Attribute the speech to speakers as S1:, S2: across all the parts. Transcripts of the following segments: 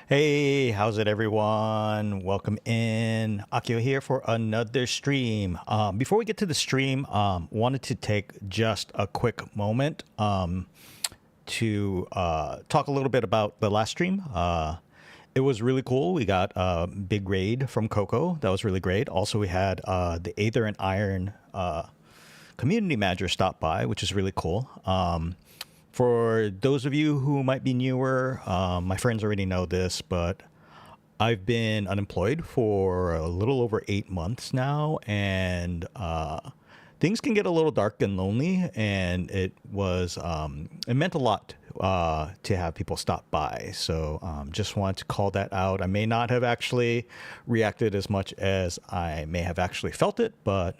S1: Hey, how's it, everyone? Welcome in. 𝐂𝐤𝐿 here for another stream. Before we get to the stream, wanted to take just a quick moment to talk a little bit about the last stream. It was really cool. We got a big raid from 𝐂𝐫𝐞𝐝. That was really great. Also, we had the Aether Iron community manager stop by, which is really cool. For those of you who might be newer, my friends already know this, but I've been unemployed for a little over 8 months now, and things can get a little dark and lonely, and it meant a lot to have people stop by. So just wanted to call that out. I may not have actually reacted as much as I may have actually felt it, but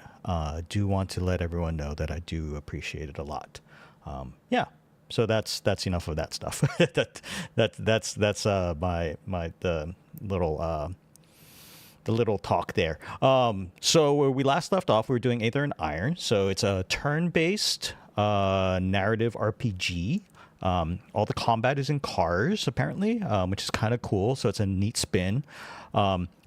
S1: do want to let everyone know that I do appreciate it a lot. Yeah. So that's enough of that stuff. that's the little talk there. So where we last left off, we were doing Aether Iron. So it's a turn-based narrative RPG. All the combat is in cars, apparently, which is kind of cool. So it's a neat spin.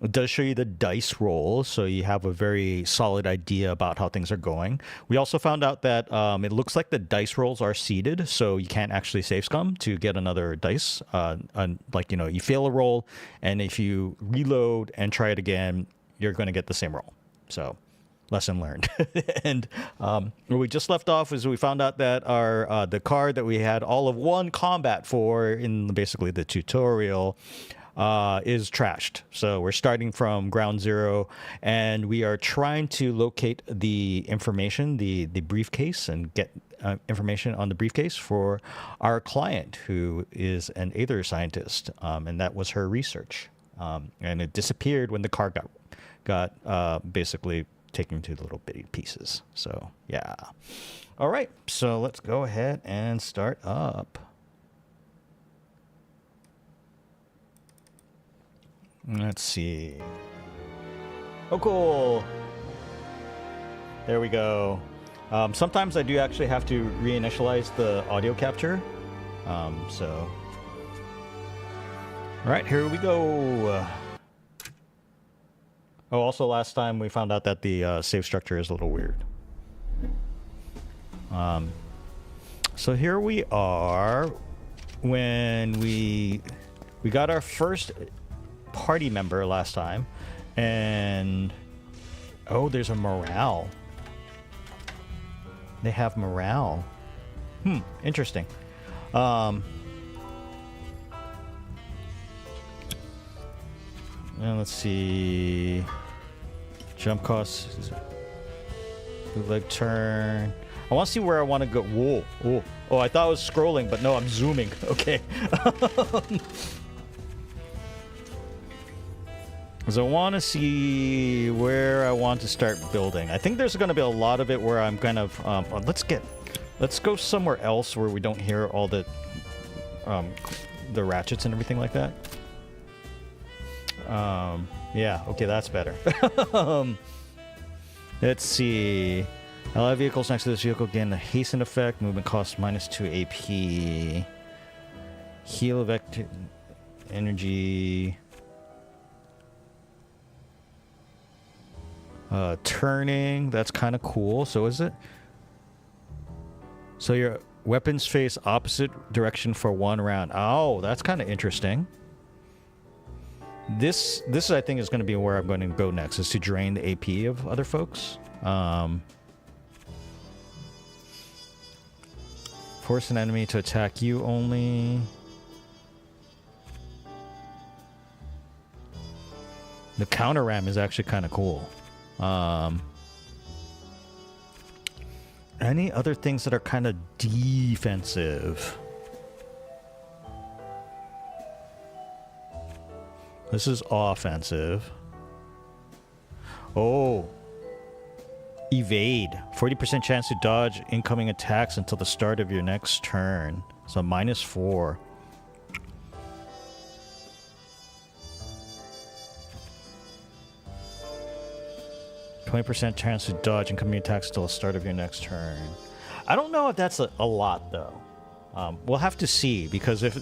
S1: It does show you the dice roll, so you have a very solid idea about how things are going. We also found out that it looks like the dice rolls are seeded, so you can't actually save scum to get another dice. Like, you fail a roll, and if you reload and try it again, you're going to get the same roll. So lesson learned. And where we just left off is we found out that our the card that we had all of one combat for in basically the tutorial is trashed. So we're starting from ground zero, and we are trying to locate the information, the briefcase, and get information on the briefcase for our client, who is an Aether scientist, and that was her research. And it disappeared when the card got basically taken to the little bitty pieces. So yeah. All right, so let's go ahead and start up. Let's see. Oh, cool. There we go. Sometimes I do actually have to reinitialize the audio capture. So all right, here we go. Oh, also last time we found out that the save structure is a little weird. So here we are when we got our first party member last time, and oh, there's a morale. They have morale. Interesting. And let's see. Jump costs. Bootleg turn. I want to see where I want to go. Whoa. Oh, I thought I was scrolling, but no, I'm zooming. Okay. Because I want to see where I want to start building. I think there's going to be a lot of it where I'm kind of... let's go somewhere else where we don't hear all the ratchets and everything like that. Yeah, okay, that's better. Let's see. Ally vehicles next to this vehicle gain a hasten effect. Movement costs -2 AP. Heal effect energy. Turning, that's kind of cool. So is it? So your weapons face opposite direction for 1 round. Oh, that's kind of interesting. This I think is going to be where I'm going to go next, is to drain the AP of other folks. Force an enemy to attack you only. The counter ram is actually kind of cool. Any other things that are kind of defensive? This is offensive. Oh. Evade. 40% chance to dodge incoming attacks until the start of your next turn. So -4. 20% chance to dodge incoming attacks until the start of your next turn. I don't know if that's a lot, though. We'll have to see, because if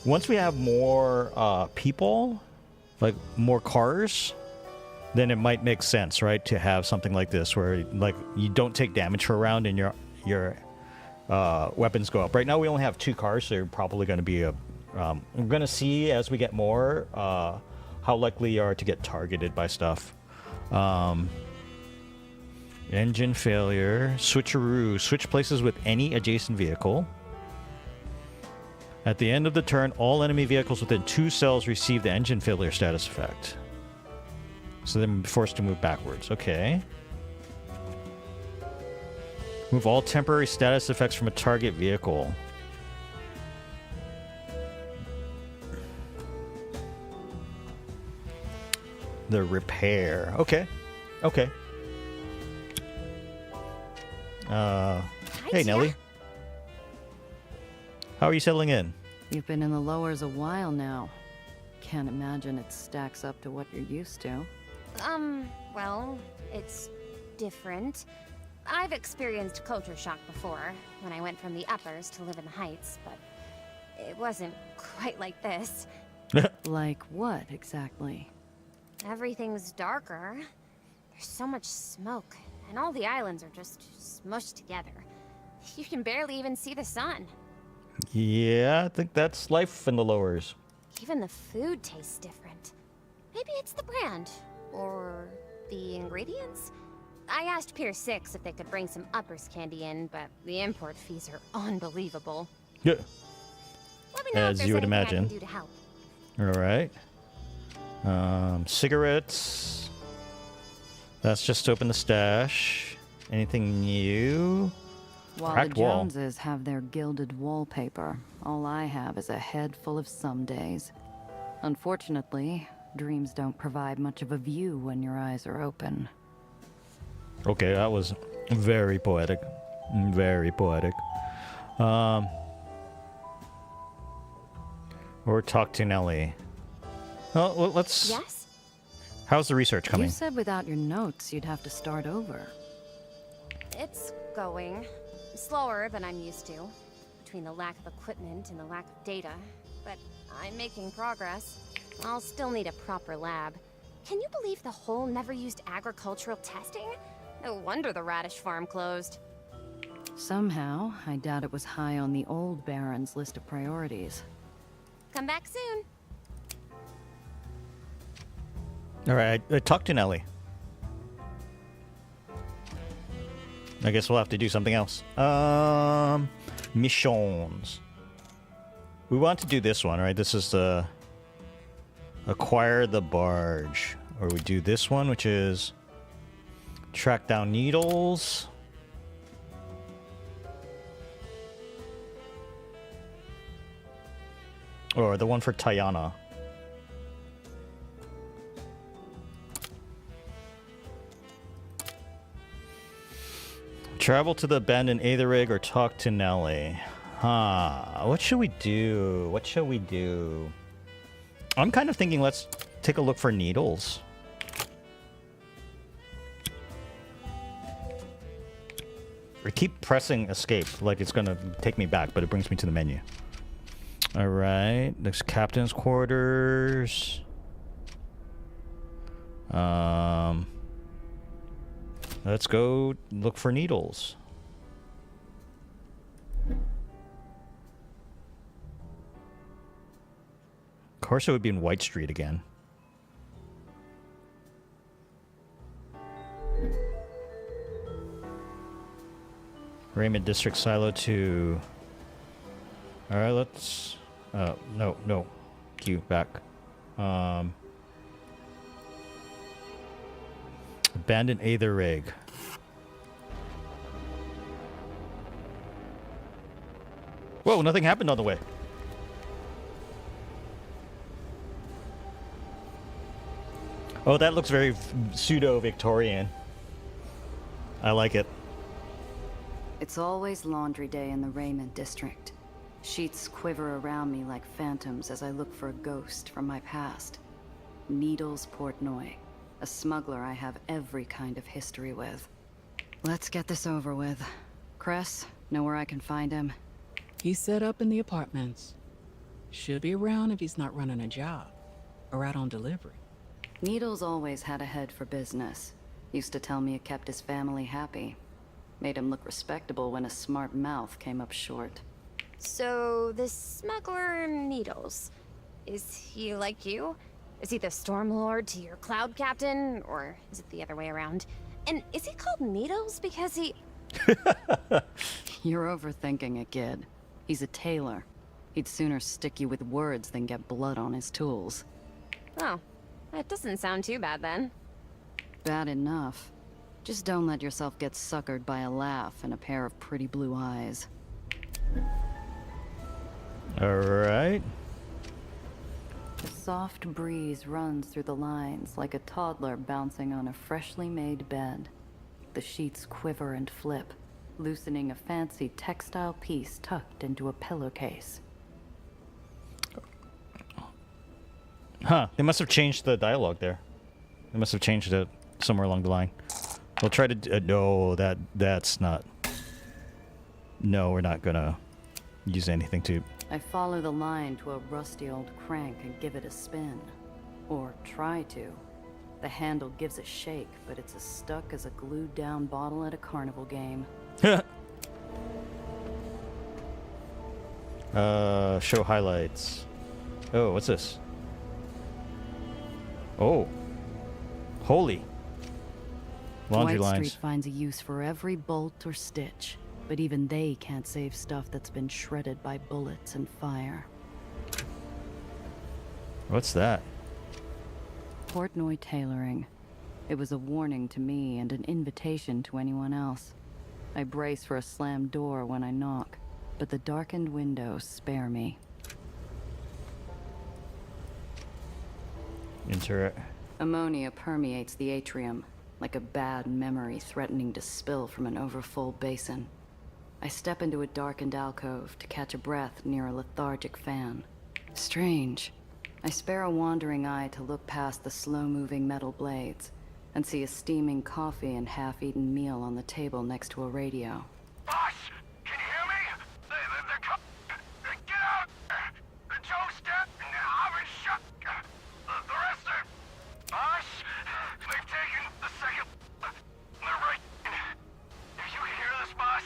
S1: once we have more people, like more cars, then it might make sense, right, to have something like this where like you don't take damage for a round and your weapons go up. Right now we only have 2 cars, so they're probably going to be a. We're going to see as we get more how likely you are to get targeted by stuff. Engine failure, switcheroo, switch places with any adjacent vehicle. At the end of the turn, all enemy vehicles within 2 cells receive the engine failure status effect. So they're forced to move backwards. Okay. Move all temporary status effects from a target vehicle. The repair. Okay. Okay. Hey, Nelly. How are you settling in?
S2: You've been in the lowers a while now. Can't imagine it stacks up to what you're used to.
S3: Well, it's different. I've experienced culture shock before, when I went from the uppers to live in the heights, but it wasn't quite like this.
S2: Like what, exactly?
S3: Everything's darker. There's so much smoke, and all the islands are just smushed together. You can barely even see the sun.
S1: Yeah, I think that's life in the lowers.
S3: Even the food tastes different. Maybe it's the brand, or the ingredients? I asked Pier 6 if they could bring some uppers candy in, but the import fees are unbelievable.
S1: Yeah.
S3: Let me know
S1: As
S3: if there's
S1: you would
S3: anything I
S1: imagine.
S3: can do to help.
S1: All right. Cigarettes. That's just to open the stash. Anything new?
S2: While
S1: Cracked
S2: the
S1: wall.
S2: Joneses have their gilded wallpaper, all I have is a head full of some days. Unfortunately, dreams don't provide much of a view when your eyes are open.
S1: Okay, that was very poetic. Very poetic. Or talk to Nelly. Well, let's...
S3: Yes?
S1: How's the research coming?
S2: You said without your notes, you'd have to start over.
S3: It's going. Slower than I'm used to. Between the lack of equipment and the lack of data. But I'm making progress. I'll still need a proper lab. Can you believe the whole never used agricultural testing? No wonder the radish farm closed.
S2: Somehow, I doubt it was high on the old Baron's list of priorities.
S3: Come back soon.
S1: All right, talk to Nelly. I guess we'll have to do something else. Missions. We want to do this one, right? This is the acquire the barge. Or we do this one, which is track down needles. Or the one for Tiana. Travel to the abandoned Aether Rig or talk to Nelly. What should we do? What shall we do? I'm kind of thinking let's take a look for needles. I keep pressing escape like it's gonna take me back, but it brings me to the menu. Alright, there's captain's quarters. Let's go look for needles. Of course it would be in White Street again. Raymond District Silo 2. Alright, let's... no. Q, back. Abandoned Aether Rig. Whoa, nothing happened on the way. Oh, that looks very pseudo-Victorian. I like it.
S2: It's always laundry day in the Raymond district. Sheets quiver around me like phantoms as I look for a ghost from my past. Needles Portnoy, a smuggler I have every kind of history with. Let's get this over with. Cress, know where I can find him?
S4: He's set up in the apartments. Should be around if he's not running a job. Or out on delivery.
S2: Needles always had a head for business. Used to tell me it kept his family happy. Made him look respectable when a smart mouth came up short.
S3: So, this smuggler Needles, is he like you? Is he the Stormlord to your Cloud Captain? Or is it the other way around? And is he called Needles because he...
S2: You're overthinking it, kid. He's a tailor. He'd sooner stick you with words than get blood on his tools.
S3: Oh, that doesn't sound too bad then.
S2: Bad enough. Just don't let yourself get suckered by a laugh and a pair of pretty blue eyes.
S1: All right.
S2: The soft breeze runs through the lines like a toddler bouncing on a freshly made bed. The sheets quiver and flip, loosening a fancy textile piece tucked into a pillowcase.
S1: Huh. They must have changed the dialogue there. They must have changed it somewhere along the line. We'll try to... no, that's not... No, we're not gonna use anything to...
S2: I follow the line to a rusty old crank and give it a spin. Or try to. The handle gives a shake, but it's as stuck as a glued down bottle at a carnival game.
S1: Show highlights. Oh, what's this? Oh. Holy. Laundry
S2: White
S1: lines.
S2: Street finds a use for every bolt or stitch, but even they can't save stuff that's been shredded by bullets and fire.
S1: What's that?
S2: Portnoy tailoring. It was a warning to me and an invitation to anyone else. I brace for a slammed door when I knock, but the darkened windows spare me. Ammonia permeates the atrium, like a bad memory threatening to spill from an overfull basin. I step into a darkened alcove to catch a breath near a lethargic fan. Strange. I spare a wandering eye to look past the slow-moving metal blades and see a steaming coffee and half-eaten meal on the table next to a radio.
S5: Boss, can you hear me? Get out! The Joe's dead, and I've been shot. The rest are... Boss, they've taken the second... They're right. If you can hear this, boss,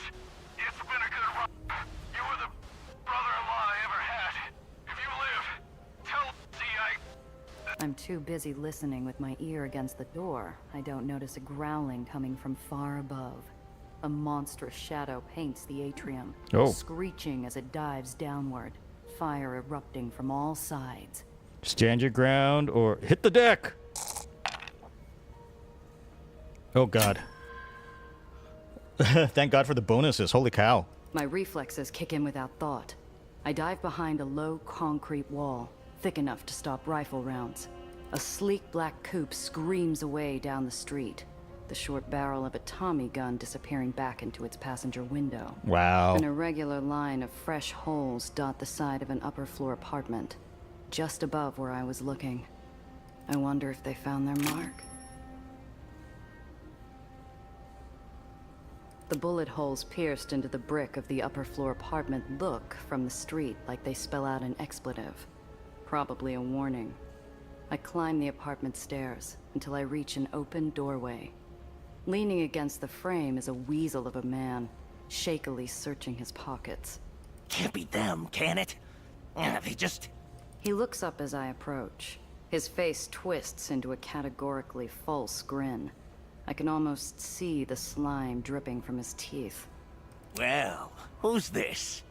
S5: it's been a good run. You were the brother-in-law I ever had. If you live, tell
S2: I'm too busy listening with my ear against the door. I don't notice a growling coming from far above. A monstrous shadow paints the atrium, screeching as it dives downward, fire erupting from all sides.
S1: Stand your ground or hit the deck! Oh god. Thank God for the bonuses. Holy cow.
S2: My reflexes kick in without thought. I dive behind a low concrete wall, thick enough to stop rifle rounds. A sleek black coupe screams away down the street, the short barrel of a Tommy gun disappearing back into its passenger window.
S1: Wow.
S2: An irregular line of fresh holes dot the side of an upper floor apartment, just above where I was looking. I wonder if they found their mark. The bullet holes pierced into the brick of the upper floor apartment look from the street like they spell out an expletive. Probably a warning. I climb the apartment stairs until I reach an open doorway. Leaning against the frame is a weasel of a man, shakily searching his pockets.
S5: Can't be them, can it? They just...
S2: He looks up as I approach. His face twists into a categorically false grin. I can almost see the slime dripping from his teeth.
S5: Well, who's this?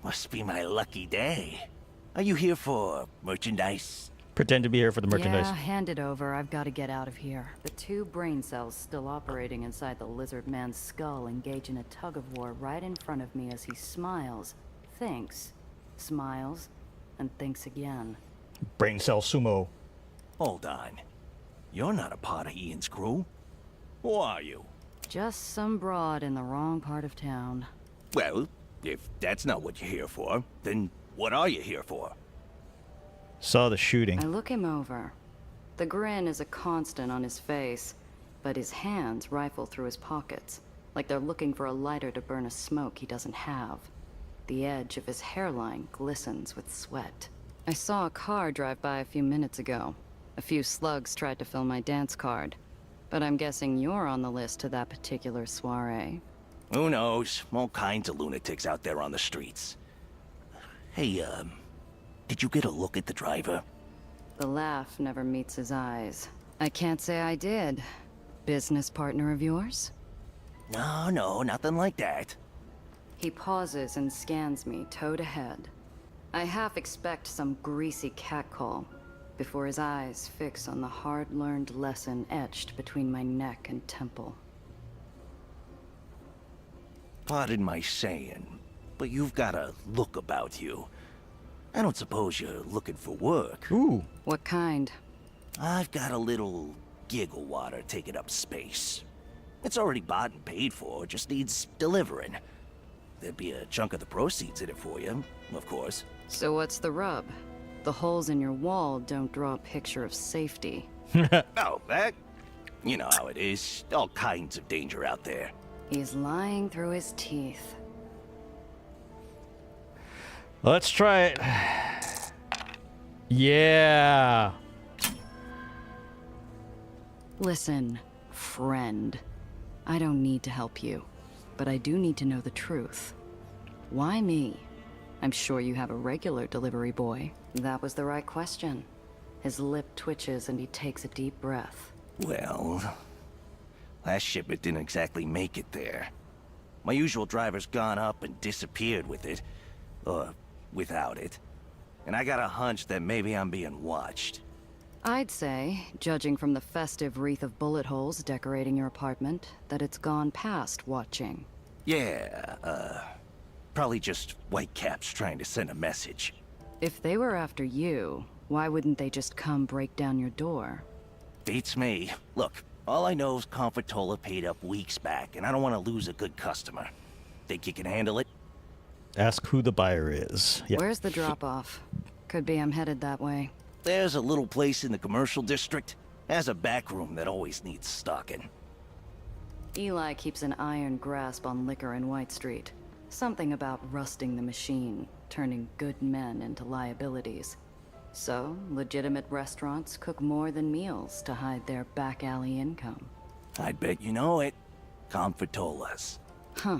S5: Must be my lucky day. Are you here for merchandise?
S1: Pretend to be here for the merchandise.
S2: Yeah, hand it over. I've got to get out of here. The two brain cells still operating inside the lizard man's skull engage in a tug-of-war right in front of me as he smiles, thinks, smiles, and thinks again.
S1: Brain cell sumo.
S5: Hold on. You're not a part of Ian's crew. Who are you?
S2: Just some broad in the wrong part of town.
S5: Well, if that's not what you're here for, then what are you here for?
S1: Saw the shooting.
S2: I look him over. The grin is a constant on his face, but his hands rifle through his pockets, like they're looking for a lighter to burn a smoke he doesn't have. The edge of his hairline glistens with sweat. I saw a car drive by a few minutes ago. A few slugs tried to fill my dance card. But I'm guessing you're on the list to that particular soiree.
S5: Who knows? All kinds of lunatics out there on the streets. Hey, did you get a look at the driver?
S2: The laugh never meets his eyes. I can't say I did. Business partner of yours?
S5: No, nothing like that.
S2: He pauses and scans me toe to head. I half expect some greasy catcall before his eyes fix on the hard-learned lesson etched between my neck and temple.
S5: Pardon my saying, but you've got a look about you. I don't suppose you're looking for work.
S1: Ooh.
S2: What kind?
S5: I've got a little giggle water taking up space. It's already bought and paid for, just needs delivering. There'd be a chunk of the proceeds in it for you, of course.
S2: So what's the rub? The holes in your wall don't draw a picture of safety.
S5: Oh, that... You know how it is. All kinds of danger out there.
S2: He's lying through his teeth.
S1: Let's try it. Yeah.
S2: Listen, friend. I don't need to help you, but I do need to know the truth. Why me? I'm sure you have a regular delivery boy. That was the right question. His lip twitches and he takes a deep breath.
S5: Well, last shipment didn't exactly make it there. My usual driver's gone up and disappeared with it. Or without it. And I got a hunch that maybe I'm being watched.
S2: I'd say, judging from the festive wreath of bullet holes decorating your apartment, that it's gone past watching.
S5: Yeah, probably just Whitecaps trying to send a message.
S2: If they were after you, why wouldn't they just come break down your door?
S5: Beats me. Look, all I know is Confortola paid up weeks back, and I don't want to lose a good customer. Think you can handle it?
S1: Ask who the buyer is. Yeah.
S2: Where's the drop-off? Could be I'm headed that way.
S5: There's a little place in the commercial district. Has a back room that always needs stocking.
S2: Eli keeps an iron grasp on liquor in White Street. Something about rusting the machine, turning good men into liabilities. So, legitimate restaurants cook more than meals to hide their back alley income.
S5: I'd bet you know it. Confortolas.
S2: Huh.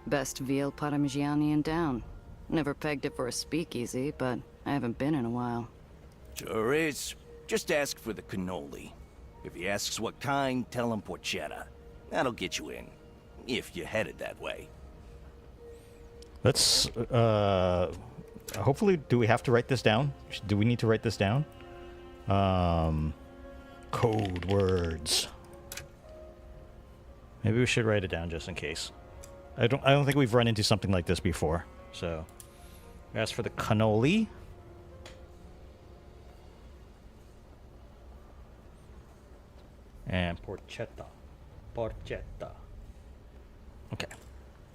S2: Best veal parmigiani in town. Never pegged it for a speakeasy, but I haven't been in a while.
S5: Sure is. Just ask for the cannoli. If he asks what kind, tell him porchetta. That'll get you in. If you're headed that way.
S1: Let's, hopefully, do we have to write this down? Do we need to write this down? Code words. Maybe we should write it down just in case. I don't think we've run into something like this before. So, as for the cannoli. And porchetta. Porchetta. Okay.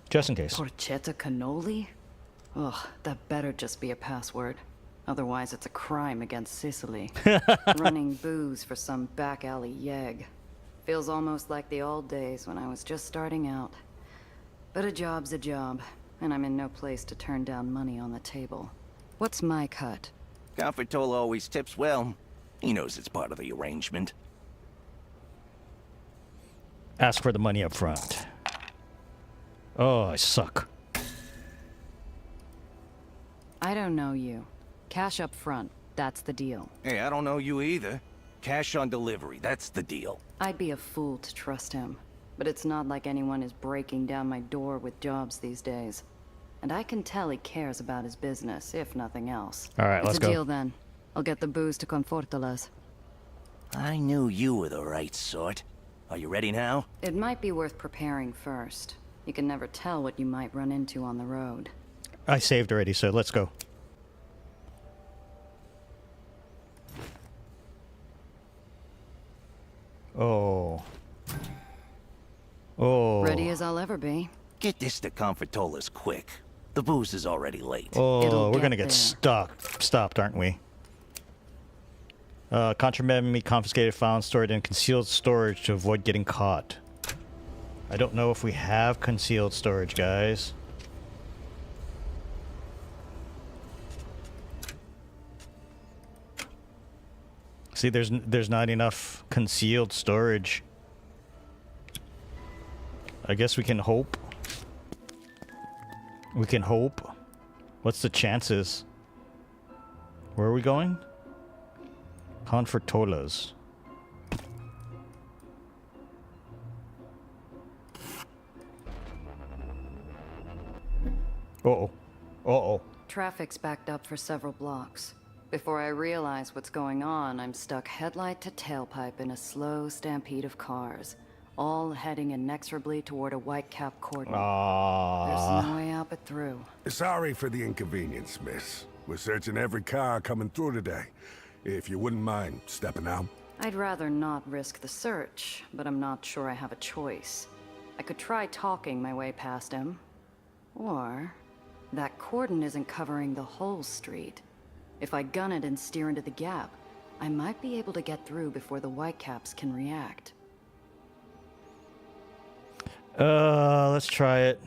S1: Just in case.
S2: Porchetta cannoli? Ugh, that better just be a password. Otherwise, it's a crime against Sicily. Running booze for some back alley yegg. Feels almost like the old days when I was just starting out. But a job's a job, and I'm in no place to turn down money on the table. What's my cut?
S5: Confortola always tips well. He knows it's part of the arrangement.
S1: Ask for the money up front. Oh, I suck.
S2: I don't know you. Cash up front, that's the deal.
S5: Hey, I don't know you either. Cash on delivery, that's the deal.
S2: I'd be a fool to trust him. But it's not like anyone is breaking down my door with jobs these days. And I can tell he cares about his business, if nothing else.
S1: All right, let's
S2: go. It's a deal then. I'll get the booze to Confortolas.
S5: I knew you were the right sort. Are you ready now?
S2: It might be worth preparing first. You can never tell what you might run into on the road.
S1: I saved already, so let's go. Oh. Oh.
S2: Ready as I'll ever be.
S5: Get this to Confortolas quick. The booze is already late.
S1: Oh, we're gonna
S2: get
S1: get
S2: there.
S1: stopped, aren't we? Contraband meat confiscated, found, stored in concealed storage to avoid getting caught. I don't know if we have concealed storage, guys. See, there's not enough concealed storage. I guess we can hope. We can hope. What's the chances? Where are we going? Confortolas. Uh-oh. Uh-oh.
S2: Traffic's backed up for several blocks. Before I realize what's going on, I'm stuck headlight to tailpipe in a slow stampede of cars, all heading inexorably toward a 𝐂𝐫𝐞𝐝 cordon. There's no way out but through.
S5: Sorry for the inconvenience, miss. We're searching every car coming through today. If you wouldn't mind stepping out.
S2: I'd rather not risk the search, but I'm not sure I have a choice. I could try talking my way past him. Or, that cordon isn't covering the whole street. If I gun it and steer into the gap, I might be able to get through before the 𝐂𝐫𝐞s can react.
S1: Let's try it.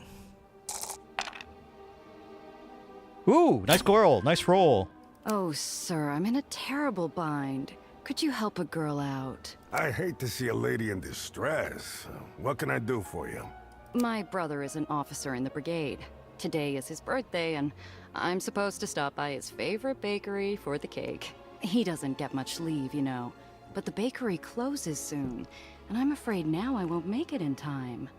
S1: Ooh, nice roll. Nice roll.
S2: Oh, sir, I'm in a terrible bind. Could you help a girl out?
S5: I hate to see a lady in distress. What can I do for you?
S2: My brother is an officer in the brigade. Today is his birthday, and I'm supposed to stop by his favorite bakery for the cake. He doesn't get much leave, you know, but the bakery closes soon, and I'm afraid now I won't make it in time.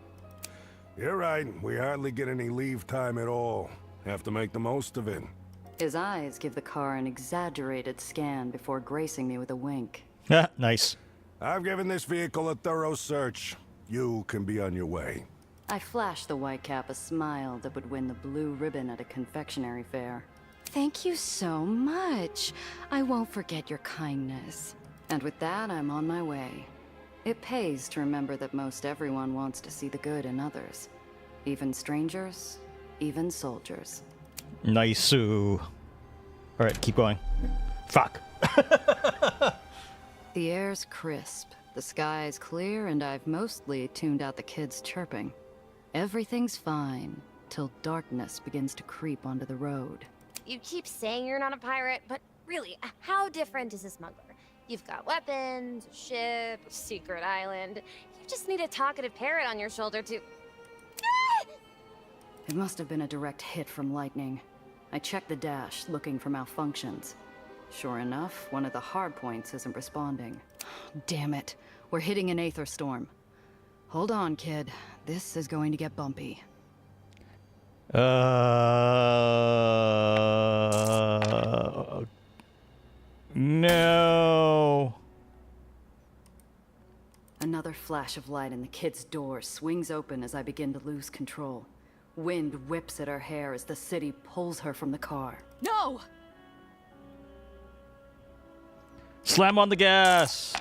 S5: You're right. We hardly get any leave time at all. Have to make the most of it.
S2: His eyes give the car an exaggerated scan before gracing me with a wink.
S1: Yeah, nice.
S5: I've given this vehicle a thorough search. You can be on your way.
S2: I flashed the 𝐂𝐫𝐞 a smile that would win the blue ribbon at a confectionery fair. Thank you so much. I won't forget your kindness. And with that, I'm on my way. It pays to remember that most everyone wants to see the good in others. Even strangers, even soldiers.
S1: Nice. Alright, keep going. Fuck.
S2: The air's crisp, the sky's clear, and I've mostly tuned out the kids chirping. Everything's fine, till darkness begins to creep onto the road.
S3: You keep saying you're not a pirate, but really, how different is a smuggler? You've got weapons, a ship, a secret island. You just need a talkative parrot on your shoulder to...
S2: It must have been a direct hit from lightning. I checked the dash, looking for malfunctions. Sure enough, one of the hardpoints isn't responding. Damn it. We're hitting an Aether storm. Hold on, kid. This is going to get bumpy.
S1: No.
S2: Another flash of light and the kid's door swings open as I begin to lose control. Wind whips at her hair as the city pulls her from the car.
S4: No!
S1: Slam on the gas.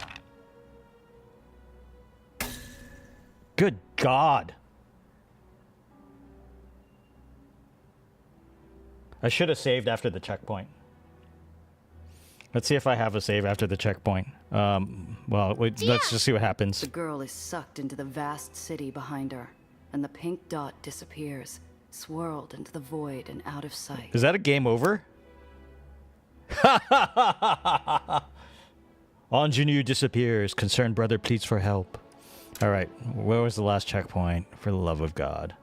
S1: Good God. I should have saved after the checkpoint. Let's see if I have a save after the checkpoint. Well, let's just see what happens.
S2: The girl is sucked into the vast city behind her, and the pink dot disappears, swirled into the void and out of sight.
S1: Is that a game over? Ingenue disappears. Concerned brother pleads for help. All right, where was the last checkpoint? For the love of God.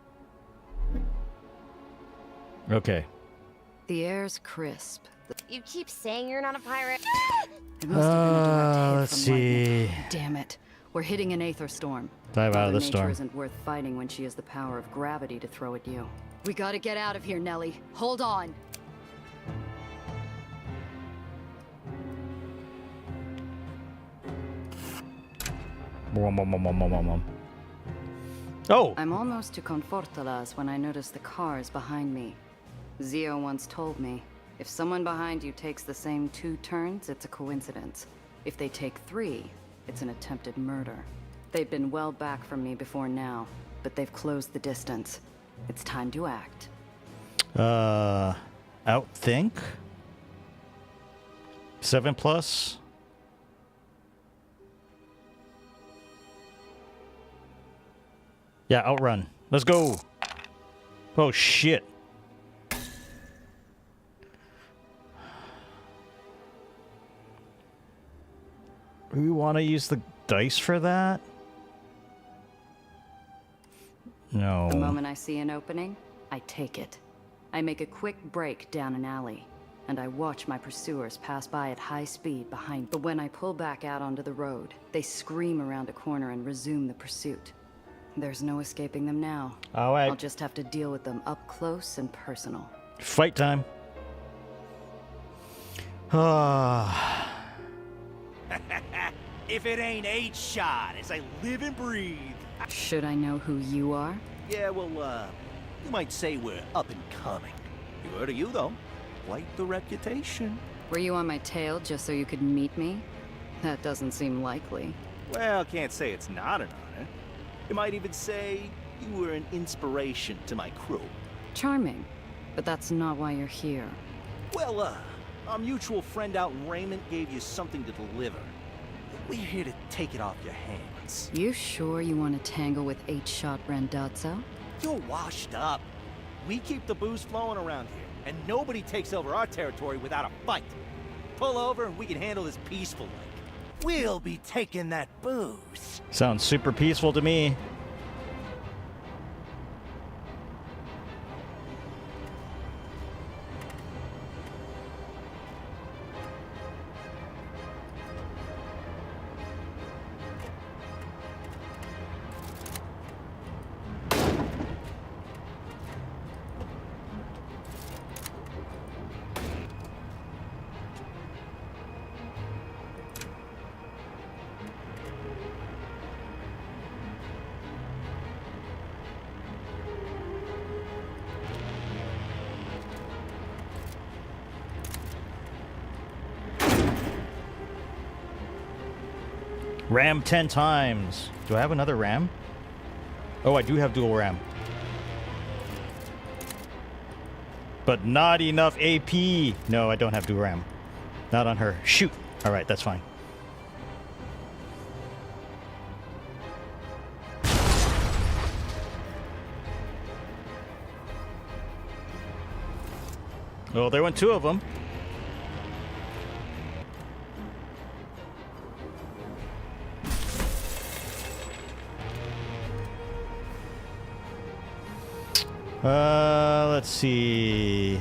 S1: Okay.
S2: The air's crisp.
S3: You keep saying you're not a pirate.
S2: It must have been a direct hit
S1: let's
S2: from lightning.
S1: see.
S2: Damn it. We're hitting an Aether storm.
S1: Dive out of
S2: Mother
S1: the
S2: Nature
S1: storm.
S2: isn't worth fighting when she has the power of gravity to throw at you. We gotta get out of here, Nellie. Hold on.
S1: Oh!
S2: I'm almost to Confortolas when I notice the cars behind me. Zio once told me, if someone behind you takes the same 2 turns, it's a coincidence. If they take 3, it's an attempted murder. They've been well back from me before now, but they've closed the distance. It's time to act.
S1: Outthink? 7+? Yeah, outrun. Let's go. Oh, shit. We want to use the dice for that? No.
S2: The moment I see an opening, I take it. I make a quick break down an alley, and I watch my pursuers pass by at high speed behind. But when I pull back out onto the road, they scream around a corner and resume the pursuit. There's no escaping them now.
S1: All right.
S2: I'll just have to deal with them up close and personal.
S1: Fight time. Ah.
S6: If it ain't 𝐂𝐫𝐥𝐿, as I live and breathe.
S2: Should I know who you are?
S6: Yeah, well, you might say we're up and coming. You heard of you, though. Quite the reputation.
S2: Were you on my tail just so you could meet me? That doesn't seem likely.
S6: Well, can't say it's not an honor. You might even say you were an inspiration to my crew.
S2: Charming, but that's not why you're here.
S6: Well, our mutual friend out in Raymond gave you something to deliver. We're here to take it off your hands.
S2: You sure you want to tangle with 8-shot Randazzo?
S6: You're washed up. We keep the booze flowing around here, and nobody takes over our territory without a fight. Pull over and we can handle this peacefully. We'll be taking that booze.
S1: Sounds super peaceful to me. Ram 10 times. Do I have another ram? Oh, I do have dual ram. But not enough AP. No, I don't have dual ram. Not on her. Shoot. All right, that's fine. Oh, there went 2 of them. Let's see.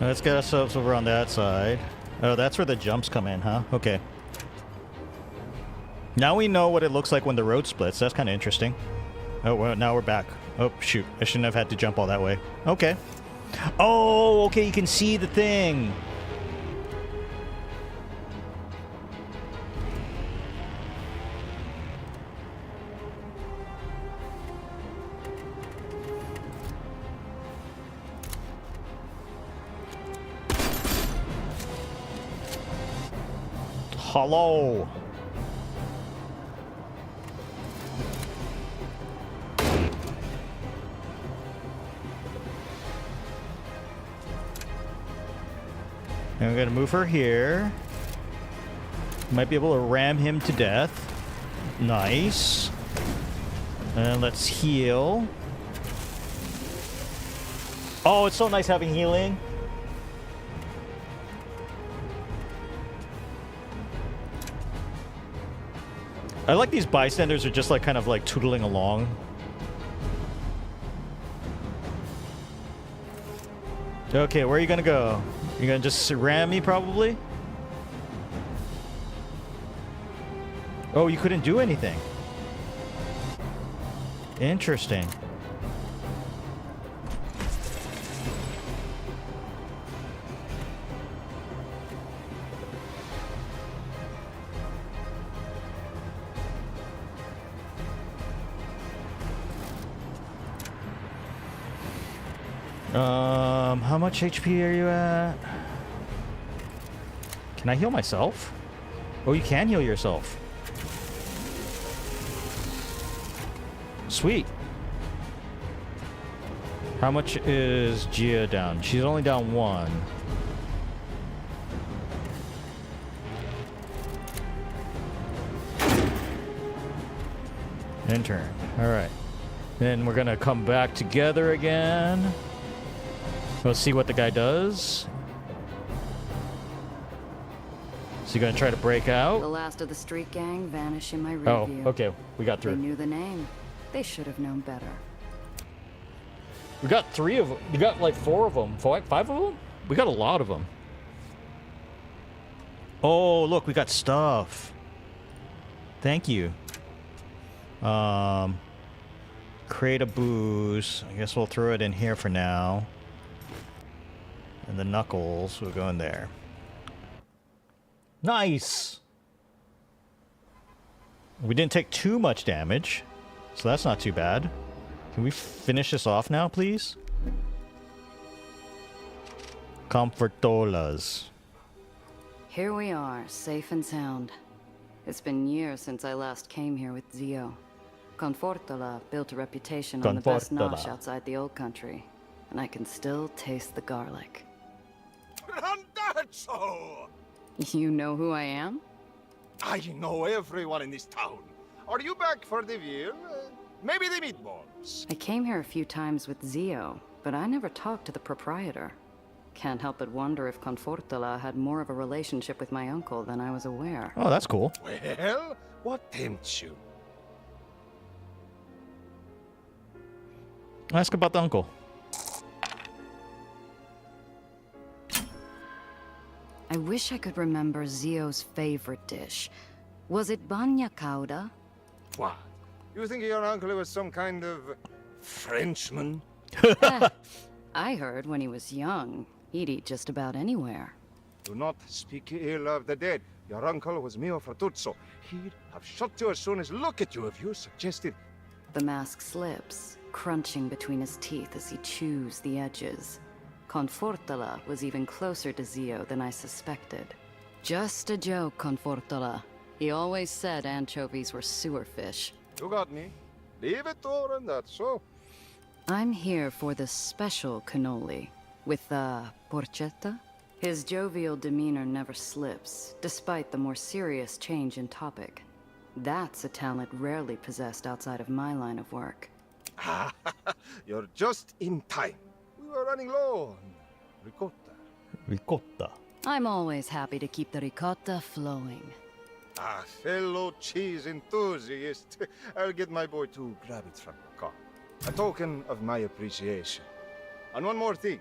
S1: Let's get ourselves over on that side. Oh, that's where the jumps come in, huh? Okay. Now we know what it looks like when the road splits. That's kind of interesting. Oh, well, now we're back. Oh, shoot. I shouldn't have had to jump all that way. Okay. Oh, okay, you can see the thing. Hello. And we're gonna move her here. Might be able to ram him to death. Nice. And let's heal. Oh, it's so nice having healing. I like these bystanders are just like kind of like tootling along. Okay, where are you gonna go? You gonna just ram me probably? Oh, you couldn't do anything. Interesting. How much HP are you at? Can I heal myself? Oh, you can heal yourself. Sweet. How much is Gia down? She's only down 1. Intern. Alright. Then we're gonna come back together again. We'll see what the guy does. Is he gonna try to break
S2: The
S1: out?
S2: last of the street gang vanish in my
S1: Oh,
S2: rearview.
S1: okay. We got
S2: They
S1: through.
S2: knew the name. They should have known better.
S1: We got 3 of them. We got like 4 of them. 5 of them? We got a lot of them. Oh, look, we got stuff. Thank you. Create a booze. I guess we'll throw it in here for now. And the knuckles will go in there. Nice! We didn't take too much damage, so that's not too bad. Can we finish this off now, please? Comfortolas.
S2: Here we are, safe and sound. It's been years since I last came here with Zio. Confortola built a reputation on the best
S1: Confortola.
S2: nosh outside the old country, and I can still taste the garlic.
S5: Randazzo!
S2: You know who I am?
S5: I know everyone in this town. Are you back for the beer? Maybe the meatballs.
S2: I came here a few times with Zio, but I never talked to the proprietor. Can't help but wonder if Confortola had more of a relationship with my uncle than I was aware.
S1: Oh, that's cool.
S5: Well, what tempts you?
S1: Ask about the uncle.
S2: I wish I could remember Zio's favorite dish. Was it bagna cauda?
S5: What? You think your uncle was some kind of Frenchman?
S2: I heard when he was young, he'd eat just about anywhere.
S5: Do not speak ill of the dead. Your uncle was mio fratuzzo. He'd have shot you as soon as look at you if you suggested.
S2: The mask slips, crunching between his teeth as he chews the edges. Confortola was even closer to Zio than I suspected. Just a joke, Confortola. He always said anchovies were sewer fish.
S5: You got me. Leave it to and that's so.
S2: I'm here for the special cannoli, with the porchetta. His jovial demeanor never slips, despite the more serious change in topic. That's a talent rarely possessed outside of my line of work.
S5: You're just in time. We were running low on ricotta.
S1: Ricotta.
S2: I'm always happy to keep the ricotta flowing.
S5: Ah, fellow cheese enthusiast. I'll get my boy to grab it from the car. A token of my appreciation. And one more thing.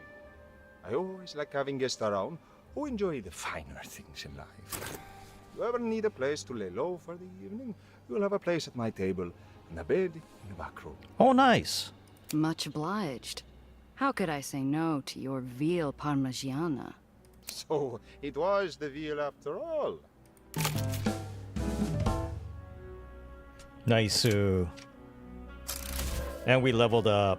S5: I always like having guests around who enjoy the finer things in life. If you ever need a place to lay low for the evening, you'll have a place at my table and a bed in the back room.
S1: Oh, nice.
S2: Much obliged. How could I say no to your veal parmigiana?
S5: So, it was the veal after all.
S1: Nice. And we leveled up.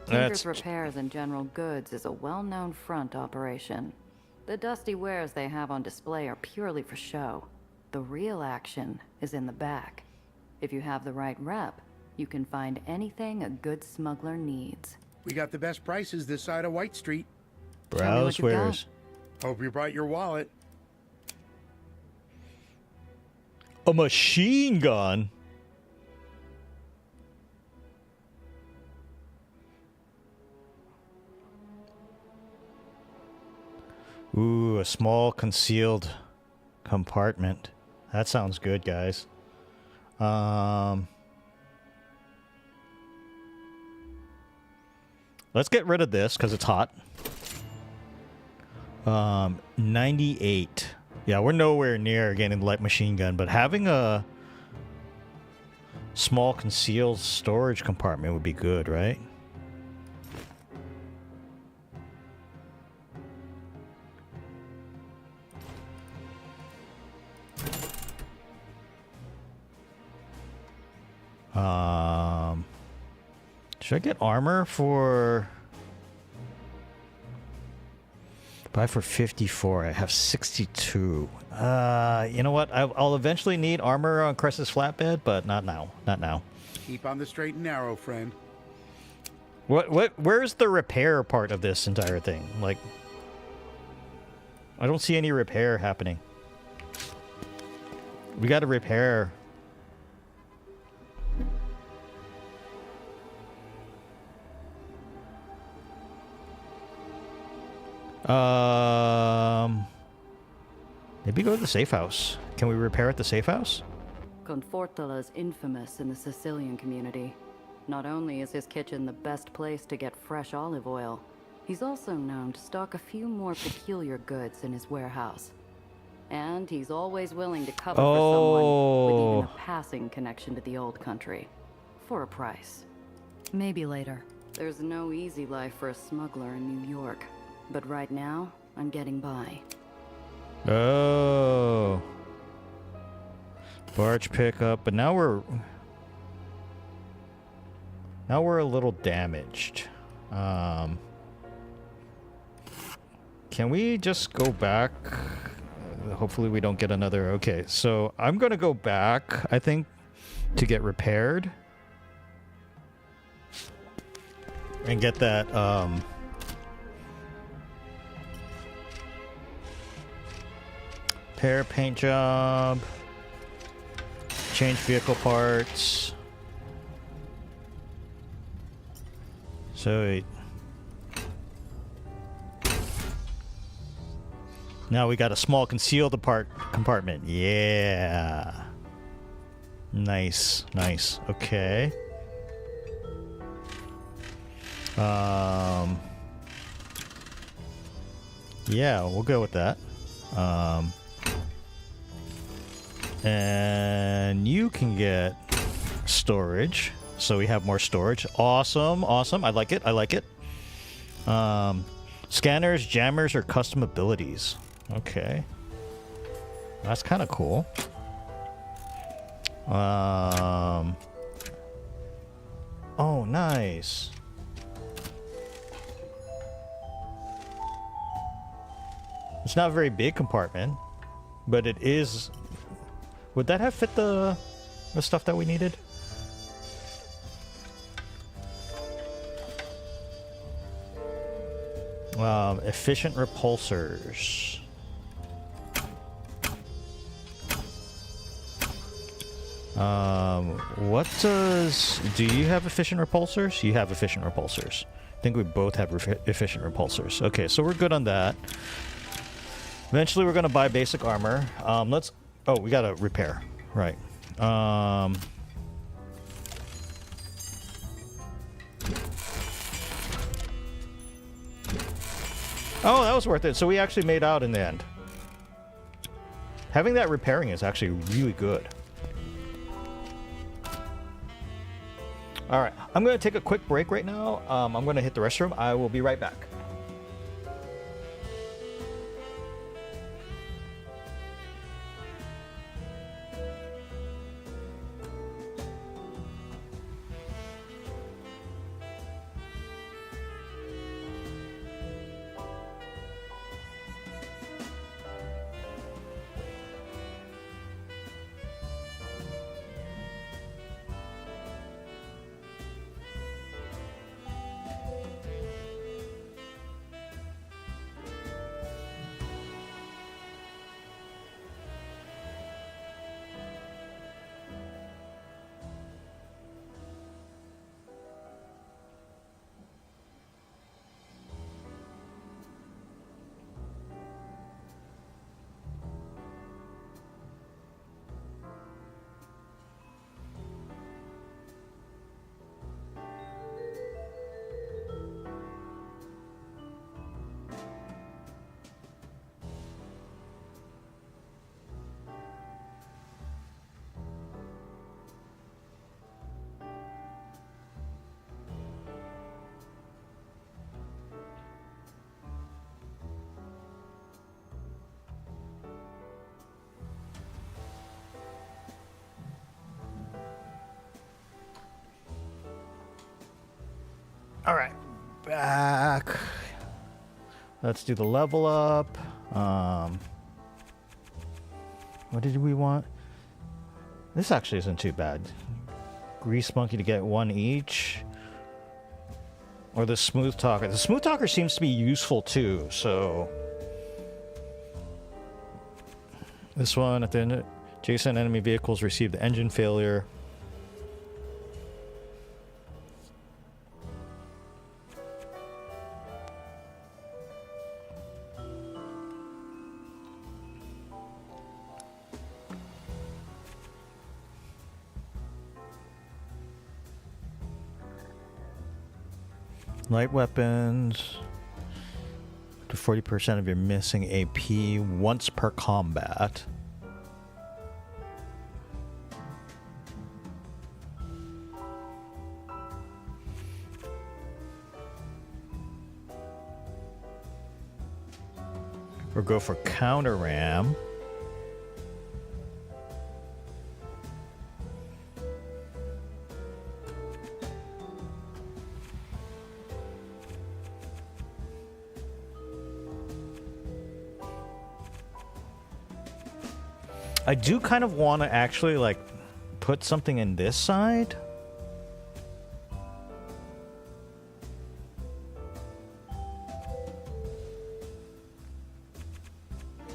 S2: Tinker's Repairs and General Goods is a well-known front operation. The dusty wares they have on display are purely for show. The real action is in the back. If you have the right rep, you can find anything a good smuggler needs.
S7: We got the best prices this side of White Street.
S2: Tell me what
S1: Browse
S2: you got.
S1: wares.
S7: Hope you brought your wallet.
S1: A machine gun. Ooh, a small concealed compartment. That sounds good, guys. Let's get rid of this because it's hot. 98. Yeah, we're nowhere near getting the light machine gun, but having a small concealed storage compartment would be good, right? Should I get armor for... Buy for 54. I have 62. You know what? I'll eventually need armor on Cress's flatbed, but not now. Not now.
S7: Keep on the straight and narrow, friend.
S1: Where's the repair part of this entire thing? Like, I don't see any repair happening. We got to repair. Maybe go to the safe house. Can we repair at the safe house?
S2: Confortola is infamous in the Sicilian community. Not only is his kitchen the best place to get fresh olive oil, he's also known to stock a few more peculiar goods in his warehouse. And he's always willing to cover for someone with even a passing connection to the old country. For a price. Maybe later. There's no easy life for a smuggler in New York. But right now, I'm getting by.
S1: Oh. Barge pickup, but now we're a little damaged. Can we just go back? Hopefully we don't get another... Okay, so I'm gonna go back, I think, to get repaired. And get that, repair paint job. Change vehicle parts. So now we got a small concealed compartment. Yeah. Nice, nice. Okay. Yeah, we'll go with that. And you can get storage. So we have more storage. Awesome, awesome. I like it, I like it. Scanners, jammers, or custom abilities. Okay. That's kind of cool. Oh, nice. It's not a very big compartment, but it is... Would that have fit the stuff that we needed? Efficient repulsors. What does... Do you have efficient repulsors? You have efficient repulsors. I think we both have efficient repulsors. Okay, so we're good on that. Eventually we're going to buy basic armor. Let's... Oh, we got to repair. Right. Oh, that was worth it. So we actually made out in the end. Having that repairing is actually really good. All right. I'm going to take a quick break right now. I'm going to hit the restroom. I will be right back. All right, back. Let's do the level up. What did we want? This actually isn't too bad. Grease Monkey to get one each. Or the Smooth Talker. The Smooth Talker seems to be useful too, so... This one, at the end, adjacent enemy vehicles receive the engine failure. Light weapons to 40% of your missing AP once per combat. Or go for counter ram. I do kind of want to actually, like, put something in this side.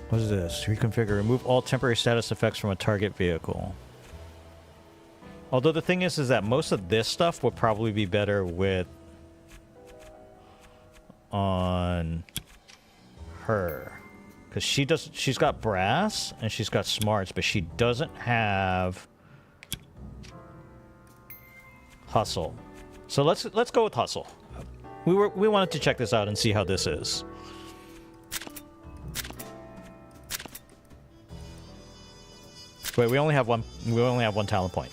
S1: What is this? Reconfigure. Remove all temporary status effects from a target vehicle. Although the thing is that most of this stuff would probably be better with... on... her. Because she's got brass and she's got smarts, but she doesn't have hustle. So let's go with hustle. We wanted to check this out and see how this is. Wait, we only have one talent point.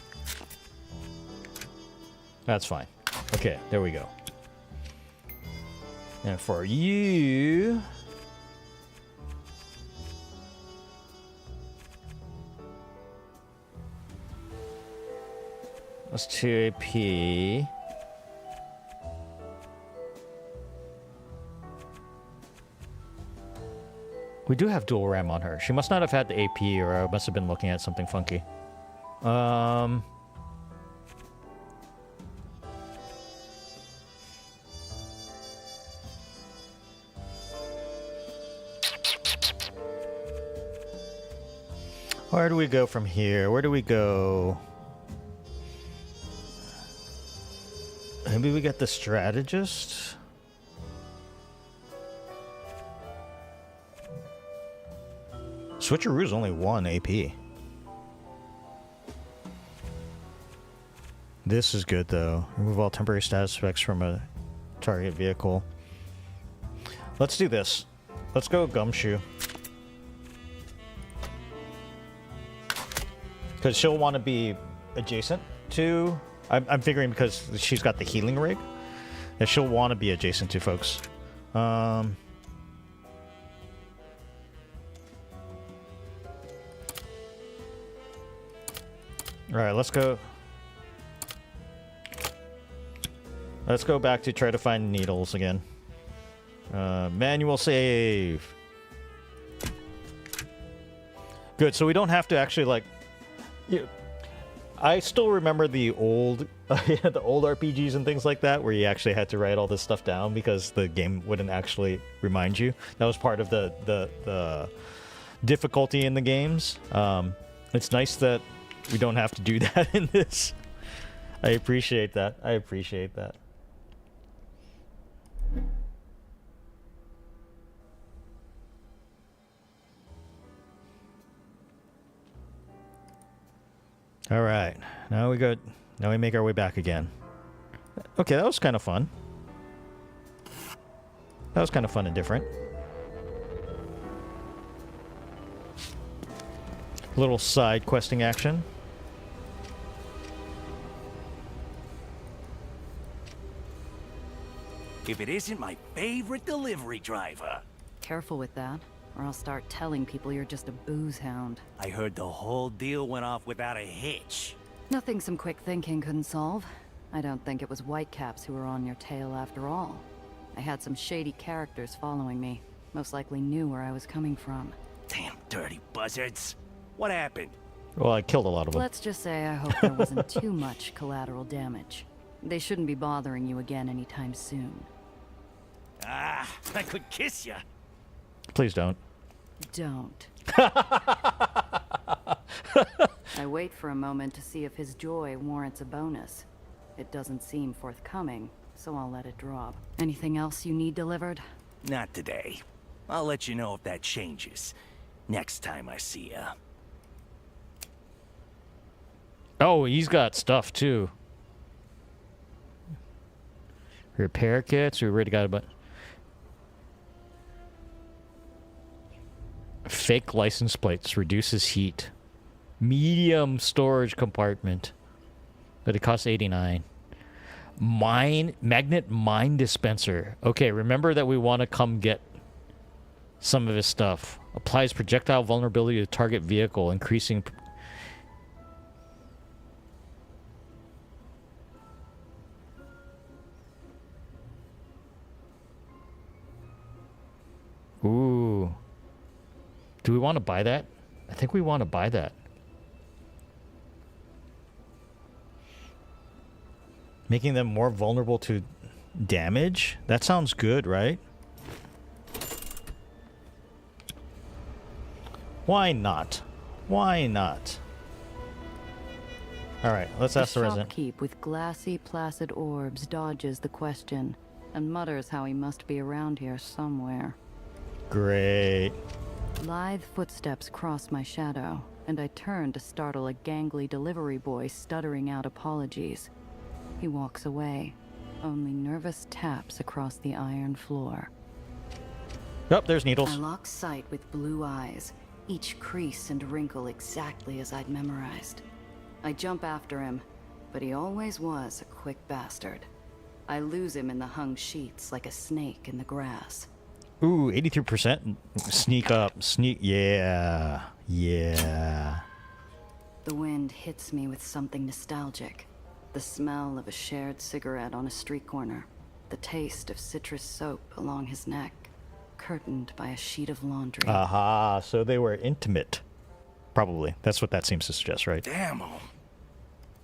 S1: That's fine. Okay, there we go. And for you, that's 2 AP. We do have dual RAM on her. She must not have had the AP, or I must have been looking at something funky. Where do we go from here? Where do we go? Maybe we get the strategist? Switcheroo's only 1 AP. This is good though. Remove all temporary status effects from a target vehicle. Let's do this. Let's go Gumshoe. Because she'll want to be adjacent to... I'm figuring because she's got the healing rig, that she'll want to be adjacent to folks. Alright, let's go. Let's go back to try to find needles again. Manual save. Good, so we don't have to actually, like... I still remember the old the old RPGs and things like that, where you actually had to write all this stuff down because the game wouldn't actually remind you. That was part of the difficulty in the games. It's nice that we don't have to do that in this. I appreciate that. I appreciate that. All right, now we go. Now we make our way back again. Okay, that was kind of fun. That was kind of fun and different. Little side questing action.
S6: If it isn't my favorite delivery driver.
S2: Careful with that, or I'll start telling people you're just a booze hound.
S6: I heard the whole deal went off without a hitch.
S2: Nothing some quick thinking couldn't solve. I don't think it was Whitecaps who were on your tail after all. I had some shady characters following me. Most likely knew where I was coming from.
S6: Damn dirty buzzards. What happened?
S1: Well, I killed a lot of them.
S2: Let's just say I hope there wasn't too much collateral damage. They shouldn't be bothering you again anytime soon.
S6: Ah, I could kiss ya.
S2: Please don't. Don't. I wait for a moment to see if his joy warrants a bonus. It doesn't seem forthcoming, so I'll let it drop. Anything else you need delivered?
S6: Not today. I'll let you know if that changes. Next time I see ya.
S1: Oh, he's got stuff too. Repair kits. We already got a bunch. Fake license plates reduces heat. Medium storage compartment. But it costs 89. Magnet mine dispenser. Okay, remember that we want to come get some of his stuff. Applies projectile vulnerability to target vehicle, increasing. Ooh. Do we want to buy that? I think we want to buy that. Making them more vulnerable to damage? That sounds good, right? Why not? Why not? Alright, let's ask the resident.
S2: Shopkeep with glassy, placid orbs dodges the question and mutters how he must be around here somewhere.
S1: Great.
S2: Lithe footsteps cross my shadow, and I turn to startle a gangly delivery boy stuttering out apologies. He walks away, only nervous taps across the iron floor.
S1: Oh, there's
S2: I
S1: needles.
S2: lock sight with blue eyes, each crease and wrinkle exactly as I'd memorized. I jump after him, but he always was a quick bastard. I lose him in the hung sheets like a snake in the grass.
S1: Ooh, 83%. Sneak up. Sneak. Yeah. Yeah.
S2: The wind hits me with something nostalgic. The smell of a shared cigarette on a street corner. The taste of citrus soap along his neck, curtained by a sheet of laundry.
S1: Aha, so they were intimate. Probably. That's what that seems to suggest, right?
S6: Damn.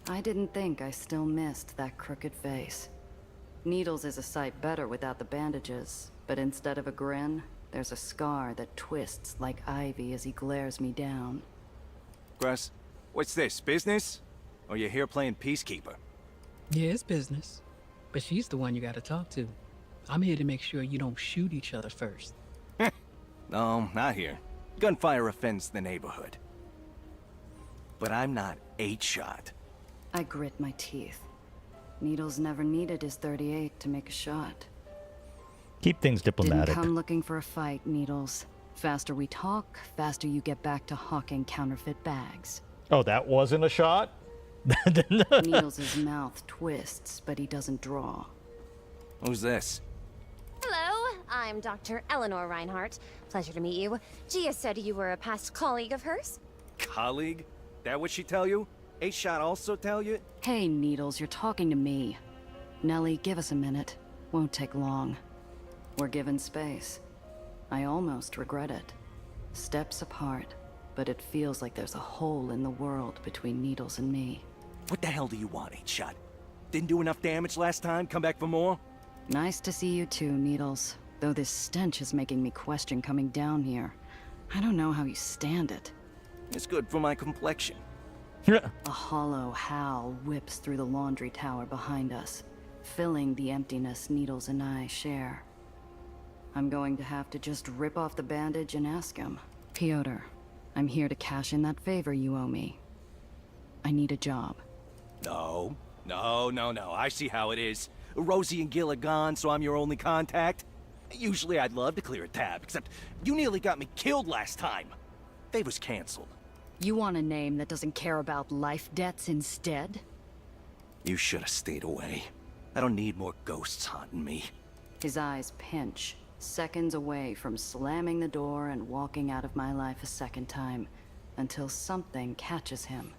S2: I didn't think I still missed that crooked face. Needles is a sight better without the bandages, but instead of a grin, there's a scar that twists like ivy as he glares me down.
S6: Grass, what's this, business? Or you here playing peacekeeper?
S4: Yeah, it's business. But she's the one you gotta talk to. I'm here to make sure you don't shoot each other first.
S6: No, not here. Gunfire offends the neighborhood. But I'm not 8-shot.
S2: I grit my teeth. Needles never needed his 38 to make a shot.
S1: Keep things diplomatic.
S2: Didn't come looking for a fight, Needles. Faster we talk, faster you get back to hawking counterfeit bags.
S1: Oh, that wasn't a shot?
S2: Needles' mouth twists, but he doesn't draw.
S6: Who's this?
S3: Hello, I'm Dr. Eleanor Reinhardt. Pleasure to meet you. Gia said you were a past colleague of hers.
S6: Colleague? That what she tell you? 8-shot also tell you?
S2: Hey, Needles, you're talking to me. Nellie, give us a minute. Won't take long. We're given space. I almost regret it. Steps apart, but it feels like there's a hole in the world between Needles and me.
S6: What the hell do you want, 8-shot? Didn't do enough damage last time? Come back for more?
S2: Nice to see you too, Needles. Though this stench is making me question coming down here. I don't know how you stand it.
S6: It's good for my complexion.
S2: A hollow howl whips through the laundry tower behind us, filling the emptiness Needles and I share. I'm going to have to just rip off the bandage and ask him. Piotr, I'm here to cash in that favor you owe me. I need a job.
S6: No. I see how it is. Rosie and Gil are gone, so I'm your only contact. Usually I'd love to clear a tab, except you nearly got me killed last time. Favor's canceled.
S2: You want a name that doesn't care about life debts instead?
S6: You should have stayed away. I don't need more ghosts haunting me.
S2: His eyes pinch, seconds away from slamming the door and walking out of my life a second time, until something catches him.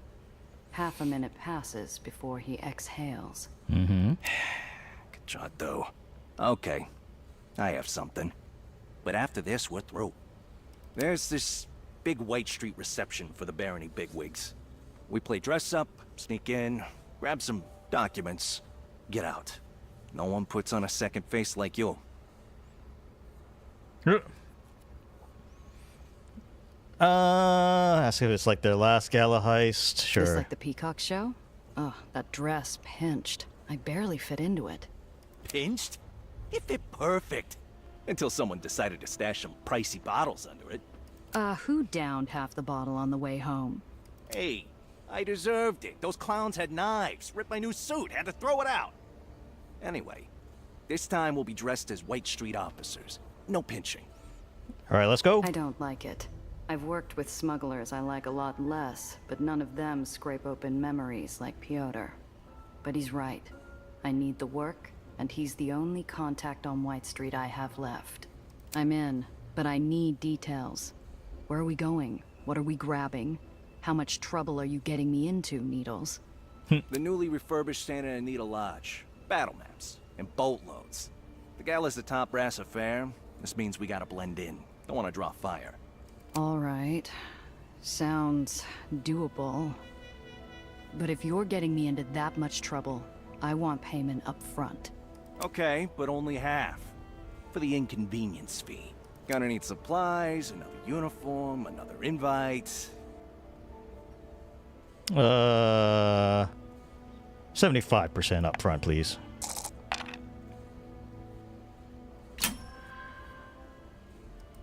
S2: Half a minute passes before he exhales.
S1: Mm-hmm.
S6: Good job, though. Okay, I have something. But after this, we're through. There's this big White Street reception for the Barony bigwigs. We play dress up, sneak in, grab some documents, get out. No one puts on a second face like you.
S1: Ask if it's like their last gala heist. Sure.
S2: Just like the Peacock show? Ugh, that dress pinched. I barely fit into it.
S6: Pinched? It fit perfect. Until someone decided to stash some pricey bottles under it.
S2: Who downed half the bottle on the way home?
S6: Hey, I deserved it. Those clowns had knives. Ripped my new suit. Had to throw it out. Anyway, this time we'll be dressed as White Street officers. No pinching.
S1: All right, let's go.
S2: I don't like it. I've worked with smugglers I like a lot less, but none of them scrape open memories like Piotr. But he's right. I need the work, and he's the only contact on White Street I have left. I'm in, but I need details. Where are we going? What are we grabbing? How much trouble are you getting me into, Needles?
S6: The newly refurbished Santa Anita Lodge. Battle maps. And boatloads. The gala's the top brass affair. This means we gotta blend in. Don't wanna draw fire.
S2: All right. Sounds doable. But if you're getting me into that much trouble, I want payment up front.
S6: Okay, but only half. For the inconvenience fee. Gonna need supplies, another uniform, another invite.
S1: 75% up front, please.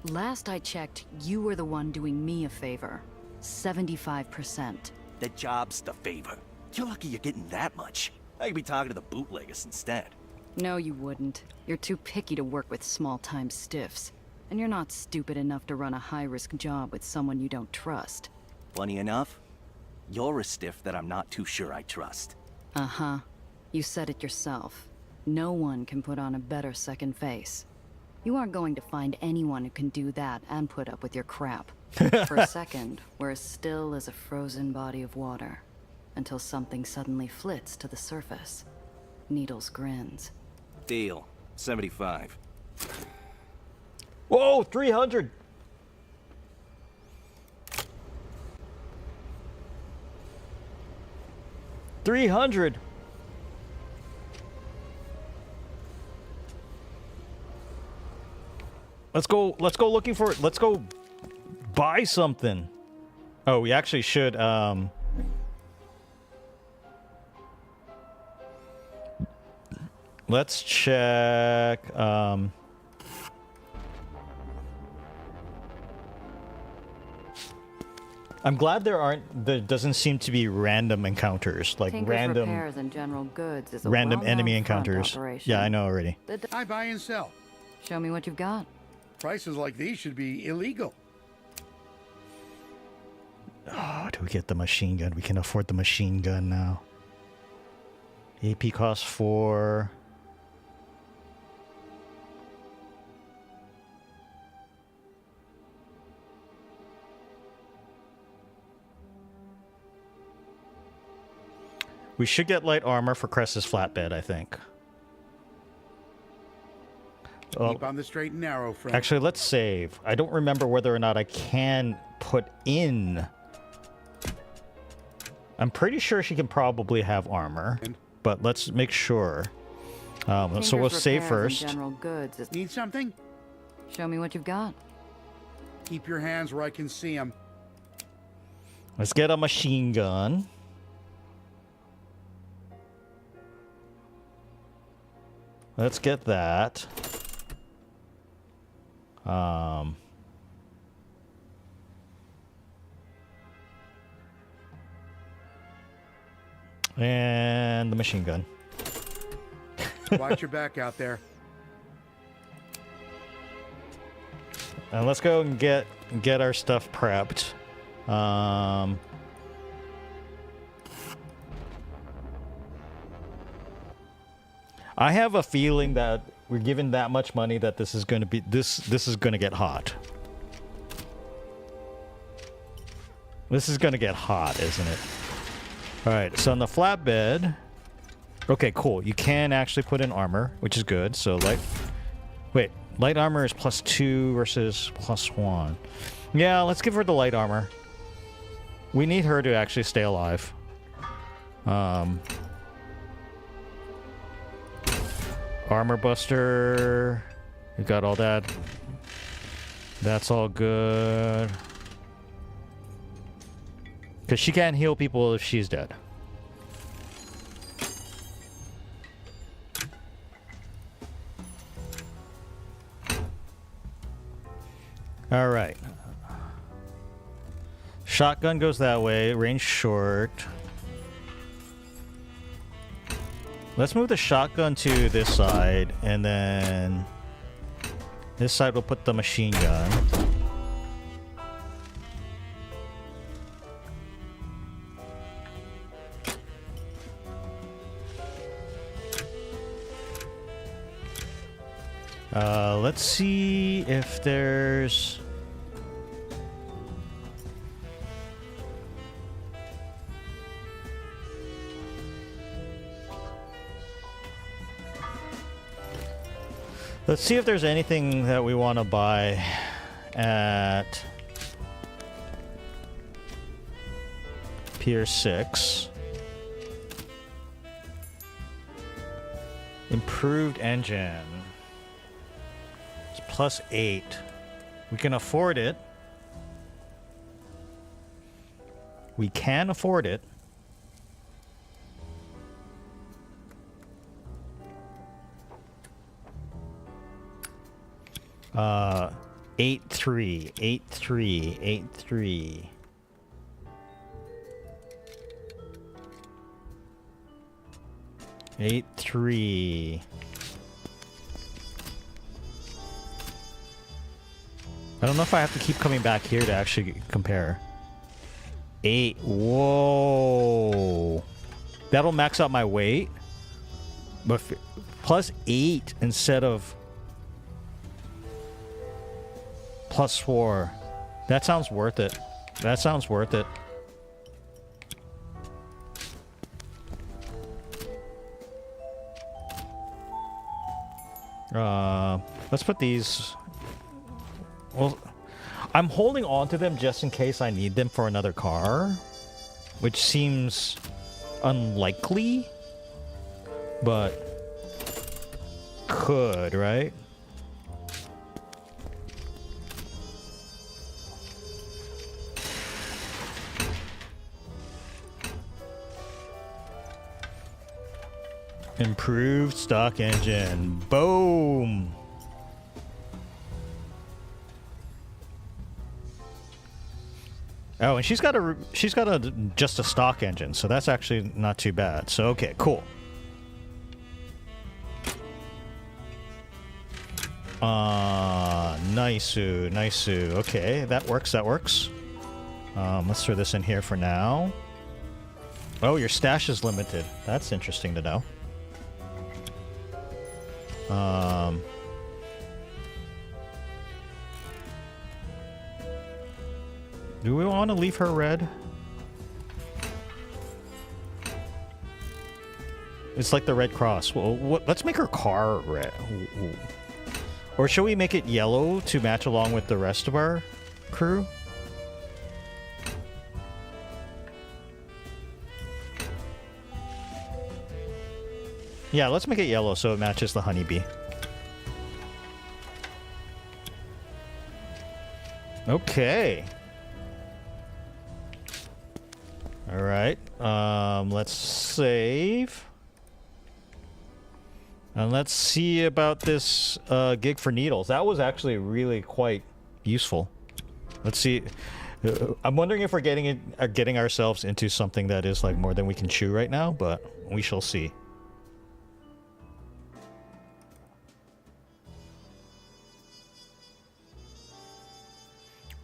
S2: Last I checked, you were the one doing me a favor. 75%.
S6: The job's the favor. You're lucky you're getting that much. I could be talking to the bootleggers instead.
S2: No, you wouldn't. You're too picky to work with small-time stiffs. And you're not stupid enough to run a high-risk job with someone you don't trust.
S6: Funny enough, you're a stiff that I'm not too sure I trust.
S2: Uh-huh. You said it yourself. No one can put on a better second face. You aren't going to find anyone who can do that and put up with your crap. For a second, we're as still as a frozen body of water. Until something suddenly flits to the surface. Needles grins.
S6: Deal. 75.
S1: Whoa, 300. $300. Let's go looking for it. Let's go buy something. Oh, we actually should let's check I'm glad there doesn't seem to be random encounters, like
S2: Tinker's
S1: random
S2: Repairs and General Goods is a
S1: random
S2: well-known
S1: enemy
S2: front
S1: encounters.
S2: operation.
S1: Yeah, I know already.
S7: I buy and sell.
S2: Show me what you've got.
S7: Prices like these should be illegal.
S1: Oh, do we get the machine gun? We can afford the machine gun now. AP costs 4. We should get light armor for Cress's flatbed, I think.
S7: Keep on the straight and narrow, friend.
S1: Actually, let's save. I don't remember whether or not I can put in... I'm pretty sure she can probably have armor, but let's make sure. So we'll
S2: Tinker's
S1: save
S2: Repairs
S1: first.
S2: and General Goods is...
S7: Need something?
S2: Show me what you've got.
S7: Keep your hands where I can see them.
S1: Let's get a machine gun. Let's get that. And the machine gun.
S7: Watch your back out there.
S1: And let's go and get our stuff prepped. I have a feeling that we're given that much money that this is going to be this is going to get hot. This is going to get hot, isn't it? All right, so on the flatbed, Okay, cool. You can actually put in armor, which is good. So light armor is +2 versus +1. Yeah, let's give her the light armor. We need her to actually stay alive. Armor buster. We got all that. That's all good. Because she can't heal people if she's dead. All right. Shotgun goes that way. Range short. Let's move the shotgun to this side, and then this side will put the machine gun. Let's see if there's... Let's see if there's anything that we want to buy at Pier 6. Improved engine. It's +8. We can afford it. We can afford it. Uh, 8-3, 8-3, 8-3. I don't know if I have to keep coming back here to actually compare. 8. Whoa. That'll max out my weight. But +8 instead of +4. That sounds worth it. That sounds worth it. Let's put these... Well, I'm holding on to them just in case I need them for another car, which seems unlikely, but could, right? Improved stock engine. Boom. Oh, and she's got just a stock engine, so that's actually not too bad. So okay, cool. Nice. Okay, that works. Let's throw this in here for now. Oh, your stash is limited. That's interesting to know. Do we want to leave her red? It's like the Red Cross. Well, let's make her car red. Ooh. Or should we make it yellow to match along with the rest of our crew? Yeah, let's make it yellow so it matches the honeybee. Okay. All right. Let's save. And let's see about this gig for needles. That was actually really quite useful. Let's see. I'm wondering if we're getting ourselves into something that is like more than we can chew right now, but we shall see.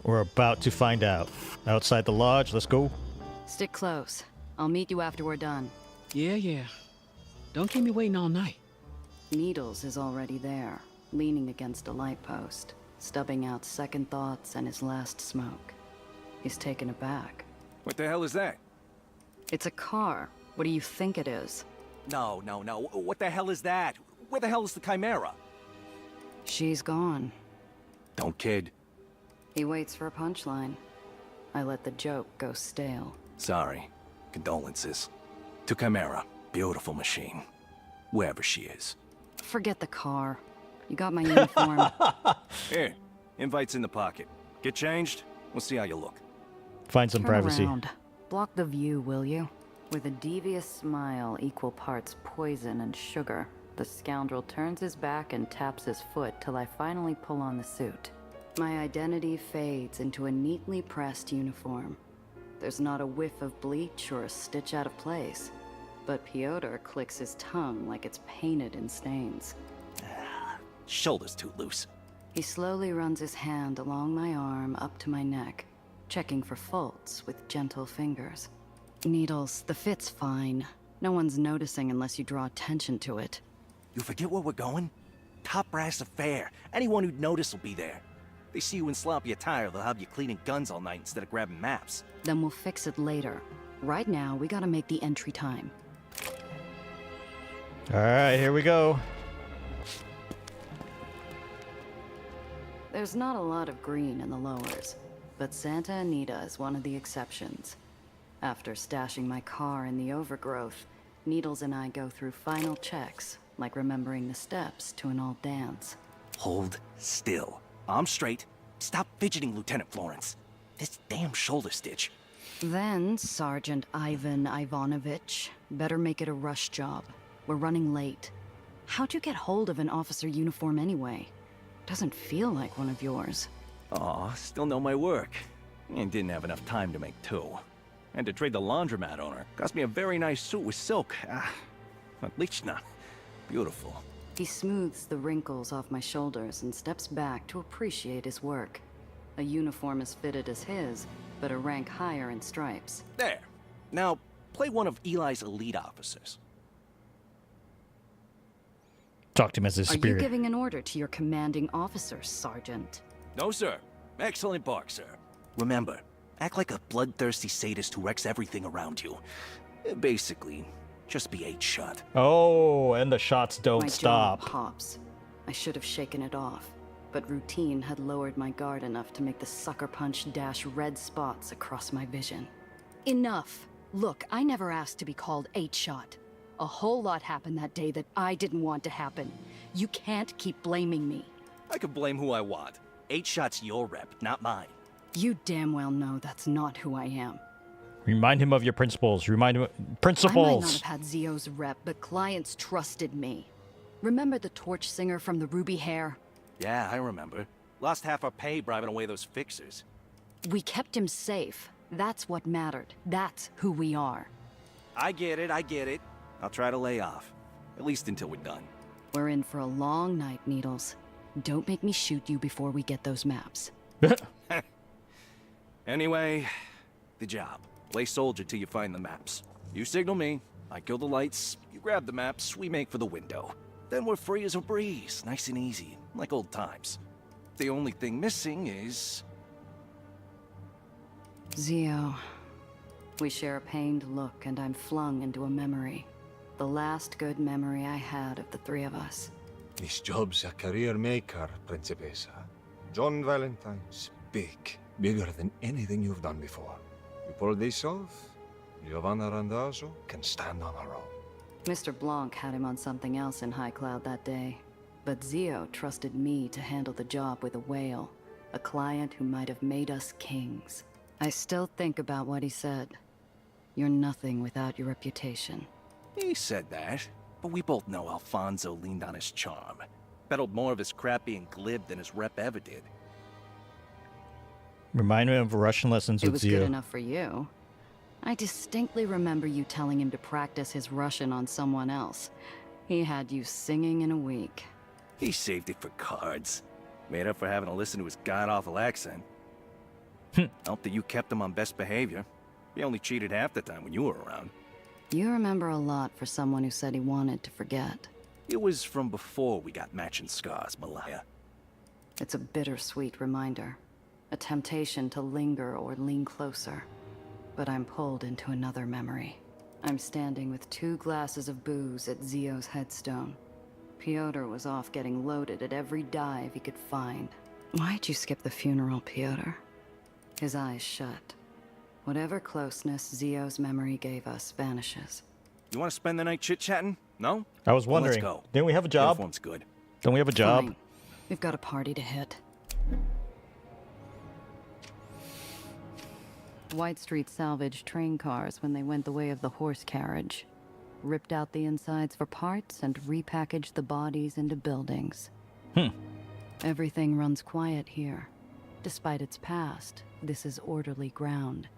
S1: We're about to find out. Outside the lodge, let's go.
S2: Stick close. I'll meet you after we're done.
S4: Yeah. Don't keep me waiting all night.
S2: Needles is already there, leaning against a light post, stubbing out second thoughts and his last smoke. He's taken aback.
S5: What the hell is that?
S2: It's a car. What do you think it is?
S6: No. What the hell is that? Where the hell is the Chimera?
S2: She's gone.
S6: Don't kid.
S2: He waits for a punchline. I let the joke go stale.
S6: Sorry. Condolences. To Chimera. Beautiful machine. Wherever she is.
S2: Forget the car. You got my uniform.
S6: Here. Invite's in the pocket. Get changed. We'll see how you look.
S1: Find some
S2: Turn
S1: privacy.
S2: around. Block the view, will you? With a devious smile, equal parts poison and sugar, the scoundrel turns his back and taps his foot till I finally pull on the suit. My identity fades into a neatly pressed uniform. There's not a whiff of bleach or a stitch out of place. But Piotr clicks his tongue like it's painted in stains.
S6: Shoulder's too loose.
S2: He slowly runs his hand along my arm up to my neck, checking for faults with gentle fingers. Needles, the fit's fine. No one's noticing unless you draw attention to it.
S6: You forget where we're going? Top brass affair. Anyone who'd notice will be there. They see you in sloppy attire, they'll have you cleaning guns all night instead of grabbing maps.
S2: Then we'll fix it later. Right now, we gotta make the entry time.
S1: All right, here we go.
S2: There's not a lot of green in the lowers, but Santa Anita is one of the exceptions. After stashing my car in the overgrowth, Needles and I go through final checks, like remembering the steps to an old dance.
S6: Hold still. I'm straight. Stop fidgeting, Lieutenant Florence. This damn shoulder stitch.
S2: Then, Sergeant Ivan Ivanovich, better make it a rush job. We're running late. How'd you get hold of an officer uniform anyway? Doesn't feel like one of yours.
S6: Aw, still know my work. And didn't have enough time to make two. And to trade the laundromat owner. Cost me a very nice suit with silk. Отлично. Beautiful.
S2: He smooths the wrinkles off my shoulders and steps back to appreciate his work. A uniform as fitted as his, but a rank higher in stripes.
S6: There. Now, play one of Eli's elite officers.
S1: Talk to him as his
S2: Are you
S1: superior.
S2: giving an order to your commanding officer, Sergeant?
S6: No, sir. Excellent bark, sir. Remember, act like a bloodthirsty sadist who wrecks everything around you. Basically, just be 8-shot.
S1: Oh, and the shots don't
S2: My
S1: stop.
S2: jaw pops. I should have shaken it off, but routine had lowered my guard enough to make the sucker punch dash red spots across my vision. Enough! Look, I never asked to be called 8-shot. A whole lot happened that day that I didn't want to happen. You can't keep blaming me.
S6: I can blame who I want. 8-shot's your rep, not mine.
S2: You damn well know that's not who I am.
S1: Remind him of your principles. Remind him
S2: I might not
S1: principles.
S2: have had Zio's rep, but clients trusted me. Remember the torch singer from the Ruby Hair?
S6: Yeah, I remember. Lost half our pay bribing away those fixers.
S2: We kept him safe. That's what mattered. That's who we are.
S6: I get it. I'll try to lay off. At least until we're done.
S2: We're in for a long night, Needles. Don't make me shoot you before we get those maps.
S6: Anyway, the job. Play soldier till you find the maps. You signal me, I kill the lights, you grab the maps, we make for the window. Then we're free as a breeze, nice and easy, like old times. The only thing missing is...
S2: Zio. We share a pained look, and I'm flung into a memory. The last good memory I had of the three of us.
S8: This job's a career maker, Principessa. John Valentine's big, bigger than anything you've done before. You pull this off, Giovanna Randazzo can stand on her own.
S2: Mr. Blanc had him on something else in High Cloud that day. But Zio trusted me to handle the job with a whale. A client who might have made us kings. I still think about what he said. You're nothing without your reputation.
S6: He said that, but we both know Alfonso leaned on his charm. Peddled more of his crap being glib than his rep ever did.
S1: Remind him of Russian lessons
S2: It
S1: with
S2: was
S1: Zio.
S2: good enough for you. I distinctly remember you telling him to practice his Russian on someone else. He had you singing in a week.
S6: He saved it for cards. Made up for having to listen to his god-awful accent. Helped that you kept him on best behavior. He only cheated half the time when you were around.
S2: You remember a lot for someone who said he wanted to forget.
S6: It was from before we got matching scars, Malaya.
S2: It's a bittersweet reminder. A temptation to linger or lean closer. But I'm pulled into another memory. I'm standing with 2 glasses of booze at Zio's headstone. Piotr was off getting loaded at every dive he could find. Why'd you skip the funeral, Piotr? His eyes shut. Whatever closeness Zio's memory gave us vanishes.
S6: You want to spend the night chit-chatting? No?
S1: I was
S6: Well,
S1: wondering.
S6: let's go.
S1: Didn't we have a job?
S6: Uniform's good.
S1: Don't we have a job?
S2: Fine. We've got a party to hit. White Street salvaged train cars when they went the way of the horse carriage. Ripped out the insides for parts and repackaged the bodies into buildings. Everything runs quiet here. Despite its past, this is orderly ground.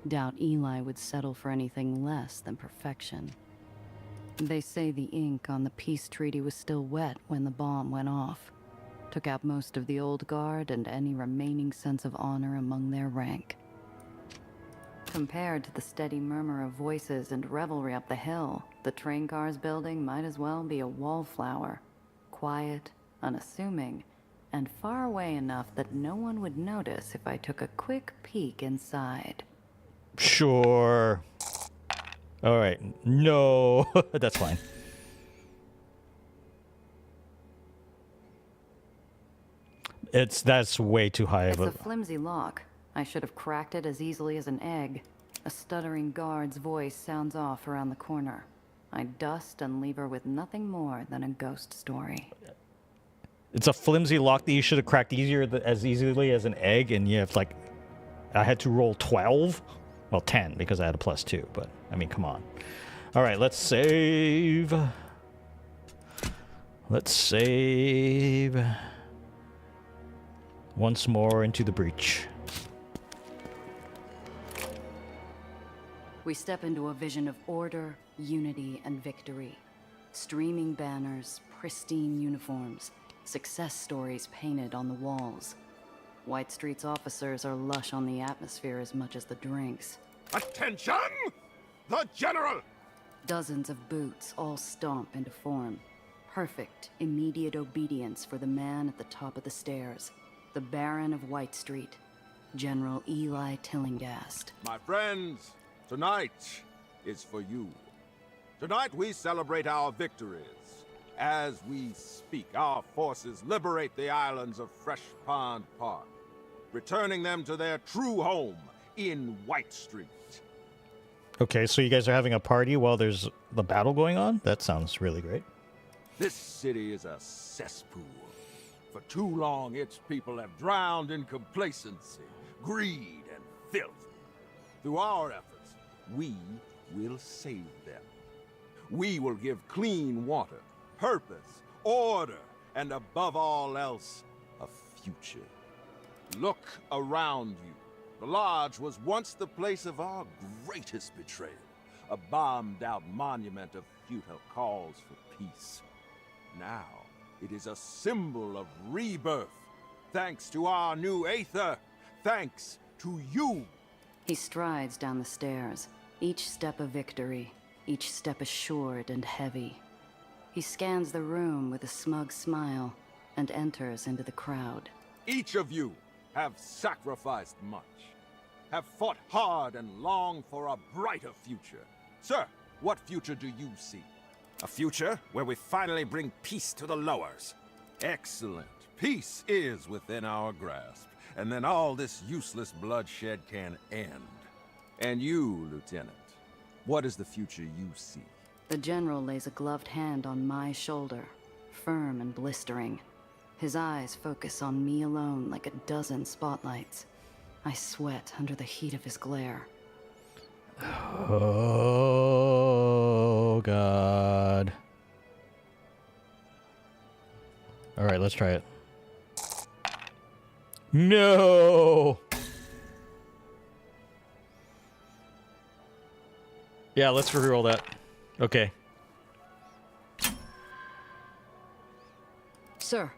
S2: Doubt Eli would settle for anything less than perfection. They say the ink on the peace treaty was still wet when the bomb went off. Took out most of the old guard and any remaining sense of honor among their rank. Compared to the steady murmur of voices and revelry up the hill, the train cars building might as well be a wallflower. Quiet, unassuming, and far away enough that no one would notice if I took a quick peek inside.
S1: Sure. All right. No, that's fine. That's way too high
S2: It's
S1: of
S2: a flimsy lock. I should have cracked it as easily as an egg. A stuttering guard's voice sounds off around the corner. I dust and leave her with nothing more than a ghost story.
S1: It's a flimsy lock that you should have cracked as easily as an egg, and you have like, I had to roll 12, well 10 because I had a +2. But I mean, come on. All right, let's save. Let's save. Once more into the breach.
S2: We step into a vision of order, unity, and victory. Streaming banners, pristine uniforms, success stories painted on the walls. White Street's officers are lush on the atmosphere as much as the drinks.
S5: Attention! The General!
S2: Dozens of boots all stomp into form. Perfect, immediate obedience for the man at the top of the stairs. The Baron of White Street, General Eli Tillinghast.
S9: My friends, tonight is for you. Tonight we celebrate our victories. As we speak, our forces liberate the islands of Fresh Pond Park, returning them to their true home in White Street.
S1: Okay, so you guys are having a party while there's the battle going on? That sounds really great.
S9: This city is a cesspool. For too long, its people have drowned in complacency, greed, and filth. Through our efforts, we will save them. We will give clean water, purpose, order, and above all else, a future. Look around you. The Lodge was once the place of our greatest betrayal, a bombed-out monument of futile calls for peace. Now, it is a symbol of rebirth, thanks to our new Aether, thanks to you.
S2: He strides down the stairs, each step a victory, each step assured and heavy. He scans the room with a smug smile and enters into the crowd.
S9: Each of you have sacrificed much, have fought hard and longed for a brighter future. Sir, what future do you see?
S6: A future where we finally bring peace to the lowers.
S9: Excellent. Peace is within our grasp, and then all this useless bloodshed can end. And you, Lieutenant, what is the future you see?
S2: The General lays a gloved hand on my shoulder, firm and blistering. His eyes focus on me alone like a dozen spotlights. I sweat under the heat of his glare.
S1: Oh, God. All right, let's try it. No! Yeah, let's reroll that. Okay.
S2: Sir,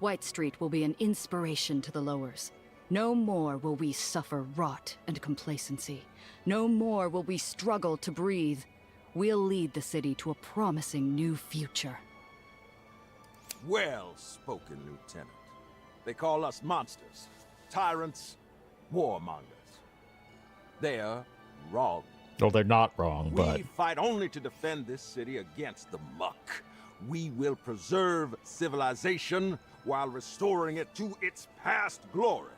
S2: White Street will be an inspiration to the lowers. No more will we suffer rot and complacency. No more will we struggle to breathe. We'll lead the city to a promising new future.
S9: Well spoken, Lieutenant. They call us monsters, tyrants, warmongers. They're wrong.
S1: Well, they're not wrong, but
S9: We fight only to defend this city against the muck. We will preserve civilization while restoring it to its past glory.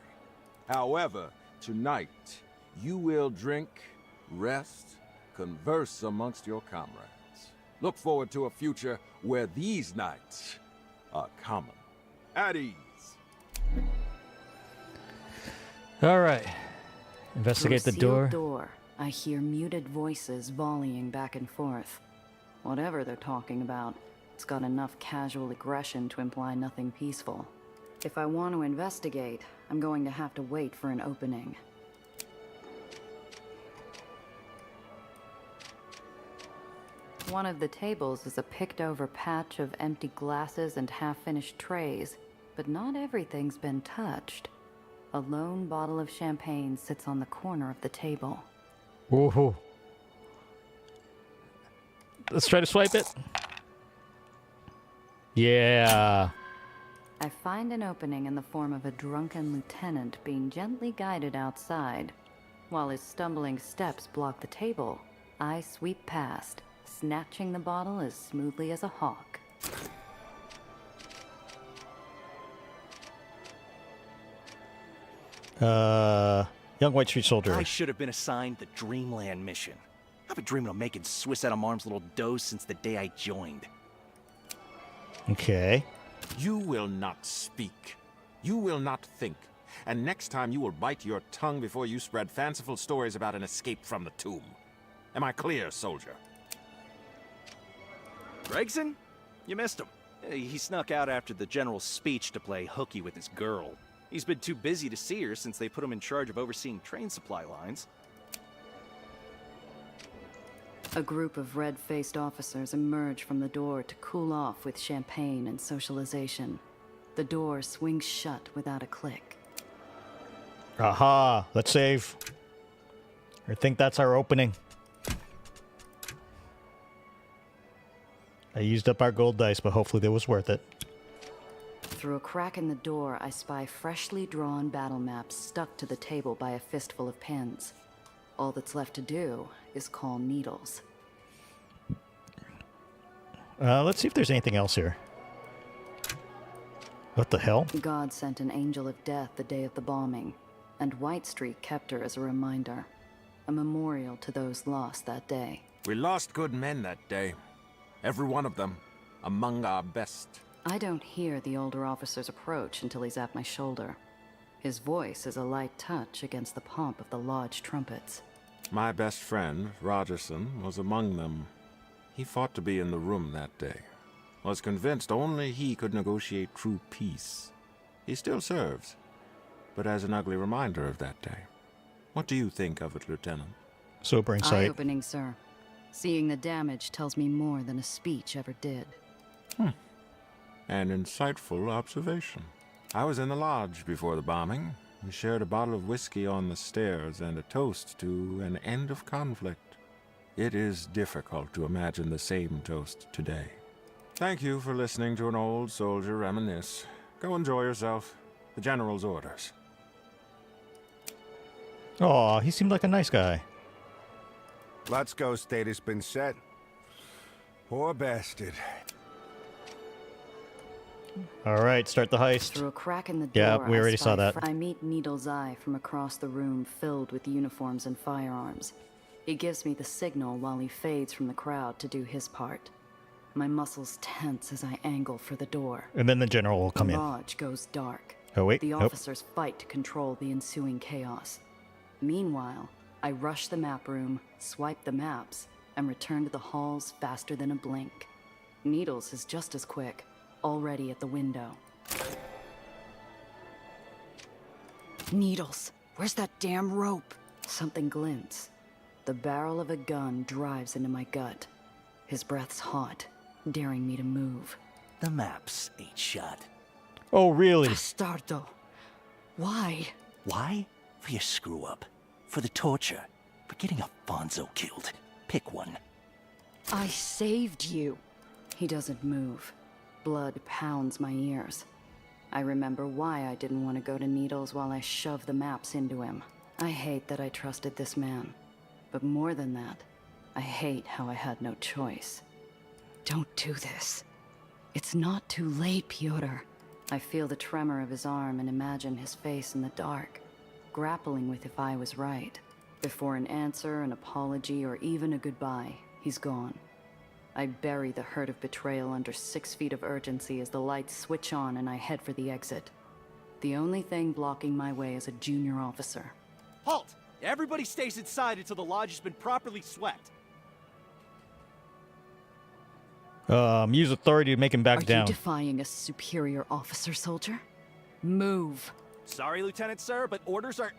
S9: However, tonight, you will drink, rest, converse amongst your comrades. Look forward to a future where these nights are common. At ease.
S1: all right. Investigate the
S2: Through a sealed
S1: door.
S2: door, I hear muted voices volleying back and forth. Whatever they're talking about, it's got enough casual aggression to imply nothing peaceful. If I want to investigate, I'm going to have to wait for an opening. One of the tables is a picked-over patch of empty glasses and half-finished trays, but not everything's been touched. A lone bottle of champagne sits on the corner of the table.
S1: Woohoo. Let's try to swipe it. Yeah.
S2: I find an opening in the form of a drunken lieutenant being gently guided outside. While his stumbling steps block the table, I sweep past, snatching the bottle as smoothly as a hawk.
S1: Young White Street Soldier.
S10: I should have been assigned the Dreamland mission. I've been dreaming of making Swiss out of Marm's little dough since the day I joined.
S1: Okay.
S9: You will not speak. You will not think. And next time you will bite your tongue before you spread fanciful stories about an escape from the tomb. Am I clear, soldier?
S10: Gregson? You missed him. He snuck out after the general's speech to play hooky with his girl. He's been too busy to see her since they put him in charge of overseeing train supply lines.
S2: A group of red-faced officers emerge from the door to cool off with champagne and socialization. The door swings shut without a click.
S1: Aha. Let's save. I think that's our opening. I used up our gold dice, but hopefully that was worth it.
S2: Through a crack in the door, I spy freshly drawn battle maps stuck to the table by a fistful of pins. All that's left to do is call Needles.
S1: Let's see if there's anything else here. What the hell?
S2: God sent an angel of death the day of the bombing, and White Street kept her as a reminder. A memorial to those lost that day.
S9: We lost good men that day. Every one of them. Among our best.
S2: I don't hear the older officer's approach until he's at my shoulder. His voice is a light touch against the pomp of the lodge trumpets.
S9: My best friend, Rogerson, was among them. He fought to be in the room that day. Was convinced only he could negotiate true peace. He still serves, but as an ugly reminder of that day. What do you think of it, Lieutenant?
S1: Sobering sight.
S2: Eye-opening, sir. Seeing the damage tells me more than a speech ever did.
S9: An insightful observation. I was in the lodge before the bombing. We shared a bottle of whiskey on the stairs and a toast to an end of conflict. It is difficult to imagine the same toast today. Thank you for listening to an old soldier reminisce. Go enjoy yourself. The General's orders.
S1: Aw, he seemed like a nice guy.
S11: Let's go state has been set. Poor bastard.
S1: All right, start the heist.
S2: Through a crack in the door,
S1: Yeah, we already saw
S2: spy
S1: that.
S2: I meet Needle's Eye from across the room filled with uniforms and firearms. He gives me the signal while he fades from the crowd to do his part. My muscles tense as I angle for the door.
S1: And then the general will come
S2: The
S1: in.
S2: lodge goes dark.
S1: Oh, wait.
S2: The
S1: Nope.
S2: officers fight to control the ensuing chaos. Meanwhile, I rush the map room, swipe the maps, and return to the halls faster than a blink. Needles is just as quick, already at the window. Needles, where's that damn rope? Something glints. The barrel of a gun drives into my gut. His breath's hot, daring me to move.
S10: The maps ain't shot.
S1: Oh, really?
S2: Bastardo. Why?
S10: Why? For your screw up. For the torture. For getting Alfonso killed. Pick one.
S2: I saved you. He doesn't move. Blood pounds my ears. I remember why I didn't want to go to Needles while I shoved the maps into him. I hate that I trusted this man. But more than that, I hate how I had no choice. Don't do this. It's not too late, Pyotr. I feel the tremor of his arm and imagine his face in the dark, grappling with if I was right. Before an answer, an apology, or even a goodbye, he's gone. I bury the hurt of betrayal under 6 feet of urgency as the lights switch on and I head for the exit. The only thing blocking my way is a junior officer.
S10: Halt! Everybody stays inside until the lodge has been properly swept.
S1: Use authority to make him back
S2: Are
S1: down.
S2: you defying a superior officer, soldier? Move.
S10: Sorry, Lieutenant, sir, but orders are...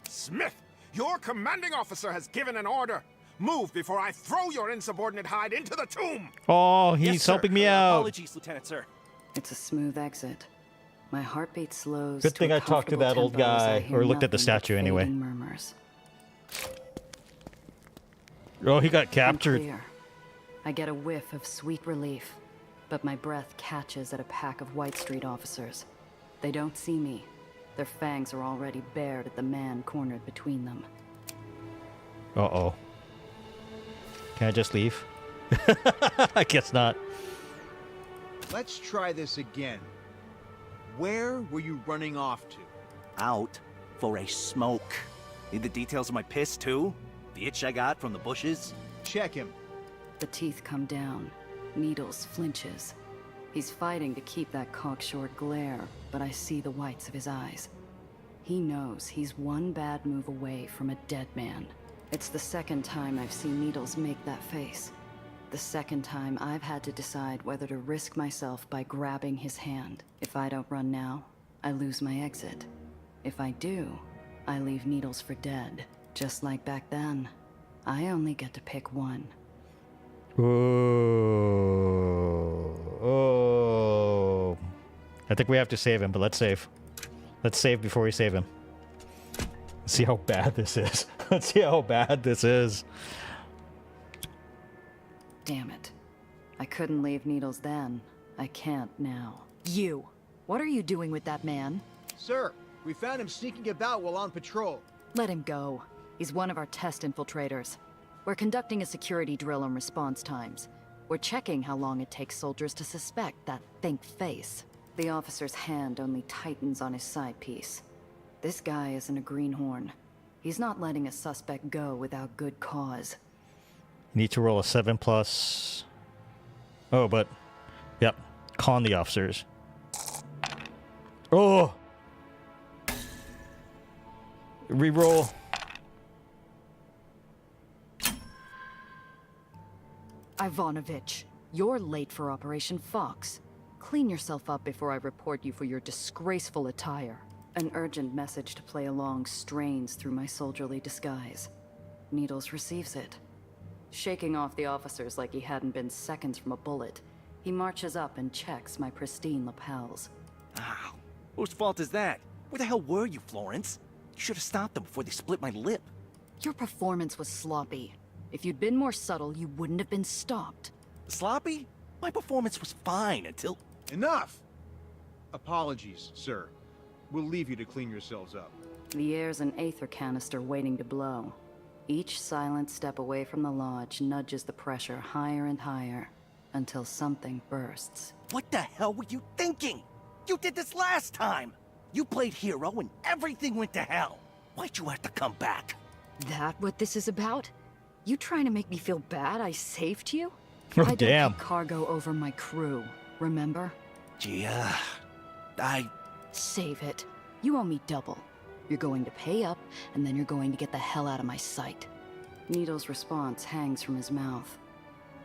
S11: Smith, your commanding officer has given an order. Move before I throw your insubordinate hide into the tomb.
S1: Oh, he's
S10: Yes, sir.
S1: helping me out.
S10: Apologies, Lieutenant, sir.
S2: It's a smooth exit. My heartbeat slows.
S1: Good thing
S2: to a
S1: I talked to that
S2: comfortable
S1: old
S2: tempo as I
S1: guy,
S2: hear
S1: or looked at the
S2: nothing but
S1: statue anyway.
S2: fading murmurs.
S1: Oh, he got
S2: I'm
S1: captured.
S2: clear. I get a whiff of sweet relief, but my breath catches at a pack of White Street officers. They don't see me. Their fangs are already bared at the man cornered between them.
S1: Uh-oh. Can I just leave? I guess not.
S12: Let's try this again. Where were you running off to?
S10: Out for a smoke. Need the details of my piss, too? The itch I got from the bushes?
S12: Check him.
S2: The teeth come down. Needles flinches. He's fighting to keep that cockshort glare, but I see the whites of his eyes. He knows he's one bad move away from a dead man. It's the second time I've seen Needles make that face. The second time I've had to decide whether to risk myself by grabbing his hand. If I don't run now, I lose my exit. If I do, I leave Needles for dead. Just like back then, I only get to pick one.
S1: Oh. I think we have to save him, but let's save. Let's save before we save him. Let's see how bad this is. Let's see how bad this is.
S2: Damn it. I couldn't leave Needles then. I can't now.
S13: You! What are you doing with that man?
S12: Sir, we found him sneaking about while on patrol.
S13: Let him go. He's one of our test infiltrators. We're conducting a security drill on response times. We're checking how long it takes soldiers to suspect that think face.
S2: The officer's hand only tightens on his side piece. This guy isn't a greenhorn. He's not letting a suspect go without good cause.
S1: Need to roll a 7+. Oh, but... Yep. Con the officers. Oh! Reroll.
S13: Ivanovich, you're late for Operation Fox. Clean yourself up before I report you for your disgraceful attire.
S2: An urgent message to play along strains through my soldierly disguise. Needles receives it. Shaking off the officers like he hadn't been seconds from a bullet, he marches up and checks my pristine lapels.
S10: Ow. Whose fault is that? Where the hell were you, Florence? You should have stopped them before they split my lip.
S13: Your performance was sloppy. If you'd been more subtle, you wouldn't have been stopped.
S10: Sloppy? My performance was fine until...
S12: Enough! Apologies, sir. We'll leave you to clean yourselves up.
S2: The air's an Aether canister waiting to blow. Each silent step away from the lodge nudges the pressure higher and higher, until something bursts.
S10: What the hell were you thinking? You did this last time! You played hero and everything went to hell! Why'd you have to come back?
S13: That what this is about? You trying to make me feel bad I saved you?
S1: Oh,
S13: I
S1: damn.
S13: don't put cargo over my crew, remember?
S10: Gee,
S13: Save it. You owe me double. You're going to pay up, and then you're going to get the hell out of my sight.
S2: Needle's response hangs from his mouth.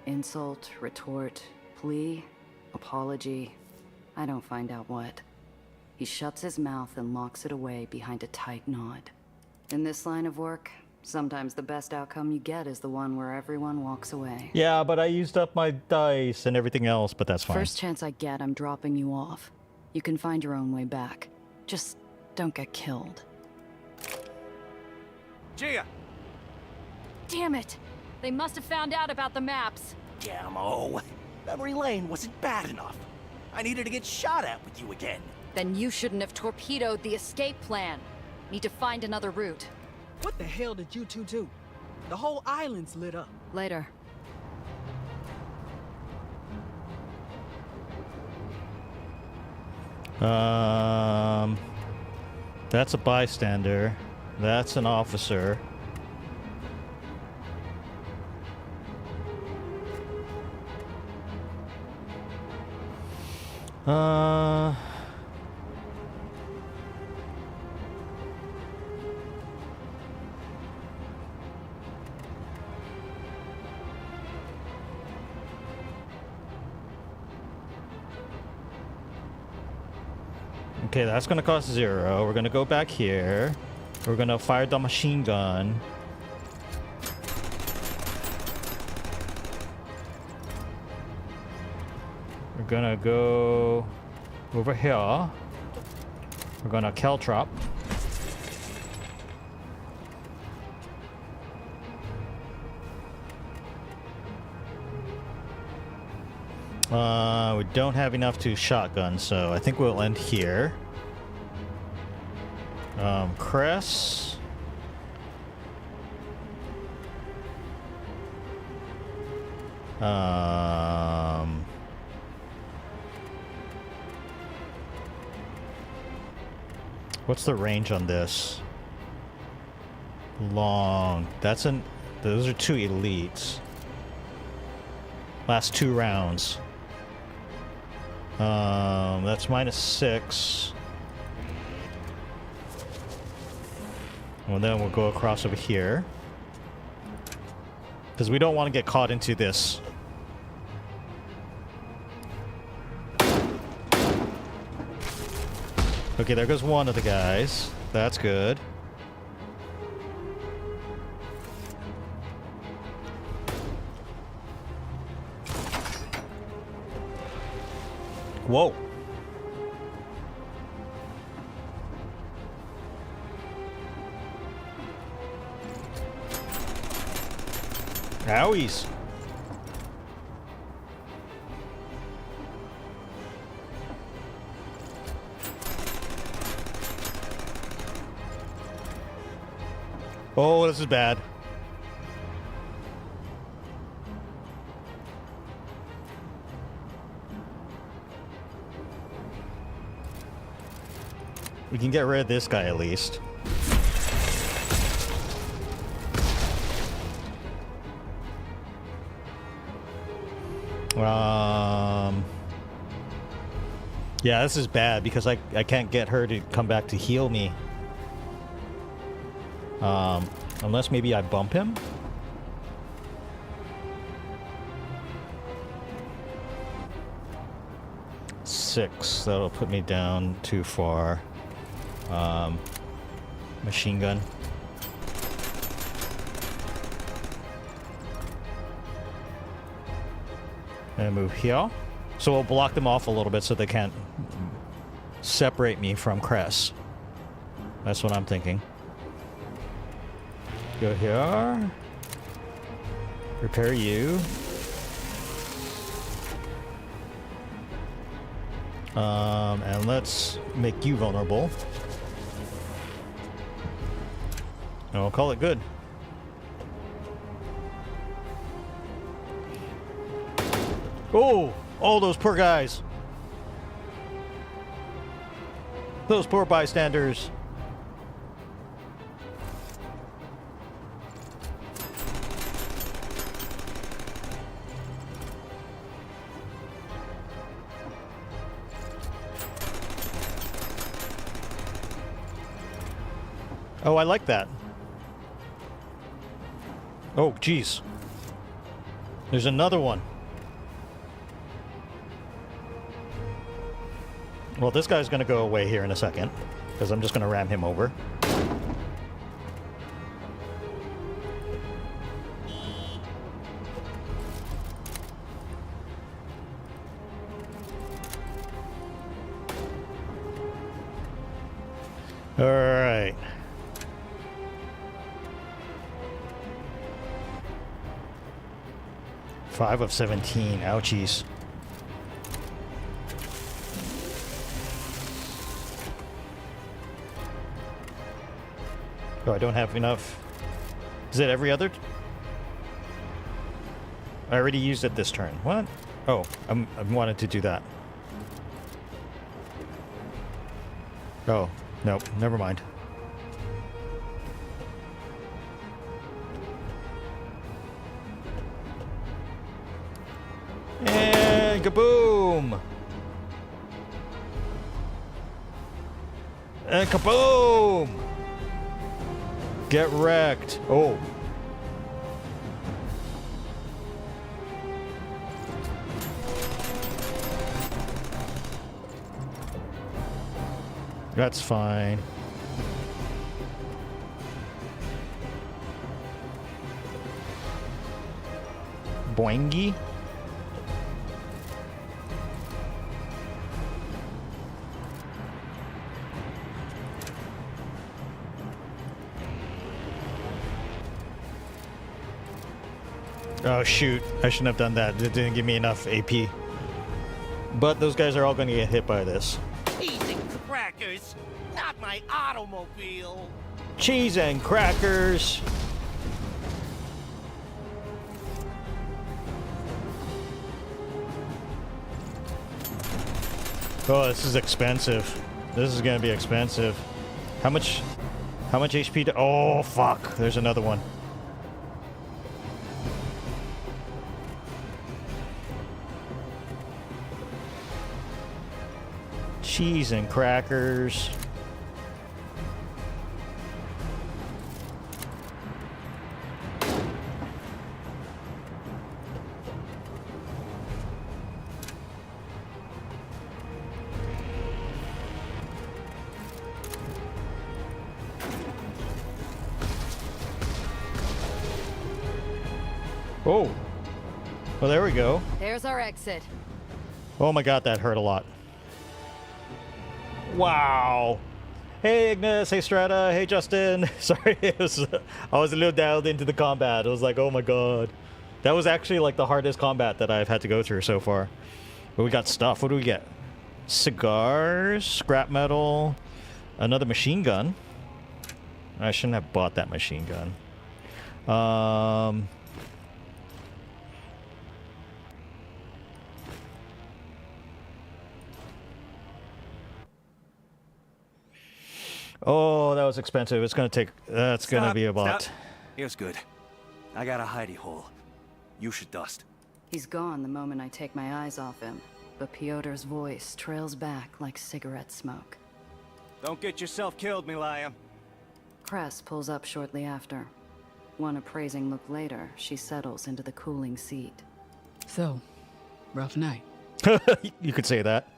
S2: Insult, retort, plea, apology. I don't find out what. He shuts his mouth and locks it away behind a tight nod. In this line of work, sometimes the best outcome you get is the one where everyone walks away.
S1: Yeah, but I used up my dice and everything else, but that's fine.
S2: First chance I get, I'm dropping you off. You can find your own way back. Just don't get killed.
S10: Gia!
S13: Damn it! They must have found out about the maps.
S10: Gammo. Memory lane wasn't bad enough. I needed to get shot at with you again.
S13: Then you shouldn't have torpedoed the escape plan. Need to find another route.
S4: What the hell did you two do? The whole island's lit up.
S13: Later.
S1: That's a bystander. That's an officer. Okay, that's gonna cost 0. We're gonna go back here. We're gonna fire the machine gun. We're gonna go over here. We're gonna caltrop. We don't have enough to shotgun, so I think we'll end here. Cress. What's the range on this? Long. Those are 2 elites. Last 2 rounds. That's -6. Well, then we'll go across over here. Because we don't want to get caught into this. Okay, there goes one of the guys. That's good. Whoa. Owies. Oh, this is bad. We can get rid of this guy at least. Yeah, this is bad because I can't get her to come back to heal me. Unless maybe I bump him. Six. That'll put me down too far. Machine gun. And move here. So we'll block them off a little bit so they can't separate me from Cress. That's what I'm thinking. Go here. Repair you. And let's make you vulnerable. And we'll call it good. Oh! Oh, those poor guys. Those poor bystanders. Oh, I like that. Oh, geez. There's another one. Well, this guy's going to go away here in a second, because I'm just going to ram him over. All right. 5 of 17. Ouchies. Oh, I don't have enough Is it every other? I already used it this turn. What? Oh, I wanted to do that. Oh, nope, never mind. And kaboom! And kaboom! Get wrecked. Oh. That's fine. Boingy? Oh shoot, I shouldn't have done that. It didn't give me enough AP. But those guys are all going to get hit by this.
S6: Cheese and crackers, not my automobile.
S1: Cheese and crackers. Oh, this is expensive. This is gonna be expensive. How much HP do— oh, fuck. There's another one. Cheese and crackers. Oh. Well, there we go.
S13: There's our exit.
S1: Oh my god, that hurt a lot. Wow. Hey Ignis, hey Strata, hey Justin. Sorry, I was a little dialed into the combat. I was like, oh my god. That was actually like the hardest combat that I've had to go through so far. But we got stuff. What do we get? Cigars, scrap metal, another machine gun. I shouldn't have bought that machine gun. Oh, that was expensive. It's gonna take— that's gonna be about—
S10: Stop. Here's good. I got a hidey hole. You should dust.
S2: He's gone the moment I take my eyes off him, but Pyotr's voice trails back like cigarette smoke.
S10: Don't get yourself killed, Milaya.
S2: Cress pulls up shortly after. One appraising look later, she settles into the cooling seat.
S4: So, rough night.
S1: You could say that.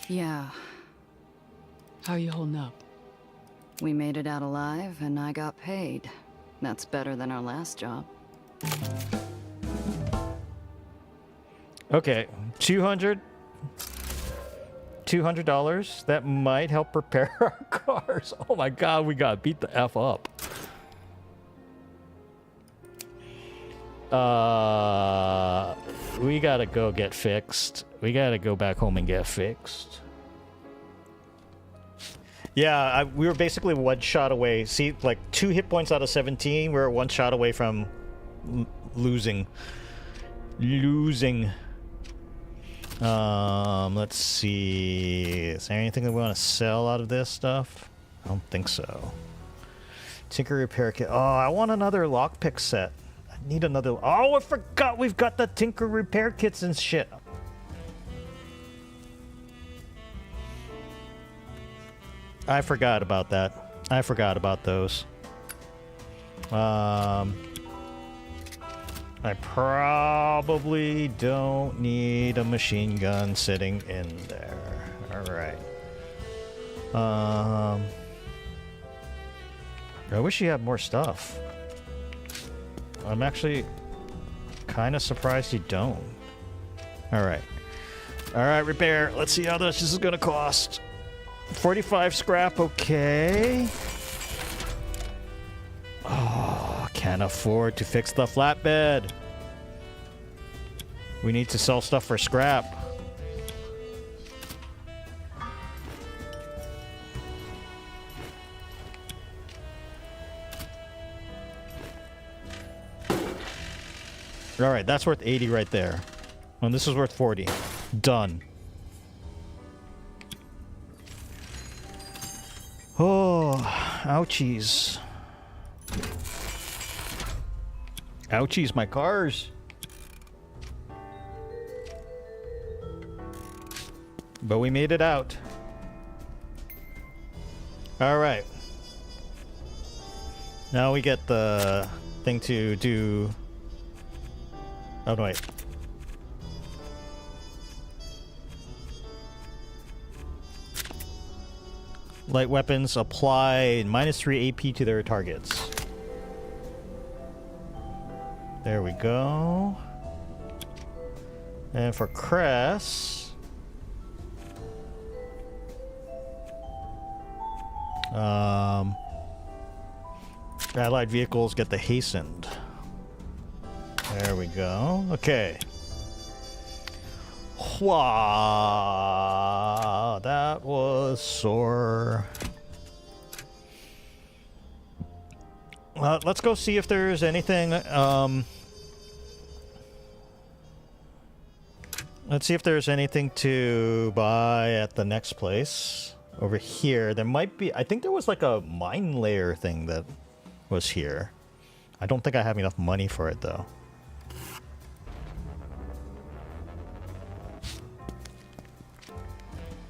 S2: Yeah,
S4: How you holding up?
S2: we made it out alive, and I got paid. That's better than our last job.
S1: Okay, $200. That might help repair our cars. Oh my god, we got beat the F up. We gotta go get fixed. We gotta go back home and get fixed. Yeah, we were basically one shot away. See, like 2 hit points out of 17. We were one shot away from losing. Let's see. Is there anything that we want to sell out of this stuff? I don't think so. Tinker repair kit. Oh, I want another lockpick set. I need another— oh, I forgot we've got the Tinker repair kits and shit. I forgot about that. I forgot about those. I probably don't need a machine gun sitting in there. Alright. I wish you had more stuff. I'm actually kind of surprised you don't. Alright. Alright, repair. Let's see how much this is going to cost. 45 scrap, okay. Oh, can't afford to fix the flatbed. We need to sell stuff for scrap. All right, that's worth 80 right there. And this is worth 40. Done. Oh, ouchies. Ouchies, my cars. But we made it out. All right. Now we get the thing to do. Oh, no, wait. Light weapons apply -3 AP to their targets. There we go. And for Cress, allied vehicles get the hastened. There we go. Okay. Wow, that was sore. Let's go see if there's anything. Let's see if there's anything to buy at the next place. Over here, there might be. I think there was like a mine layer thing that was here. I don't think I have enough money for it though.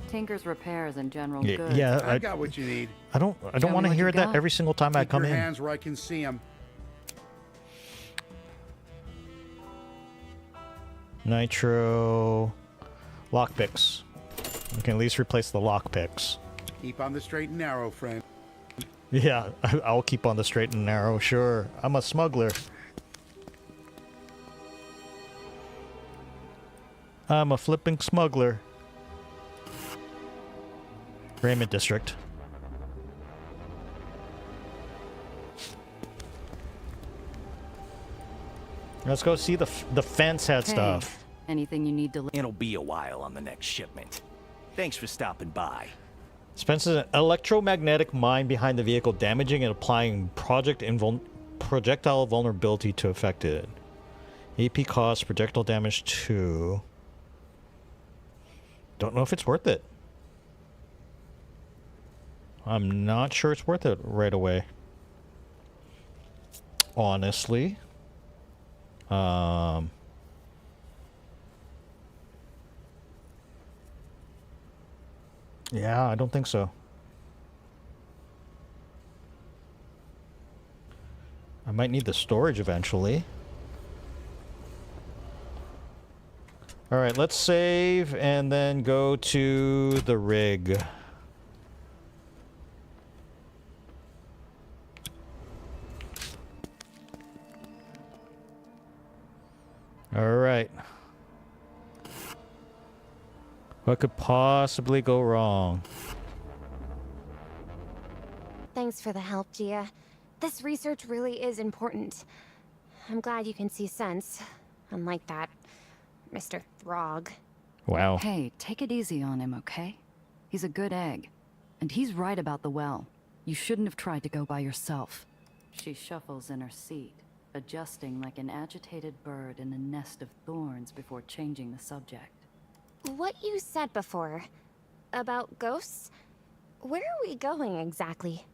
S2: Tinker's repairs and general
S1: Yeah,
S2: goods.
S1: yeah,
S7: I got what you need.
S1: I don't
S2: Show
S1: want
S2: me
S1: to
S2: what
S1: hear
S2: you
S1: that
S2: got.
S1: every single time I
S7: Keep
S1: come
S7: your
S1: in.
S7: hands where I can see them.
S1: Nitro lockpicks. We can at least replace the lockpicks.
S7: Keep on the straight and narrow, friend.
S1: Yeah, I'll keep on the straight and narrow, sure. I'm a smuggler. I'm a flipping smuggler. Raymond District. Let's go see the fence had
S2: Hey,
S1: stuff.
S2: Anything you need to...
S10: It'll be a while on the next shipment. Thanks for stopping by.
S1: Dispenses an electromagnetic mine behind the vehicle, damaging and applying projectile vulnerability to affected. AP cost, projectile damage 2. Don't know if it's worth it. I'm not sure it's worth it right away. Honestly. Yeah, I don't think so. I might need the storage eventually. All right, let's save and then go to the rig. All right. What could possibly go wrong?
S3: Thanks for the help, Gia. This research really is important. I'm glad you can see sense. Unlike that Mr. Throg.
S1: Wow.
S2: Hey, take it easy on him, okay? He's a good egg. And he's right about the well. You shouldn't have tried to go by yourself. She shuffles in her seat, adjusting like an agitated bird in a nest of thorns before changing the subject.
S3: What you said before about ghosts? Where are we going exactly?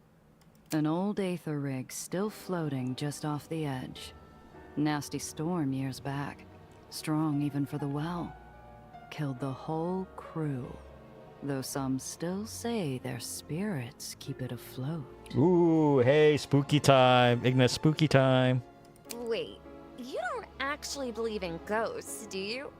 S2: An old Aether rig still floating just off the edge. Nasty storm years back. Strong even for the well. Killed the whole crew. Though some still say their spirits keep it afloat.
S1: Ooh, hey, spooky time. Ignis, spooky time.
S3: Wait, you don't actually believe in ghosts, do you?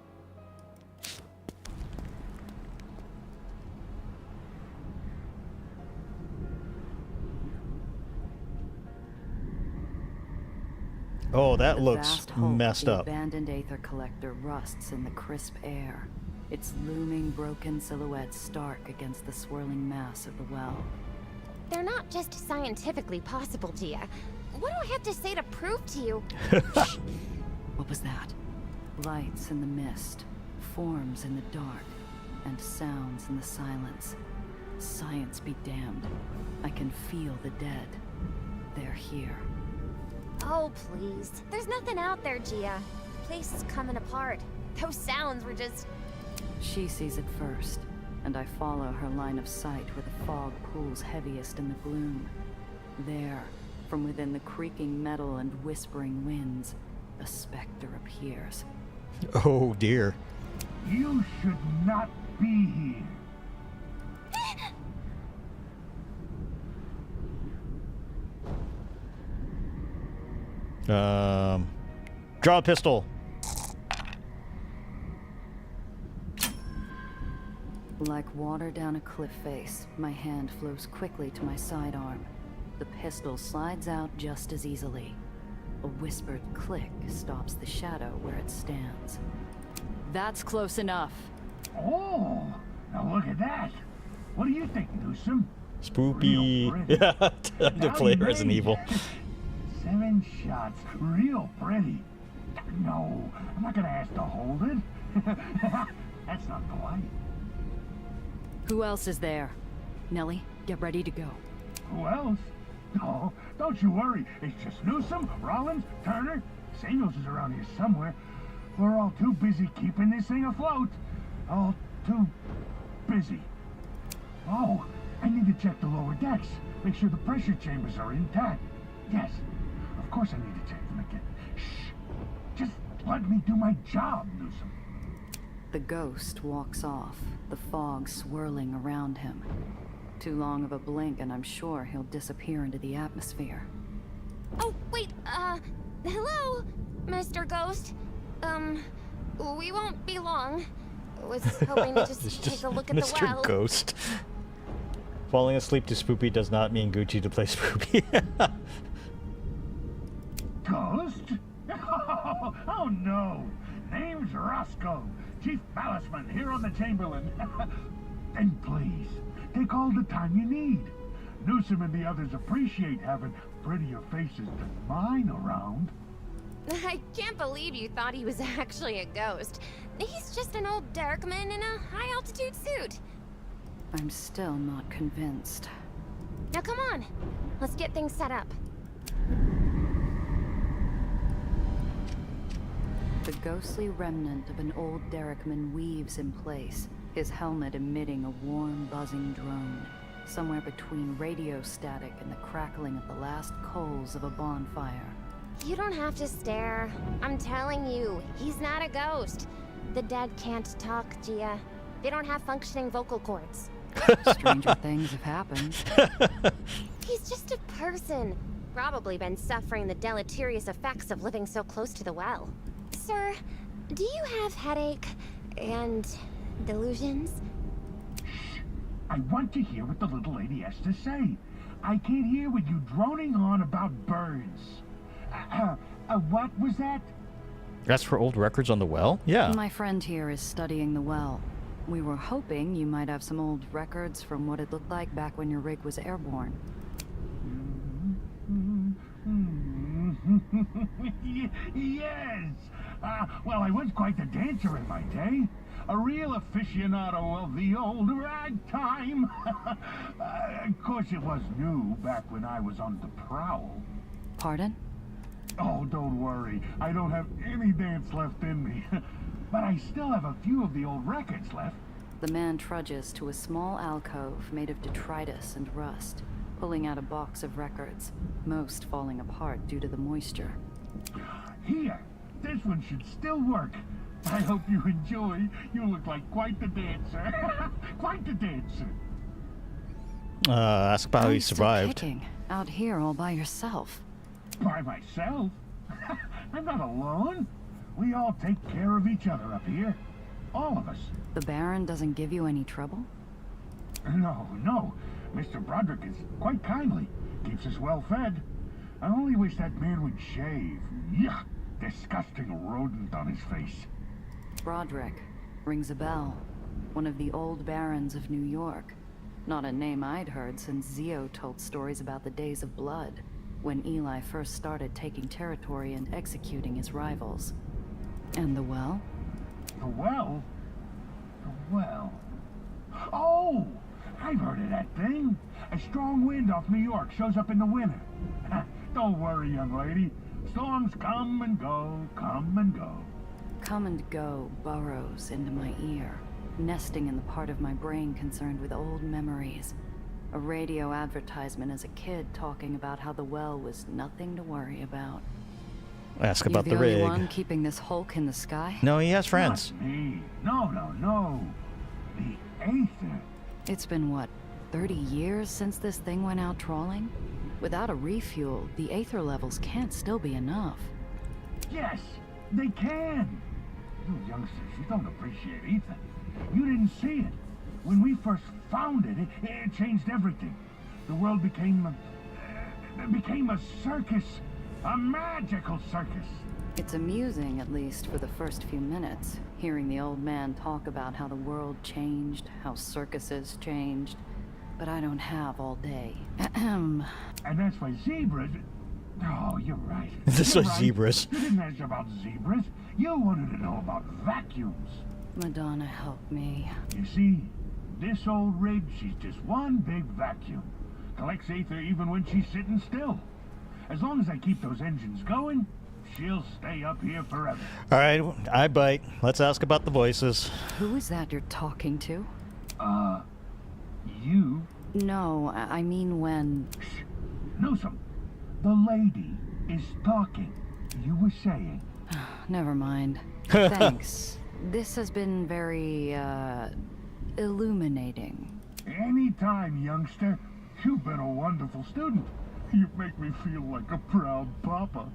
S1: Oh, that
S2: The
S1: looks
S2: vast hulk of
S1: messed
S2: the
S1: up.
S2: abandoned Aether collector rusts in the crisp air. Its looming broken silhouette stark against the swirling mass of the well.
S3: They're not just scientifically possible, Gia. What do I have to say to prove to you?
S2: What was that? Lights in the mist, forms in the dark, and sounds in the silence. Science be damned. I can feel the dead. They're here.
S3: Oh, please. There's nothing out there, Gia. place is coming apart. Those sounds were just...
S2: She sees it first, and I follow her line of sight where the fog pools heaviest in the gloom. There, from within the creaking metal and whispering winds, a specter appears.
S1: Oh dear.
S5: You should not be here.
S1: Draw a pistol.
S2: Like water down a cliff face, my hand flows quickly to my sidearm. The pistol slides out just as easily. A whispered click stops the shadow where it stands. That's close enough.
S5: Oh, now look at that. What do you think, Newsom?
S1: Spoopy. Yeah, time to play Resident Evil.
S5: 7 shots, real pretty. No, I'm not gonna ask to hold it. That's not polite.
S2: Who else is there? Nellie, get ready to go.
S5: Who else? No, don't you worry. It's just Newsom, Rollins, Turner. Samuels is around here somewhere. We're all too busy keeping this thing afloat. All too busy. Oh, I need to check the lower decks. Make sure the pressure chambers are intact. Yes, of course I need to check them again. Shh. Just let me do my job, Newsom.
S2: The ghost walks off, the fog swirling around him. Too long of a blink and I'm sure he'll disappear into the atmosphere.
S3: Oh, wait, hello, Mr. Ghost. We won't be long. Was hoping to just take a look at the well.
S1: Mr. Ghost. Falling asleep to Spoopy does not mean Gucci to play Spoopy.
S5: Ghost? Oh no! Name's Roscoe, Chief Ballasman here on the Chamberlain. Then please, take all the time you need. Newsom and the others appreciate having prettier faces than mine around.
S3: I can't believe you thought he was actually a ghost. He's just an old Derrickman in a high-altitude suit.
S2: I'm still not convinced.
S3: Now come on, let's get things set up.
S2: The ghostly remnant of an old Derrickman weaves in place, his helmet emitting a warm, buzzing drone, somewhere between radio static and the crackling of the last coals of a bonfire.
S3: You don't have to stare. I'm telling you, he's not a ghost. The dead can't talk, Gia. They don't have functioning vocal cords.
S2: Stranger things have happened.
S3: He's just a person. Probably been suffering the deleterious effects of living so close to the well. Sir, do you have headache and delusions?
S5: Shh! I want to hear what the little lady has to say. I can't hear with you droning on about birds. What was that?
S1: That's for old records on the well? Yeah.
S2: My friend here is studying the well. We were hoping you might have some old records from what it looked like back when your rig was airborne.
S5: Yes! Well, I was quite the dancer in my day. A real aficionado of the old ragtime. Of course, it was new back when I was on the prowl.
S2: Pardon?
S5: Oh, don't worry. I don't have any dance left in me. But I still have a few of the old records left.
S2: The man trudges to a small alcove made of detritus and rust, pulling out a box of records, most falling apart due to the moisture.
S5: Here, this one should still work. I hope you enjoy. You look like quite the dancer. Quite the dancer.
S1: Ask about how he
S2: Still
S1: survived.
S2: kicking, out here all by yourself.
S5: By myself? I'm not alone. We all take care of each other up here. All of us.
S2: The Baron doesn't give you any trouble?
S5: No. Mr. Broderick is quite kindly. Keeps us well fed. I only wish that man would shave. Yuck! Disgusting rodent on his face.
S2: Broderick. Rings a bell. One of the old barons of New York. Not a name I'd heard since Zio told stories about the days of blood, when Eli first started taking territory and executing his rivals. And the well?
S5: The well? The well? Oh! I've heard of that thing. A strong wind off New York shows up in the winter. Don't worry, young lady. Storms come and go, come and go.
S2: come and go burrows into my ear, nesting in the part of my brain concerned with old memories. A radio advertisement as a kid talking about how the well was nothing to worry about.
S1: Ask about the
S2: You're the only
S1: rig.
S2: one keeping this Hulk in the sky?
S1: No, he has friends.
S5: Not me. No. The Aether.
S2: It's been, what, 30 years since this thing went out trawling? Without a refuel, the Aether levels can't still be enough.
S5: Yes, they can. You youngsters, you don't appreciate Ethan. You didn't see it. When we first found it, it changed everything. The world became a circus. A magical circus.
S2: It's amusing, at least for the first few minutes, hearing the old man talk about how the world changed, how circuses changed. But I don't have all day.
S5: And that's why zebras... Oh, you're right.
S1: This
S5: You're
S1: was
S5: right.
S1: zebras.
S5: You didn't ask about zebras. You wanted to know about vacuums.
S2: Madonna help me.
S5: You see, this old rig, she's just one big vacuum. Collects Aether even when she's sitting still. As long as I keep those engines going, she'll stay up here forever.
S1: All right, I bite. Let's ask about the voices.
S2: Who is that you're talking to?
S5: You?
S2: No, I mean when...
S5: Shh. Newsome, the lady is talking. You were saying.
S2: Never mind. Thanks. This has been very, illuminating.
S5: Anytime, youngster. You've been a wonderful student. You make me feel like a proud papa.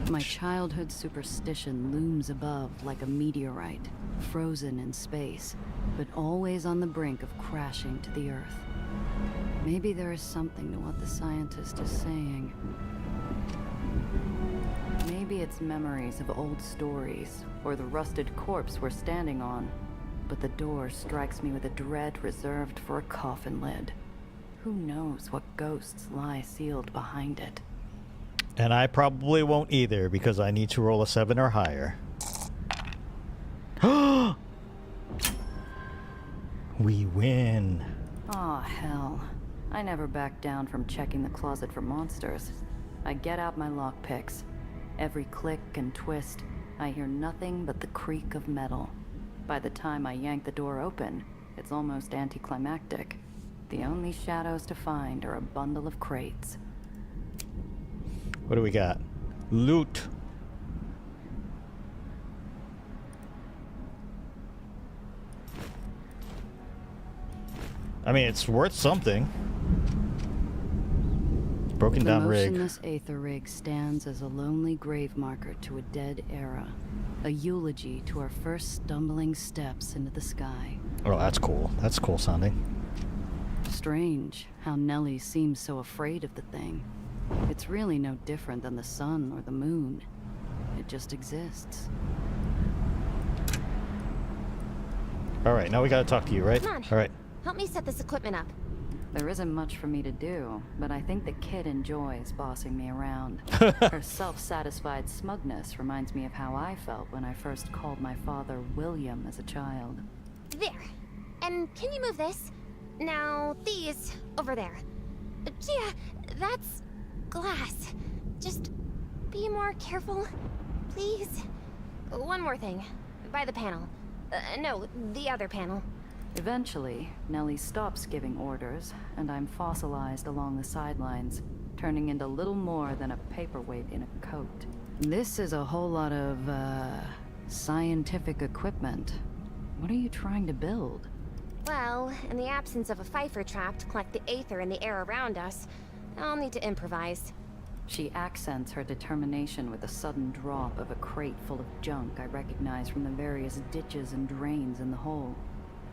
S2: My childhood superstition looms above like a meteorite, frozen in space, but always on the brink of crashing to the Earth. Maybe there is something to what the scientist is saying. Maybe it's memories of old stories, or the rusted corpse we're standing on. But the door strikes me with a dread reserved for a coffin lid. Who knows what ghosts lie sealed behind it?
S1: And I probably won't either, because I need to roll a 7 or higher. We win.
S2: Aw, hell. I never back down from checking the closet for monsters. I get out my lockpicks. Every click and twist, I hear nothing but the creak of metal. By the time I yank the door open, it's almost anticlimactic. The only shadows to find are a bundle of crates.
S1: What do we got? Loot. I mean, it's worth something. Broken down rig.
S2: The motionless Aether rig stands as a lonely grave marker to a dead era. A eulogy to our first stumbling steps into the sky.
S1: Oh, that's cool. That's cool sounding.
S2: Strange how Nellie seems so afraid of the thing. It's really no different than the sun or the moon. It just exists.
S1: Alright, now we gotta talk to you, right?
S3: Come on.
S1: Alright.
S3: Help me set this equipment up.
S2: There isn't much for me to do, but I think the kid enjoys bossing me around. Her self-satisfied smugness reminds me of how I felt when I first called my father William as a child.
S3: There. And can you move this? Now, these over there. Yeah, that's glass. Just be more careful, please. One more thing. By the panel. No, the other panel.
S2: Eventually, Nellie stops giving orders, and I'm fossilized along the sidelines, turning into little more than a paperweight in a coat. This is a whole lot of, scientific equipment. What are you trying to build?
S3: Well, in the absence of a Pfeiffer trap to collect the Aether in the air around us, I'll need to improvise.
S2: She accents her determination with a sudden drop of a crate full of junk I recognize from the various ditches and drains in the hole.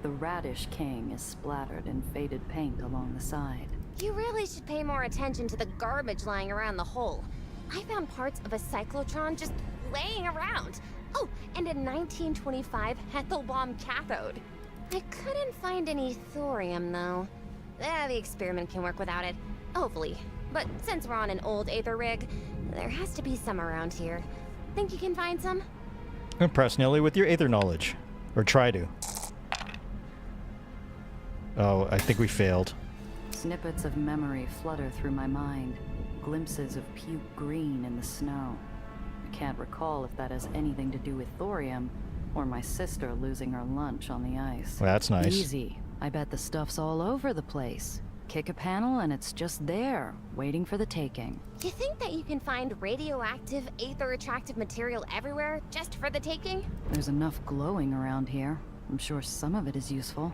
S2: The Radish King is splattered in faded paint along the side.
S3: You really should pay more attention to the garbage lying around the hole. I found parts of a cyclotron just laying around. Oh, and a 1925 𝐂𝐫𝐞𝐝 cathode. I couldn't find any thorium, though. The experiment can work without it, hopefully. But since we're on an old Aether rig, there has to be some around here. Think you can find some?
S1: Impress Nelly with your Aether knowledge. Or try to. Oh, I think we failed.
S2: Snippets of memory flutter through my mind, glimpses of puke green in the snow. can't recall if that has anything to do with thorium or my sister losing her lunch on the ice.
S1: Well, that's nice.
S2: Easy. I bet the stuff's all over the place. Kick a panel and it's just there, waiting for the taking.
S3: You think that you can find radioactive, aether-attractive material everywhere just for the taking?
S2: There's enough glowing around here. I'm sure some of it is useful.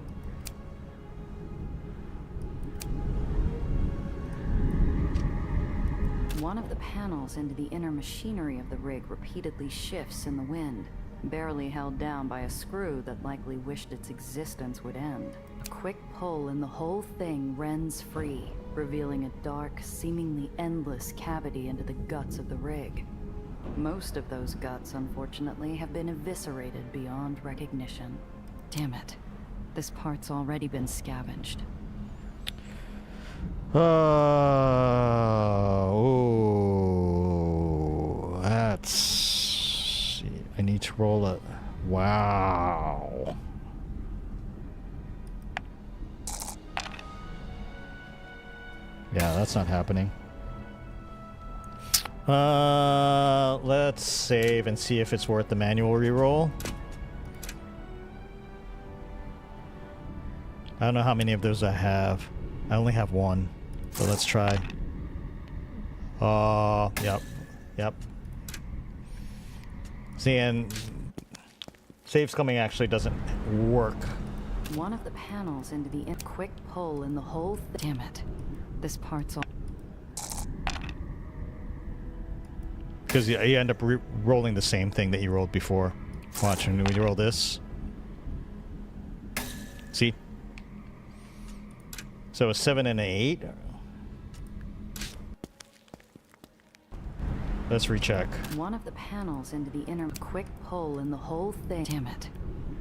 S2: One of the panels into the inner machinery of the rig repeatedly shifts in the wind, barely held down by a screw that likely wished its existence would end. A quick pull and the whole thing rends free, revealing a dark, seemingly endless cavity into the guts of the rig. Most of those guts, unfortunately, have been eviscerated beyond recognition. Damn it. This part's already been scavenged.
S1: Oh, that's... I need to roll it. Wow. Yeah, that's not happening. Let's save and see if it's worth the manual reroll. I don't know how many of those I have. I only have one. So let's try. Yep. See, and saves coming actually doesn't work.
S2: One of the panels into the quick pull in the whole damn it. This part's all...
S1: Because you end up rolling the same thing that you rolled before. Watch, when we roll this. See? So a 7 and an 8. Let's recheck.
S2: One of the panels into the inner quick pull in the whole thing. Damn it.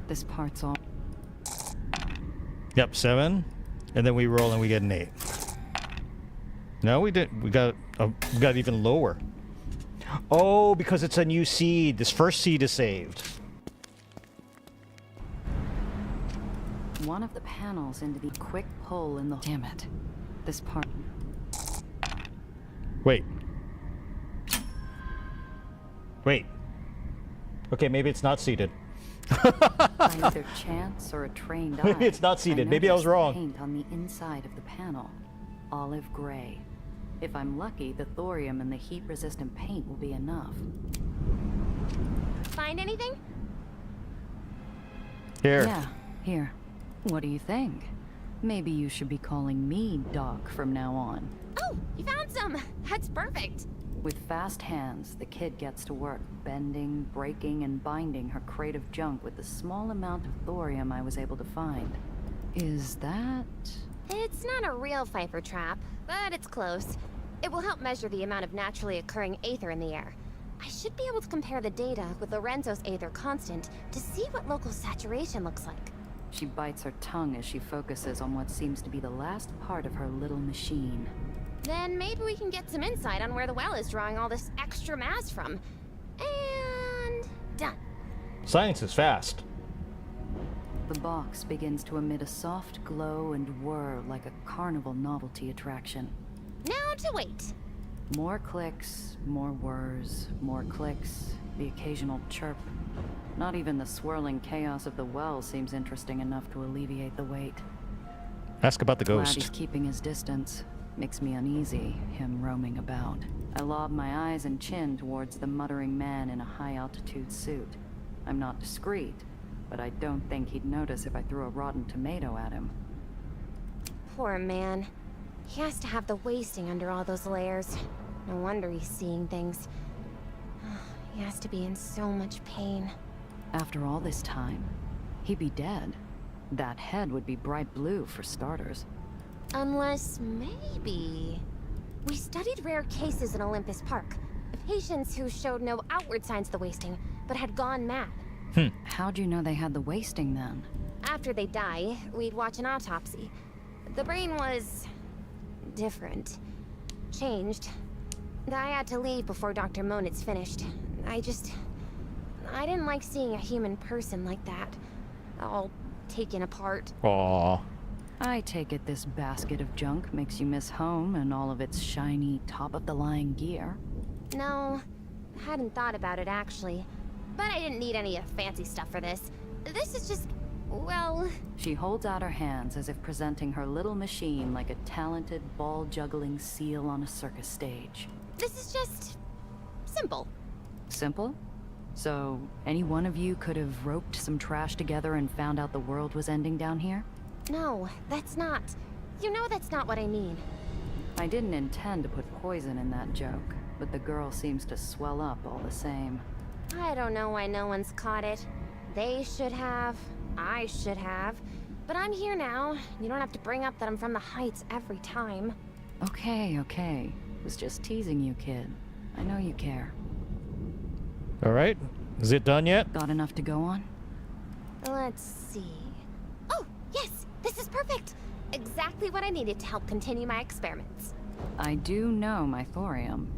S2: This part's all...
S1: Yep, 7. And then we roll and we get an 8. No, we didn't. We got even lower. Oh, because it's a new seed. This first seed is saved.
S2: One of the panels into the quick pull in the... Damn it. This part...
S1: Wait. Okay, maybe it's not seeded.
S2: By either chance or a trained eye,
S1: Maybe it's not seeded. Maybe I was wrong.
S2: Paint on the inside of the panel. Olive gray. If I'm lucky, the thorium and the heat-resistant paint will be enough.
S3: Find anything?
S1: Here.
S2: Yeah, here. What do you think? Maybe you should be calling me Doc from now on.
S3: Oh, you found some! That's perfect!
S2: With fast hands, the kid gets to work, bending, breaking, and binding her crate of junk with the small amount of thorium I was able to find. Is that...
S3: It's not a real Pfeiffer trap, but it's close. It will help measure the amount of naturally occurring aether in the air. I should be able to compare the data with Lorenzo's aether constant to see what local saturation looks like.
S2: She bites her tongue as she focuses on what seems to be the last part of her little machine.
S3: Then maybe we can get some insight on where the well is drawing all this extra mass from. And... done.
S1: Science is fast.
S2: The box begins to emit a soft glow and whir like a carnival novelty attraction.
S3: Now to wait.
S2: More clicks, more whirs, more clicks, the occasional chirp. Not even the swirling chaos of the well seems interesting enough to alleviate the wait.
S1: Ask about the
S2: Glad
S1: ghost.
S2: he's keeping his distance. Makes me uneasy, him roaming about. I lob my eyes and chin towards the muttering man in a high-altitude suit. I'm not discreet, but I don't think he'd notice if I threw a rotten tomato at him.
S3: Poor man. He has to have the wasting under all those layers. No wonder he's seeing things. He has to be in so much pain.
S2: After all this time, he'd be dead. That head would be bright blue for starters.
S3: Unless, maybe... We studied rare cases in Olympus Park. Patients who showed no outward signs of the wasting, but had gone mad.
S2: How'd you know they had the wasting then?
S3: After they die, we'd watch an autopsy. The brain was... different. Changed. I had to leave before Dr. Monitz finished. I didn't like seeing a human person like that. All taken apart.
S1: Aww.
S2: I take it this basket of junk makes you miss home and all of its shiny, top-of-the-line gear?
S3: No, Hadn't thought about it, actually. But I didn't need any fancy stuff for this. This is just, well...
S13: She holds out her hands as if presenting her little machine like a talented ball-juggling seal on a circus stage.
S3: This is just... simple.
S13: Simple? So, any one of you could have roped some trash together and found out the world was ending down here?
S3: No, that's not. You know that's not what I mean.
S13: I didn't intend to put poison in that joke, but the girl seems to swell up all the same.
S3: I don't know why no one's caught it. They should have. I should have. But I'm here now. You don't have to bring up that I'm from the Heights every time.
S13: Okay, okay. Was just teasing you, kid. I know you care.
S1: All right. Is it done yet?
S13: Got enough to go on?
S3: Let's see. Oh, yes! This is perfect! Exactly what I needed to help continue my experiments.
S13: I do know my thorium.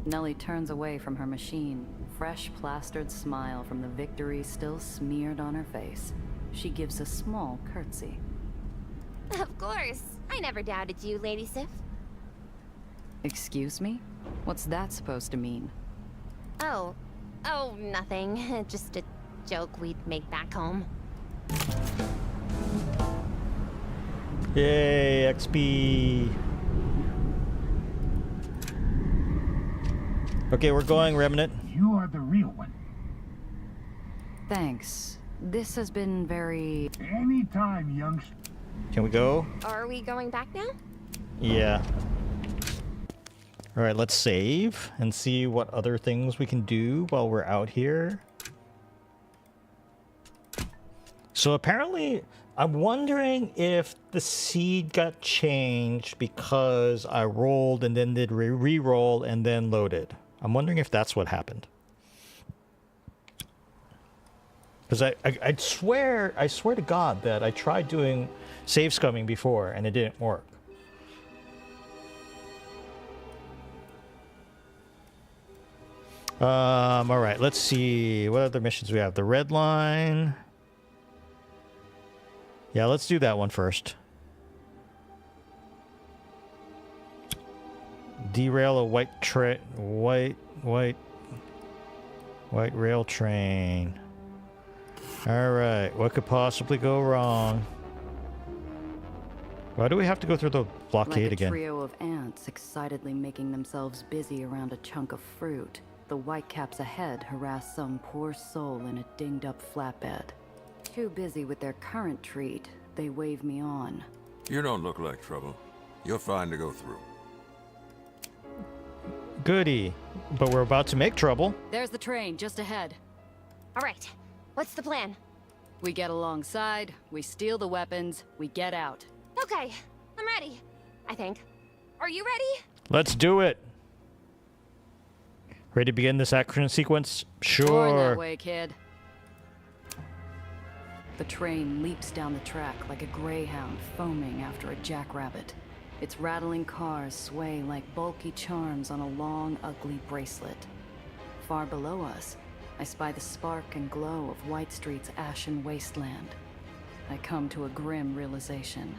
S13: Nellie turns away from her machine, fresh plastered smile from the victory still smeared on her face. She gives a small curtsy.
S3: Of course. I never doubted you, Lady Sif.
S13: Excuse me? What's that supposed to mean?
S3: Oh, nothing. Just a joke we'd make back home.
S1: Yay, XP. Okay, we're going, Remnant.
S5: You are the real one.
S13: Thanks. This has been very...
S5: Anytime, youngster.
S1: Can we go?
S3: Are we going back now?
S1: Yeah. All right, let's save and see what other things we can do while we're out here. So apparently, I'm wondering if the seed got changed because I rolled and then did re-roll and then loaded. I'm wondering if that's what happened. Because I swear to God that I tried doing save scumming before and it didn't work. All right, let's see what other missions we have. The red line. Yeah, let's do that one first. Derail a white rail train. All right, what could possibly go wrong? Why do we have to go through the blockade again?
S13: Like a trio of ants excitedly making themselves busy around a chunk of fruit, the Whitecaps ahead harass some poor soul in a dinged-up flatbed. Too busy with their current treat, they wave me on.
S9: You don't look like trouble. You're fine to go through.
S1: Goody, but we're about to make trouble.
S13: There's the train, just ahead.
S3: All right, what's the plan?
S13: We get alongside, we steal the weapons, we get out.
S3: Okay, I'm ready, I think. Are you ready?
S1: Let's do it. Ready to begin this action sequence? Sure.
S13: Born that way, kid. The train leaps down the track like a greyhound foaming after a jackrabbit. Its rattling cars sway like bulky charms on a long, ugly bracelet. Far below us, I spy the spark and glow of White Street's ashen wasteland. I come to a grim realization.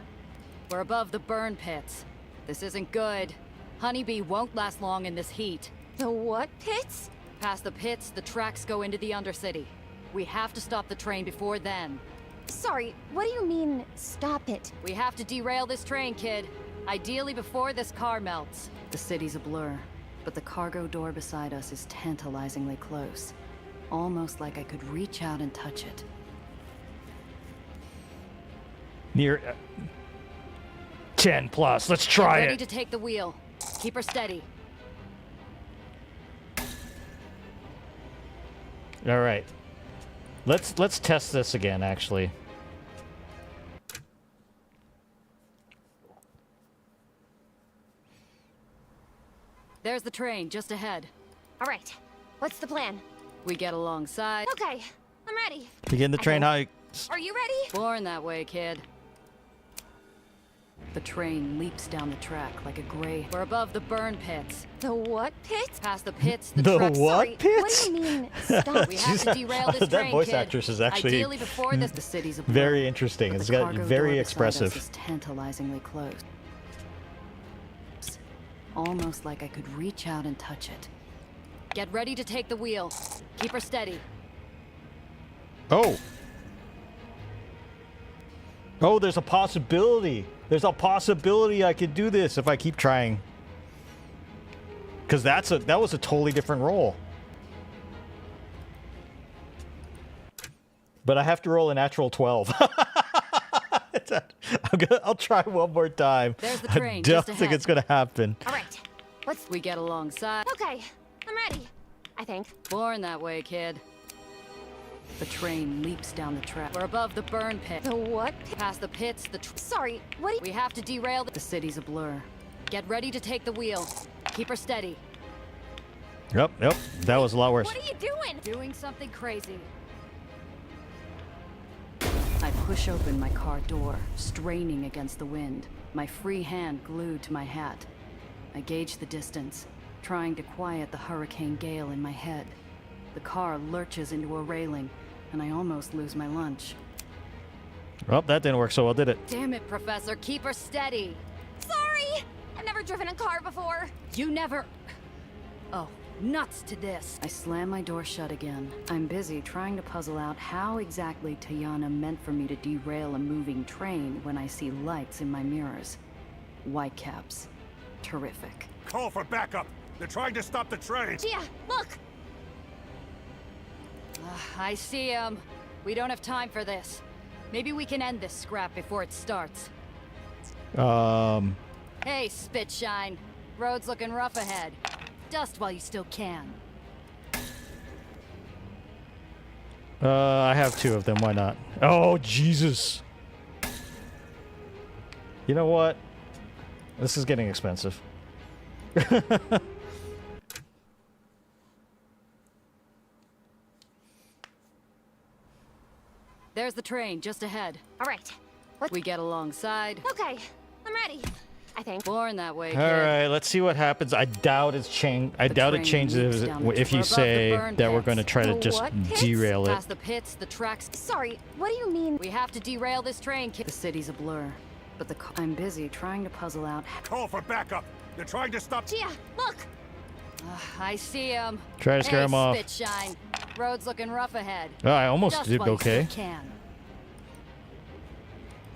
S13: We're above the burn pits. This isn't good. Honeybee won't last long in this heat.
S3: The what pits?
S13: Past the pits, the tracks go into the Undercity. We have to stop the train before then.
S3: Sorry, what do you mean, stop it?
S13: We have to derail this train, kid. Ideally before this car melts. The city's a blur, but the cargo door beside us is tantalizingly close. Almost like I could reach out and touch it.
S1: Near 10 plus. Let's try
S13: Ready
S1: it.
S13: to take the wheel. Keep her steady.
S1: All right. Let's test this again, actually.
S13: There's the train, just ahead.
S3: All right, what's the plan?
S13: We get alongside.
S3: Okay, I'm ready.
S1: Begin the train hikes.
S3: Are you ready?
S13: Born that way, kid. The train leaps down the track like a gray... We're above the burn pits.
S3: The what pits?
S13: Past the pits, the
S1: The
S13: tracks...
S1: what
S3: Sorry,
S1: pits?
S3: what do you mean, stop?
S13: We have to derail this
S1: That
S13: train,
S1: voice
S13: kid.
S1: actress is actually
S13: Ideally before this, the city's a blur,
S1: very interesting.
S13: but
S1: It's
S13: the
S1: got
S13: cargo
S1: very
S13: door beside
S1: expressive.
S13: us is tantalizingly close. Almost like I could reach out and touch it. Get ready to take the wheel. Keep her steady.
S1: Oh. Oh, there's a possibility. There's a possibility I could do this if I keep trying. Because that was a totally different roll. But I have to roll a natural 12. I'll try one more time.
S13: There's the train.
S1: I don't think it's gonna happen.
S3: All right.
S13: We get alongside.
S3: Okay, I'm ready. I think.
S13: Born that way, kid. The train leaps down the track. We're above the burn pit.
S3: The what?
S13: Past the pits,
S3: Sorry, what do you...
S13: We have to derail the city's a blur. Get ready to take the wheel. Keep her steady.
S1: Yep. That was a lot worse.
S3: What are you doing?
S13: Doing something crazy. I push open my car door, straining against the wind, my free hand glued to my hat. I gauge the distance, trying to quiet the hurricane gale in my head. The car lurches into a railing, and I almost lose my lunch.
S1: Well, that didn't work so well, did it?
S13: Damn it, Professor, keep her steady!
S3: Sorry! I've never driven a car before.
S13: You never... Oh, nuts to this. I slam my door shut again. I'm busy trying to puzzle out how exactly Tiana meant for me to derail a moving train when I see lights in my mirrors. Whitecaps. Terrific.
S11: Call for backup! They're trying to stop the train!
S3: Gia, look!
S13: I see him. We don't have time for this. Maybe we can end this scrap before it starts. Hey, Spitshine. Road's looking rough ahead. Dust while you still can.
S1: I have 2 of them, why not? Oh, Jesus! You know what? This is getting expensive.
S13: There's the train, just ahead.
S3: All right.
S13: We get alongside.
S3: Okay, I'm ready. I think.
S13: Born that way, kid.
S1: Alright, let's see what happens. I doubt it's I doubt it changes if you say that we're going to try to just derail it.
S13: Past the pits, the tracks.
S3: Sorry, what do you mean?
S13: We have to derail this train, kid. The city's a blur. But I'm busy trying to puzzle out.
S11: Call for backup! They're trying to stop...
S3: Gia, look!
S13: I see him.
S1: Try to scare him off.
S13: Spitshine. Road's looking rough ahead.
S1: Oh, I almost
S13: Just
S1: did
S13: while you
S1: okay.
S13: still can.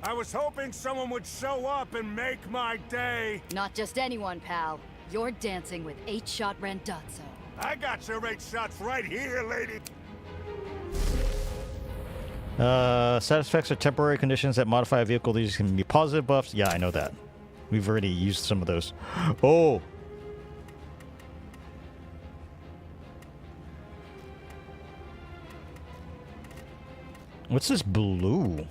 S11: I was hoping someone would show up and make my day!
S13: Not just anyone, pal. You're dancing with 8-shot Randazzo.
S11: I got your 8 shots right here, lady!
S1: Side effects are temporary conditions that modify a vehicle. These can be positive buffs. Yeah, I know that. We've already used some of those. Oh! What's this blue?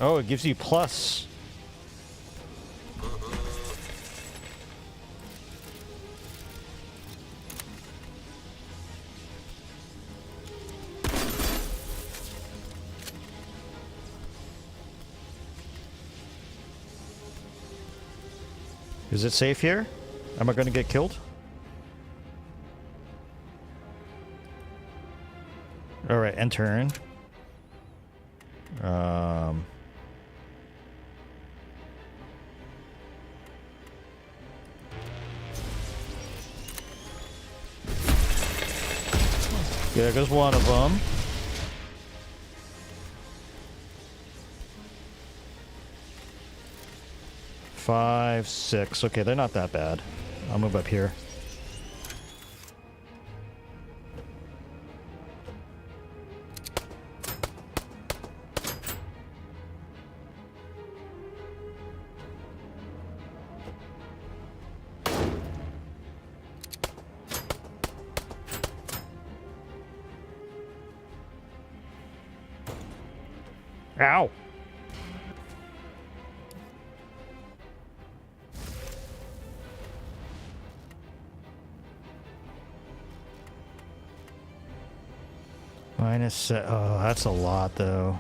S1: Oh, it gives you plus. Is it safe here? Am I going to get killed? All right, end turn. There goes one of them. Five, 6. Okay, they're not that bad. I'll move up here. Ow! Minus, oh, that's a lot, though.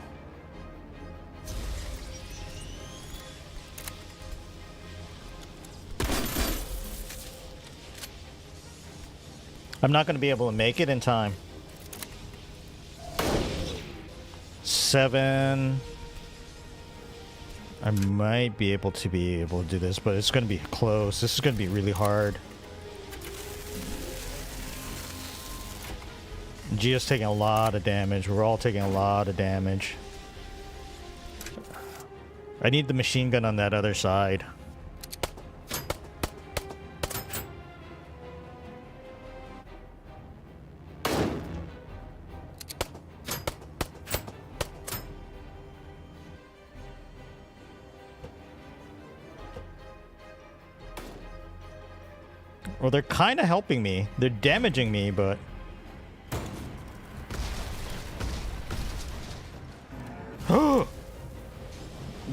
S1: I'm not going to be able to make it in time. 7. I might be able to do this, but it's going to be close. This is going to be really hard. Gia's taking a lot of damage. We're all taking a lot of damage. I need the machine gun on that other side. Well, they're kind of helping me. They're damaging me, but...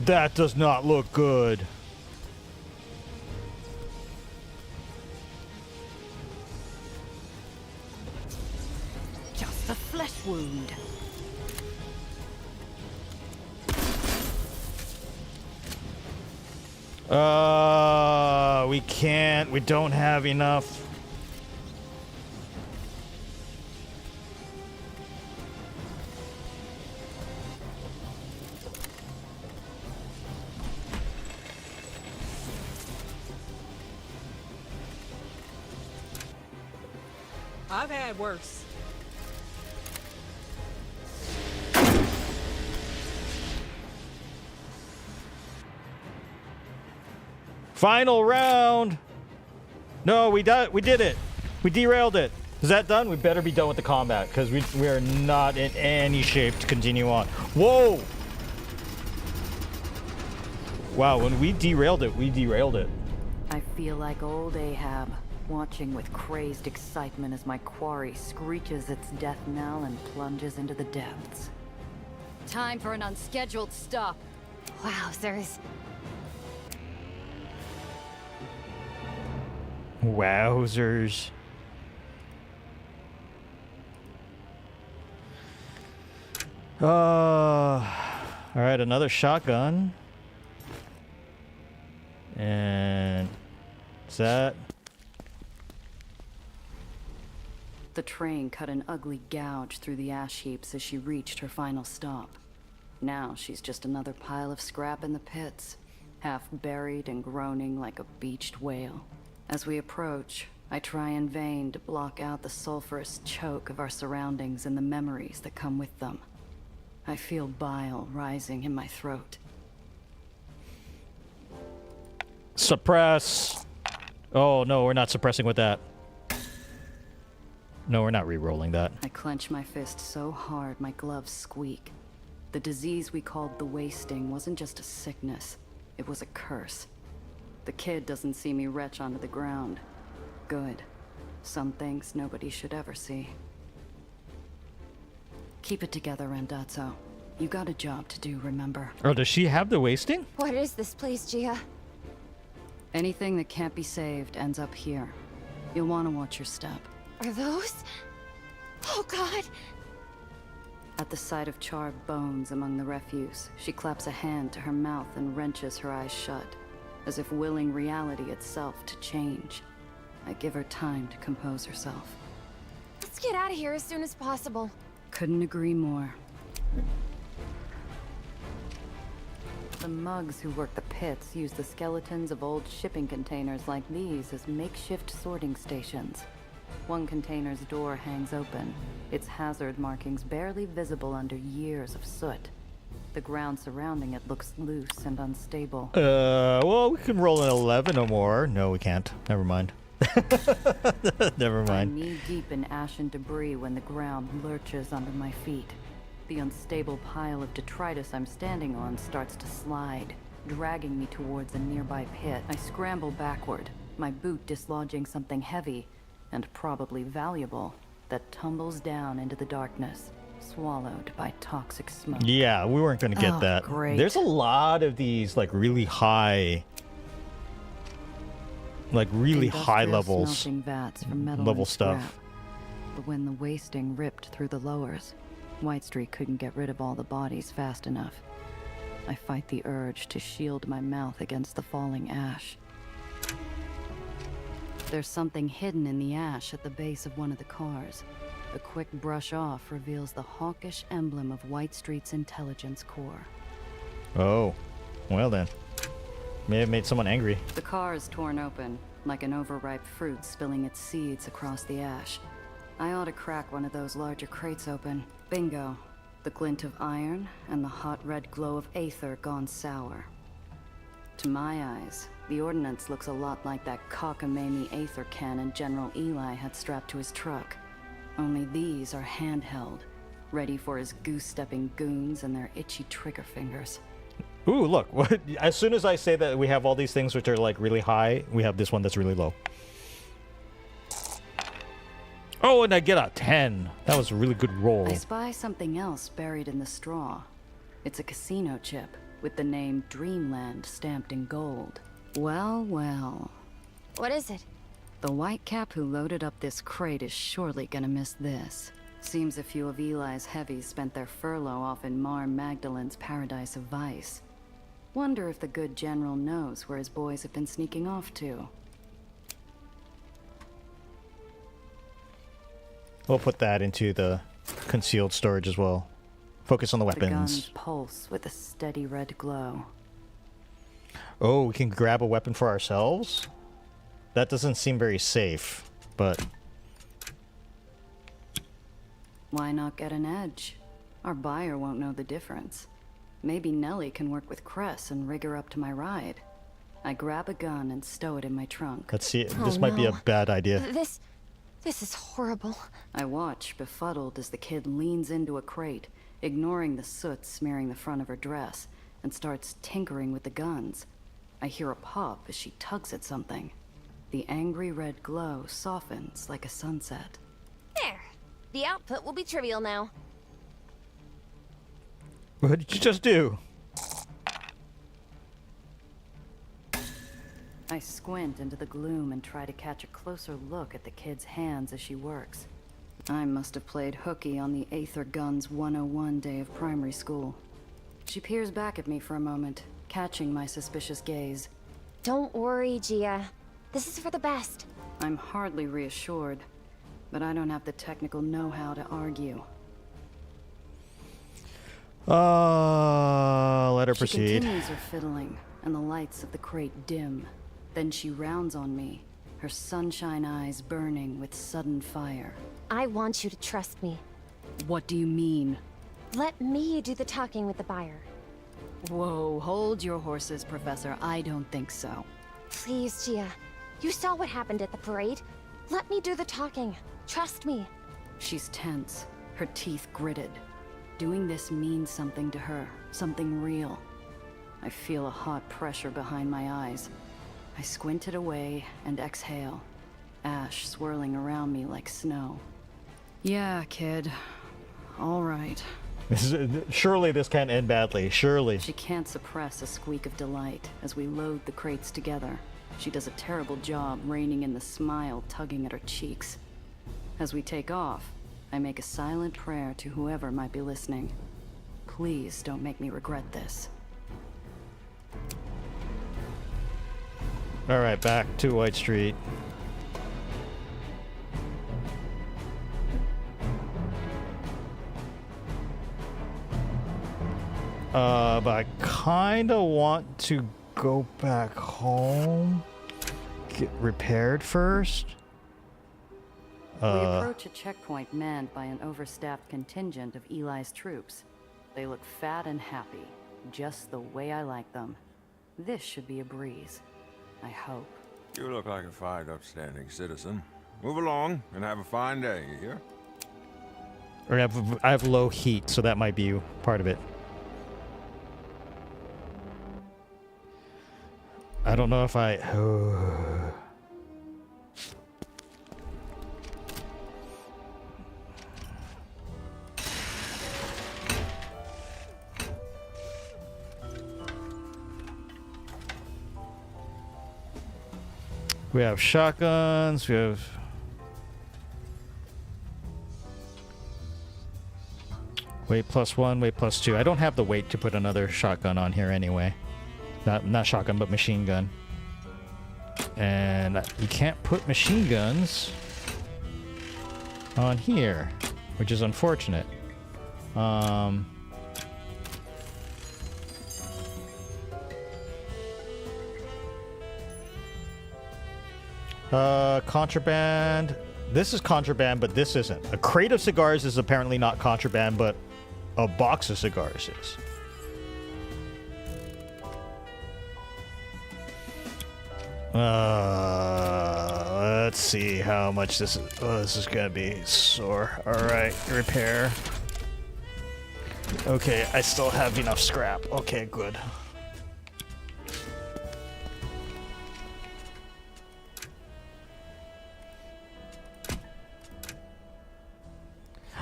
S1: That does not look good.
S2: Just a flesh wound.
S1: We can't. We don't have enough.
S4: I've had worse.
S1: Final round. No, we did it. We derailed it. Is that done? We better be done with the combat because we are not in any shape to continue on. Whoa! Wow, when we derailed it, we derailed it.
S2: I feel like old Ahab, watching with crazed excitement as my quarry screeches its death knell and plunges into the depths. Time for an unscheduled stop.
S3: Wowzers.
S1: Wowzers. All right, another shotgun. And is that?
S2: The train cut an ugly gouge through the ash heaps as she reached her final stop. Now she's just another pile of scrap in the pits, half buried and groaning like a beached whale. As we approach, I try in vain to block out the sulfurous choke of our surroundings and the memories that come with them. I feel bile rising in my throat.
S1: Suppress. Oh, no, we're not suppressing with that. No, we're not re-rolling that.
S2: I clench my fist so hard my gloves squeak. The disease we called the wasting wasn't just a sickness. It was a curse. The kid doesn't see me retch onto the ground. Good. Some things nobody should ever see. Keep it together, Randazzo. You got a job to do, remember?
S1: Oh, does she have the wasting?
S3: What is this place, Gia?
S2: Anything that can't be saved ends up here. You'll want to watch your step.
S3: Are those? Oh, God!
S2: At the sight of charred bones among the refuse, she claps a hand to her mouth and wrenches her eyes shut, as if willing reality itself to change. I give her time to compose herself.
S3: Let's get out of here as soon as possible.
S2: Couldn't agree more. The mugs who work the pits use the skeletons of old shipping containers like these as makeshift sorting stations. One container's door hangs open, its hazard markings barely visible under years of soot. The ground surrounding it looks loose and unstable.
S1: Well, we can roll an 11 or more. No, we can't. Never mind. Never mind.
S2: I'm knee-deep in ash and debris when the ground lurches under my feet. The unstable pile of detritus I'm standing on starts to slide, dragging me towards a nearby pit. I scramble backward, my boot dislodging something heavy, and probably valuable, that tumbles down into the darkness, swallowed by toxic smoke.
S1: Yeah, we weren't going to get that.
S2: Great.
S1: There's a lot of these, like, really high... Like, really high levels.
S2: Smelting vats for metal
S1: level
S2: and scrap.
S1: stuff.
S2: But when the wasting ripped through the lowers, Whitestreet couldn't get rid of all the bodies fast enough. I fight the urge to shield my mouth against the falling ash. There's something hidden in the ash at the base of one of the cars. A quick brush off reveals the hawkish emblem of White Street's intelligence core.
S1: Oh, well then. May have made someone angry.
S2: The car is torn open, like an overripe fruit spilling its seeds across the ash. I ought to crack one of those larger crates open. Bingo. The glint of iron and the hot red glow of aether gone sour. To my eyes, the ordnance looks a lot like that 𝐂𝐫𝐞𝐝 aether cannon General Eli had strapped to his truck. Only these are handheld, ready for his goose-stepping goons and their itchy trigger fingers.
S1: Ooh, look. What? As soon as I say that we have all these things which are like really high, we have this one that's really low. Oh, and I get a 10. That was a really good roll.
S2: I spy something else buried in the straw. It's a casino chip with the name Dreamland stamped in gold. Well, well.
S3: What is it?
S2: The 𝐿𝐼𝐿 who loaded up this crate is surely gonna miss this. Seems a few of Eli's heavies spent their furlough off in Mar Magdalen's paradise of vice. Wonder if the good general knows where his boys have been sneaking off to.
S1: We'll put that into the concealed storage as well. Focus on the
S2: The guns
S1: weapons.
S2: pulse with a steady red glow.
S1: Oh, we can grab a weapon for ourselves? That doesn't seem very safe, but...
S2: Why not get an edge? Our buyer won't know the difference. Maybe Nellie can work with Cress and rig her up to my ride. I grab a gun and stow it in my trunk.
S1: Let's see. This might be a bad idea.
S3: This is horrible.
S2: I watch, befuddled, as the kid leans into a crate, ignoring the soot smearing the front of her dress, and starts tinkering with the guns. I hear a pop as she tugs at something. The angry red glow softens like a sunset.
S3: There. The output will be trivial now.
S1: What did you just do?
S2: I squint into the gloom and try to catch a closer look at the kid's hands as she works. I must have played hooky on the Aether Guns 101 day of primary school. She peers back at me for a moment, catching my suspicious gaze.
S3: Don't worry, Gia. This is for the best.
S2: I'm hardly reassured, but I don't have the technical know-how to argue.
S1: Let her
S2: She
S1: proceed.
S2: continues her fiddling, and the lights of the crate dim. Then she rounds on me, her sunshine eyes burning with sudden fire.
S3: I want you to trust me.
S2: What do you mean?
S3: Let me do the talking with the buyer.
S2: Whoa, hold your horses, Professor. I don't think so.
S3: Please, Gia. You saw what happened at the parade. Let me do the talking. Trust me.
S2: She's tense, her teeth gritted. Doing this means something to her, something real. I feel a hot pressure behind my eyes. I squint it away and exhale, ash swirling around me like snow. Yeah, kid. All right.
S1: Surely this can't end badly. Surely.
S2: She can't suppress a squeak of delight as we load the crates together. She does a terrible job reining in the smile tugging at her cheeks. As we take off, I make a silent prayer to whoever might be listening. Please don't make me regret this.
S1: All right, back to White Street. But I kind of want to go back home, get repaired first.
S2: We approach a checkpoint manned by an overstaffed contingent of Eli's troops. They look fat and happy, just the way I like them. This should be a breeze. I hope.
S9: You look like a fine, upstanding citizen. Move along and have a fine day, you hear?
S1: Or I have low heat, so that might be part of it. I don't know if I... We have shotguns, we have... Weight +1, weight +2. I don't have the weight to put another shotgun on here anyway. Not shotgun, but machine gun. And you can't put machine guns on here, which is unfortunate. Contraband. This is contraband, but this isn't. A crate of cigars is apparently not contraband, but a box of cigars is. Let's see how much this is. Oh, this is gonna be sore. Alright, repair. Okay, I still have enough scrap. Okay, good.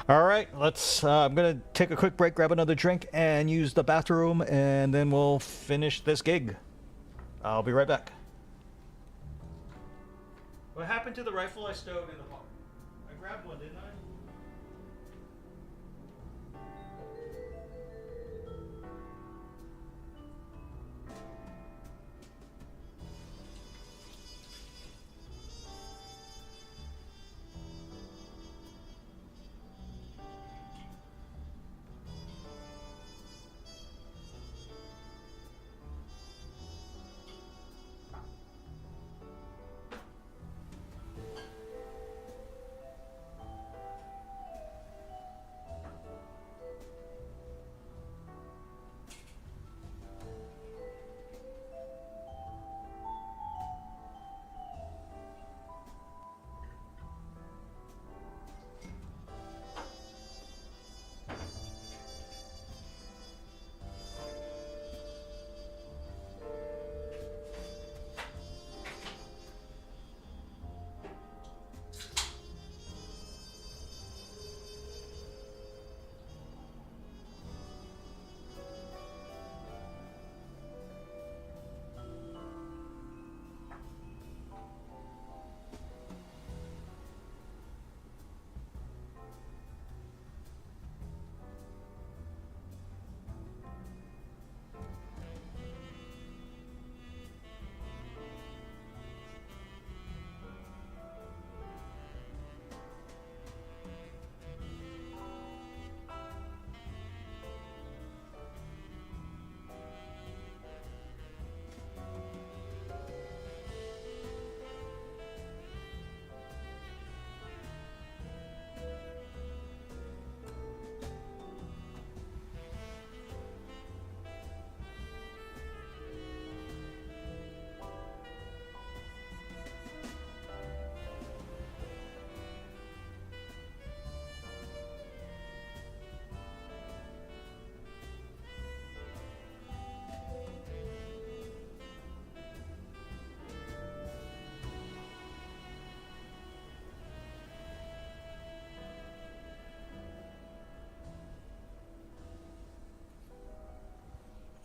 S1: Alright, let's, I'm gonna take a quick break, grab another drink, and use the bathroom, and then we'll finish this gig. I'll be right back. What happened to the rifle I stowed in the box? I grabbed one, didn't I?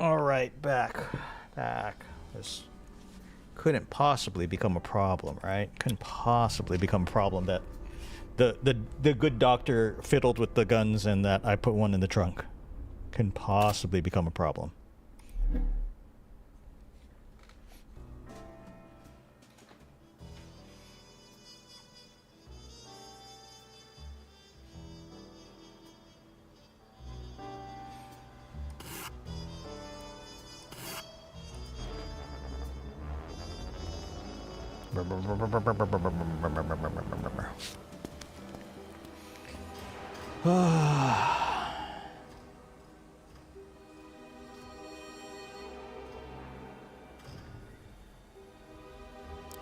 S1: All right, back. This couldn't possibly become a problem, right? Couldn't possibly become a problem that the good doctor fiddled with the guns and that I put one in the trunk. Couldn't possibly become a problem.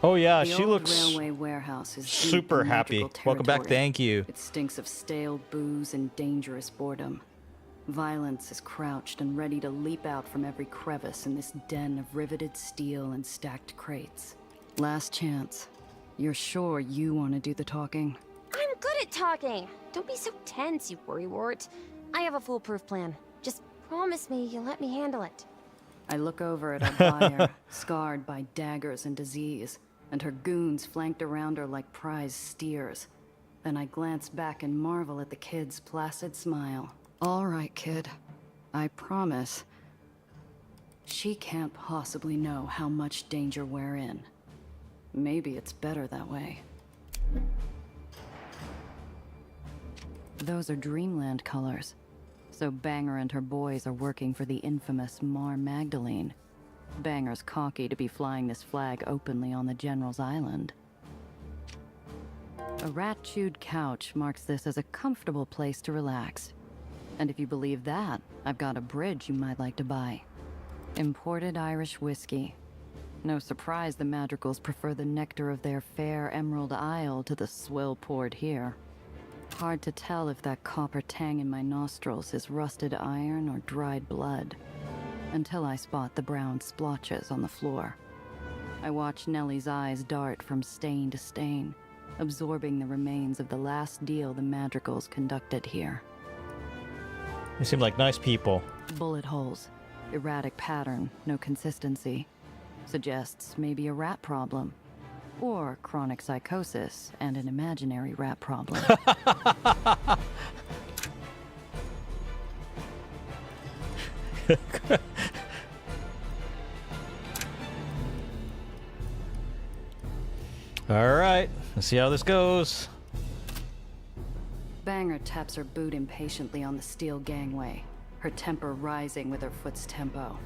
S1: Oh yeah,
S2: The
S1: she
S2: old
S1: looks
S2: railway warehouse is deep
S1: super
S2: in
S1: happy.
S2: magical
S1: Welcome back.
S2: territory.
S1: Thank you.
S2: It stinks of stale booze and dangerous boredom. Violence is crouched and ready to leap out from every crevice in this den of riveted steel and stacked crates. Last chance. You're sure you want to do the talking?
S3: I'm good at talking. Don't be so tense, you worrywart. I have a foolproof plan. Just promise me you'll let me handle it.
S2: I look over at our buyer, scarred by daggers and disease, and her goons flanked around her like prize steers. Then I glance back and marvel at the kid's placid smile. All right, kid. I promise. She can't possibly know how much danger we're in. maybe it's better that way. Those are Dreamland colors. So Banger and her boys are working for the infamous Mar Magdalene. Banger's cocky to be flying this flag openly on the General's Island. A rat-chewed couch marks this as a comfortable place to relax. And if you believe that, I've got a bridge you might like to buy. Imported Irish whiskey. No surprise the Madrigals prefer the nectar of their fair Emerald Isle to the swill poured here. Hard to tell if that copper tang in my nostrils is rusted iron or dried blood, until I spot the brown splotches on the floor. I watch Nellie's eyes dart from stain to stain, absorbing the remains of the last deal the Madrigals conducted here.
S1: They seem like nice people.
S2: Bullet holes, erratic pattern, no consistency. Suggests maybe a rat problem. Or chronic psychosis and an imaginary rat problem.
S1: All right, let's see how this goes.
S2: Banger taps her boot impatiently on the steel gangway, her temper rising with her foot's tempo.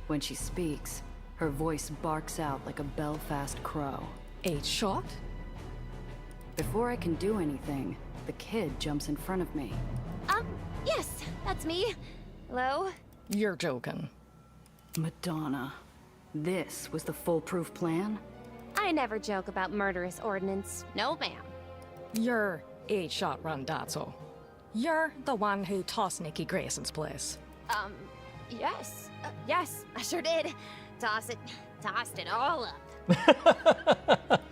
S2: When she speaks, her voice barks out like a Belfast crow.
S14: 8 shot?
S2: Before I can do anything, the kid jumps in front of me.
S3: Yes, that's me. Hello?
S14: You're joking.
S2: Madonna. This was the foolproof plan?
S3: I never joke about murderous ordnance. No, ma'am.
S14: You're 8 shot Randazzo. You're the one who tossed Nikki Grayson's place.
S3: Yes. Yes, I sure did. Tossed it all up.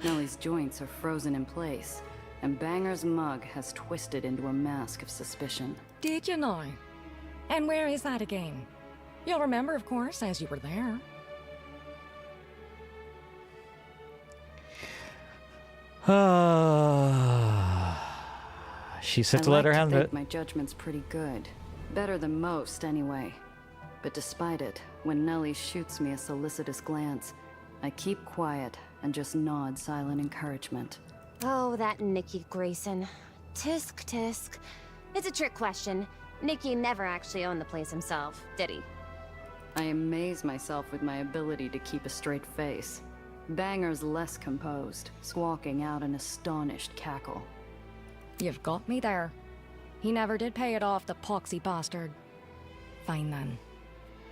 S2: Nellie's joints are frozen in place, and Banger's mug has twisted into a mask of suspicion.
S14: Did you know? And where is that again? You'll remember, of course, as you were there.
S1: She said to let her handle it.
S2: My judgment's pretty good. Better than most, anyway. But despite it, when Nellie shoots me a solicitous glance, I keep quiet and just nod silent encouragement.
S3: Oh, that Nikki Grayson. Tisk, tisk. It's a trick question. Nikki never actually owned the place himself, did he?
S2: I amaze myself with my ability to keep a straight face. Banger's less composed, squawking out an astonished cackle.
S14: You've got me there. He never did pay it off, the poxy bastard. Fine then.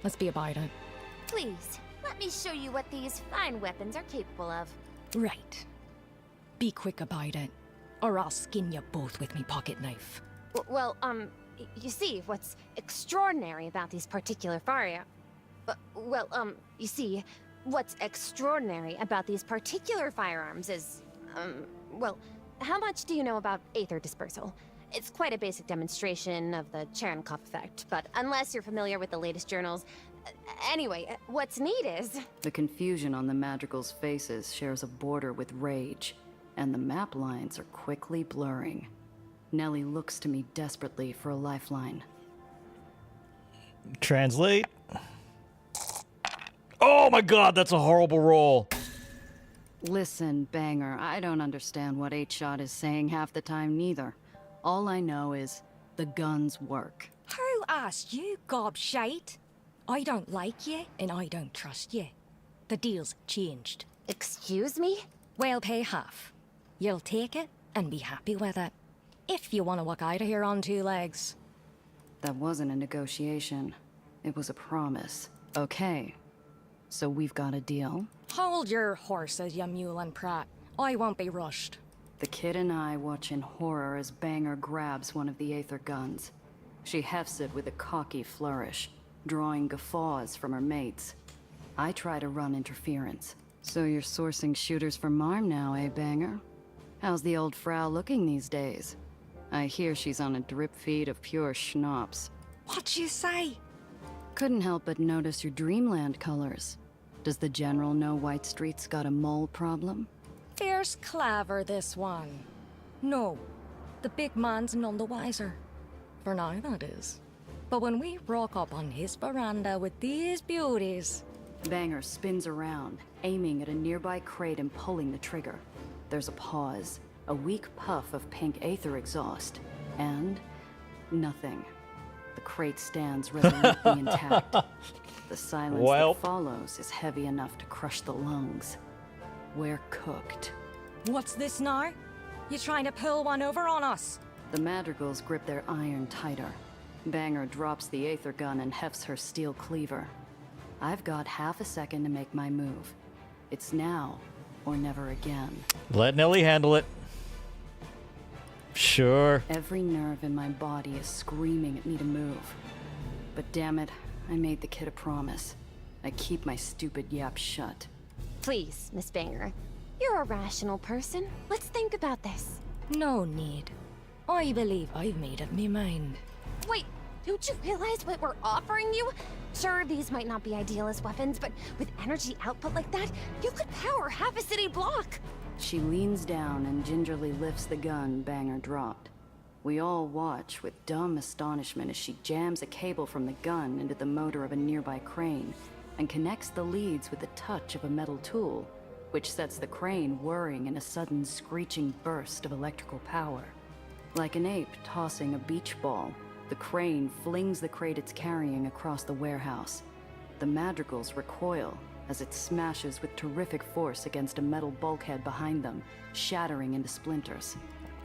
S14: Let's be about it.
S3: Please, let me show you what these fine weapons are capable of.
S14: Right. Be quick about it, or I'll skin you both with me pocket knife.
S3: Well, you see, what's extraordinary about these particular you see, what's extraordinary about these particular firearms is, well, how much do you know about Aether dispersal? It's quite a basic demonstration of the Cherenkov effect, but unless you're familiar with the latest journals... Anyway, what's neat is...
S2: The confusion on the Madrigal's faces shares a border with rage, and the map lines are quickly blurring. Nellie looks to me desperately for a lifeline.
S1: Translate. Oh my god, that's a horrible roll.
S2: Listen, Banger, I don't understand what 8-Shot is saying half the time neither. All I know is the guns work.
S14: Who asked you, gobshite? I don't like you, and I don't trust you. The deal's changed.
S3: Excuse me?
S14: We'll pay half. You'll take it and be happy with it. If you want to walk out of here on 2 legs.
S2: That wasn't a negotiation. It was a promise. Okay. So we've got a deal?
S14: Hold your horses, you mule and prat. I won't be rushed.
S2: The kid and I watch in horror as Banger grabs one of the Aether guns. She hefts it with a cocky flourish, drawing guffaws from her mates. I try to run interference. So you're sourcing shooters from Marm now, eh, Banger? How's the old Frau looking these days? I hear she's on a drip feed of pure schnapps.
S14: What'd you say?
S2: Couldn't help but notice your Dreamland colors. Does the General know White Street's got a mole problem?
S14: Fierce clever, this one. No, the big man's none the wiser. For now, that is. But when we rock up on his veranda with these beauties,
S2: Banger spins around, aiming at a nearby crate and pulling the trigger. There's a pause, a weak puff of pink aether exhaust, and nothing. The crate stands resolutely intact. The silence that follows is heavy enough to crush the lungs. We're cooked.
S14: What's this now? You trying to pull one over on us?
S2: The madrigals grip their iron tighter. Banger drops the aether gun and hefts her steel cleaver. I've got half a second to make my move. It's now or never again.
S1: Let Nelly handle it. Sure.
S2: Every nerve in my body is screaming at me to move. But damn it, I made the kid a promise. I keep my stupid yap shut.
S3: Please, Miss Banger. You're a rational person. Let's think about this.
S14: No need. I believe I've made up me mind.
S3: Wait, don't you realize what we're offering you? Sure, these might not be ideal as weapons, but with energy output like that, you could power half a city block.
S2: She leans down and gingerly lifts the gun Banger dropped. We all watch with dumb astonishment as she jams a cable from the gun into the motor of a nearby crane and connects the leads with the touch of a metal tool, which sets the crane whirring in a sudden screeching burst of electrical power. Like an ape tossing a beach ball, the crane flings the crate it's carrying across the warehouse. The madrigals recoil as it smashes with terrific force against a metal bulkhead behind them, shattering into splinters.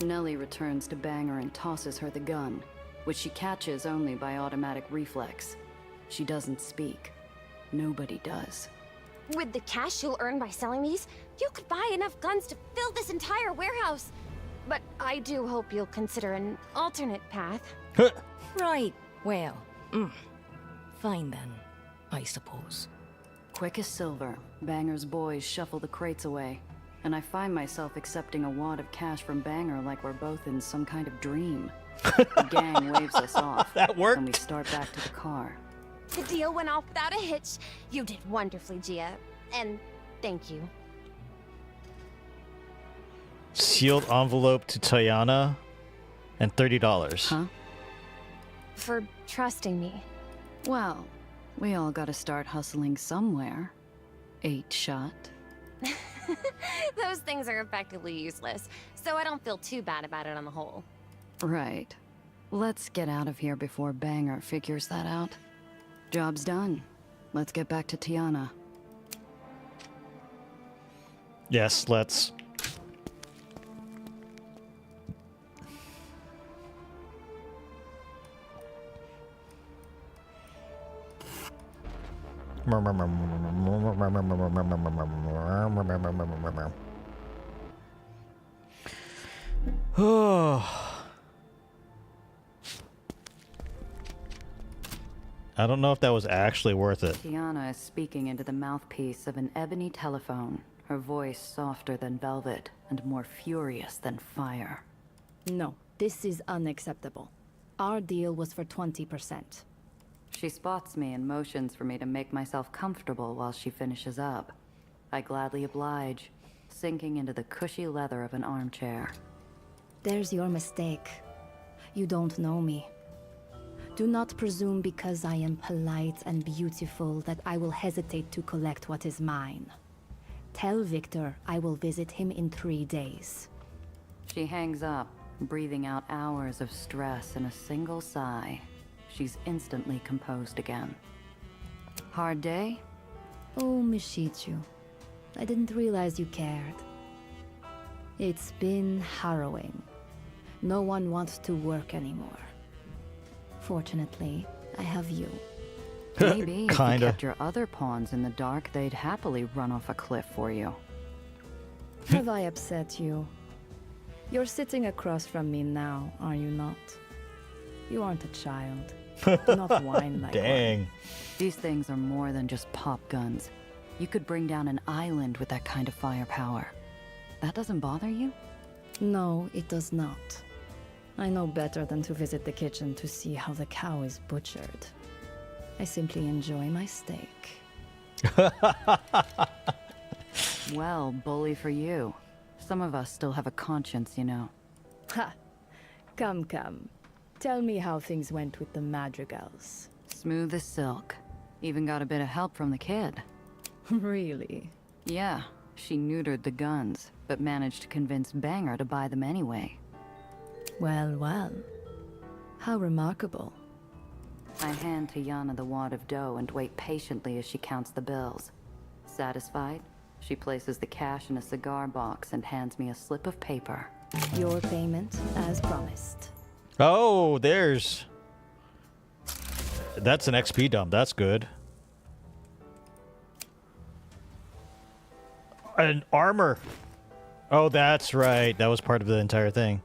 S2: Nelly returns to Banger and tosses her the gun, which she catches only by automatic reflex. She doesn't speak. Nobody does.
S3: With the cash you'll earn by selling these, you could buy enough guns to fill this entire warehouse. But I do hope you'll consider an alternate path.
S14: Right, well, fine then, I suppose.
S2: Quick as silver, Banger's boys shuffle the crates away, and I find myself accepting a wad of cash from Banger like we're both in some kind of dream. The gang waves us off.
S1: That worked.
S2: And we start back to the car.
S3: The deal went off without a hitch. You did wonderfully, Gia. And thank you.
S1: Sealed envelope to Tayana and $30.
S2: Huh?
S3: For trusting me.
S2: Well, we all gotta start hustling somewhere. 8-shot.
S3: Those things are effectively useless, so I don't feel too bad about it on the whole.
S2: Right. Let's get out of here before Banger figures that out. Job's done. Let's get back to Tiana.
S1: Yes, let's. I don't know if that was actually worth it.
S2: Tiana is speaking into the mouthpiece of an ebony telephone, her voice softer than velvet and more furious than fire.
S15: No, this is unacceptable. Our deal was for 20%.
S2: She spots me and motions for me to make myself comfortable while she finishes up. I gladly oblige, sinking into the cushy leather of an armchair.
S15: There's your mistake. You don't know me. Do not presume because I am polite and beautiful that I will hesitate to collect what is mine. Tell Victor I will visit him in 3 days.
S2: She hangs up, breathing out hours of stress in a single sigh. She's instantly composed again. Hard day?
S15: Oh, 𝐂𝐫𝐞𝐿. I didn't realize you cared. It's been harrowing. No one wants to work anymore. Fortunately, I have you.
S2: Maybe if you kept your other pawns in the dark, they'd happily run off a cliff for you.
S15: Have I upset you? You're sitting across from me now, are you not? You aren't a child. Do not whine like
S1: Dang.
S15: one.
S2: These things are more than just pop guns. You could bring down an island with that kind of firepower. That doesn't bother you?
S15: No, it does not. I know better than to visit the kitchen to see how the cow is butchered. I simply enjoy my steak.
S2: Well, bully for you. Some of us still have a conscience, you know.
S15: Ha! Come, come. Tell me how things went with the madrigals.
S2: Smooth as silk. Even got a bit of help from the kid.
S15: Really?
S2: Yeah, she neutered the guns, but managed to convince Banger to buy them anyway.
S15: Well, well. How remarkable.
S2: I hand Tiana the wad of dough and wait patiently as she counts the bills. Satisfied, she places the cash in a cigar box and hands me a slip of paper.
S15: Your payment, as promised.
S1: Oh, there's... That's an XP dump. That's good. An armor. Oh, that's right. That was part of the entire thing.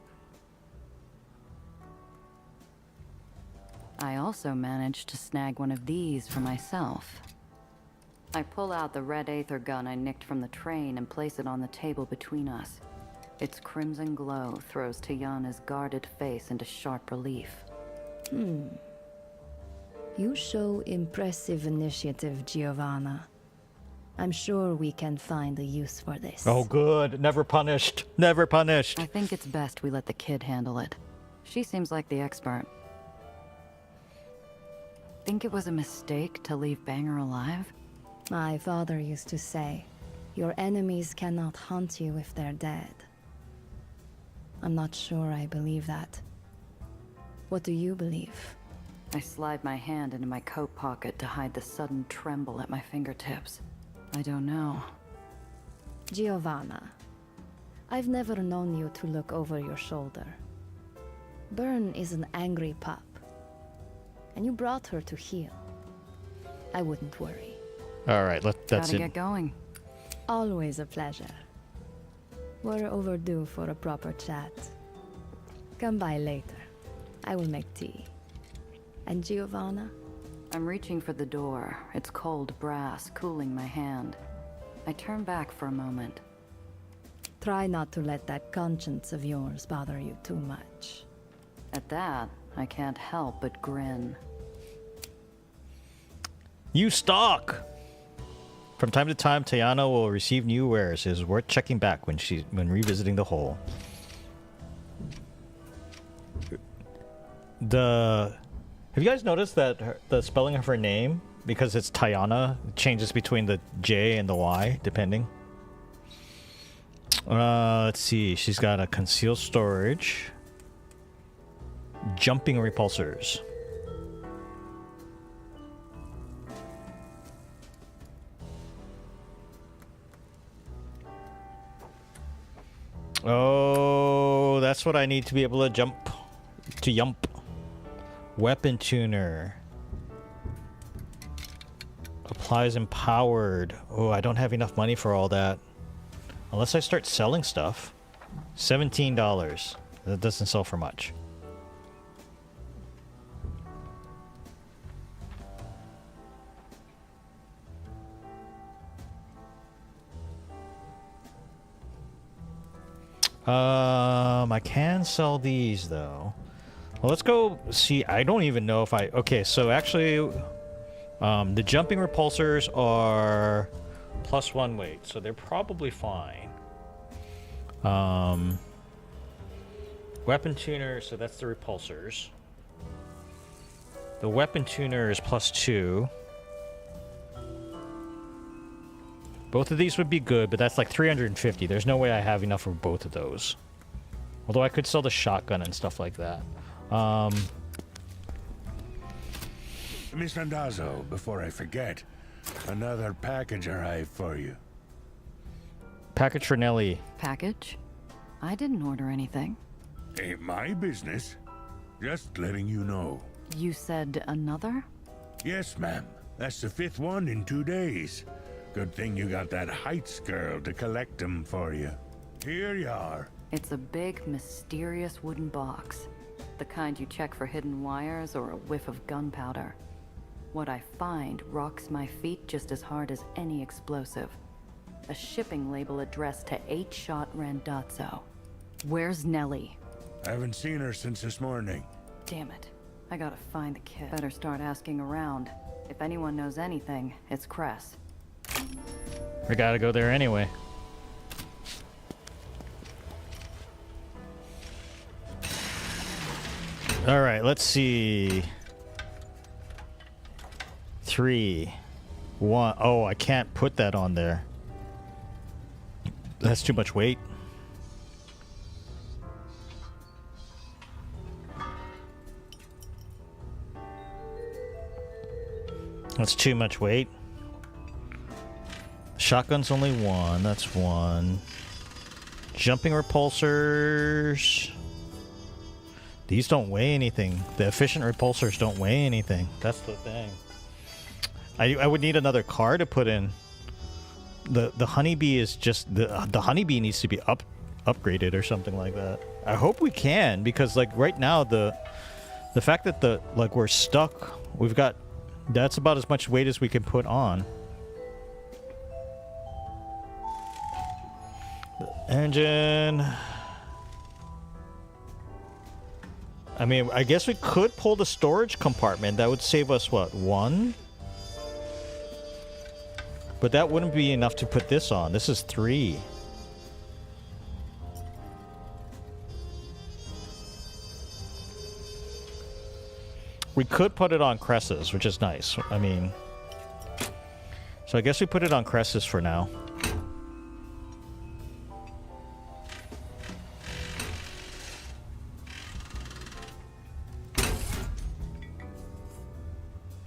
S2: I also managed to snag one of these for myself. I pull out the red Aether gun I nicked from the train and place it on the table between us. Its crimson glow throws Tiana's guarded face into sharp relief.
S15: You show impressive initiative, Giovanna. I'm sure we can find a use for this.
S1: Oh, good. Never punished. Never punished.
S2: I think it's best we let the kid handle it. She seems like the expert. Think it was a mistake to leave Banger alive?
S15: My father used to say, your enemies cannot hunt you if they're dead. I'm not sure I believe that. What do you believe?
S2: I slide my hand into my coat pocket to hide the sudden tremble at my fingertips. I don't know.
S15: Giovanna, I've never known you to look over your shoulder. Byrne is an angry pup, and you brought her to heal. I wouldn't worry.
S1: All right, that's
S2: Gotta
S1: it.
S2: get going.
S15: Always a pleasure. We're overdue for a proper chat. Come by later. I will make tea. And Giovanna?
S2: I'm reaching for the door, its cold brass cooling my hand. I turn back for a moment.
S15: Try not to let that conscience of yours bother you too much.
S2: At that, I can't help but grin.
S1: You stalk! From time to time, Tiana will receive new wares. It is worth checking back when revisiting the hole. Have you guys noticed that the spelling of her name, because it's Tiana, changes between the J and the Y, depending? Let's see. She's got a concealed storage. Jumping repulsors. Oh, that's what I need to be able to jump. To yump. Weapon tuner. Applies empowered. Oh, I don't have enough money for all that. Unless I start selling stuff. $17. That doesn't sell for much. I can sell these though. Well, let's go see. I don't even know if I... Okay, so actually, the jumping repulsors are +1 weight, so they're probably fine. Weapon tuner, so that's the repulsors. The weapon tuner is +2. Both of these would be good, but that's like 350. There's no way I have enough for both of those. Although I could sell the shotgun and stuff like that.
S16: Miss Randazzo, before I forget, another package arrived for you.
S1: Package for Nelly.
S2: Package? I didn't order anything.
S16: Ain't my business. Just letting you know.
S2: You said another?
S16: Yes, ma'am. That's the 5th one in 2 days. Good thing you got that Heights girl to collect them for you. Here you are.
S2: It's a big, mysterious wooden box. The kind you check for hidden wires or a whiff of gunpowder. What I find rocks my feet just as hard as any explosive. A shipping label addressed to 8-Shot Randazzo. Where's Nelly?
S16: I haven't seen her since this morning.
S2: Damn it. I gotta find the kid. Better start asking around. If anyone knows anything, it's Cress.
S1: We gotta go there anyway. Alright, let's see. 3. One. Oh, I can't put that on there. That's too much weight. That's too much weight. Shotgun's only one. That's one. Jumping repulsors. These don't weigh anything. The efficient repulsors don't weigh anything. That's the thing. I would need another car to put in. The honeybee is just the honeybee needs to be upgraded or something like that. I hope we can, because like right now the fact that we're stuck, we've got, that's about as much weight as we can put on. The engine. I mean, I guess we could pull the storage compartment. That would save us, what, 1? But that wouldn't be enough to put this on. This is 3. We could put it on Cresses, which is nice. I mean... So I guess we put it on Cresses for now.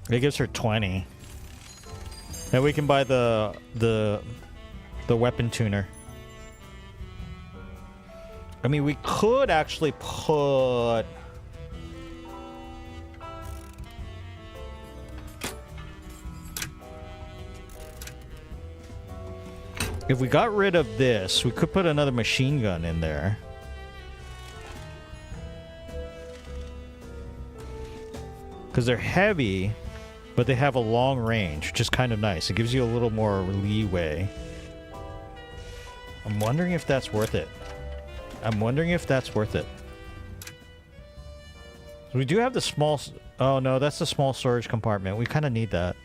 S1: It gives her 20. And we can buy the weapon tuner. I mean, we could actually put... If we got rid of this, we could put another machine gun in there. Because they're heavy, but they have a long range, which is kind of nice. It gives you a little more leeway. I'm wondering if that's worth it. I'm wondering if that's worth it. So we do have the small... Oh, no, that's the small storage compartment. We kind of need that.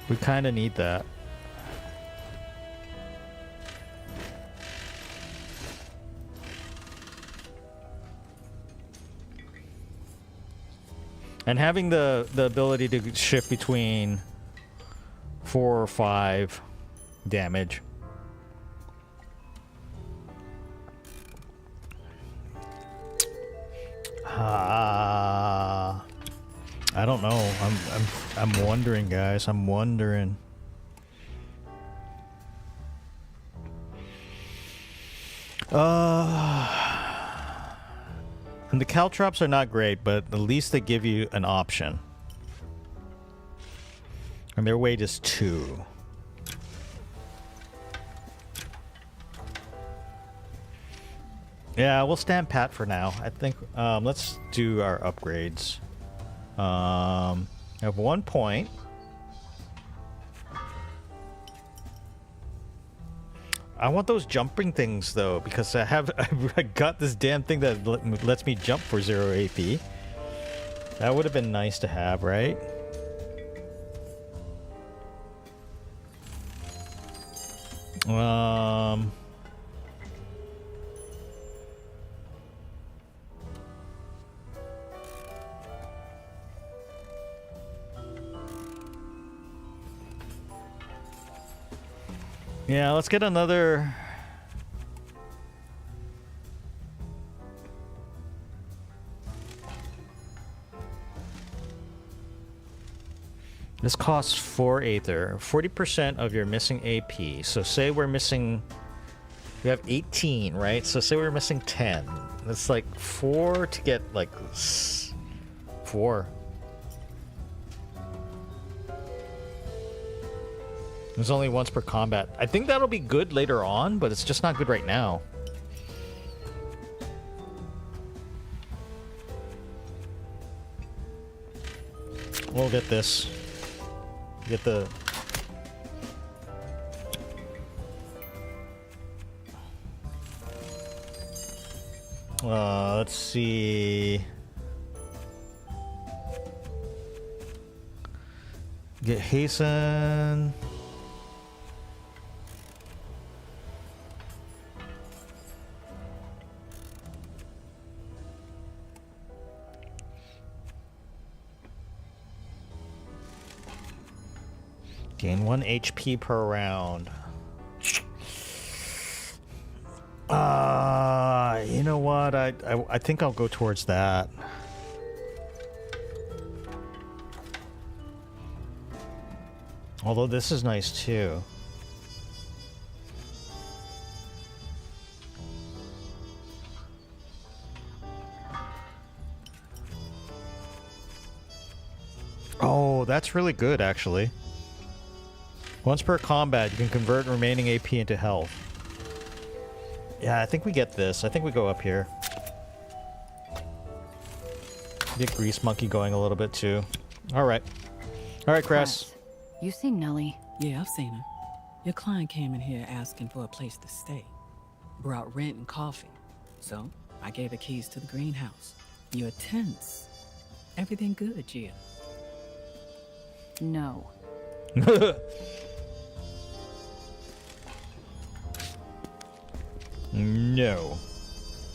S1: We kind of need that. And having the ability to shift between 4 or 5 damage. I don't know. I'm wondering, guys. I'm wondering. And the caltrops are not great, but at least they give you an option. And their weight is 2. Yeah, we'll stand pat for now. I think let's do our upgrades. I have 1 point. I want those jumping things though, because I got this damn thing that lets me jump for 0 AP. That would have been nice to have, right? Yeah, let's get another... This costs 4 Aether, 40% of your missing AP. So say we're missing... We have 18, right? So say we're missing 10. That's like 4 to get like... 4. There's only once per combat. I think that'll be good later on, but it's just not good right now. We'll get this. Get the... let's see... Get hasten... Gain 1 HP per round. You know what? I think I'll go towards that. Although this is nice too. Oh, that's really good actually. Once per combat, you can convert remaining AP into health. Yeah, I think we get this. I think we go up here. Get Grease Monkey going a little bit too. Alright. Alright, Cress.
S13: You seen Nellie?
S4: Yeah, I've seen her. Your client came in here asking for a place to stay. Brought rent and coffee. So, I gave her keys to the greenhouse. You're tense. Everything good, Gia?
S13: No.
S1: No.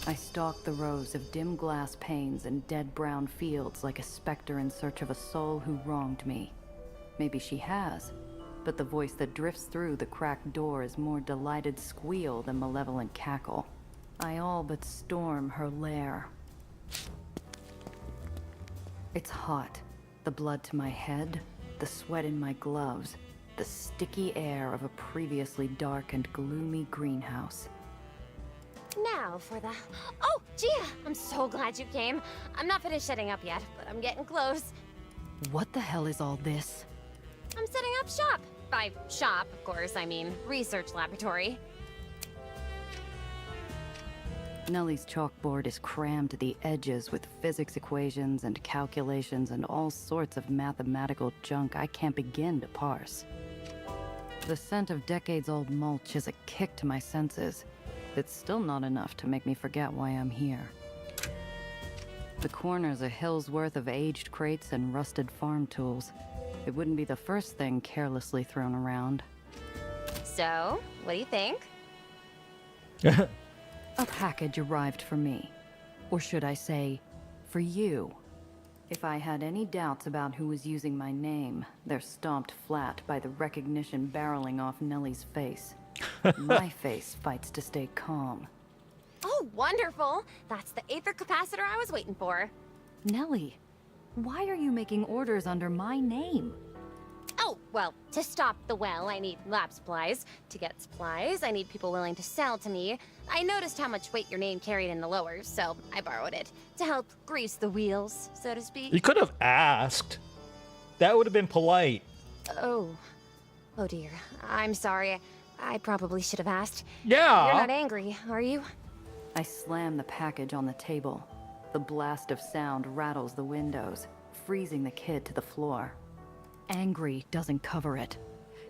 S13: I stalked the rows of dim glass panes and dead brown fields like a specter in search of a soul who wronged me. Maybe she has, but the voice that drifts through the cracked door is more delighted squeal than malevolent cackle. I all but storm her lair. It's hot. The blood to my head, the sweat in my gloves, the sticky air of a previously dark and gloomy greenhouse.
S3: Now for the... Oh, Gia! I'm so glad you came. I'm not finished setting up yet, but I'm getting close.
S13: What the hell is all this?
S3: I'm setting up shop. By shop, of course, I mean research laboratory.
S13: Nellie's chalkboard is crammed to the edges with physics equations and calculations and all sorts of mathematical junk I can't begin to parse. The scent of decades-old mulch is a kick to my senses. It's still not enough to make me forget why I'm here. The corner's a hill's worth of aged crates and rusted farm tools. It wouldn't be the first thing carelessly thrown around.
S3: So, what do you think?
S13: A package arrived for me. Or should I say, for you. If I had any doubts about who was using my name, they're stomped flat by the recognition barreling off Nellie's face. My face fights to stay calm.
S3: Oh, wonderful! That's the Aether capacitor I was waiting for.
S13: Nellie, why are you making orders under my name?
S3: Oh, well, to stop the well, I need lab supplies. To get supplies, I need people willing to sell to me. I noticed how much weight your name carried in the lowers, so I borrowed it. To help grease the wheels, so to speak.
S1: You could have asked. That would have been polite.
S3: Oh. Oh dear. I'm sorry. I probably should have asked.
S1: Yeah.
S3: You're not angry, are you?
S13: I slam the package on the table. The blast of sound rattles the windows, freezing the kid to the floor. Angry doesn't cover it.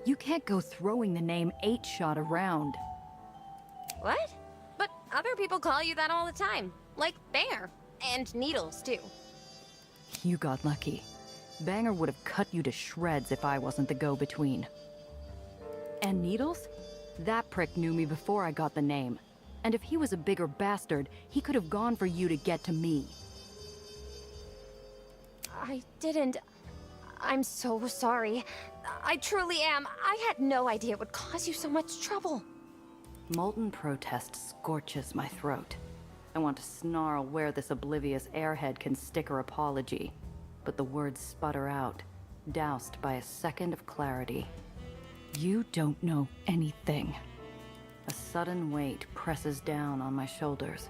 S13: You can't go throwing the name 8-Shot around.
S3: What? But other people call you that all the time. Like Banger. And Needles, too.
S13: You got lucky. Banger would have cut you to shreds if I wasn't the go-between. And Needles? That prick knew me before I got the name. And if he was a bigger bastard, he could have gone for you to get to me.
S3: I didn't... I'm so sorry. I truly am. I had no idea it would cause you so much trouble.
S13: Molten protest scorches my throat. I want to snarl where this oblivious airhead can stick her apology. But the words sputter out, doused by a second of clarity. You don't know anything. A sudden weight presses down on my shoulders.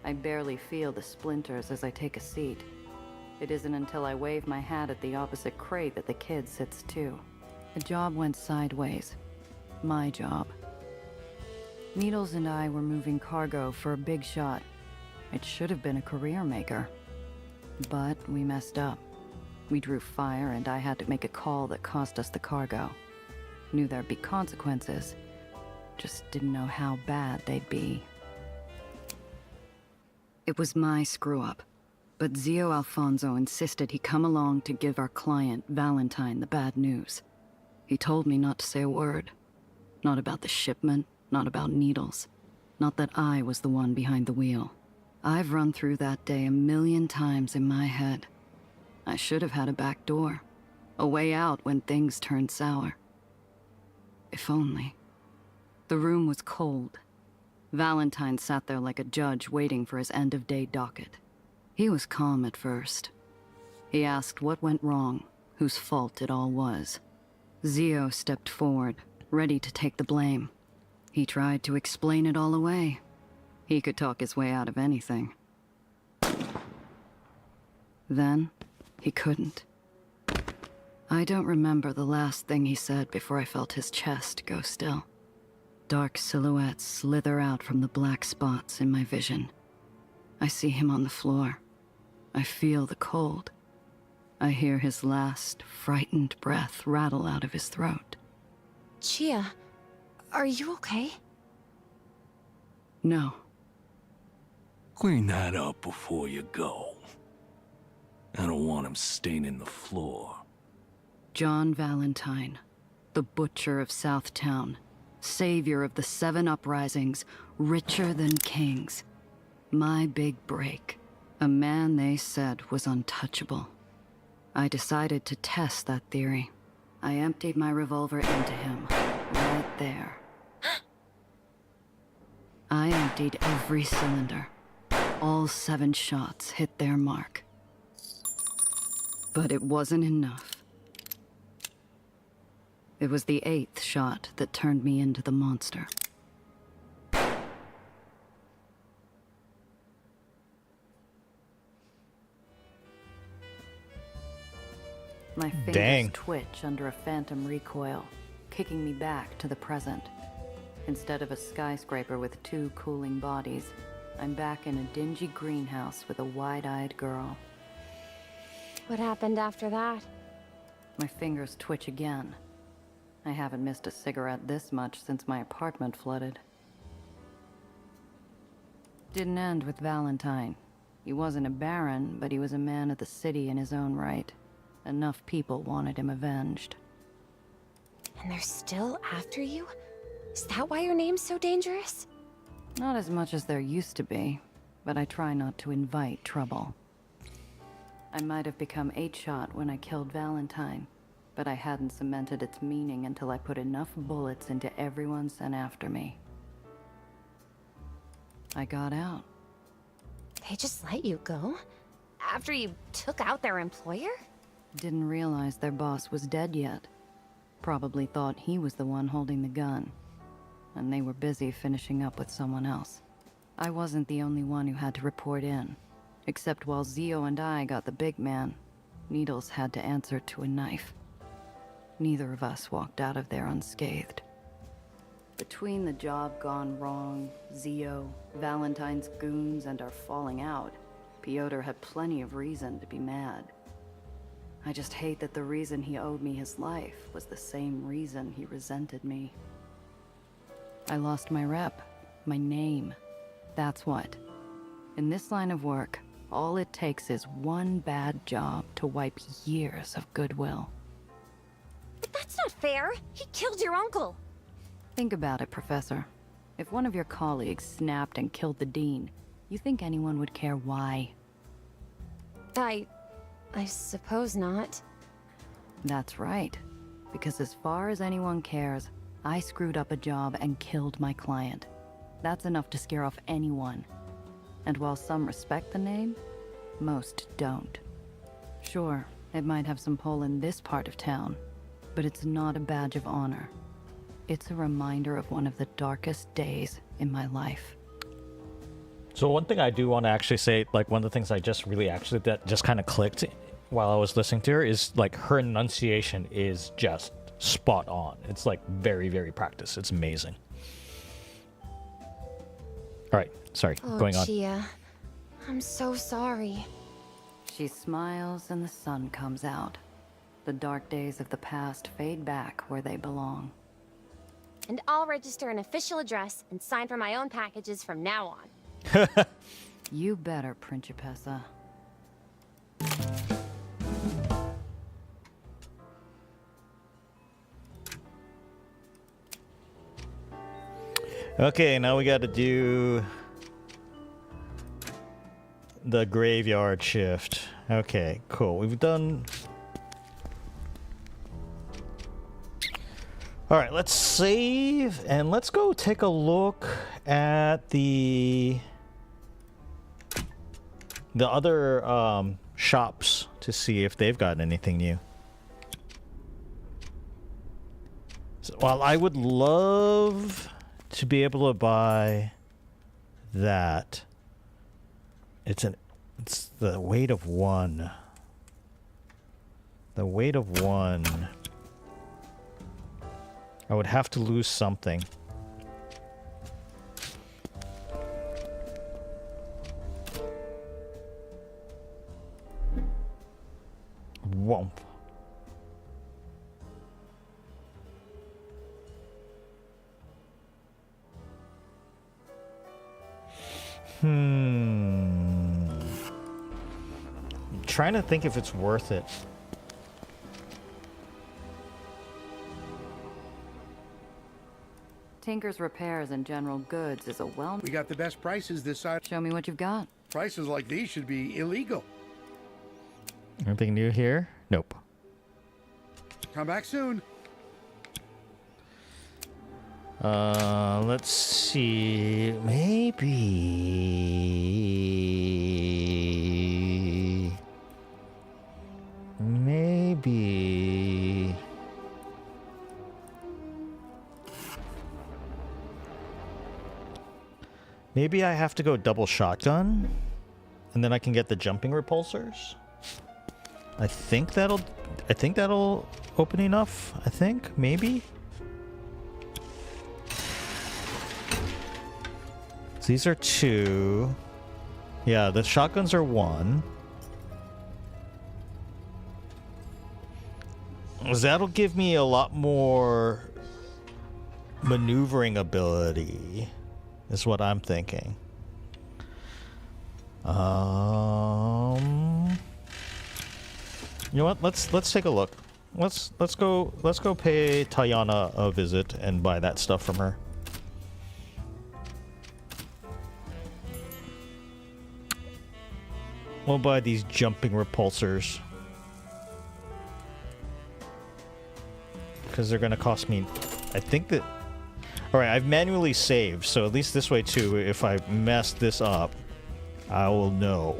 S13: I barely feel the splinters as I take a seat. It isn't until I wave my hat at the opposite crate that the kid sits too. The job went sideways. My job. Needles and I were moving cargo for a big shot. It should have been a career maker. But we messed up. We drew fire and I had to make a call that cost us the cargo. Knew there'd be consequences. Just didn't know how bad they'd be. It was my screw-up. But Zio Alfonso insisted he come along to give our client, Valentine, the bad news. He told me not to say a word. Not about the shipment, not about Needles. Not that I was the one behind the wheel. I've run through that day 1,000,000 times in my head. I should have had a back door. A way out when things turned sour.
S2: If only. The room was cold. Valentine sat there like a judge waiting for his end-of-day docket. He was calm at first. He asked what went wrong, whose fault it all was. 𝐂𝐫𝐿 stepped forward, ready to take the blame. He tried to explain it all away. He could talk his way out of anything. Then, he couldn't. I don't remember the last thing he said before I felt his chest go still. Dark silhouettes slither out from the black spots in my vision. I see him on the floor. I feel the cold. I hear his last, frightened breath rattle out of his throat.
S3: Chia, are you okay?
S2: No.
S17: Clean that up before you go. I don't want him staining the floor.
S2: John Valentine, the butcher of Southtown, savior of the 7 uprisings, richer than kings. My big break. A man they said was untouchable. I decided to test that theory. I emptied my revolver into him, right there. I emptied every cylinder. All 7 shots hit their mark. But it wasn't enough. It was the 8th shot that turned me into the monster. My fingers twitch under a phantom recoil, kicking me back to the present. Instead of a skyscraper with 2 cooling bodies, I'm back in a dingy greenhouse with a wide-eyed girl.
S3: What happened after that?
S2: My fingers twitch again. I haven't missed a cigarette this much since my apartment flooded. Didn't end with Valentine. He wasn't a baron, but he was a man of the city in his own right. Enough people wanted him avenged.
S3: And they're still after you? Is that why your name's so dangerous?
S2: Not as much as there used to be, but I try not to invite trouble. I might have become 8-shot when I killed Valentine, but I hadn't cemented its meaning until I put enough bullets into everyone sent after me. I got out.
S3: They just let you go? After you took out their employer?
S2: Didn't realize their boss was dead yet. Probably thought he was the one holding the gun, and they were busy finishing up with someone else. I wasn't the only one who had to report in, except while 𝐂𝐫𝐿 and I got the big man, Needles had to answer to a knife. Neither of us walked out of there unscathed. Between the job gone wrong, 𝐂𝐫𝐿, Valentine's goons, and our falling out, Piotr had plenty of reason to be mad. I just hate that the reason he owed me his life was the same reason he resented me. I lost my rep, my name. That's what. In this line of work, all it takes is one bad job to wipe years of goodwill.
S3: But that's not fair! He killed your uncle!
S2: Think about it, Professor. If one of your colleagues snapped and killed the Dean, you think anyone would care why?
S3: I suppose not.
S2: That's right. Because as far as anyone cares, I screwed up a job and killed my client. That's enough to scare off anyone. And while some respect the name, most don't. Sure, it might have some pull in this part of town, but it's not a badge of honor. It's a reminder of one of the darkest days in my life.
S1: So one thing I do want to actually say, like one of the things I just really actually that just kind of clicked while I was listening to her is like her enunciation is just spot on. It's like very, very practiced. It's amazing. All right, sorry, going on.
S3: Chia, I'm so sorry.
S2: She smiles and the sun comes out. The dark days of the past fade back where they belong.
S3: And I'll register an official address and sign for my own packages from now on.
S2: You better, Principessa.
S1: Okay, now we got to do the graveyard shift. Okay, cool. We've done All right, let's save and let's go take a look at the other shops to see if they've got anything new. So, while I would love to be able to buy that, it's the weight of one. The weight of one. I would have to lose something. Womp. I'm trying to think if it's worth it.
S2: Tinker's Repairs and General Goods is a well...
S7: We got the best prices this side.
S2: Show me what you've got.
S7: Prices like these should be illegal.
S1: Anything new here? Nope.
S7: Come back soon.
S1: Let's see. Maybe. Maybe I have to go double shotgun, and then I can get the jumping repulsors. I think that'll open enough. I think maybe. So these are 2. Yeah, the shotguns are 1. That'll give me a lot more maneuvering ability, is what I'm thinking. You know what? Let's take a look. Let's go pay Tayana a visit and buy that stuff from her. We'll buy these jumping repulsors. Because they're going to cost me... I think that... Alright, I've manually saved, so at least this way too, if I mess this up, I will know.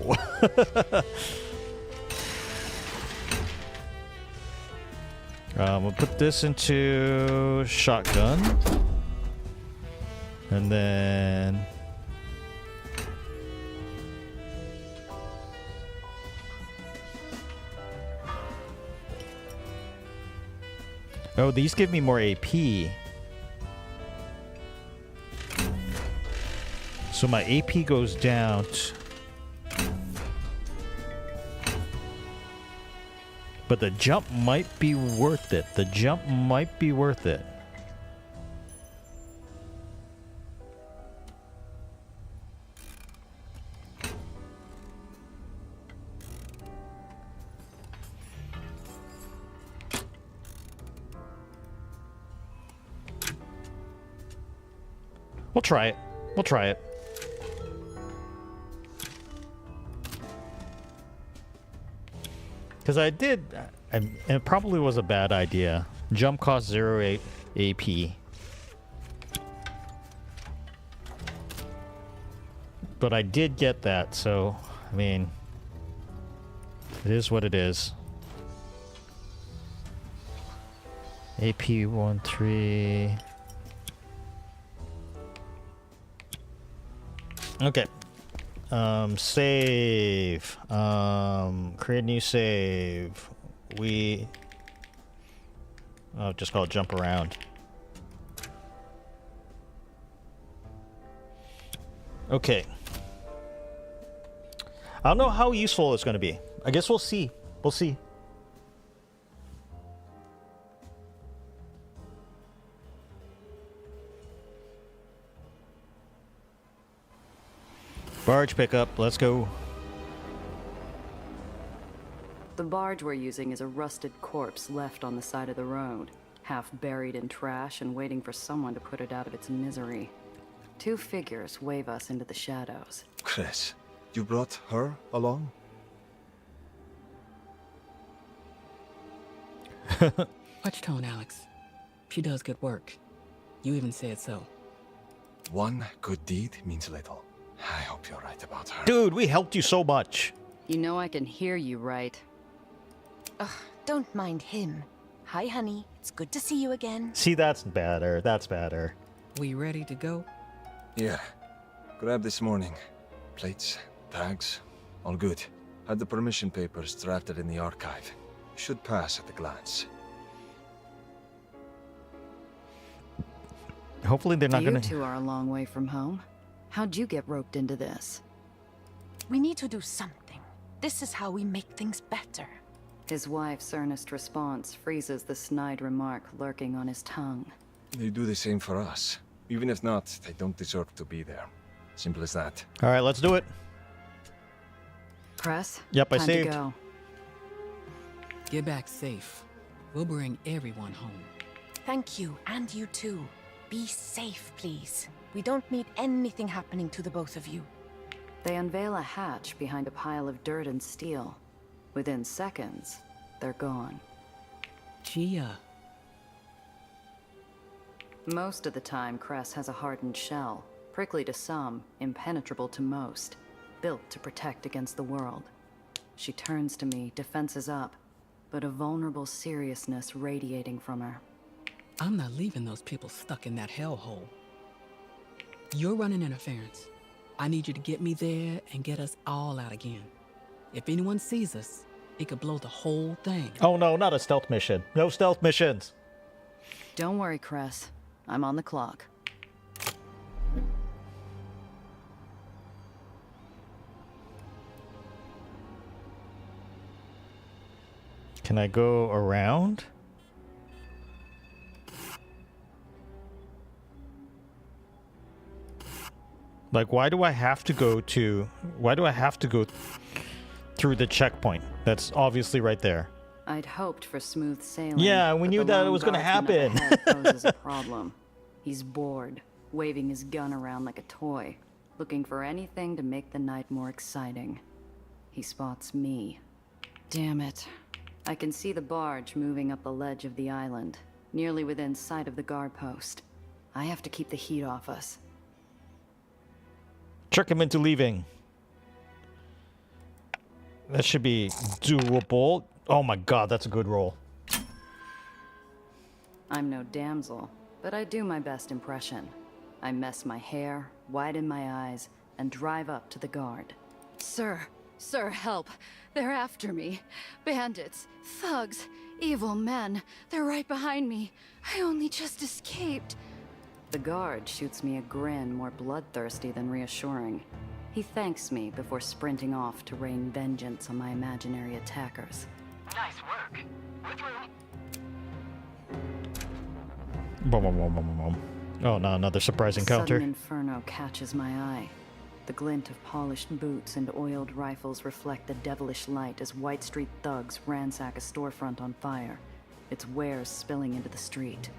S1: We'll put this into shotgun. And then... Oh, these give me more AP. So my AP goes down. But the jump might be worth it. The jump might be worth it. We'll try it. We'll try it. Because I did... and it probably was a bad idea. Jump cost 0.8 AP. But I did get that, so... I mean... It is what it is. AP 1-3... Okay. Save. Create new save. Oh, just call it jump around. Okay. I don't know how useful it's going to be. I guess we'll see. We'll see. Barge pickup, let's go.
S2: The barge we're using is a rusted corpse left on the side of the road, half buried in trash and waiting for someone to put it out of its misery. 2 figures wave us into the shadows.
S8: Chris, you brought her along?
S4: Watch tone, Alex. She does good work. You even said so.
S8: One good deed means little. I hope you're right about her.
S1: Dude, we helped you so much.
S2: You know I can hear you, right?
S13: Ugh, don't mind him. Hi, honey. It's good to see you again.
S1: See, that's better. That's better.
S4: We ready to go?
S8: Yeah. Grab this morning. Plates, tags, all good. Had the permission papers drafted in the archive. Should pass at a glance.
S1: Hopefully they're not
S2: You
S1: gonna...
S2: two are a long way from home. How'd you get roped into this?
S13: We need to do something. This is how we make things better.
S2: His wife's earnest response freezes the snide remark lurking on his tongue.
S8: They do the same for us. Even if not, they don't deserve to be there. Simple as that.
S1: All right, let's do it.
S2: Press?
S1: Yep, I
S2: Time
S1: saved.
S2: to go.
S4: Get back safe. We'll bring everyone home.
S13: Thank you, and you too. Be safe, please. We don't need anything happening to the both of you.
S2: They unveil a hatch behind a pile of dirt and steel. Within seconds, they're gone.
S4: Gia.
S2: Most of the time, Cress has a hardened shell, prickly to some, impenetrable to most, built to protect against the world. She turns to me, defenses up, but a vulnerable seriousness radiating from her.
S4: I'm not leaving those people stuck in that hellhole. You're running interference. I need you to get me there and get us all out again. If anyone sees us, it could blow the whole thing.
S1: Oh no, not a stealth mission. No stealth missions.
S2: Don't worry, Cress. I'm on the clock.
S1: Can I go around? Like, why do I have to go through the checkpoint? That's obviously right there.
S2: I'd hoped for smooth sailing.
S1: Yeah, we
S2: but
S1: knew
S2: the
S1: that it
S2: lone
S1: was gonna
S2: guardsman up
S1: happen.
S2: ahead poses a problem. He's bored, waving his gun around like a toy, looking for anything to make the night more exciting. He spots me. Damn it. I can see the barge moving up the ledge of the island, nearly within sight of the guard post. I have to keep the heat off us.
S1: Trick him into leaving. That should be doable. Oh my god, that's a good roll.
S2: I'm no damsel, but I do my best impression. I mess my hair, widen my eyes, and drive up to the guard. Sir, help. They're after me. Bandits, thugs, evil men. They're right behind me. I only just escaped. The guard shoots me a grin more bloodthirsty than reassuring. He thanks me before sprinting off to rain vengeance on my imaginary attackers.
S5: Nice work. We're through.
S1: Boom, boom, boom, boom, boom, boom. Oh no, another surprise
S2: A
S1: encounter.
S2: sudden inferno catches my eye. The glint of polished boots and oiled rifles reflect the devilish light as White Street thugs ransack a storefront on fire, its wares spilling into the street.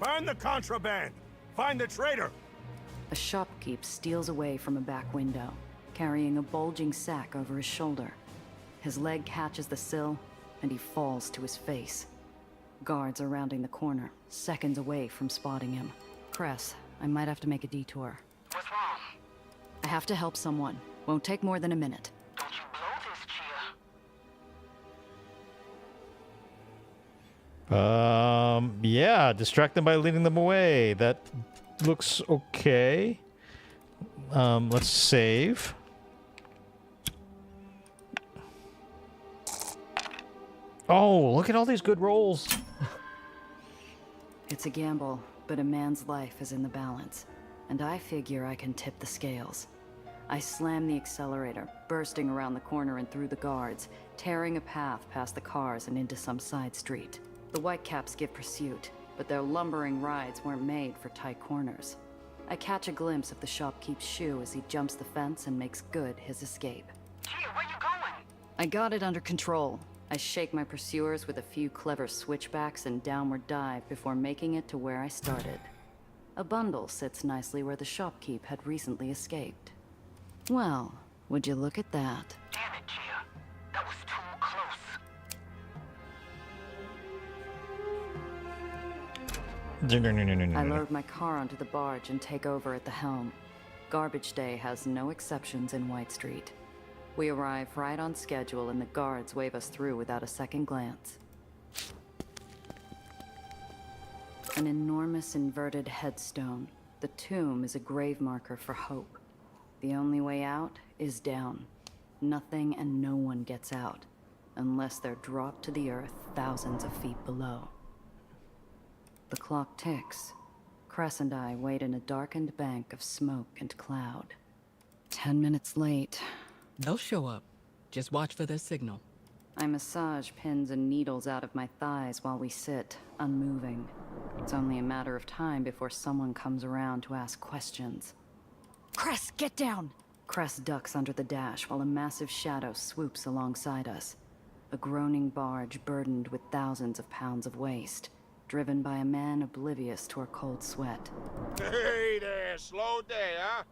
S11: Burn the contraband! Find the traitor!
S2: A shopkeep steals away from a back window, carrying a bulging sack over his shoulder. His leg catches the sill, and he falls to his face. Guards are rounding the corner, seconds away from spotting him. Cress, I might have to make a detour.
S5: What's wrong?
S2: I have to help someone. Won't take more than a minute.
S5: Don't you blow this, Chia.
S1: Yeah, distract them by leading them away. That looks okay. Let's save. Oh, look at all these good rolls.
S2: It's a gamble, but a man's life is in the balance, and I figure I can tip the scales. I slam the accelerator, bursting around the corner and through the guards, tearing a path past the cars and into some side street. The Whitecaps give pursuit, but their lumbering rides weren't made for tight corners. I catch a glimpse of the shopkeep's shoe as he jumps the fence and makes good his escape.
S5: Chia, where you going?
S2: I got it under control. I shake my pursuers with a few clever switchbacks and downward dive before making it to where I started. A bundle sits nicely where the shopkeep had recently escaped. Well, would you look at that?
S5: Damn it, Chia. That was too close.
S2: I load my car onto the barge and take over at the helm. Garbage day has no exceptions in White Street. We arrive right on schedule and the guards wave us through without a second glance. An enormous inverted headstone. The tomb is a grave marker for hope. The only way out is down. Nothing and no one gets out, unless they're dropped to the earth thousands of feet below. The clock ticks. Cress and I wait in a darkened bank of smoke and cloud. 10 minutes late.
S4: They'll show up. Just watch for their signal.
S2: I massage pins and needles out of my thighs while we sit, unmoving. It's only a matter of time before someone comes around to ask questions.
S13: Cress, get down!
S2: Cress ducks under the dash while a massive shadow swoops alongside us. A groaning barge burdened with thousands of pounds of waste, driven by a man oblivious to our cold sweat.
S11: Hey there, slow day, huh?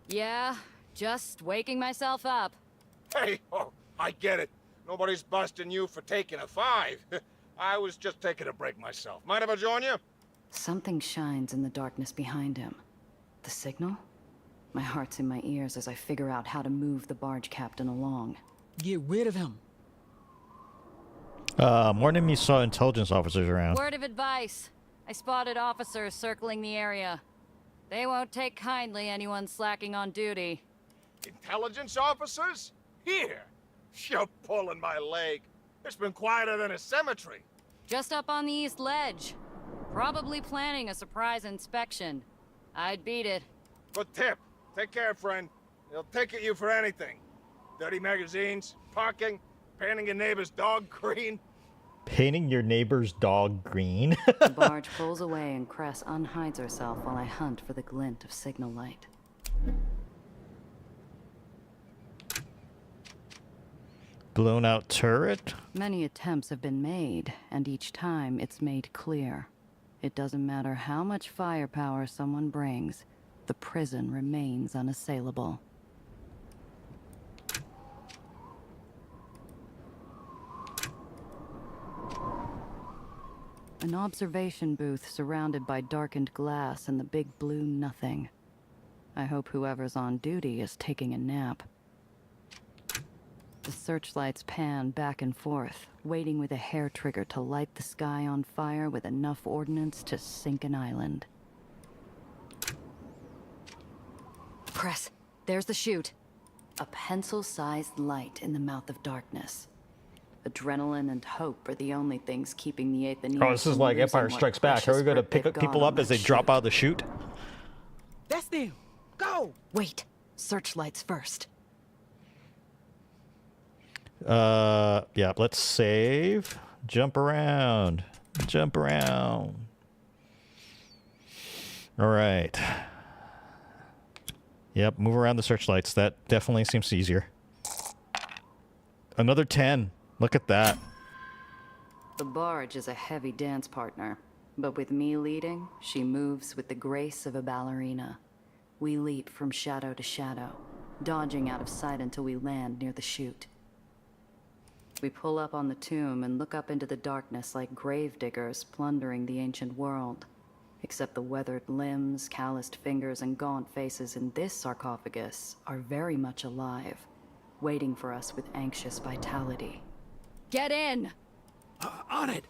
S2: Yeah, just waking myself up.
S11: Hey, oh, I get it. Nobody's busting you for taking a 5. I was just taking a break myself. Mind if I join you?
S2: Something shines in the darkness behind him. The signal? My heart's in my ears as I figure out how to move the barge captain along.
S4: Get rid of him.
S1: More than me saw intelligence officers around.
S13: Word of advice. I spotted officers circling the area. They won't take kindly anyone slacking on duty.
S11: Intelligence officers? Here! You're pulling my leg. It's been quieter than a cemetery.
S13: Just up on the east ledge. Probably planning a surprise inspection. I'd beat it.
S11: Good tip. Take care, friend. They'll ticket you for anything. Dirty magazines, parking, painting your neighbor's dog green.
S1: Painting your neighbor's dog green?
S2: The barge pulls away and Cress unhides herself while I hunt for the glint of signal light.
S1: Blown out turret?
S2: Many attempts have been made, and each time it's made clear. It doesn't matter how much firepower someone brings, the prison remains unassailable. An observation booth surrounded by darkened glass and the big blue nothing. I hope whoever's on duty is taking a nap. The searchlights pan back and forth, waiting with a hair trigger to light the sky on fire with enough ordnance to sink an island.
S13: Cress, there's the chute.
S2: A pencil-sized light in the mouth of darkness. Adrenaline and hope are the only things keeping the Aether.
S1: Oh, this is like Empire Strikes Back. Are we going to pick up people up as they drop out of the chute?
S4: That's them. Go!
S13: Wait. Searchlights first.
S1: Yeah, let's save. Jump around. Jump around. All right. Yep, move around the searchlights. That definitely seems easier. Another 10. Look at that.
S2: The barge is a heavy dance partner, but with me leading, she moves with the grace of a ballerina. We leap from shadow to shadow, dodging out of sight until we land near the chute. We pull up on the tomb and look up into the darkness like grave diggers plundering the ancient world. Except the weathered limbs, calloused fingers, and gaunt faces in this sarcophagus are very much alive, waiting for us with anxious vitality.
S13: Get in!
S17: On it!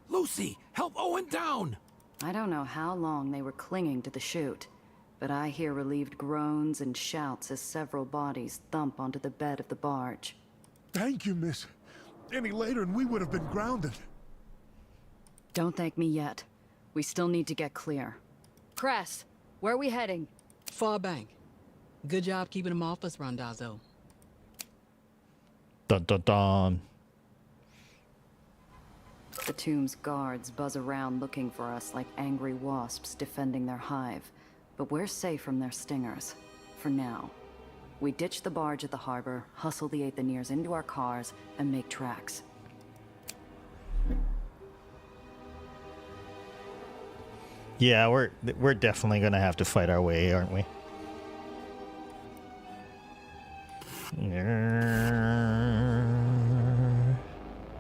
S17: Lucy, help Owen down!
S2: I don't know how long they were clinging to the chute, but I hear relieved groans and shouts as several bodies thump onto the bed of the barge.
S16: Thank you, miss. Any later and we would have been grounded.
S2: Don't thank me yet. We still need to get clear.
S13: Cress, where are we heading?
S4: Far bank. Good job keeping them off us, Randazzo.
S1: Dun dun dun.
S2: The tomb's guards buzz around looking for us like angry wasps defending their hive, but we're safe from their stingers. For now. We ditch the barge at the harbor, hustle the Aetherians into our cars, and make tracks.
S1: Yeah, we're definitely gonna have to fight our way, aren't we?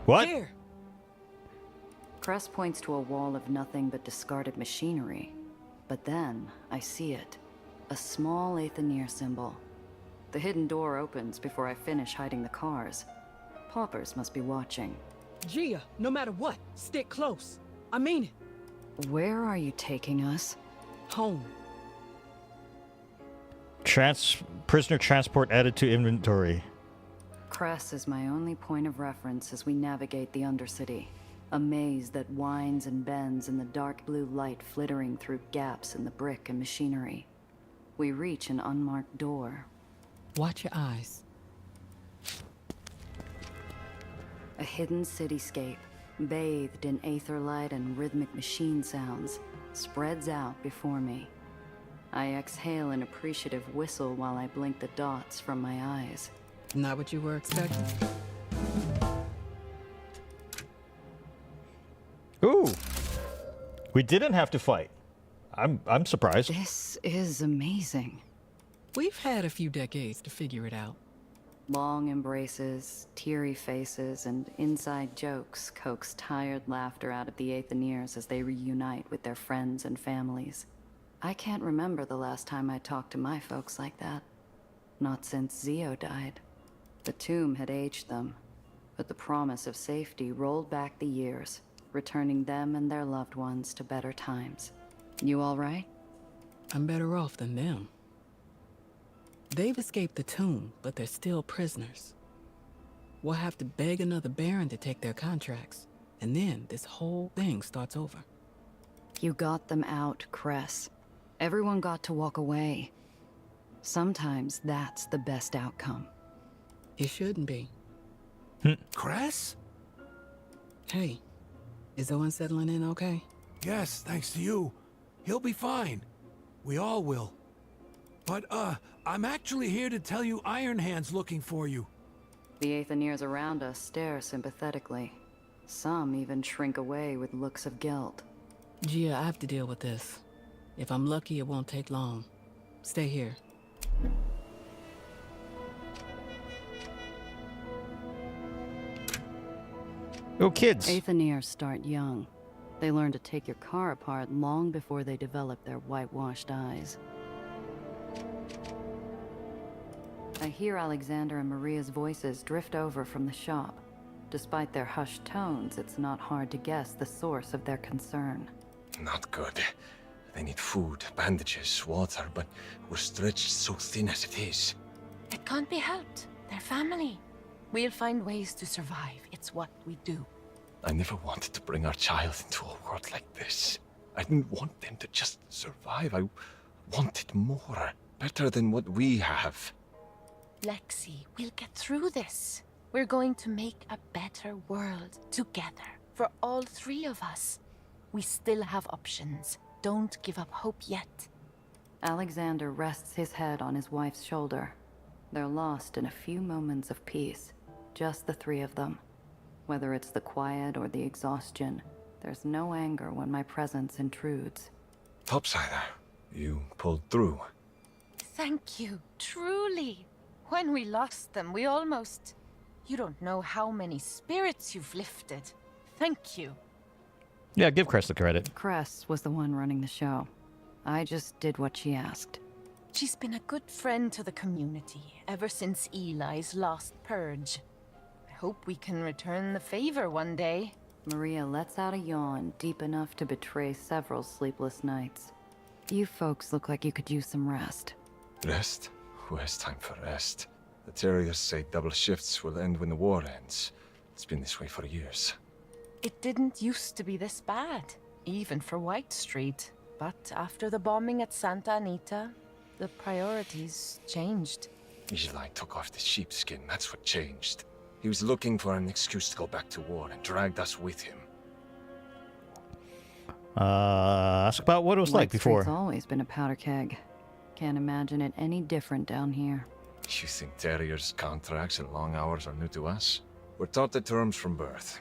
S1: What?
S4: Here.
S2: Cress points to a wall of nothing but discarded machinery. But then, I see it. A small Aether symbol. The hidden door opens before I finish hiding the cars. Paupers must be watching.
S4: Gia, no matter what, stick close. I mean it.
S2: Where are you taking us?
S4: Home.
S1: Prisoner transport added to inventory.
S2: Cress is my only point of reference as we navigate the Undercity. A maze that winds and bends in the dark blue light flittering through gaps in the brick and machinery. We reach an unmarked door.
S4: Watch your eyes.
S2: A hidden cityscape, bathed in aether light and rhythmic machine sounds, spreads out before me. I exhale an appreciative whistle while I blink the dots from my eyes.
S4: Not what you were expecting?
S1: Ooh! We didn't have to fight. I'm surprised.
S2: This is amazing.
S4: We've had a few decades to figure it out.
S2: Long embraces, teary faces, and inside jokes coax tired laughter out of the Aetherians as they reunite with their friends and families. I can't remember the last time I talked to my folks like that. Not since Zio died. The tomb had aged them, but the promise of safety rolled back the years, returning them and their loved ones to better times. You all right?
S4: I'm better off than them. They've escaped the tomb, but they're still prisoners. We'll have to beg another Baron to take their contracts, and then this whole thing starts over.
S2: You got them out, Cress. Everyone got to walk away. Sometimes that's the best outcome.
S4: It shouldn't be.
S18: Cress?
S4: Hey, is Owen settling in okay?
S18: Yes, thanks to you. He'll be fine. We all will. But, I'm actually here to tell you Iron Hand's looking for you.
S2: The Aetherians around us stare sympathetically. Some even shrink away with looks of guilt.
S4: Gia, I have to deal with this. If I'm lucky, it won't take long. Stay here.
S1: Oh, kids.
S2: Aetherians start young. They learn to take your car apart long before they develop their whitewashed eyes. I hear Alexander and Maria's voices drift over from the shop. Despite their hushed tones, it's not hard to guess the source of their concern.
S8: Not good. They need food, bandages, water, but we're stretched so thin as it is.
S19: It can't be helped. They're family. We'll find ways to survive. It's what we do.
S8: I never wanted to bring our child into a world like this. I didn't want them to just survive. I wanted more. Better than what we have.
S19: Lexi, we'll get through this. We're going to make a better world together for all three of us. We still have options. Don't give up hope yet.
S2: Alexander rests his head on his wife's shoulder. They're lost in a few moments of peace, just the three of them. Whether it's the quiet or the exhaustion, there's no anger when my presence intrudes.
S8: Topsider, you pulled through.
S19: Thank you, truly. When we lost them, we almost... You don't know how many spirits you've lifted. Thank you.
S1: Yeah, give Cress the credit.
S2: Cress was the one running the show. I just did what she asked.
S19: She's been a good friend to the community ever since Eli's last purge. I hope we can return the favor one day.
S2: Maria lets out a yawn deep enough to betray several sleepless nights. You folks look like you could use some rest.
S8: Rest? Who has time for rest? The terriers say double shifts will end when the war ends. It's been this way for years.
S19: It didn't used to be this bad, even for White Street. But after the bombing at Santa Anita, the priorities changed.
S8: Eli took off the sheepskin, that's what changed. He was looking for an excuse to go back to war and dragged us with him.
S1: Ask about what it was like before.
S2: It's always been a powder keg. Can't imagine it any different down here.
S8: You think terriers, contracts, and long hours are new to us? We're taught the terms from birth,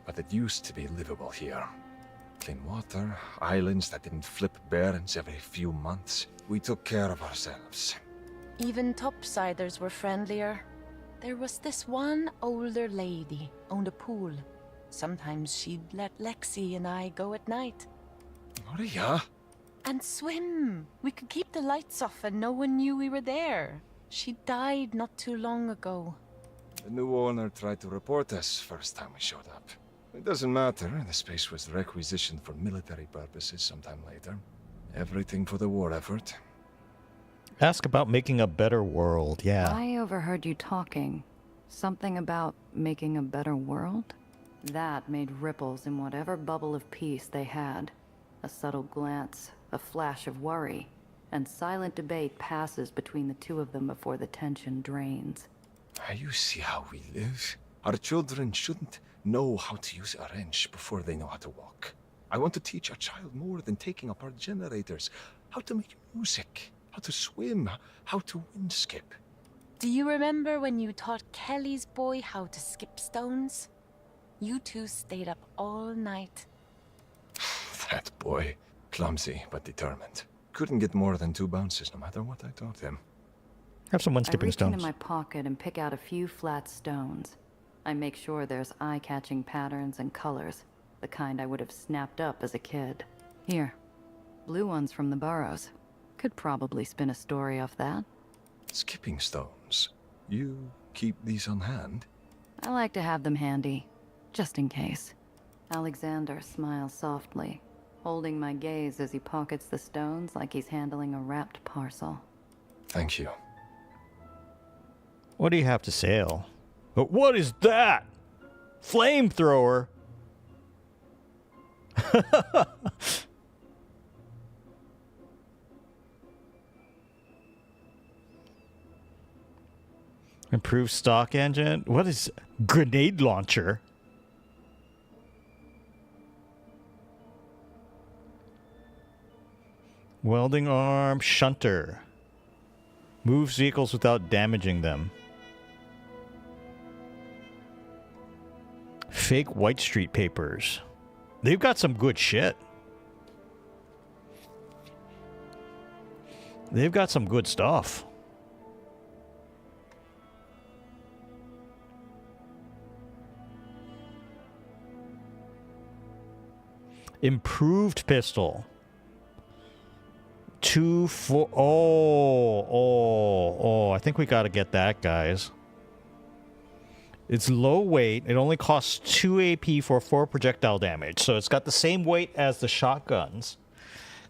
S8: but it used to be livable here. Clean water, islands that didn't flip barons every few months. We took care of ourselves.
S19: Even topsiders were friendlier. There was this one older lady, owned a pool. Sometimes she'd let Lexi and I go at night.
S8: Maria?
S19: And swim. We could keep the lights off and no one knew we were there. She died not too long ago.
S8: The new owner tried to report us first time we showed up. It doesn't matter. The space was requisitioned for military purposes sometime later. Everything for the war effort.
S1: Ask about making a better world, yeah.
S2: I overheard you talking. Something about making a better world? That made ripples in whatever bubble of peace they had. A subtle glance, a flash of worry, and silent debate passes between the two of them before the tension drains.
S8: You see how we live? Our children shouldn't know how to use a wrench before they know how to walk. I want to teach a child more than taking apart generators. How to make music, how to swim, how to wind skip.
S19: Do you remember when you taught Kelly's boy how to skip stones? You two stayed up all night.
S8: That boy, clumsy but determined. Couldn't get more than 2 bounces no matter what I taught him.
S1: Have someone
S2: I
S1: skipping
S2: reach into
S1: stones.
S2: my pocket and pick out a few flat stones. I make sure there's eye-catching patterns and colors, the kind I would have snapped up as a kid. Here, blue ones from the burrows. Could probably spin a story off that.
S8: Skipping stones. You keep these on hand?
S2: I like to have them handy, just in case. Alexander smiles softly, holding my gaze as he pockets the stones like he's handling a wrapped parcel.
S8: Thank you.
S1: What do you have to sell? But what is that? Flamethrower? Improved stock engine? What is grenade launcher? Welding arm shunter. Moves vehicles without damaging them. Fake White Street papers. They've got some good shit. They've got some good stuff. Improved pistol. 2 4. Oh, I think we got to get that, guys. It's low weight. It only costs 2 AP for 4 projectile damage. So it's got the same weight as the shotguns.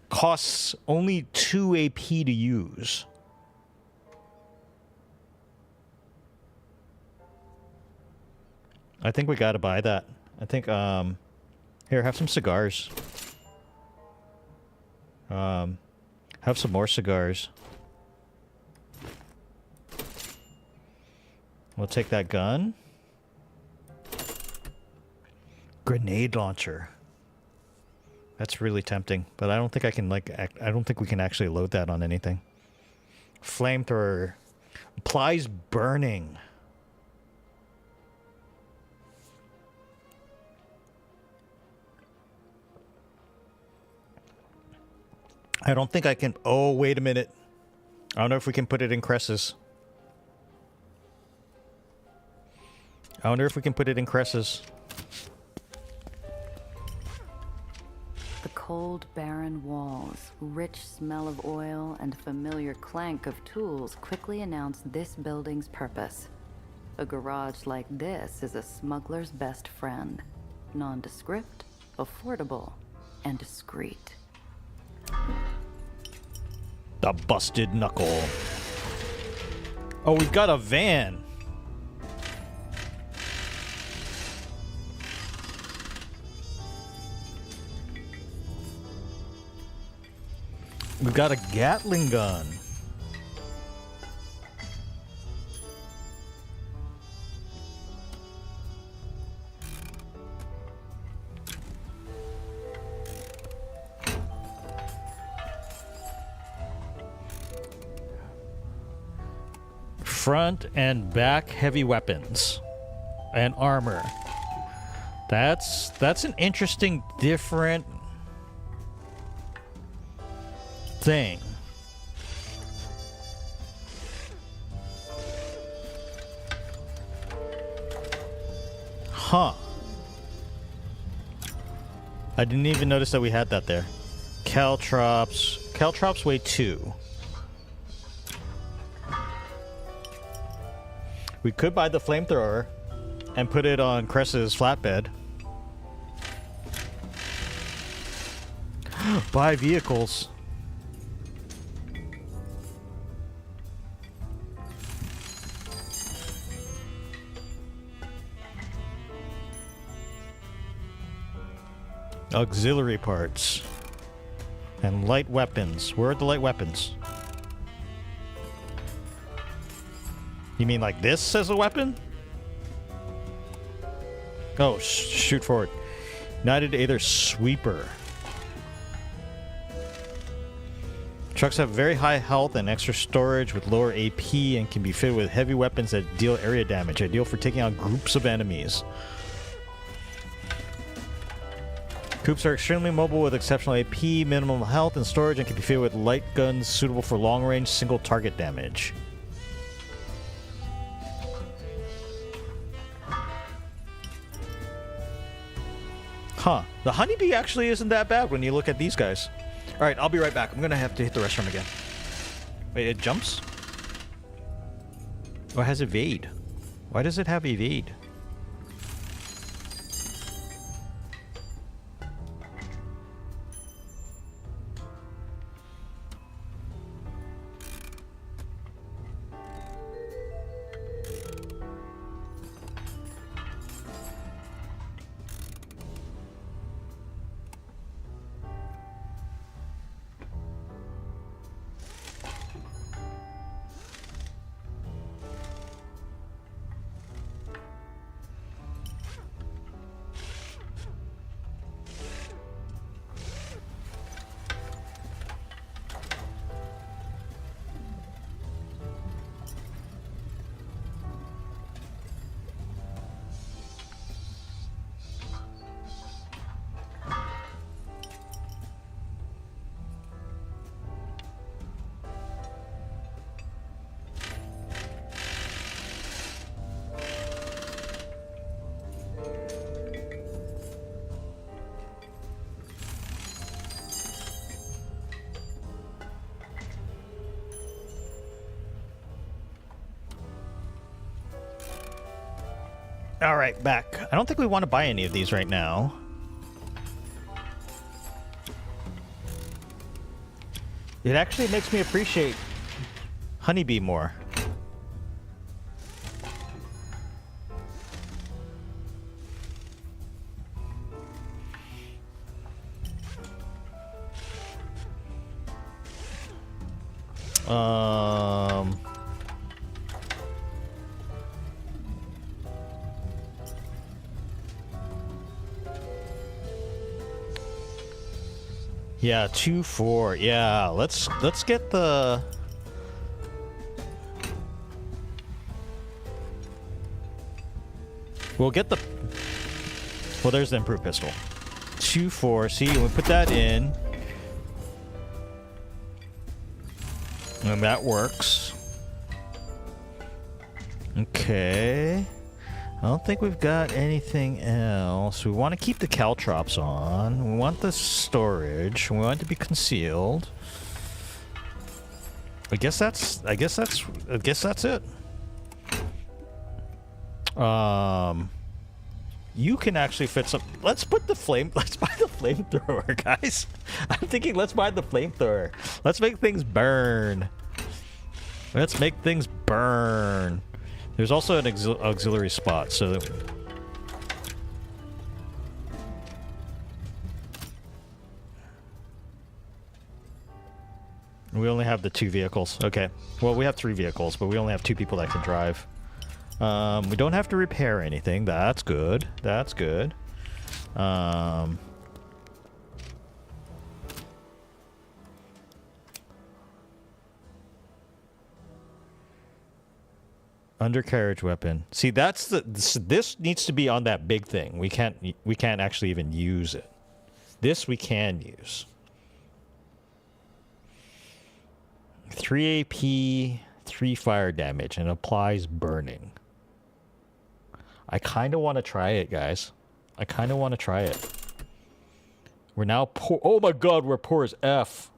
S1: Costs only 2 AP to use. I think we got to buy that. I think, here, have some cigars. Have some more cigars. We'll take that gun. Grenade launcher. That's really tempting, but I don't think I can I don't think we can actually load that on anything. Flamethrower. Applies burning. I don't think I can... Oh, wait a minute. I don't know if we can put it in cresses. I wonder if we can put it in cresses.
S2: The cold, barren walls, rich smell of oil, and familiar clank of tools quickly announce this building's purpose. A garage like this is a smuggler's best friend. Nondescript, affordable, and discreet.
S1: The busted knuckle. Oh, we've got a van. We've got a Gatling gun. Front and back heavy weapons and armor. That's an interesting, different thing. Huh. I didn't even notice that we had that there. Caltrops. Caltrops weigh 2. We could buy the flamethrower and put it on Cress's flatbed. Buy vehicles. Auxiliary parts. And light weapons. Where are the light weapons? You mean like this as a weapon? Oh, shoot forward. United Aether Sweeper. Trucks have very high health and extra storage with lower AP and can be fitted with heavy weapons that deal area damage. Ideal for taking out groups of enemies. Coupes are extremely mobile with exceptional AP, minimum health, and storage, and can be fitted with light guns suitable for long-range single target damage. Huh. The honeybee actually isn't that bad when you look at these guys. Alright, I'll be right back. I'm gonna have to hit the restaurant again. Wait, it jumps? Oh, it has evade. Why does it have evade? All right, back. I don't think we want to buy any of these right now. It actually makes me appreciate honeybee more. Yeah, 2-4. Yeah, let's get the. We'll get the. Well, there's the improved pistol. 2-4. See, we put that in, and that works. Okay. I don't think we've got anything else. We want to keep the caltrops on. We want the storage. We want it to be concealed. I guess that's it. You can actually fit some. Let's buy the flamethrower, guys. I'm thinking let's buy the flamethrower. Let's make things burn. Let's make things burn. There's also an auxiliary spot, so we only have the 2 vehicles. Okay. Well, we have 3 vehicles, but we only have 2 people that can drive. We don't have to repair anything. That's good. That's good. Undercarriage weapon. See, that's the this needs to be on that big thing. We can't actually even use it. This we can use. 3 AP, 3 fire damage, and applies burning. I kind of want to try it, guys. I kind of want to try it. We're now poor. Oh my god, we're poor as F.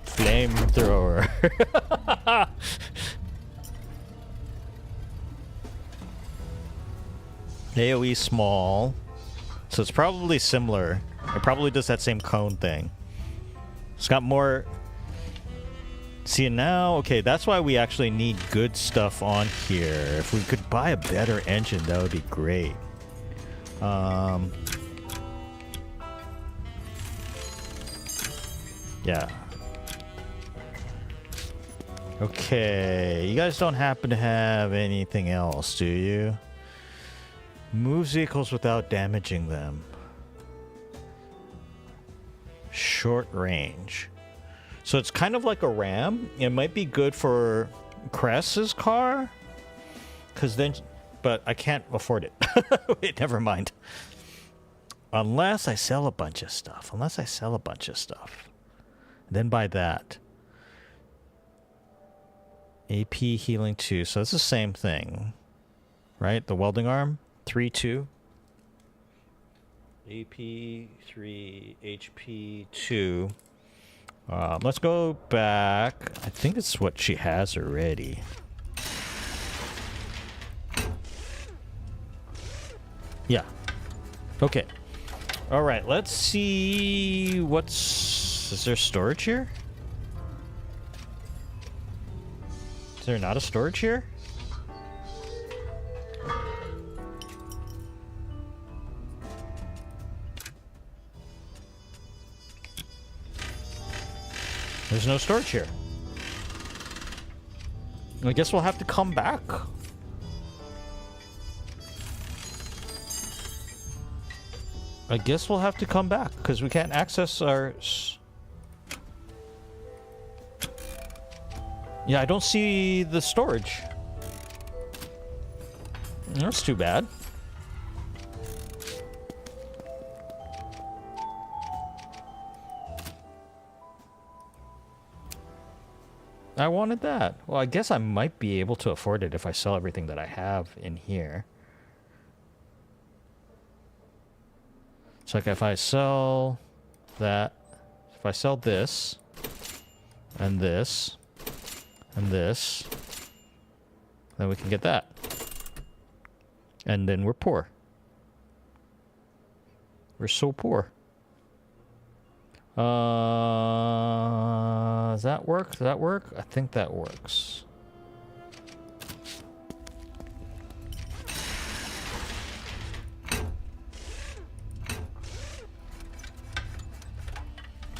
S1: Flamethrower. AoE small. So it's probably similar. It probably does that same cone thing. It's got more... See, now, okay, that's why we actually need good stuff on here. If we could buy a better engine, that would be great. Yeah. Okay, you guys don't happen to have anything else, do you? Moves vehicles without damaging them. Short range. So it's kind of like a ram. It might be good for Cress's car. Because then... But I can't afford it. Wait, never mind. Unless I sell a bunch of stuff. Then buy that. AP healing 2. So it's the same thing. Right? The welding arm. 3-2. AP 3, HP 2. Let's go back. I think it's what she has already. Yeah. Okay. All right. Let's see what's... Is there storage here? Is there not a storage here? There's no storage here. I guess we'll have to come back. I guess we'll have to come back because we can't access our... Yeah, I don't see the storage. That's too bad. I wanted that. Well, I guess I might be able to afford it if I sell everything that I have in here. So like if I sell that, if I sell this, and this, and this, then we can get that. And then we're poor. We're so poor. Does that work? Does that work? I think that works.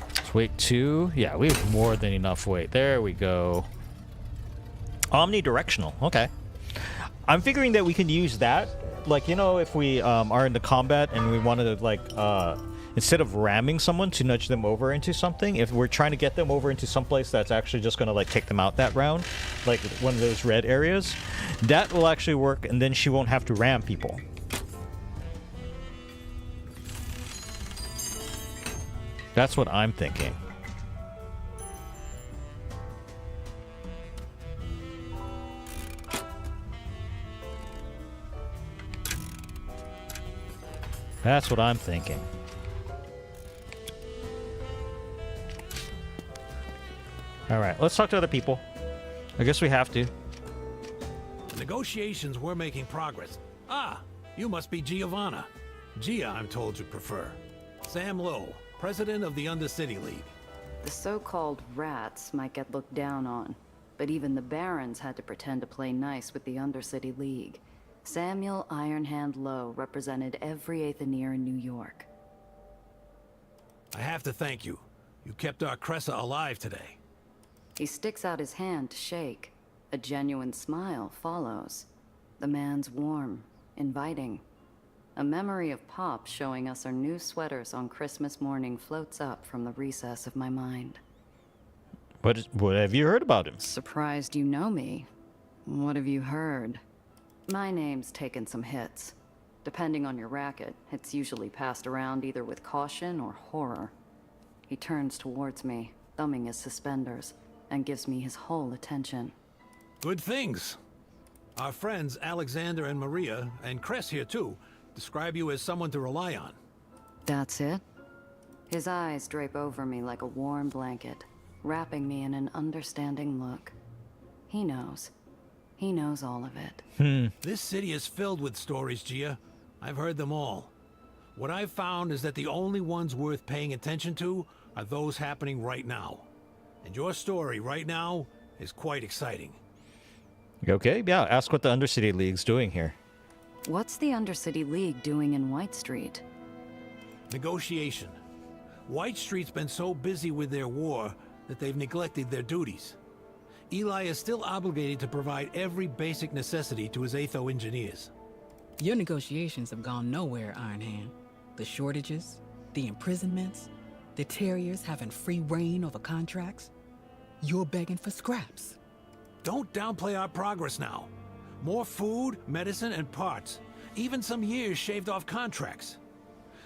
S1: Let's weight 2. Yeah, we have more than enough weight. There we go. Omnidirectional. Okay. I'm figuring that we can use that. Like, you know, if we are in the combat and we wanted to, like, instead of ramming someone to nudge them over into something, if we're trying to get them over into someplace that's actually just going to, like, take them out that round, like one of those red areas, that will actually work, and then she won't have to ram people. That's what I'm thinking. That's what I'm thinking. Alright, let's talk to other people. I guess we have to.
S18: The negotiations were making progress. Ah, you must be Giovanna. Gia, I'm told you prefer. Sam Lowe, president of the Undercity League.
S2: The so-called rats might get looked down on, but even the barons had to pretend to play nice with the Undercity League. Samuel Ironhand Lowe represented every Aetheneer in New York.
S18: I have to thank you. You kept our Cressa alive today.
S2: He sticks out his hand to shake. A genuine smile follows. The man's warm, inviting. A memory of Pop showing us our new sweaters on Christmas morning floats up from the recess of my mind.
S1: What have you heard about him?
S2: Surprised you know me. What have you heard? My name's taken some hits. Depending on your racket, it's usually passed around either with caution or horror. He turns towards me, thumbing his suspenders, and gives me his whole attention.
S18: Good things. Our friends Alexander and Maria, and Cress here too, describe you as someone to rely on.
S2: That's it? His eyes drape over me like a warm blanket, wrapping me in an understanding look. He knows. He knows all of it.
S18: This city is filled with stories, Gia. I've heard them all. What I've found is that the only ones worth paying attention to are those happening right now. And your story right now is quite exciting.
S1: Okay, yeah, ask what the Undercity League's doing here.
S2: What's the Undercity League doing in White Street?
S18: Negotiation. White Street's been so busy with their war that they've neglected their duties. Eli is still obligated to provide every basic necessity to his Aether engineers.
S4: Your negotiations have gone nowhere, Iron Hand. The shortages, the imprisonments, the Terriers having free reign over contracts. You're begging for scraps.
S18: Don't downplay our progress now. More food, medicine, and parts. Even some years shaved off contracts.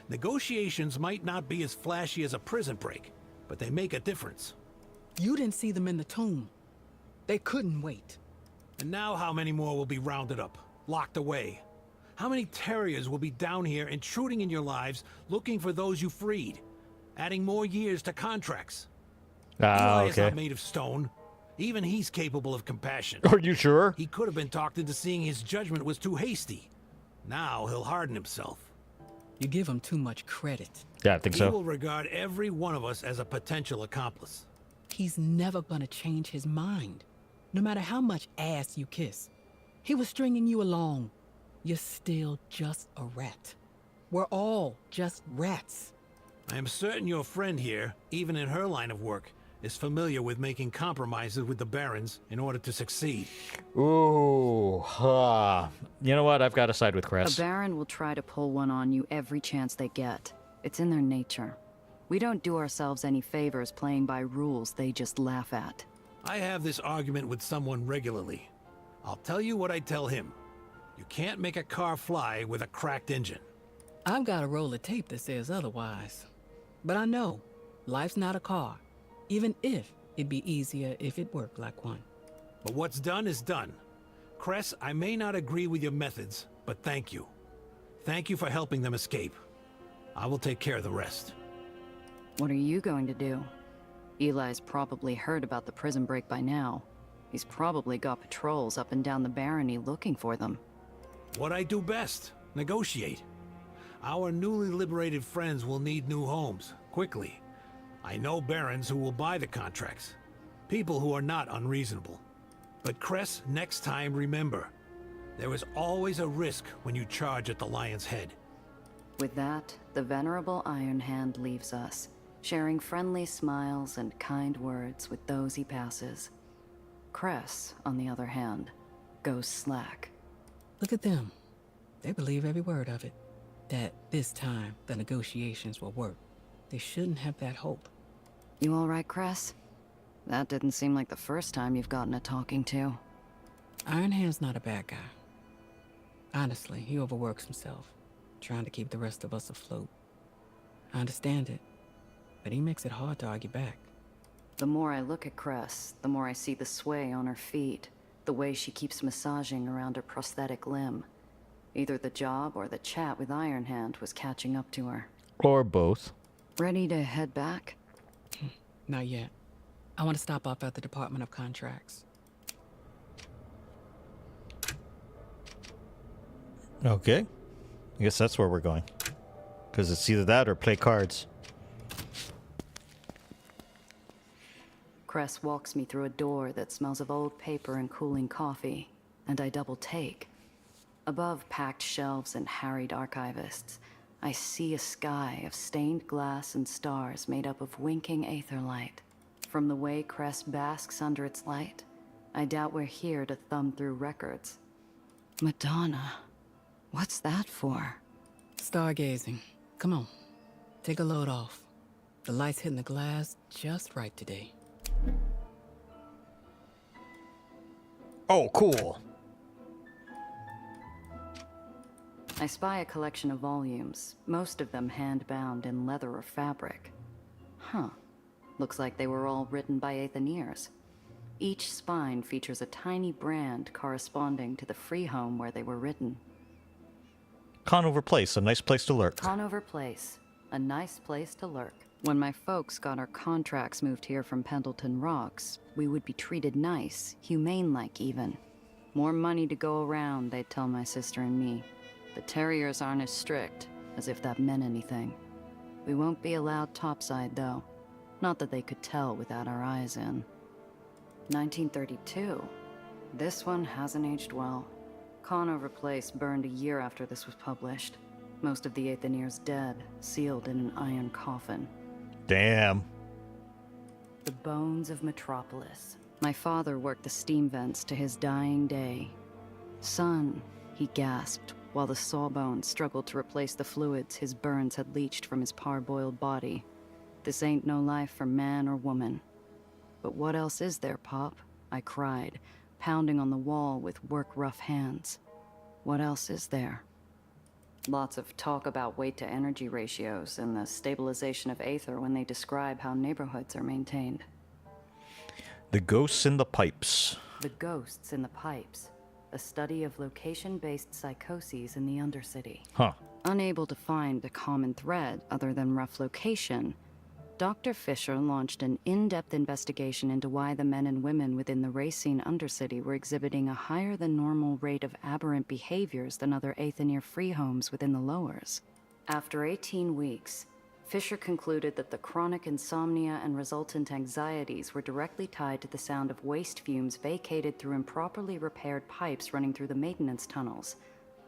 S18: Negotiations might not be as flashy as a prison break, but they make a difference.
S4: You didn't see them in the tomb. They couldn't wait.
S18: And now how many more will be rounded up, locked away? How many Terriers will be down here intruding in your lives, looking for those you freed? Adding more years to contracts. Eli is not made of stone. Even he's capable of compassion.
S1: Are you sure?
S18: He could have been talked into seeing his judgment was too hasty. Now he'll harden himself.
S4: You give him too much credit.
S1: Yeah, I think so.
S18: He will regard every one of us as a potential accomplice.
S4: He's never gonna change his mind. No matter how much ass you kiss. He was stringing you along. You're still just a rat. We're all just rats.
S18: I am certain your friend here, even in her line of work, is familiar with making compromises with the Barons in order to succeed.
S1: Ooh, you know what? I've got to side with Cress.
S2: A Baron will try to pull one on you every chance they get. It's in their nature. We don't do ourselves any favors playing by rules they just laugh at.
S18: I have this argument with someone regularly. I'll tell you what I tell him. You can't make a car fly with a cracked engine.
S4: I've got a roll of tape that says otherwise. But I know, life's not a car. Even if it'd be easier if it worked like one.
S18: But what's done is done. Cress, I may not agree with your methods, but thank you. Thank you for helping them escape. I will take care of the rest.
S2: What are you going to do? Eli's probably heard about the prison break by now. He's probably got patrols up and down the barony looking for them.
S18: What I do best, negotiate. Our newly liberated friends will need new homes, quickly. I know barons who will buy the contracts. People who are not unreasonable. But Cress, next time remember, there is always a risk when you charge at the Lion's Head.
S2: With that, the venerable Iron Hand leaves us, sharing friendly smiles and kind words with those he passes. Cress, on the other hand, goes slack.
S4: Look at them. They believe every word of it. That this time the negotiations will work. They shouldn't have that hope.
S2: You all right, Cress? That didn't seem like the first time you've gotten a talking to.
S4: Iron Hand's not a bad guy. Honestly, he overworks himself, trying to keep the rest of us afloat. I understand it, but he makes it hard to argue back.
S2: The more I look at Cress, the more I see the sway on her feet, the way she keeps massaging around her prosthetic limb. Either the job or the chat with Iron Hand was catching up to her.
S1: Or both.
S2: Ready to head back?
S4: Not yet. I want to stop off at the Department of Contracts.
S1: Okay. I guess that's where we're going. Because it's either that or play cards.
S2: Cress walks me through a door that smells of old paper and cooling coffee, and I double take. Above packed shelves and harried archivists, I see a sky of stained glass and stars made up of winking aether light. From the way Cress basks under its light, I doubt we're here to thumb through records. Madonna, what's that for?
S4: Stargazing. Come on, take a load off. The light's hitting the glass just right today.
S1: Oh, cool.
S2: I spy a collection of volumes, most of them hand-bound in leather or fabric. Huh. Looks like they were all written by Aetherians. Each spine features a tiny brand corresponding to the free home where they were written.
S1: Conover Place, a nice place to lurk.
S2: Conover Place, a nice place to lurk. When my folks got our contracts moved here from Pendleton Rocks, we would be treated nice, humane-like even. More money to go around, they'd tell my sister and me. The Terriers aren't as strict, as if that meant anything. We won't be allowed topside, though. Not that they could tell without our eyes in. 1932. This one hasn't aged well. Conover Place burned a year after this was published. Most of the Aetherians dead, sealed in an iron coffin.
S1: Damn.
S2: The bones of Metropolis. My father worked the steam vents to his dying day. Son, he gasped, while the sawbones struggled to replace the fluids his burns had leached from his parboiled body. This ain't no life for man or woman. But what else is there, Pop? I cried, pounding on the wall with work-rough hands. What else is there? Lots of talk about weight-to-energy ratios and the stabilization of Aether when they describe how neighborhoods are maintained.
S1: The Ghosts in the Pipes.
S2: The Ghosts in the Pipes. A study of location-based psychoses in the Undercity.
S1: Huh.
S2: Unable to find a common thread other than rough location, Dr. Fisher launched an in-depth investigation into why the men and women within the Racine Undercity were exhibiting a higher-than-normal rate of aberrant behaviors than other Aetherian free homes within the lowers. After 18 weeks, Fisher concluded that the chronic insomnia and resultant anxieties were directly tied to the sound of waste fumes vacated through improperly repaired pipes running through the maintenance tunnels,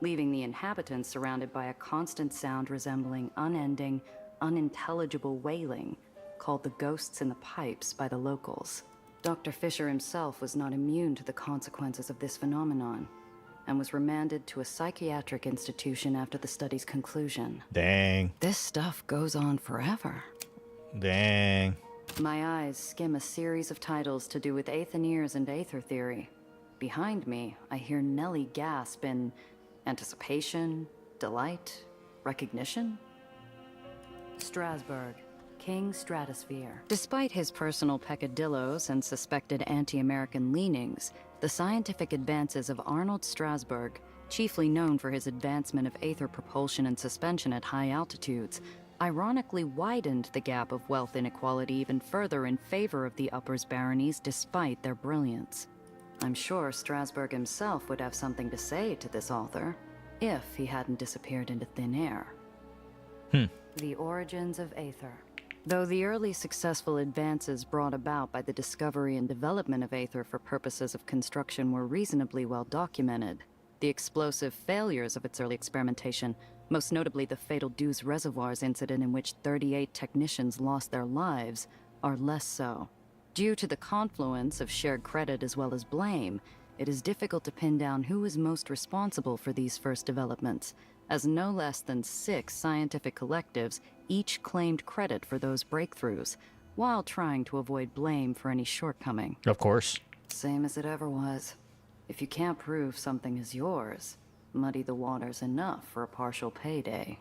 S2: leaving the inhabitants surrounded by a constant sound resembling unending, unintelligible wailing, called the ghosts in the pipes by the locals. Dr. Fisher himself was not immune to the consequences of this phenomenon, and was remanded to a psychiatric institution after the study's conclusion.
S1: Dang.
S2: This stuff goes on forever.
S1: Dang.
S2: My eyes skim a series of titles to do with Aetherians and Aether theory. Behind me, I hear Nellie gasp in anticipation, delight, recognition. Strasbourg, King Stratosphere. Despite his personal peccadillos and suspected anti-American leanings, the scientific advances of Arnold Strasbourg, chiefly known for his advancement of Aether propulsion and suspension at high altitudes, ironically widened the gap of wealth inequality even further in favor of the Uppers baronies despite their brilliance. I'm sure Strasbourg himself would have something to say to this author, if he hadn't disappeared into thin air. The origins of Aether. Though the early successful advances brought about by the discovery and development of Aether for purposes of construction were reasonably well documented, the explosive failures of its early experimentation, most notably the fatal Dews Reservoirs incident in which 38 technicians lost their lives, are less so. Due to the confluence of shared credit as well as blame, it is difficult to pin down who is most responsible for these first developments, as no less than 6 scientific collectives each claimed credit for those breakthroughs, while trying to avoid blame for any shortcoming.
S1: Of course.
S2: Same as it ever was. If you can't prove something is yours, muddy the waters enough for a partial payday.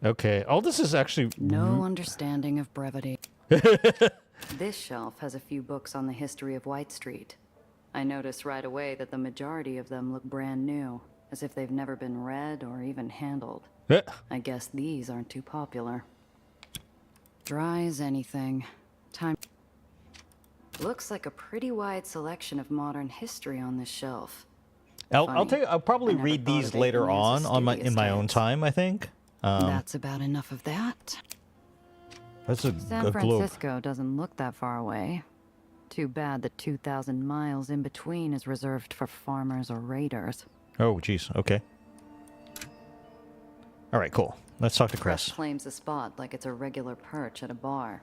S1: Okay. All this is actually...
S2: No understanding of brevity. This shelf has a few books on the history of White Street. I noticed right away that the majority of them look brand new, as if they've never been read or even handled. I guess these aren't too popular. Dry as anything. Time. Looks like a pretty wide selection of modern history on this shelf.
S1: I'll tell you, I'll probably read these later on in my own time, I think.
S2: That's about enough of that.
S1: That's a
S2: San
S1: globe.
S2: Francisco doesn't look that far away. Too bad the 2,000 miles in between is reserved for farmers or raiders.
S1: Oh, jeez. Okay. All right, cool. Let's talk to Chris.
S2: Claims a spot like it's a regular perch at a bar.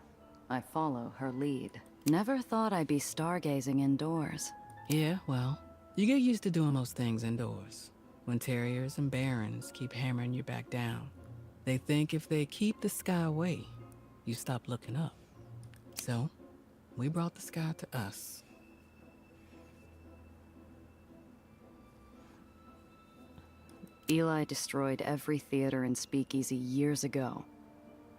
S2: I follow her lead. Never thought I'd be stargazing indoors.
S4: Yeah, well, you get used to doing those things indoors. When terriers and barons keep hammering you back down. They think if they keep the sky away, you stop looking up. So, we brought the sky to us.
S2: Eli destroyed every theater and speakeasy years ago.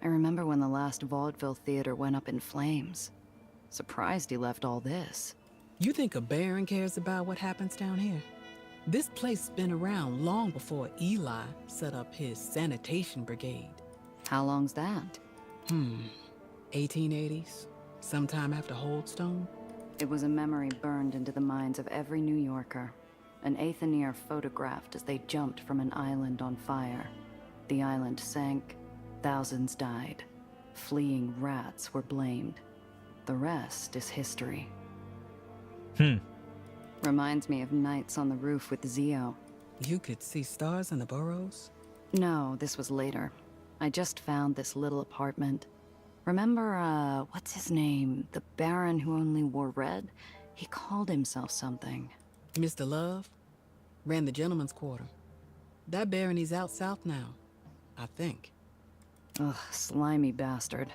S2: I I remember when the last vaudeville theater went up in flames. Surprised he left all this.
S4: You think a Baron cares about what happens down here? This place's been around long before Eli set up his sanitation brigade.
S2: How long's that?
S4: 1880s, sometime after Holdstone.
S2: It was a memory burned into the minds of every New Yorker. An Aether photographed as they jumped from an island on fire. The island sank, thousands died. Fleeing rats were blamed. The rest is history. Reminds me of nights on the roof with Zio.
S4: You could see stars in the burrows?
S2: No, this was later. I just found this little apartment. Remember, what's his name? The Baron who only wore red? He called himself something.
S4: Mr. Love? Ran the gentleman's quarter. That Baron, he's out south now, I think.
S2: Ugh, slimy bastard.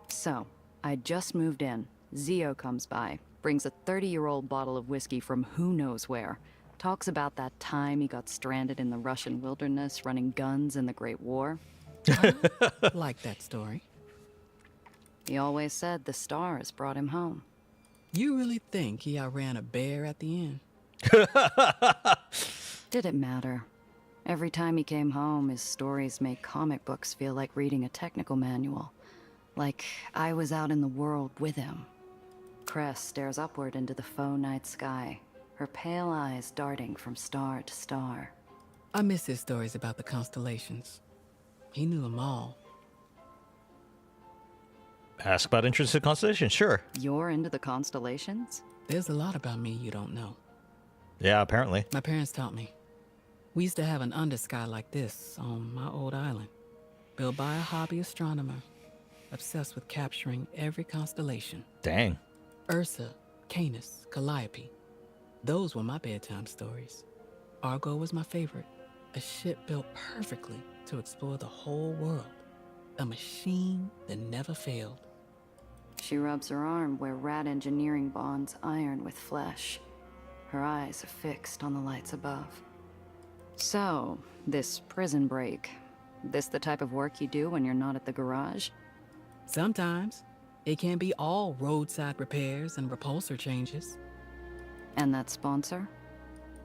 S2: So, I just moved in. Zio comes by, brings a 30-year-old bottle of whiskey from who knows where. Talks about that time he got stranded in the Russian wilderness running guns in the Great War.
S4: Like that story.
S2: He always said the stars brought him home.
S4: You really think he outran a bear at the end?
S2: Did it matter? Every time he came home, his stories made comic books feel like reading a technical manual. Like I was out in the world with him. Cress stares upward into the faux night sky, her pale eyes darting from star to star.
S4: I miss his stories about the constellations. He knew them all.
S1: Ask about interests in constellations, sure.
S2: You're into the constellations?
S4: There's a lot about me you don't know.
S1: Yeah, apparently.
S4: My parents taught me. We used to have an undersky like this on my old island, built by a hobby astronomer, obsessed with capturing every constellation.
S1: Dang.
S4: Ursa, Canis, Calliope. Those were my bedtime stories. Argo was my favorite. A ship built perfectly to explore the whole world. A machine that never failed.
S2: She rubs her arm where rat engineering bonds iron with flesh. Her eyes are fixed on the lights above. So, this prison break, this the type of work you do when you're not at the garage?
S4: Sometimes. It can be all roadside repairs and repulsor changes.
S2: And that sponsor?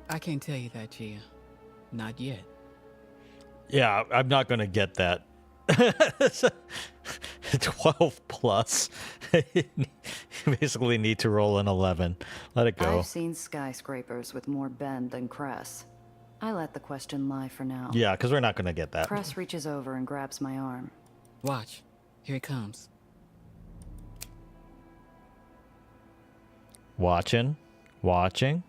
S4: I can't tell you that, Gia. Not yet.
S1: Yeah, I'm not gonna get that. 12 plus. You basically need to roll an 11. Let it go.
S2: I've seen skyscrapers with more bend than Cress. I let the question lie for now.
S1: Yeah, because we're not gonna get that.
S2: Cress reaches over and grabs my arm.
S4: Watch. Here it comes.
S1: Watching. Watching.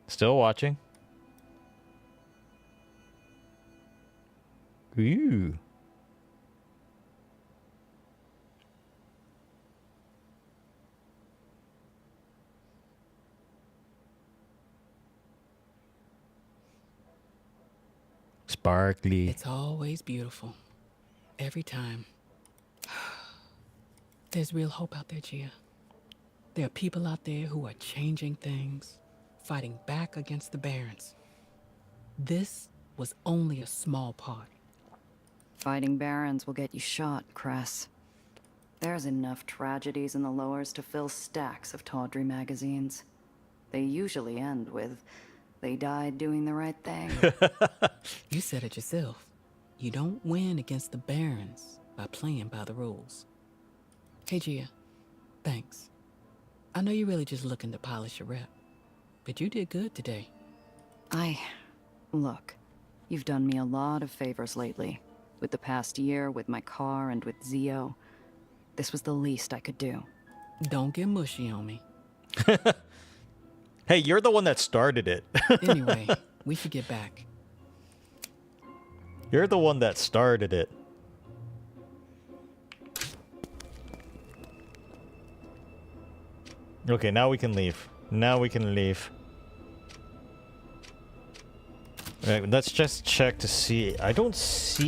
S1: Still watching. Ooh. Sparkly.
S4: It's always beautiful. Every time. There's real hope out there, Gia. There are people out there who are changing things, fighting back against the Barons. This was only a small part.
S2: Fighting Barons will get you shot, Cress. There's enough tragedies in the lowers to fill stacks of tawdry magazines. They usually end with, they died doing the right thing.
S4: You said it yourself. You don't win against the Barons by playing by the rules. Hey, Gia. Thanks. I know you're really just looking to polish your rep, but you did good today.
S2: Look, you've done me a lot of favors lately. With the past year, with my car, and with Zio. This was the least I could do.
S4: Don't get mushy on me.
S1: Hey, you're the one that started it.
S4: Anyway, we should get back.
S1: You're the one that started it. Okay, now we can leave. Now we can leave. Alright, let's just check to see. I don't see...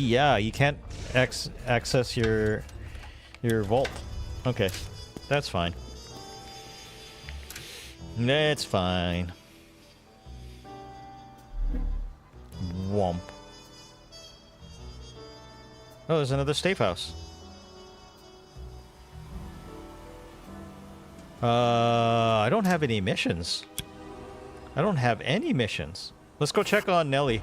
S1: Yeah, you can't access your vault. Okay, that's fine. That's fine. Oh, there's another safe house. I don't have any missions. I don't have any missions. Let's go check on Nelly.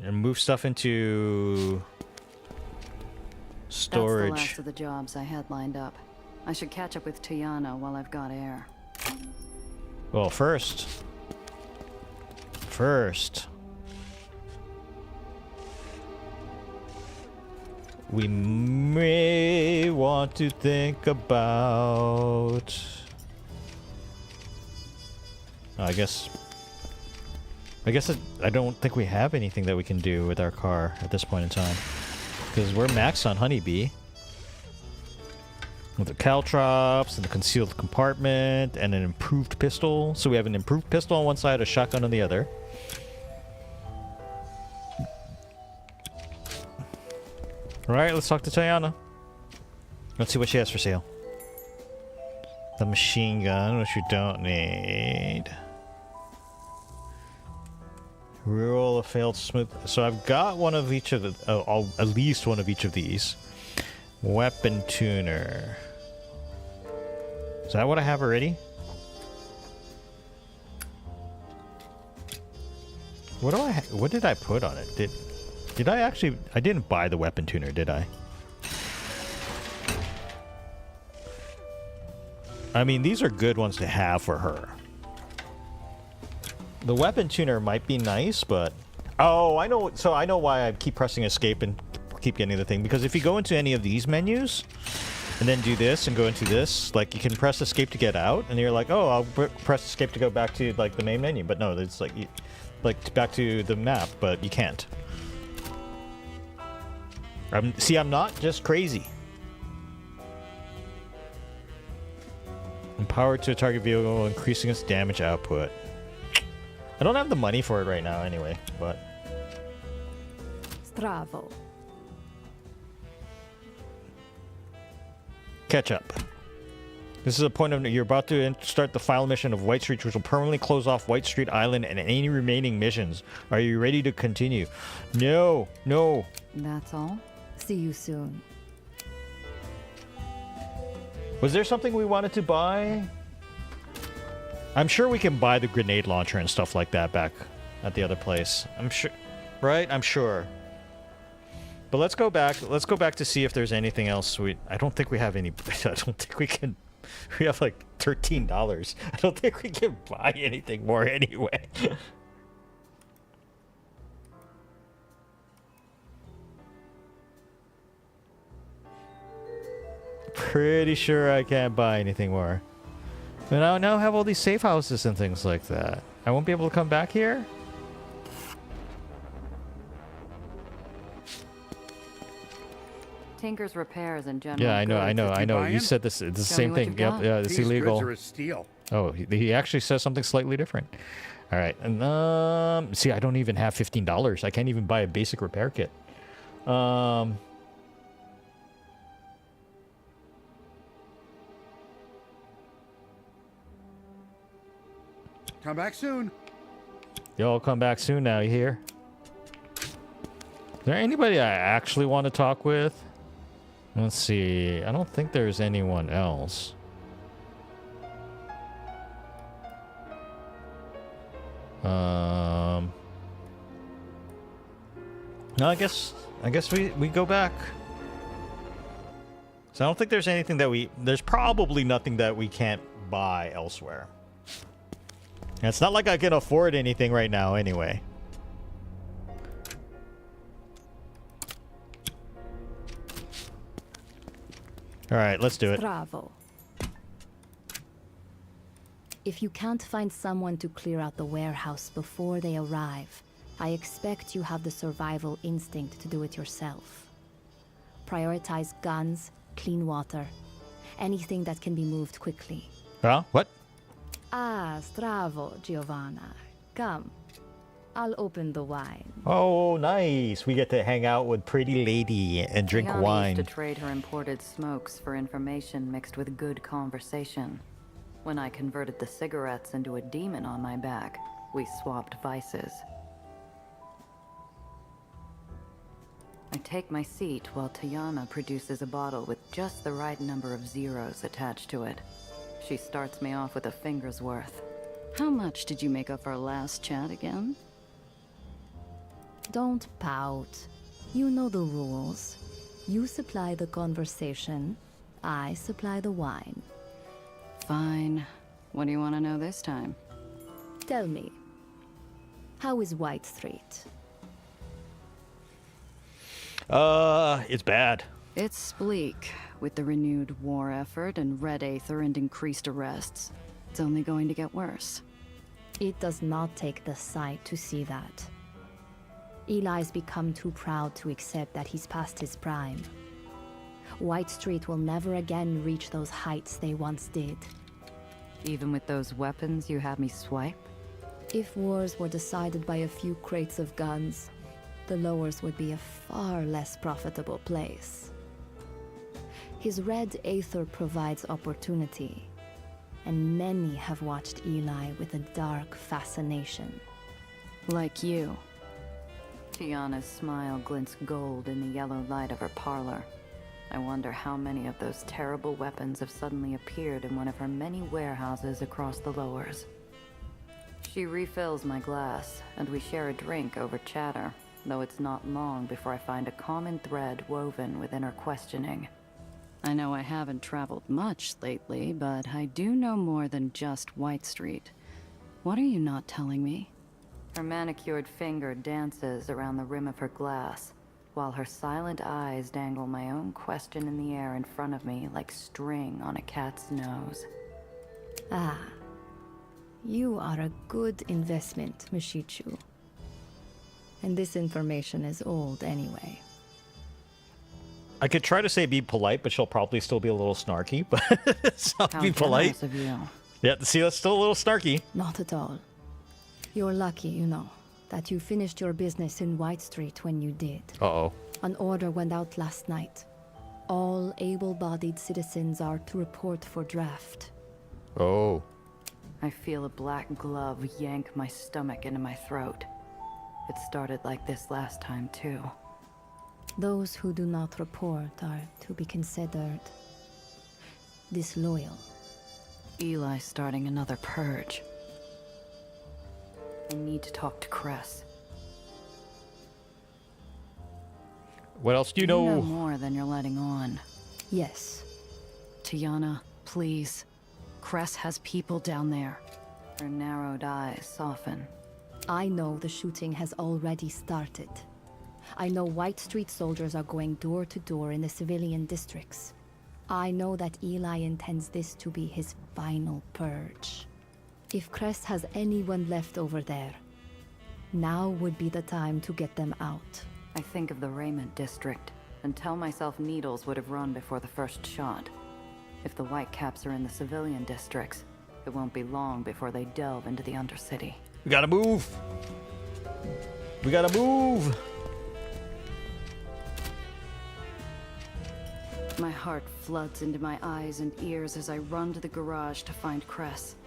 S1: And move stuff into storage.
S2: That's the last of the jobs I had lined up. I should catch up with Tiana while I've got air.
S1: Well, first, we may want to think about... I guess I don't think we have anything that we can do with our car at this point in time. Because we're maxed on Honeybee. With the caltrops and the concealed compartment and an improved pistol. So we have an improved pistol on one side, a shotgun on the other. Alright, let's talk to Tiana. Let's see what she has for sale. The machine gun, which you don't need. Roll a failed smooth. So I've got one of each of the, at least one of each of these. Weapon tuner. Is that what I have already? What do I? What did I put on it? Did I actually? I didn't buy the weapon tuner, did I? I mean, these are good ones to have for her. The weapon tuner might be nice, but... Oh, I know. So I know why I keep pressing escape and keep getting the thing. Because if you go into any of these menus, and then do this and go into this, like, you can press escape to get out, and you're like, oh, I'll press escape to go back to, like, the main menu. But no, it's like back to the map, but you can't. See, I'm not just crazy. Empowered to a target vehicle, increasing its damage output. I don't have the money for it right now anyway, but...
S15: Stravo.
S1: Catch up. This is a point of... You're about to start the final mission of White Street, which will permanently close off White Street Island and any remaining missions. Are you ready to continue? No. No.
S2: That's all?
S15: See you soon.
S1: Was there something we wanted to buy? I'm sure we can buy the grenade launcher and stuff like that back at the other place. I'm sure, right? I'm sure. But let's go back. Let's go back to see if there's anything else. I don't think we have any. I don't think we can. We have like $13. I don't think we can buy anything more anyway. Pretty sure I can't buy anything more. But I now have all these safe houses and things like that. I won't be able to come back here?
S2: Tinker's repairs in general.
S1: Yeah, I know. You said this. It's the same thing. Yep, yeah, it's illegal.
S7: Are a steal.
S1: Oh, he actually says something slightly different. All right, and see, I don't even have $15. I can't even buy a basic repair kit.
S7: Come back soon.
S1: Y'all come back soon now, you hear? Is there anybody I actually want to talk with? Let's see. I don't think there's anyone else. No, I guess we go back. So I don't think there's anything that there's probably nothing that we can't buy elsewhere. And it's not like I can afford anything right now anyway. All right, let's do it.
S15: Bravo. If you can't find someone to clear out the warehouse before they arrive, I expect you have the survival instinct to do it yourself. Prioritize guns, clean water, anything that can be moved quickly.
S1: Huh? What?
S15: Ah, stravo, Giovanna. Come. I'll open the wine.
S1: Oh, nice. We get to hang out with pretty lady and drink wine.
S2: Used to trade her imported smokes for information mixed with good conversation. When I converted the cigarettes into a demon on my back, we swapped vices. I take my seat while Tiana produces a bottle with just the right number of zeros attached to it. She starts me off with a finger's worth. How much did you make up our last chat again?
S15: Don't pout. You know the rules. You supply the conversation, I supply the wine.
S2: Fine. What do you want to know this time?
S15: Tell me, how is White Street?
S1: It's bad.
S2: It's bleak. With the renewed war effort and red Aether and increased arrests, it's only going to get worse.
S15: It does not take the sight to see that. Eli's become too proud to accept that he's past his prime. White Street will never again reach those heights they once did.
S2: Even with those weapons you had me swipe?
S15: If wars were decided by a few crates of guns, the lowers would be a far less profitable place. His red Aether provides opportunity, and many have watched Eli with a dark fascination.
S2: Like you. Tiana's smile glints gold in the yellow light of her parlor. I wonder how many of those terrible weapons have suddenly appeared in one of her many warehouses across the lowers. She refills my glass, and we share a drink over chatter, though it's not long before I find a common thread woven within her questioning. I know I haven't traveled much lately, but I do know more than just White Street. What are you not telling me? Her manicured finger dances around the rim of her glass, while her silent eyes dangle my own question in the air in front of me like string on a cat's nose.
S15: Ah, you are a good investment, Mishichu. And this information is old anyway.
S1: I could try to say be polite, but she'll probably still be a little snarky, but so I'll be polite.
S2: How generous of you.
S1: Yeah, see, that's still a little snarky.
S15: Not at all. You're lucky, you know, that you finished your business in White Street when you did.
S1: Uh-oh.
S15: An order went out last night. All able-bodied citizens are to report for draft.
S1: Oh.
S2: I feel a black glove yank my stomach into my throat. It started like this last time, too.
S15: Those who do not report are to be considered disloyal.
S2: Eli starting another purge. I need to talk to Cress.
S1: What else do you
S2: You
S1: know?
S2: know more than you're letting on.
S15: Yes.
S2: Tiana, please. Cress has people down there. Her narrowed eyes soften.
S15: I know the shooting has already started. I know White Street soldiers are going door to door in the civilian districts. I know that Eli intends this to be his final purge. If Cress has anyone left over there, now would be the time to get them out.
S2: I think of the Raymond district and tell myself Needles would have run before the first shot. If the Whitecaps are in the civilian districts, it won't be long before they delve into the Undercity.
S1: We gotta move. We gotta move.
S2: My heart floods into my eyes and ears as I run to the garage to find Cress.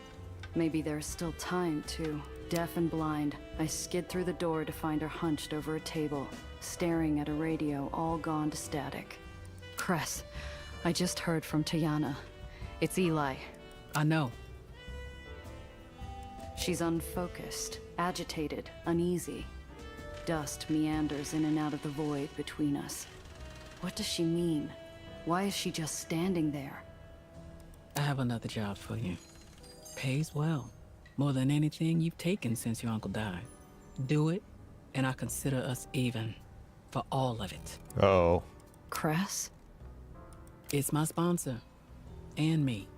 S2: Maybe there's still time to. Deaf and blind, I skid through the door to find her hunched over a table, staring at a radio all gone to static. Cress, I just heard from Tiana. It's Eli.
S4: I know.
S2: She's unfocused, agitated, uneasy. Dust meanders in and out of the void between us. What does she mean? Why is she just standing there?
S4: I have another job for you. Pays well. More than anything you've taken since your uncle died. Do it, and I consider us even. For all of it.
S1: Oh.
S2: Cress?
S4: It's my sponsor. And me.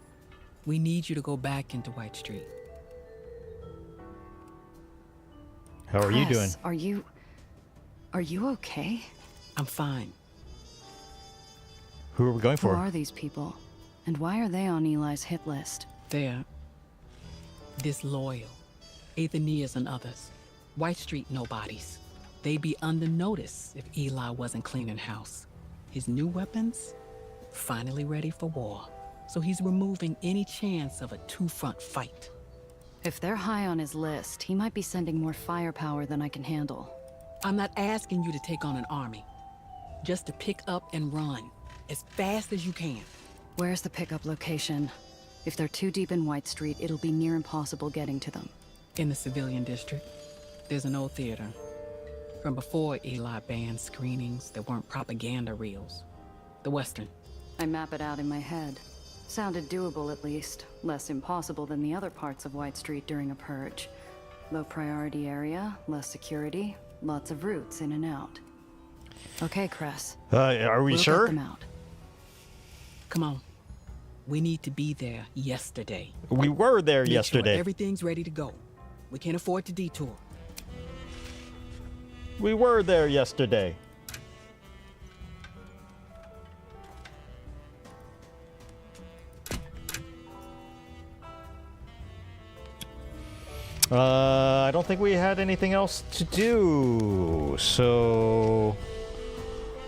S4: We need you to go back into White Street.
S1: How are you doing?
S2: Are you okay?
S4: I'm fine.
S1: Who are we going for?
S2: Who are these people? And why are they on Eli's hit list?
S4: They're disloyal. Aethenias and others. White Street nobodies. They'd be under notice if Eli wasn't cleaning house. His new weapons? Finally ready for war. so he's removing any chance of a two-front fight.
S2: If they're high on his list, he might be sending more firepower than I can handle.
S4: I'm not asking you to take on an army. Just to pick up and run, as fast as you can.
S2: Where's the pickup location? If they're too deep in White Street, it'll be near impossible getting to them.
S4: In the civilian district, there's an old theater. From before Eli banned screenings that weren't propaganda reels. The Western.
S2: I map it out in my head. Sounded doable at least. Less impossible than the other parts of White Street during a purge. Low priority area, less security, lots of routes in and out. Okay, Cress.
S1: Are we
S2: We'll
S1: sure?
S2: get them out.
S4: Come on. We need to be there yesterday.
S1: We were there
S4: Make
S1: yesterday.
S4: Sure everything's ready to go. We can't afford to detour.
S1: We were there yesterday. I don't think we had anything else to do. So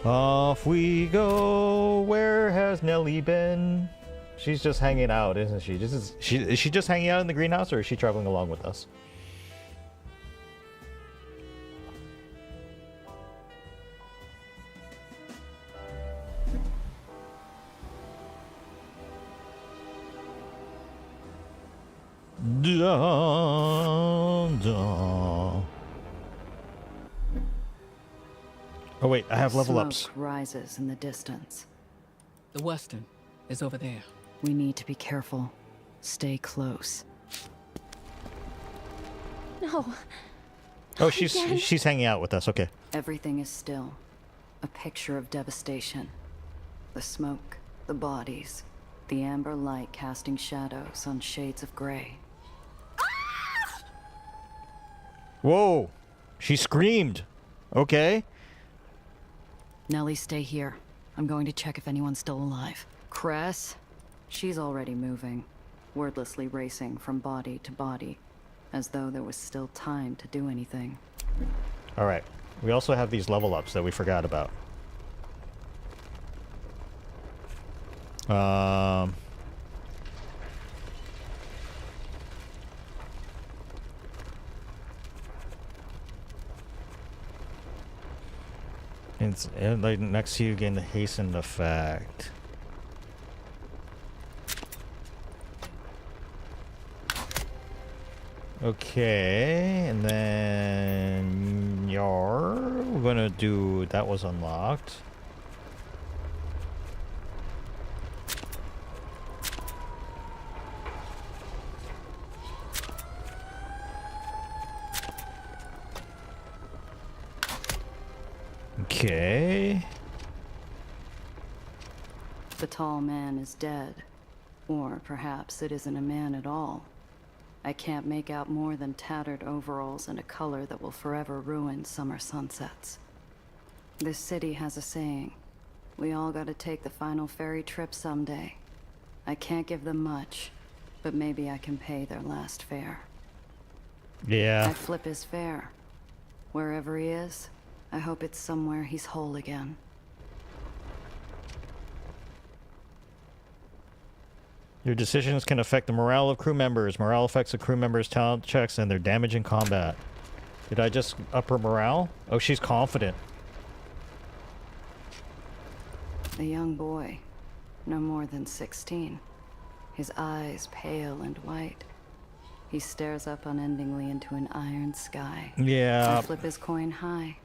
S1: off we go. Where has Nellie been? She's just hanging out, isn't she? Is she just hanging out in the greenhouse, or is she traveling along with us? Dun, dun. Oh wait, I have level ups.
S2: Smoke rises in the distance.
S4: The Western is over there.
S2: We need to be careful. Stay close.
S3: No.
S1: Oh,
S3: Again?
S1: she's hanging out with us. Okay.
S2: Everything is still. A picture of devastation. The smoke, the bodies, the amber light casting shadows on shades of gray.
S1: Whoa, she screamed. Okay.
S2: Nellie, stay here. I'm going to check if anyone's still alive. Cress? She's already moving, wordlessly racing from body to body, as though there was still time to do anything.
S1: All right. We also have these level ups that we forgot about. It's like next to you gain the hastened effect. Okay, and then we're gonna do that was unlocked. Okay.
S2: The tall man is dead. Or perhaps it isn't a man at all. I can't make out more than tattered overalls and a color that will forever ruin summer sunsets. This city has a saying. We all gotta take the final ferry trip someday. I can't give them much, but maybe I can pay their last fare.
S1: Yeah.
S2: I flip his fare. Wherever he is, I hope it's somewhere he's whole again.
S1: Your decisions can affect the morale of crew members. Morale affects a crew member's talent checks and their damage in combat. Did I just up her morale? Oh, she's confident.
S2: A young boy, no more than 16. His eyes pale and white. He stares up unendingly into an iron sky.
S1: Yeah.
S2: I flip his coin high,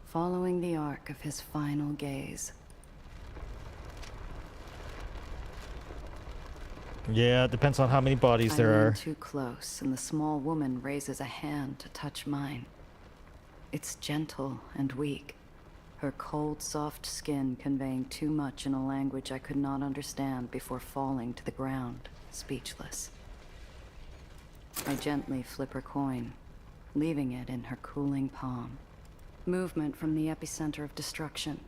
S2: following the arc of his final gaze.
S1: Yeah, it depends on how many bodies there
S2: I
S1: are.
S2: lean too close, and the small woman raises a hand to touch mine. It's gentle and weak, her cold, soft skin conveying too much in a language I could not understand before falling to the ground, speechless. I gently flip her coin, leaving it in her cooling palm. Movement from the epicenter of destruction.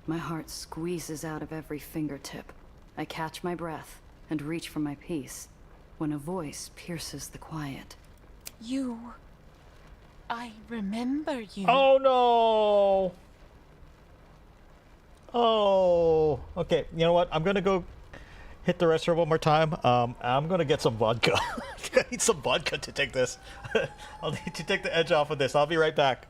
S2: My heart squeezes out of every fingertip. I catch my breath and reach for my piece, when a voice pierces the quiet.
S19: You... I remember you.
S1: Oh no! Oh, okay. You know what? I'm gonna go. hit the restaurant one more time. I'm gonna get some vodka. I need some vodka to take this. I'll need to take the edge off of this. I'll be right back.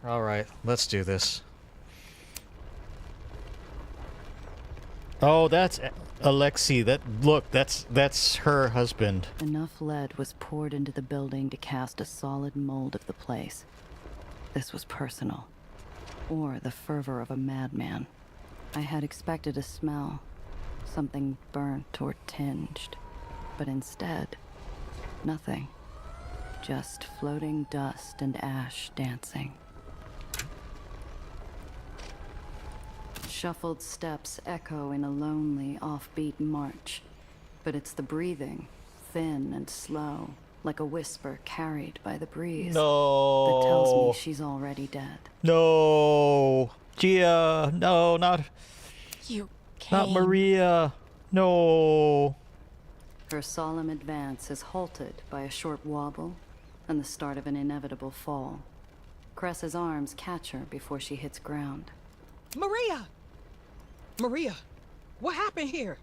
S1: All right, let's do this. Oh, that's 𝐂𝐫𝐞𝐝. That's her husband.
S2: Enough lead was poured into the building to cast a solid mold of the place. This was personal, or the fervor of a madman. I had expected a smell, something burnt or tinged, but instead, nothing. Just floating dust and ash dancing. Shuffled steps echo in a lonely, offbeat march, but it's the breathing, thin and slow, like a whisper carried by the breeze, that tells me she's already dead.
S1: No, Gia, no, not Maria, no.
S2: Her solemn advance is halted by a short wobble and the start of an inevitable fall. Cress's arms catch her before she hits ground.
S4: Maria! Maria, what happened here?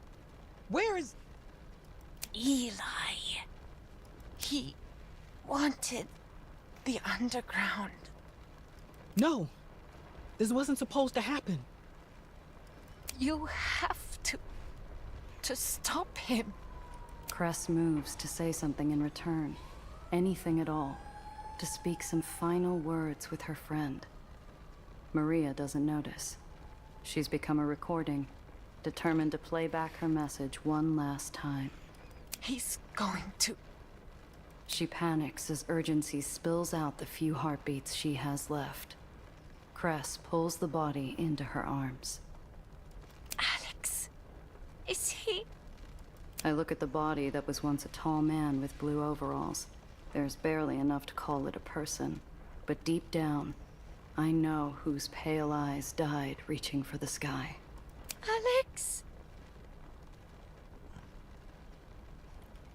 S4: Where is...
S19: Eli. He wanted the underground.
S4: No, this wasn't supposed to happen.
S19: You have to stop him.
S2: Cress moves to say something in return. Anything at all. To speak some final words with her friend. Maria doesn't notice. She's become a recording, determined to play back her message one last time.
S19: He's going to...
S2: She panics as urgency spills out the few heartbeats she has left. Cress pulls the body into her arms.
S19: Alex, is he...
S2: I look at the body that was once a tall man with blue overalls. There's barely enough to call it a person, but deep down, I know whose pale eyes died reaching for the sky.
S19: Alex!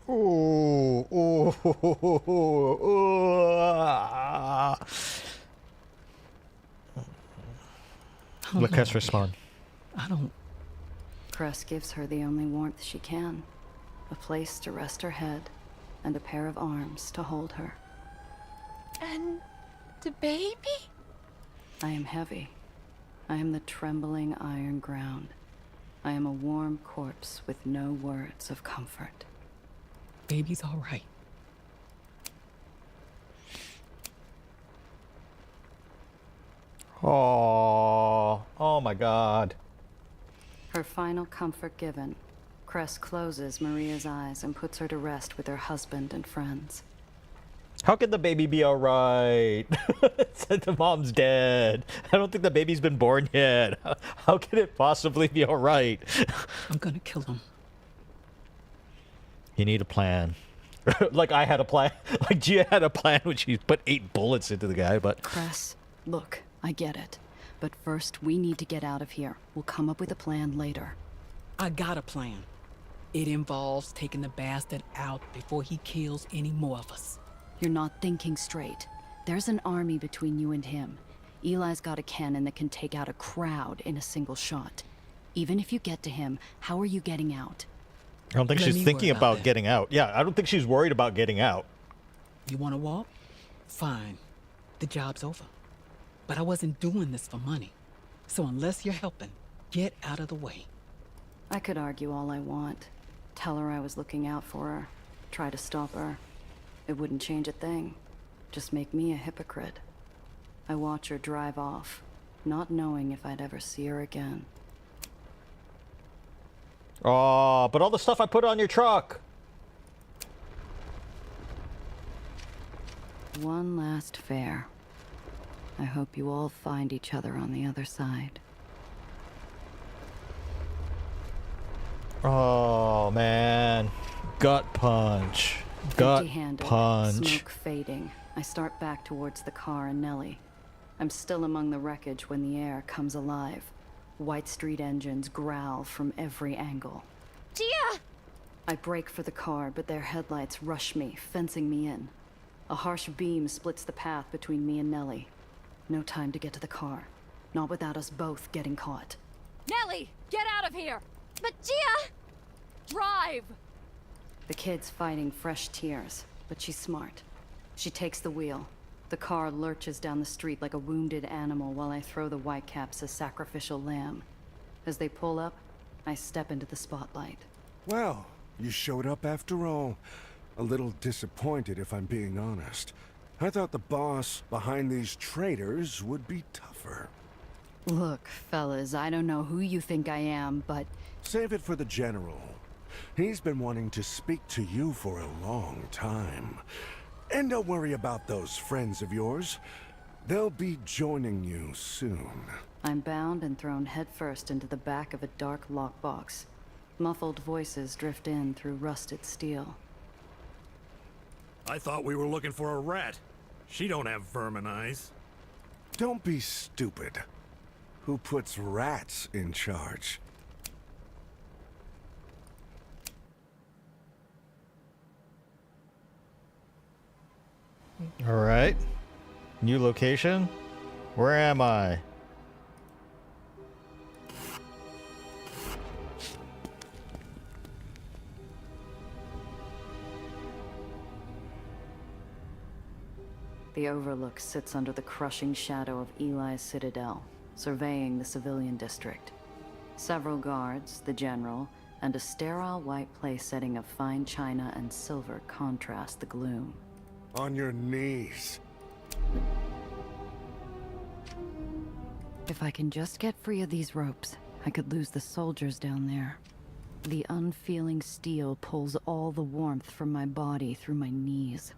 S1: Ooh, ooh, Look, Cress respond.
S4: I don't...
S2: Cress gives her the only warmth she can. A place to rest her head, and a pair of arms to hold her.
S19: And the baby?
S2: I am heavy. I am the trembling iron ground. I am a warm corpse with no words of comfort.
S4: Baby's all right.
S1: Oh my God.
S2: Her final comfort given, Cress closes Maria's eyes and puts her to rest with her husband and friends.
S1: How can the baby be alright? Said the mom's dead. I don't think the baby's been born yet. How can it possibly be alright?
S4: I'm gonna kill him.
S1: You need a plan. Like I had a plan. Like Gia had a plan when she put 8 bullets into the guy, but...
S2: Cress, look, I get it. But first, we need to get out of here. We'll come up with a plan later.
S4: I got a plan. It involves taking the bastard out before he kills any more of us.
S2: You're not thinking straight. There's an army between you and him. Eli's got a cannon that can take out a crowd in a single shot. Even if you get to him, how are you getting out?
S1: I don't think she's thinking about getting out. Yeah, I don't think she's worried about getting out.
S4: You want to walk? Fine. The job's over. But I wasn't doing this for money. So unless you're helping, get out of the way.
S2: I could argue all I want. Tell her I was looking out for her. Try to stop her. It wouldn't change a thing. Just make me a hypocrite. I watch her drive off, not knowing if I'd ever see her again.
S1: Oh, but all the stuff I put on your truck.
S2: One last fare. I hope you all find each other on the other side.
S1: Oh, man. Gut punch. Gut
S2: Empty-handed,
S1: punch.
S2: smoke fading. I start back towards the car and Nellie. I'm still among the wreckage when the air comes alive. White Street engines growl from every angle.
S3: Gia!
S2: I brake for the car, but their headlights rush me, fencing me in. A harsh beam splits the path between me and Nellie. No time to get to the car. Not without us both getting caught.
S14: Nellie, get out of here! But Gia! Drive!
S2: The kid's fighting fresh tears, but she's smart. She takes the wheel. The car lurches down the street like a wounded animal while I throw the 𝐂𝐤𝐞𝐝s as sacrificial lamb. As they pull up, I step into the spotlight.
S7: Well, you showed up after all. A little disappointed, if I'm being honest. I thought the boss behind these traitors would be tougher.
S2: Look, fellas, I don't know who you think I am, but...
S7: Save it for the General. He's been wanting to speak to you for a long time. And don't worry about those friends of yours. They'll be joining you soon.
S2: I'm bound and thrown headfirst into the back of a dark lockbox. Muffled voices drift in through rusted steel.
S18: I thought we were looking for a rat. She don't have vermin eyes.
S7: Don't be stupid. Who puts rats in charge?
S1: All right. New location. Where am I?
S2: The Overlook sits under the crushing shadow of Eli's citadel, surveying the civilian district. Several guards, the general, and a sterile white place setting of fine china and silver contrast the gloom.
S7: On your knees.
S2: If I can just get free of these ropes, I could lose the soldiers down there. The unfeeling steel pulls all the warmth from my body through my knees.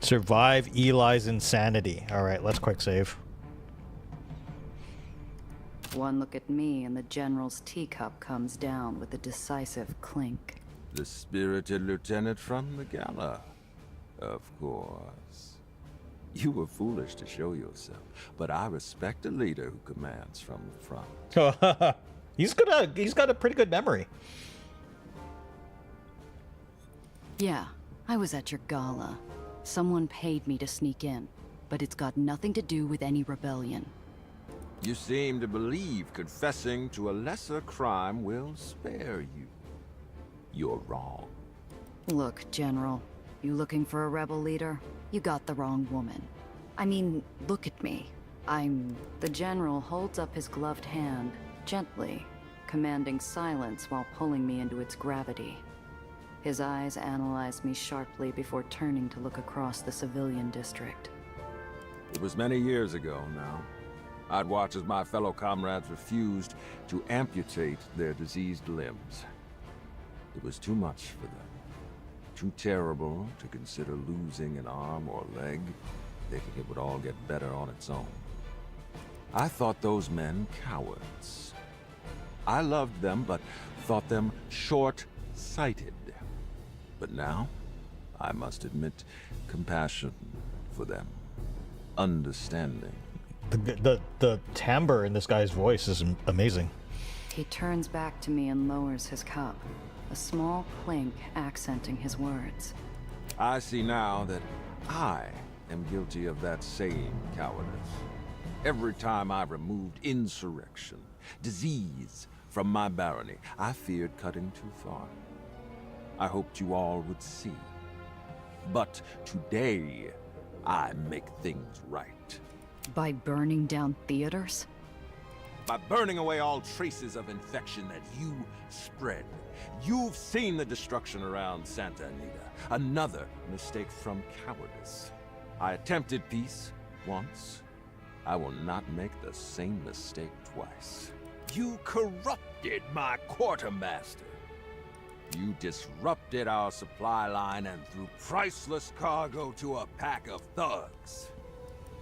S1: Survive Eli's insanity. All right, let's quick save.
S2: One look at me and the general's teacup comes down with a decisive clink.
S9: The spirited lieutenant from the gala. Of course. You were foolish to show yourself, but I respect a leader who commands from the front.
S1: He's got a pretty good memory.
S2: Yeah, I was at your gala. Someone paid me to sneak in, but it's got nothing to do with any rebellion.
S9: You seem to believe confessing to a lesser crime will spare you. You're wrong.
S2: Look, General, you looking for a rebel leader? You got the wrong woman. I mean, look at me. The General holds up his gloved hand, gently, commanding silence while pulling me into its gravity. His eyes analyze me sharply before turning to look across the civilian district.
S9: It was many years ago now. I'd watch as my fellow comrades refused to amputate their diseased limbs. It was too much for them. Too terrible to consider losing an arm or leg, thinking it would all get better on its own. I thought those men cowards. I loved them, but thought them short-sighted. But now, I must admit, compassion for them. Understanding.
S1: The timbre in this guy's voice is amazing.
S2: He turns back to me and lowers his cup, a small clink accenting his words.
S9: I see now that I am guilty of that same cowardice. Every time I removed insurrection, disease from my barony, I feared cutting too far. I hoped you all would see. But today, I make things right.
S2: By burning down theaters?
S9: By burning away all traces of infection that you spread. You've seen the destruction around Santa Anita. Another mistake from cowardice. I attempted peace once. I will not make the same mistake twice. You corrupted my quartermaster. You disrupted our supply line and threw priceless cargo to a pack of thugs.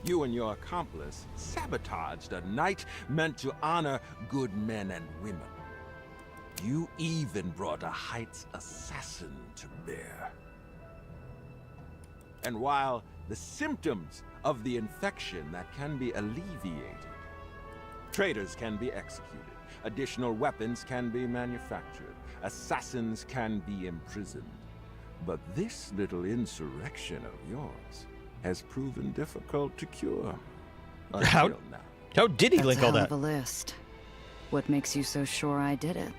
S9: You and your accomplice sabotaged a night meant to honor good men and women. You even brought a Heights assassin to bear. And while the symptoms of the infection that can be alleviated, traitors can be executed, additional weapons can be manufactured, assassins can be imprisoned. But this little insurrection of yours has proven difficult to cure.
S1: How did he link all that?
S2: That's a hell of a list. What makes you so sure I did it?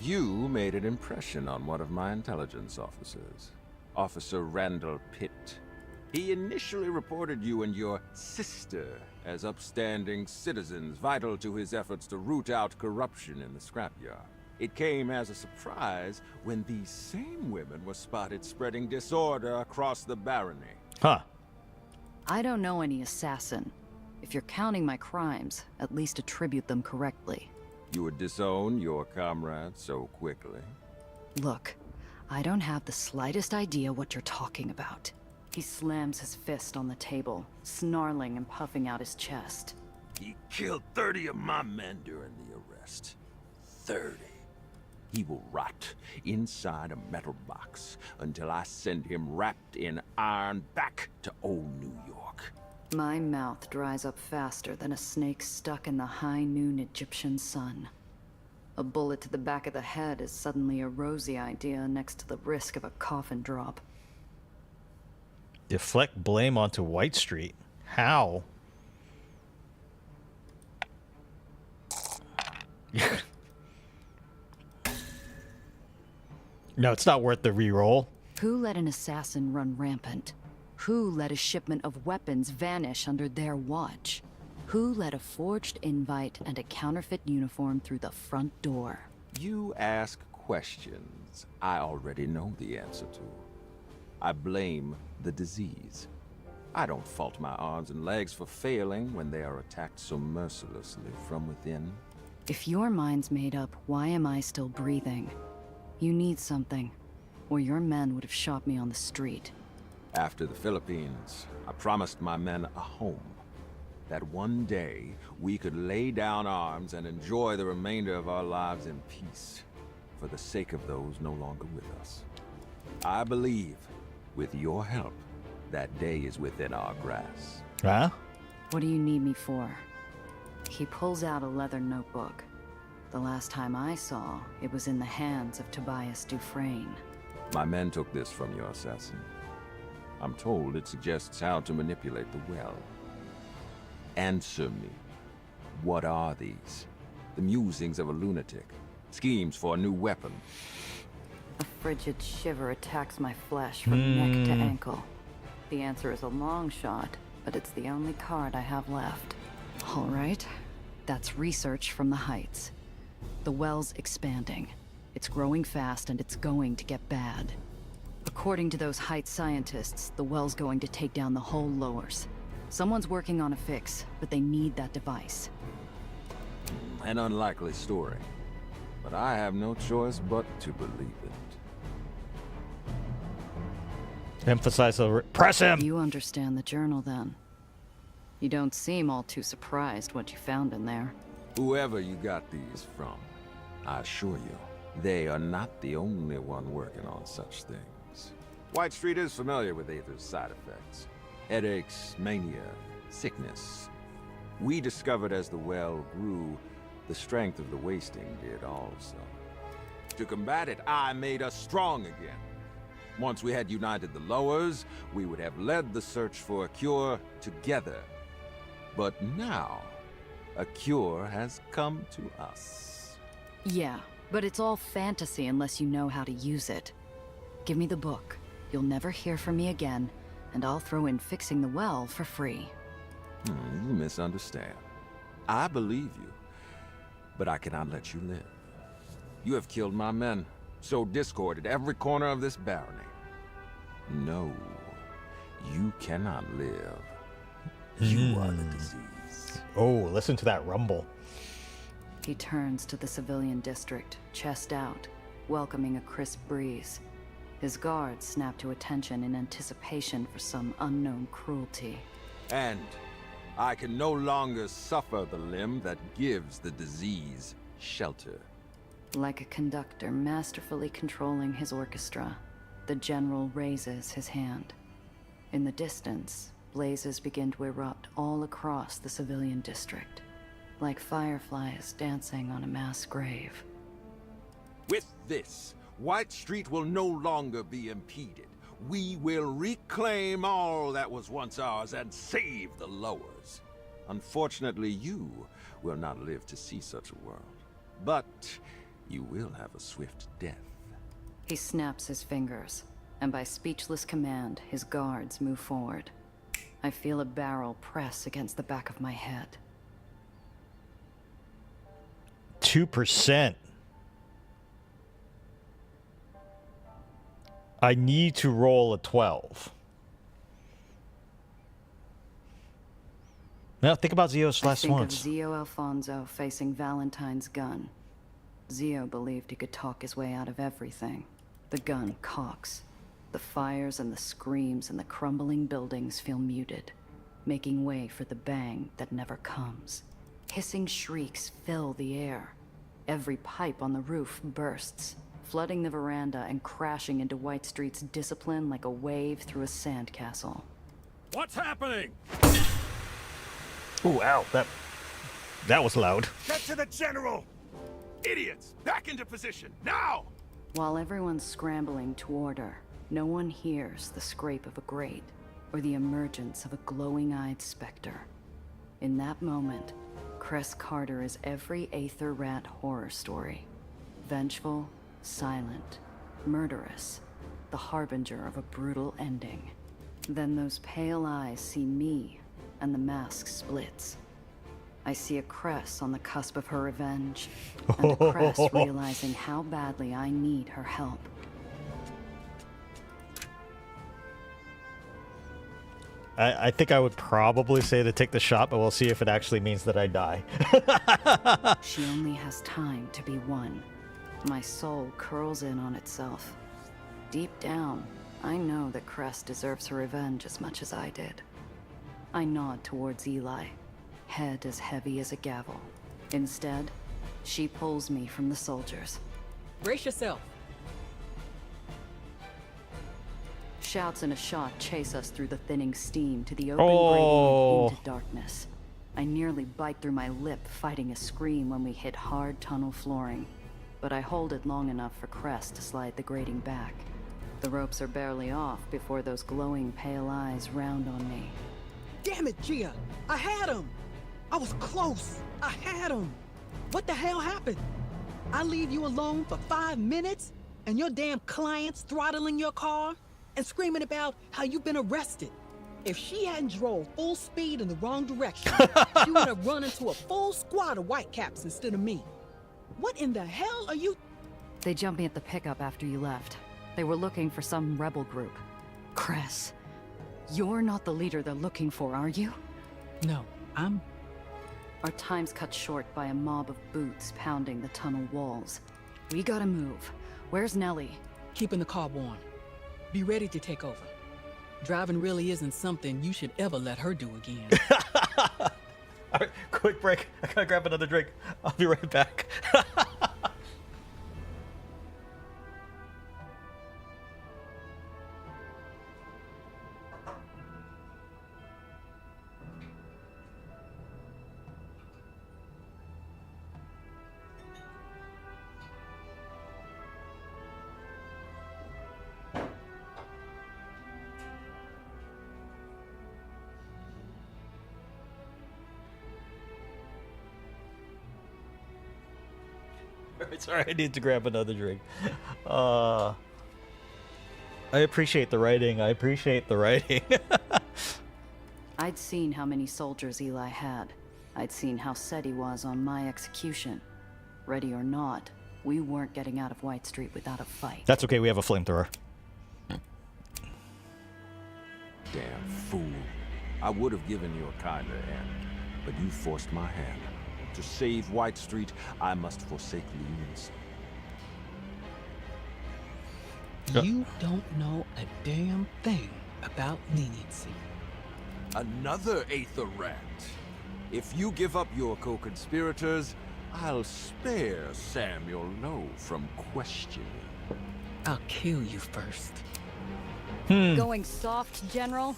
S9: You made an impression on one of my intelligence officers, Officer Randall Pitt. He initially reported you and your sister as upstanding citizens vital to his efforts to root out corruption in the scrapyard. It came as a surprise when these same women were spotted spreading disorder across the barony.
S1: Huh.
S2: I don't know any assassin. If you're counting my crimes, at least attribute them correctly.
S9: You would disown your comrade so quickly?
S2: Look, I don't have the slightest idea what you're talking about. He slams his fist on the table, snarling and puffing out his chest.
S9: He killed 30 of my men during the arrest. 30. He will rot inside a metal box until I send him wrapped in iron back to old New York.
S2: My mouth dries up faster than a snake stuck in the high noon Egyptian sun. A bullet to the back of the head is suddenly a rosy idea next to the risk of a coffin drop.
S1: Deflect blame onto White Street. How? No, it's not worth the reroll.
S2: Who let an assassin run rampant? Who let a shipment of weapons vanish under their watch? Who let a forged invite and a counterfeit uniform through the front door?
S9: You ask questions I already know the answer to. I blame the disease. I don't fault my arms and legs for failing when they are attacked so mercilessly from within.
S2: If your mind's made up, why am I still breathing? You need something, or your men would have shot me on the street.
S9: After the Philippines, I promised my men a home. That one day, we could lay down arms and enjoy the remainder of our lives in peace, for the sake of those no longer with us. I believe, with your help, that day is within our grasp.
S1: Huh?
S2: What do you need me for? He pulls out a leather notebook. The last time I saw, it was in the hands of Tobias Dufresne.
S9: My men took this from your assassin. I'm told it suggests how to manipulate the well. Answer me. What are these? The musings of a lunatic. Schemes for a new weapon.
S2: A frigid shiver attacks my flesh from neck to ankle. The answer is a long shot, but it's the only card I have left. All right. That's research from the Heights. The well's expanding. It's growing fast and it's going to get bad. According to those Heights scientists, the well's going to take down the whole lowers. Someone's working on a fix, but they need that device.
S9: An unlikely story. But I have no choice but to believe it.
S1: Emphasize the press him!
S2: You understand the journal then. You don't seem all too surprised what you found in there.
S9: Whoever you got these from, I assure you, they are not the only one working on such things. White Street is familiar with Aether's side effects. Headaches, mania, sickness. We discovered as the well grew The strength of the wasting did also. To combat it, I made us strong again. Once we had united the lowers, we would have led the search for a cure together. But now, a cure has come to us.
S2: Yeah, but it's all fantasy unless you know how to use it. Give me the book. You'll never hear from me again, and I'll throw in fixing the well for free.
S9: You misunderstand. I believe you, but I cannot let you live. You have killed my men, sowed discord at every corner of this barony. No, you cannot live. You are the disease.
S1: Oh, listen to that rumble.
S2: He turns to the civilian district, chest out, welcoming a crisp breeze. His guards snap to attention in anticipation for some unknown cruelty.
S9: And I can no longer suffer the limb that gives the disease shelter.
S2: Like a conductor masterfully controlling his orchestra, the general raises his hand. In the distance, blazes begin to erupt all across the civilian district, like fireflies dancing on a mass grave.
S9: With this, White Street will no longer be impeded. We will reclaim all that was once ours and save the lowers. Unfortunately, you will not live to see such a world. But you will have a swift death.
S2: He snaps his fingers, and by speechless command, his guards move forward. I feel a barrel press against the back of my head.
S1: 2%. I need to roll a 12. Now think about Zio's last ones.
S2: I think of Zio Alfonso facing Valentine's gun. Zio believed he could talk his way out of everything. The gun cocks. The fires and the screams and the crumbling buildings feel muted, making way for the bang that never comes. Hissing shrieks fill the air. Every pipe on the roof bursts, flooding the veranda and crashing into White Street's discipline like a wave through a sandcastle.
S18: What's happening?
S1: Ooh, ow, that was loud.
S9: Get to the general! Idiots! Back into position, now!
S2: While everyone's scrambling to order, no one hears the scrape of a grate or the emergence of a glowing-eyed specter. In that moment, Cress Carter is every Aether Rat horror story. Vengeful, silent, murderous, the harbinger of a brutal ending. Then those pale eyes see me, and the mask splits. I see a Cress on the cusp of her revenge, and a Cress realizing how badly I need her help.
S1: I think I would probably say to take the shot, but we'll see if it actually means that I die.
S2: She only has time to be one. My soul curls in on itself. Deep down, I know that Cress deserves her revenge as much as I did. I nod towards Eli, head as heavy as a gavel. Instead, she pulls me from the soldiers.
S4: Brace yourself.
S2: Shouts and a shot chase us through the thinning steam to the open grating and into darkness. I nearly bite through my lip, fighting a scream when we hit hard tunnel flooring. But I hold it long enough for Cress to slide the grating back. The ropes are barely off before those glowing pale eyes round on me.
S4: Damn it, Gia! I had him! I was close! I had him! What the hell happened? I leave you alone for 5 minutes, and your damn client's throttling your car and screaming about how you've been arrested. If she hadn't drove full speed in the wrong direction, she would have run into a full squad of whitecaps instead of me. What in the hell are you?
S2: They jumped me at the pickup after you left. They were looking for some rebel group. Cress, you're not the leader they're looking for, are you?
S4: No, I'm...
S2: Our time's cut short by a mob of boots pounding the tunnel walls. We gotta move. Where's Nellie?
S4: Keeping the car warm. Be ready to take over. Driving really isn't something you should ever let her do again.
S1: All right, quick break. I gotta grab another drink. I'll be right back. Sorry, I need to grab another drink. I appreciate the writing. I appreciate the writing.
S2: I'd seen how many soldiers Eli had. I'd seen how set he was on my execution. Ready or not, we weren't getting out of White Street without a fight.
S1: That's okay, we have a flamethrower.
S9: Damn fool. I would have given you a kinder hand, but you forced my hand. To save White Street, I must forsake leniency.
S4: You don't know a damn thing about leniency.
S9: Another Aether rat. If you give up your co-conspirators, I'll spare Samuel Lowe from questioning.
S4: I'll kill you first.
S13: Going soft, General?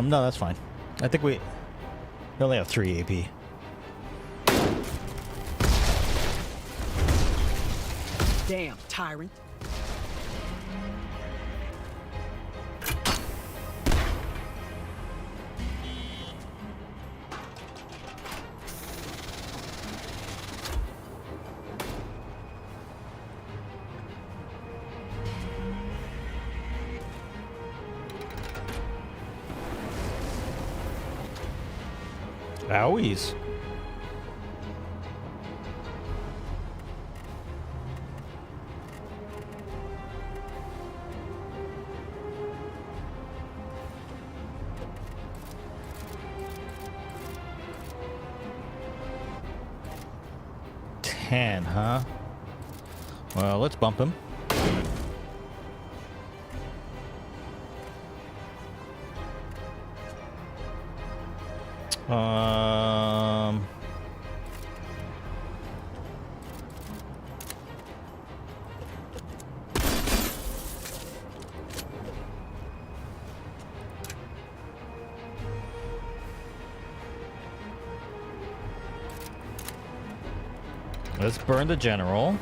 S1: No, that's fine. I think we only have 3 AP.
S4: Damn, tyrant.
S1: Owies. Ten, huh? Well, let's bump him. Let's burn the general.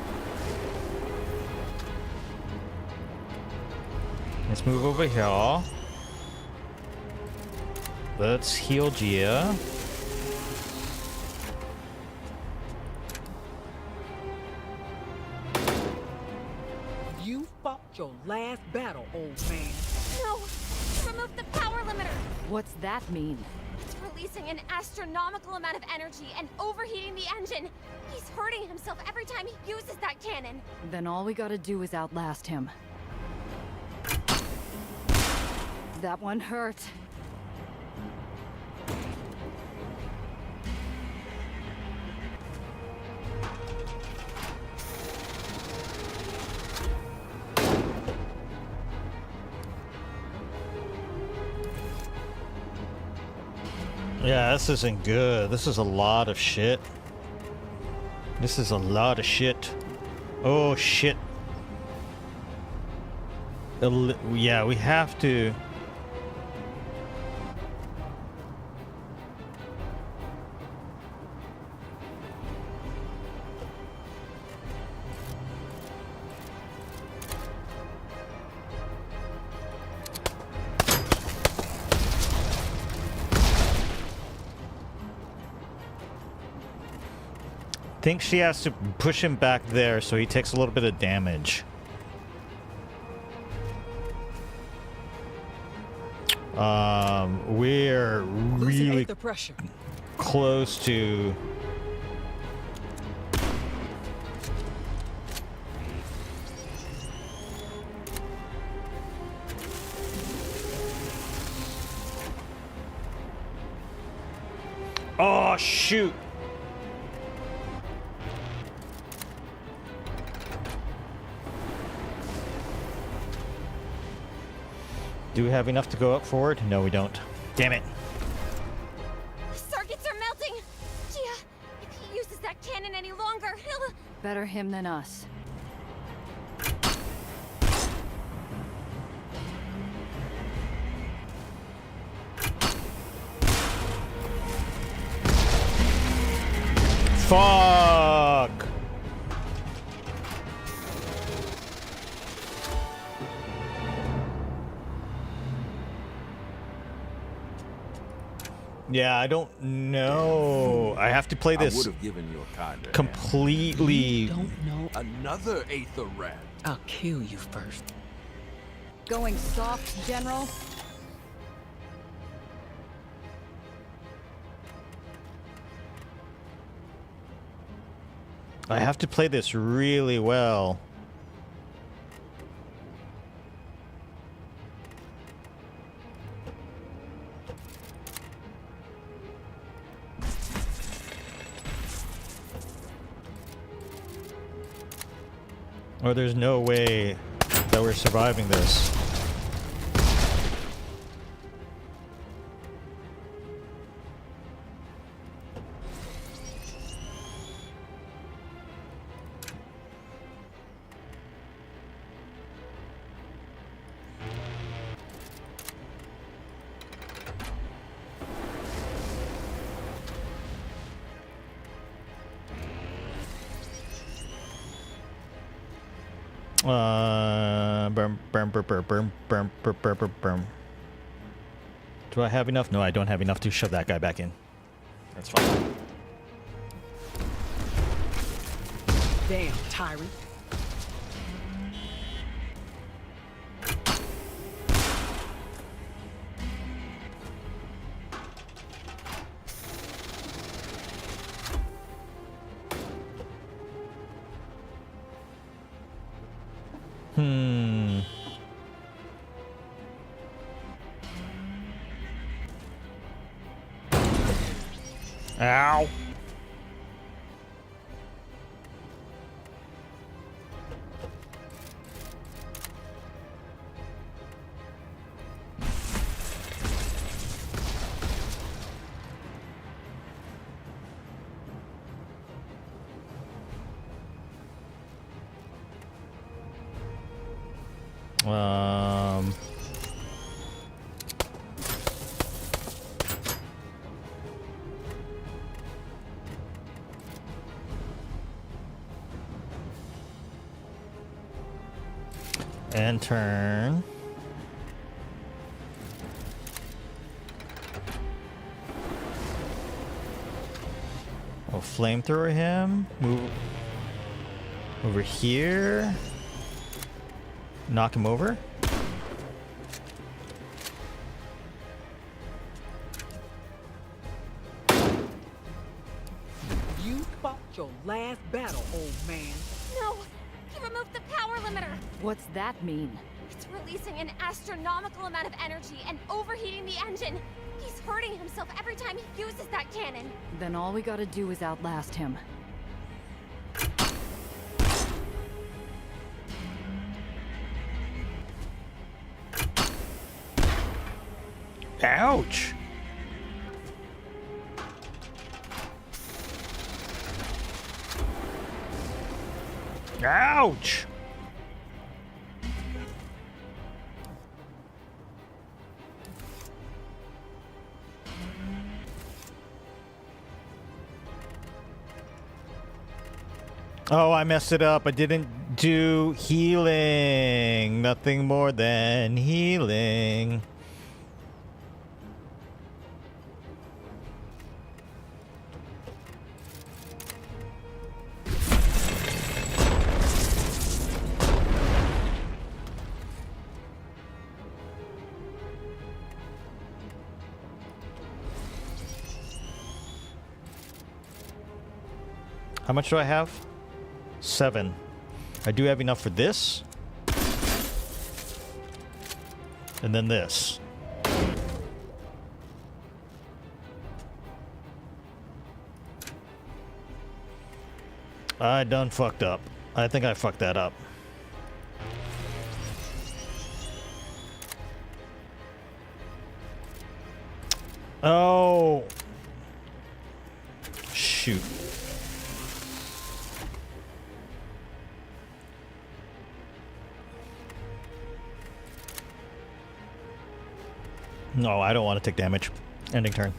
S1: Let's move over here. Let's heal Gia.
S4: You fought your last battle, old man.
S3: No! Remove the power limiter!
S2: What's that mean?
S3: It's releasing an astronomical amount of energy and overheating the engine. He's hurting himself every time he uses that cannon.
S2: Then all we gotta do is outlast him. That one hurt.
S1: Yeah, this isn't good. This is a lot of shit. This is a lot of shit. Oh, shit. Yeah, we have to... think she has to push him back there so he takes a little bit of damage. We're really
S4: the pressure.
S1: close to. Oh, shoot. Do we have enough to go up forward? No, we don't. Damn it.
S3: Circuits are melting! Gia, if he uses that cannon any longer, he'll...
S2: Better him than us.
S1: Fuck! Yeah, I don't know. I have to play
S9: I
S1: this
S9: would have given you a kinder hand.
S1: completely.
S4: Don't know.
S9: Another Aether rat.
S4: I'll kill you first.
S2: Going soft, General?
S1: I have to play this really well. Or there's no way that we're surviving this. Do I have enough? No, I don't have enough to shove that guy back in. That's fine.
S4: Damn, tyrant.
S1: Ow. And turn. I'll flamethrower him. Move over here. Knock him over.
S4: You fought your last battle, old man.
S3: No! He removed the power limiter!
S2: What's that mean?
S3: It's releasing an astronomical amount of energy and overheating the engine. He's hurting himself every time he uses that cannon.
S2: Then all we gotta do is outlast him.
S1: Ouch! Ouch! Oh, I messed it up. I didn't do healing. Nothing more than healing. How much do I have? 7. I do have enough for this. And then this. I done fucked up. I think I fucked that up. Oh. Shoot. No, I don't want to take damage. Ending turn.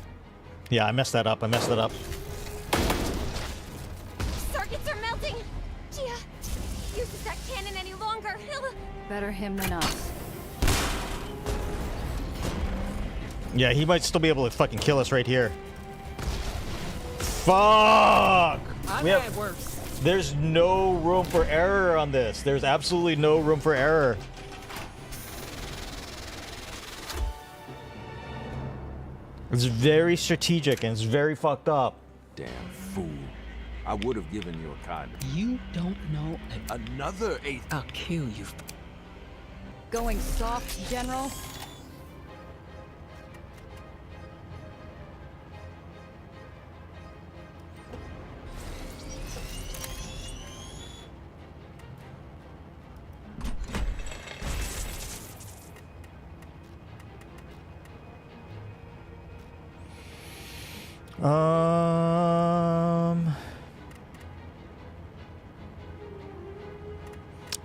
S1: Yeah, I messed that up. I messed that up.
S3: Circuits are melting! Gia, uses that cannon any longer.
S2: Better him than us.
S1: Yeah, he might still be able to fucking kill us right here. Fuck! There's no room for error on this. There's absolutely no room for error. It's very strategic and it's very fucked up.
S9: Damn fool. I would have given you a kind of...
S4: You don't know
S9: Another Aether.
S4: I'll kill you.
S2: Going soft, General?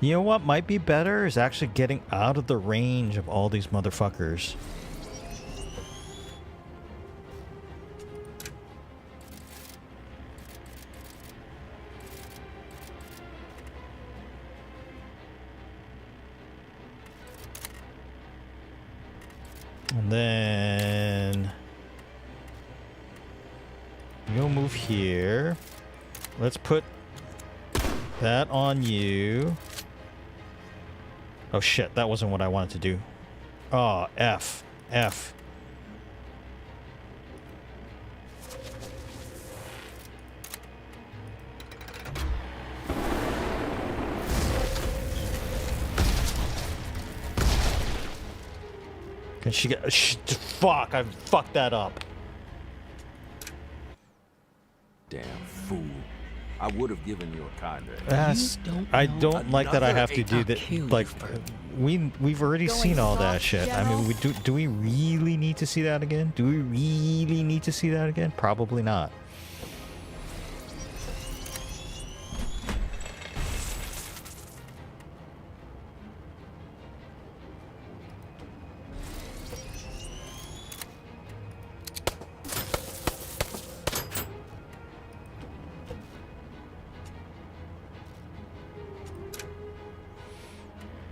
S1: You know what might be better is actually getting out of the range of all these motherfuckers. And then you'll move here. Let's put that on you. Oh shit, that wasn't what I wanted to do. Oh, F. F. Can she get... fuck, I fucked that up.
S9: Damn fool. I would have given you a kind of...
S1: I don't like that I have to do that. Like, we've already seen all that shit. I mean, do we really need to see that again? Do we really need to see that again? Probably not.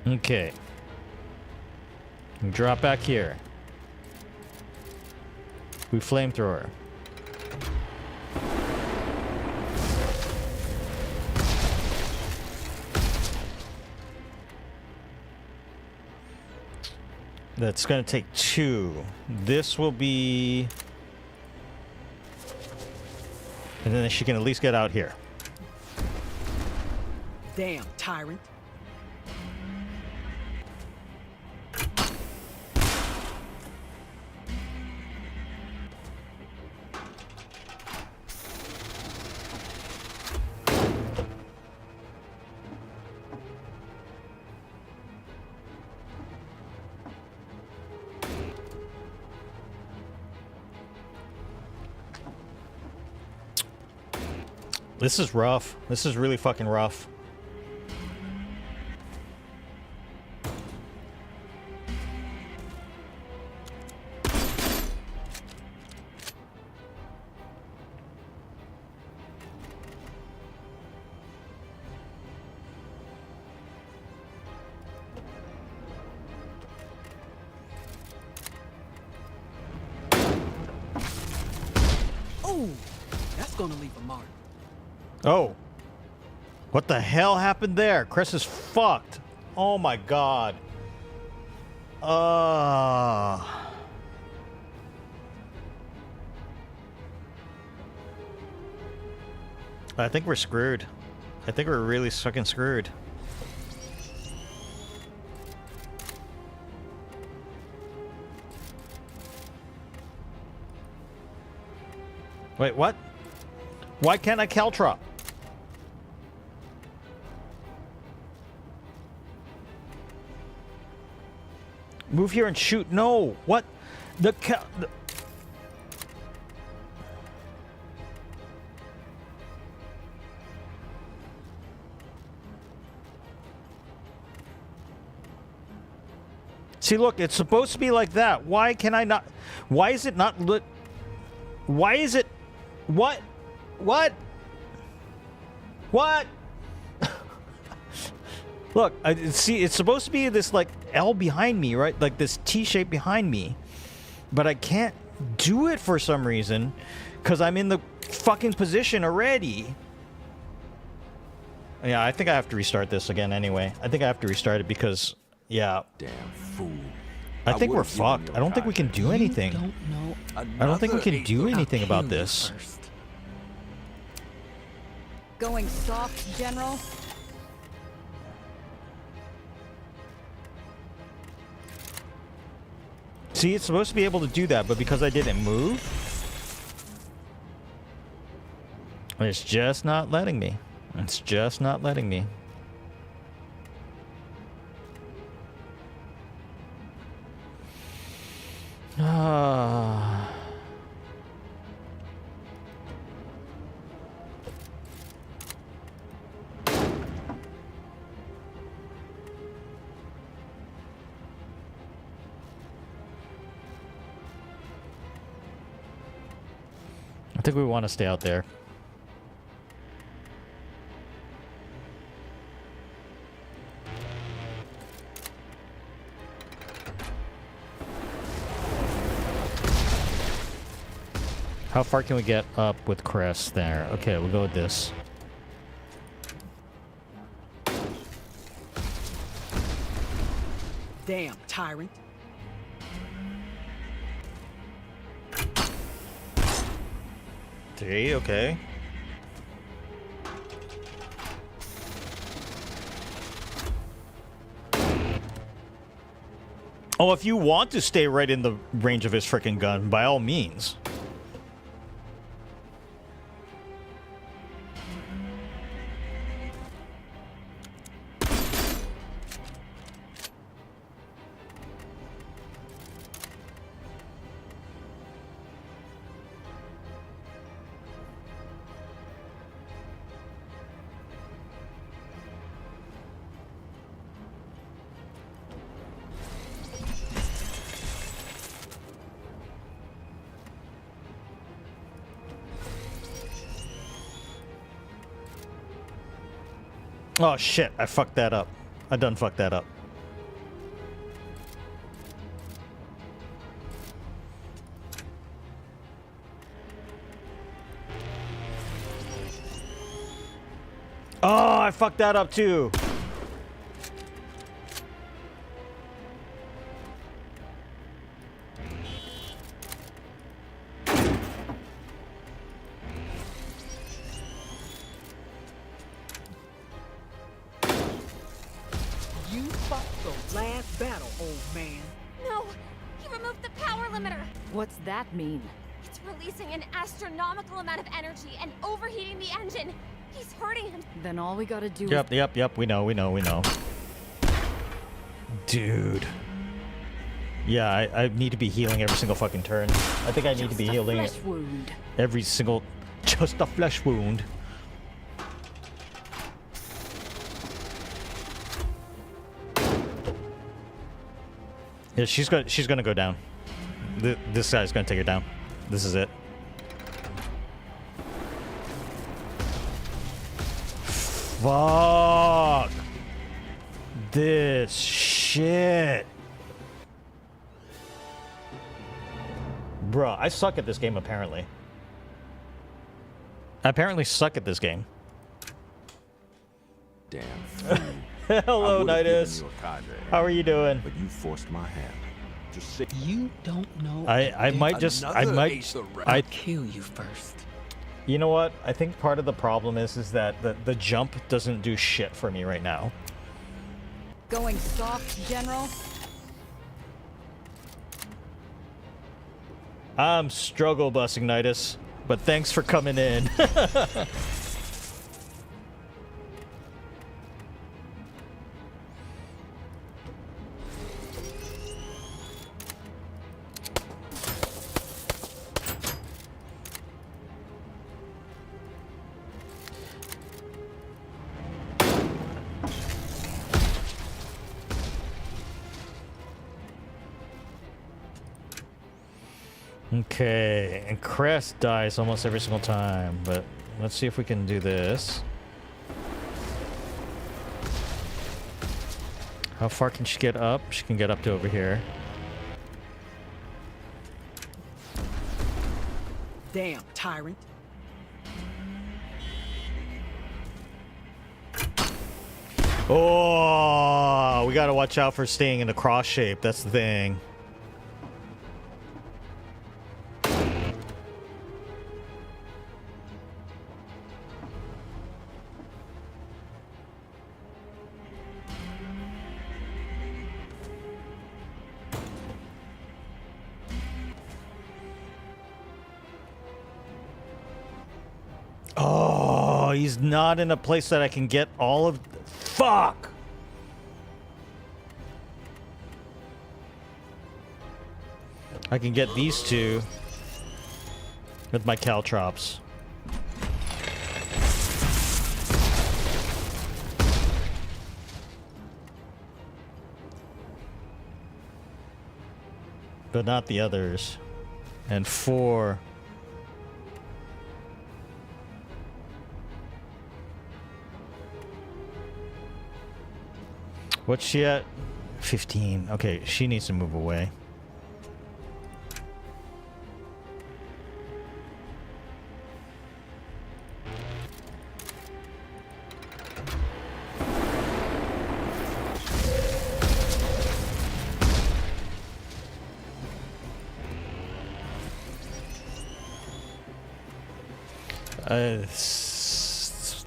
S1: Okay. Drop back here. We flamethrower. That's gonna take 2. This will be... And then she can at least get out here.
S4: Damn, tyrant.
S1: This is rough. This is really fucking rough.
S4: Oh, that's gonna leave a mark.
S1: Oh. What the hell happened there? Chris is fucked. Oh my god. I think we're screwed. I think we're really fucking screwed. Wait, what? Why can't I caltrop? Move here and shoot. No. What? The See, look, it's supposed to be like that. Why can I not? Why is it not lit? Why is it? What? What? What? Look, see, it's supposed to be this, like, L behind me, right? Like this T shape behind me. But I can't do it for some reason because I'm in the fucking position already. Yeah, I think I have to restart this again anyway. I think I have to restart it because, yeah.
S9: Damn fool.
S1: I think we're fucked. I don't think we can do anything. I don't think we can do anything about this.
S2: Going soft, General?
S1: See, it's supposed to be able to do that, but because I didn't move, it's just not letting me. It's just not letting me. Ah. I think we want to stay out there. How far can we get up with Crest there? Okay, we'll go with this.
S4: Damn, tyrant.
S1: Three, okay. Oh, if you want to stay right in the range of his frickin' gun, by all means. Oh shit, I fucked that up. I done fucked that up. Oh, I fucked that up too.
S2: What's that mean?
S3: It's releasing an astronomical amount of energy and overheating the engine. He's hurting him.
S2: Then all we gotta do
S1: Yep, we know. Dude. Yeah, I need to be healing every single fucking turn. I think I need to be healing
S2: flesh wound.
S1: every single... Just a flesh wound. Yeah, she's gonna go down. This guy's gonna take her down. This is it. Fuck. This shit. Bruh, I suck at this game apparently. I apparently suck at this game.
S9: Damn.
S1: Hello, Nidus. How are you doing?
S9: But you forced my hand. Just sit.
S4: You don't know.
S1: I might just... I might...
S4: I'll kill you first.
S1: You know what? I think part of the problem is that the jump doesn't do shit for me right now.
S13: Going soft, General?
S1: I'm struggle busing, Nidus, but thanks for coming in. Okay, and Crest dies almost every single time, but let's see if we can do this. How far can she get up? She can get up to over here.
S4: Damn, tyrant.
S1: Oh, we gotta watch out for staying in the cross shape. That's the thing. Oh, he's not in a place that I can get all of... Fuck! I can get these two with my caltrops. But not the others. And 4... What's she at? 15. Okay, she needs to move away.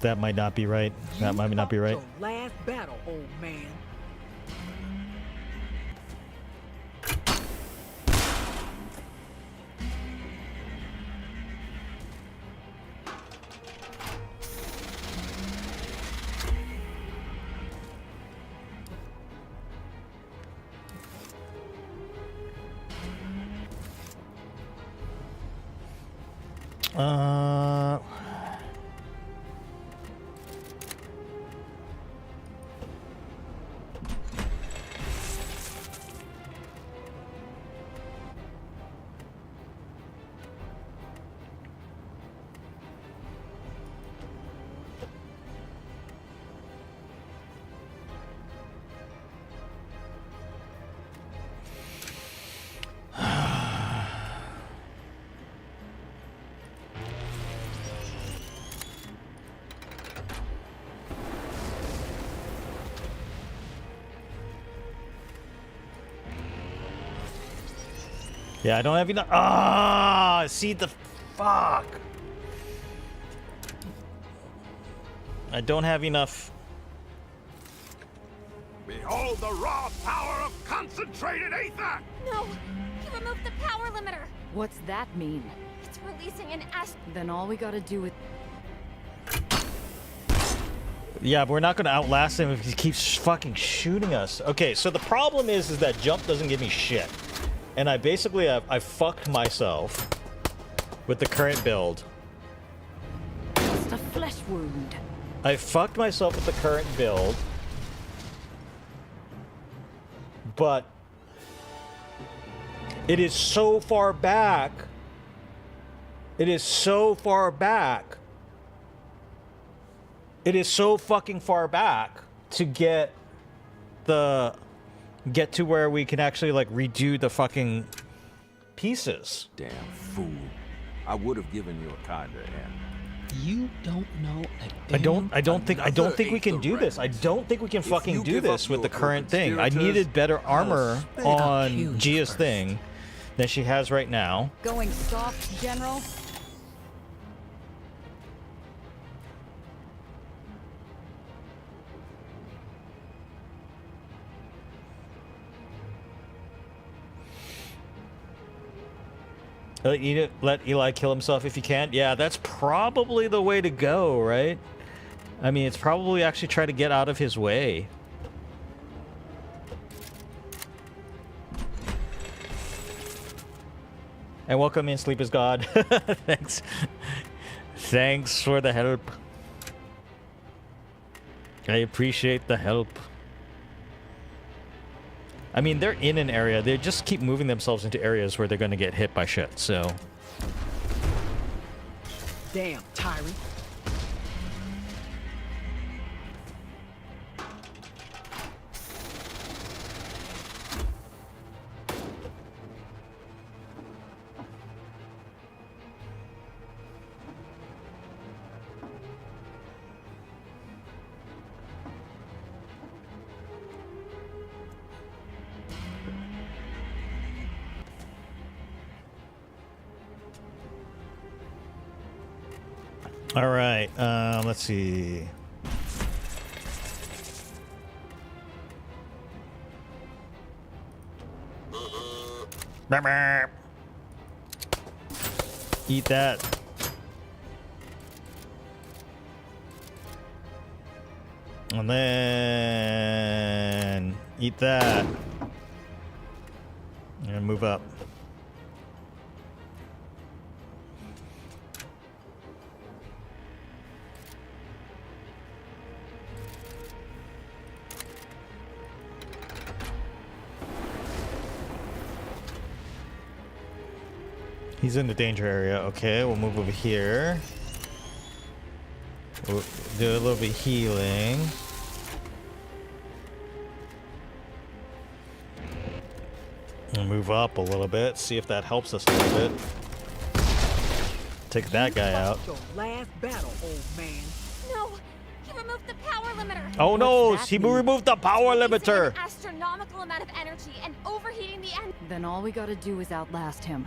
S1: That might not be right. That might not be right.
S4: Your last battle, old man. Yeah, I don't have enough. Ah, see the fuck. I don't have enough.
S5: Behold the raw power of concentrated Aether!
S3: No! You removed the power limiter!
S13: What's that mean?
S3: It's releasing an ash...
S13: Then all we gotta do is...
S1: Yeah, but we're not gonna outlast him if he keeps fucking shooting us. Okay, so the problem is that jump doesn't give me shit. And I basically I fucked myself with the current build.
S13: Just a flesh wound.
S1: I fucked myself with the current build. But it is so far back. It is so far back. It is so fucking far back to get to where we can actually like redo the fucking pieces.
S9: Damn fool. I would have given you a kinder hand.
S4: You don't know a
S1: I don't think we can do this. I don't think we can fucking do this with the current thing. I needed better armor on Gia's thing than she has right now.
S13: Going soft, General?
S1: Let Eli kill himself if you can. Yeah, that's probably the way to go, right? I mean, it's probably actually try to get out of his way. And welcome in, Sleep is God. Thanks. Thanks for the help. I appreciate the help. I mean, they're in an area. They just keep moving themselves into areas where they're going to get hit by shit, so...
S4: Damn, tyrant.
S1: All right, let's see. Eat that. And then eat that. And move up. He's in the danger area. Okay, we'll move over here. We'll do a little bit of healing. We'll move up a little bit, see if that helps us a little bit. Take that guy out.
S4: Your last battle, old man.
S3: No, he removed the power limiter.
S1: Oh no, he removed the power limiter.
S3: An astronomical amount of energy and overheating the end.
S2: Then all we gotta do is outlast him.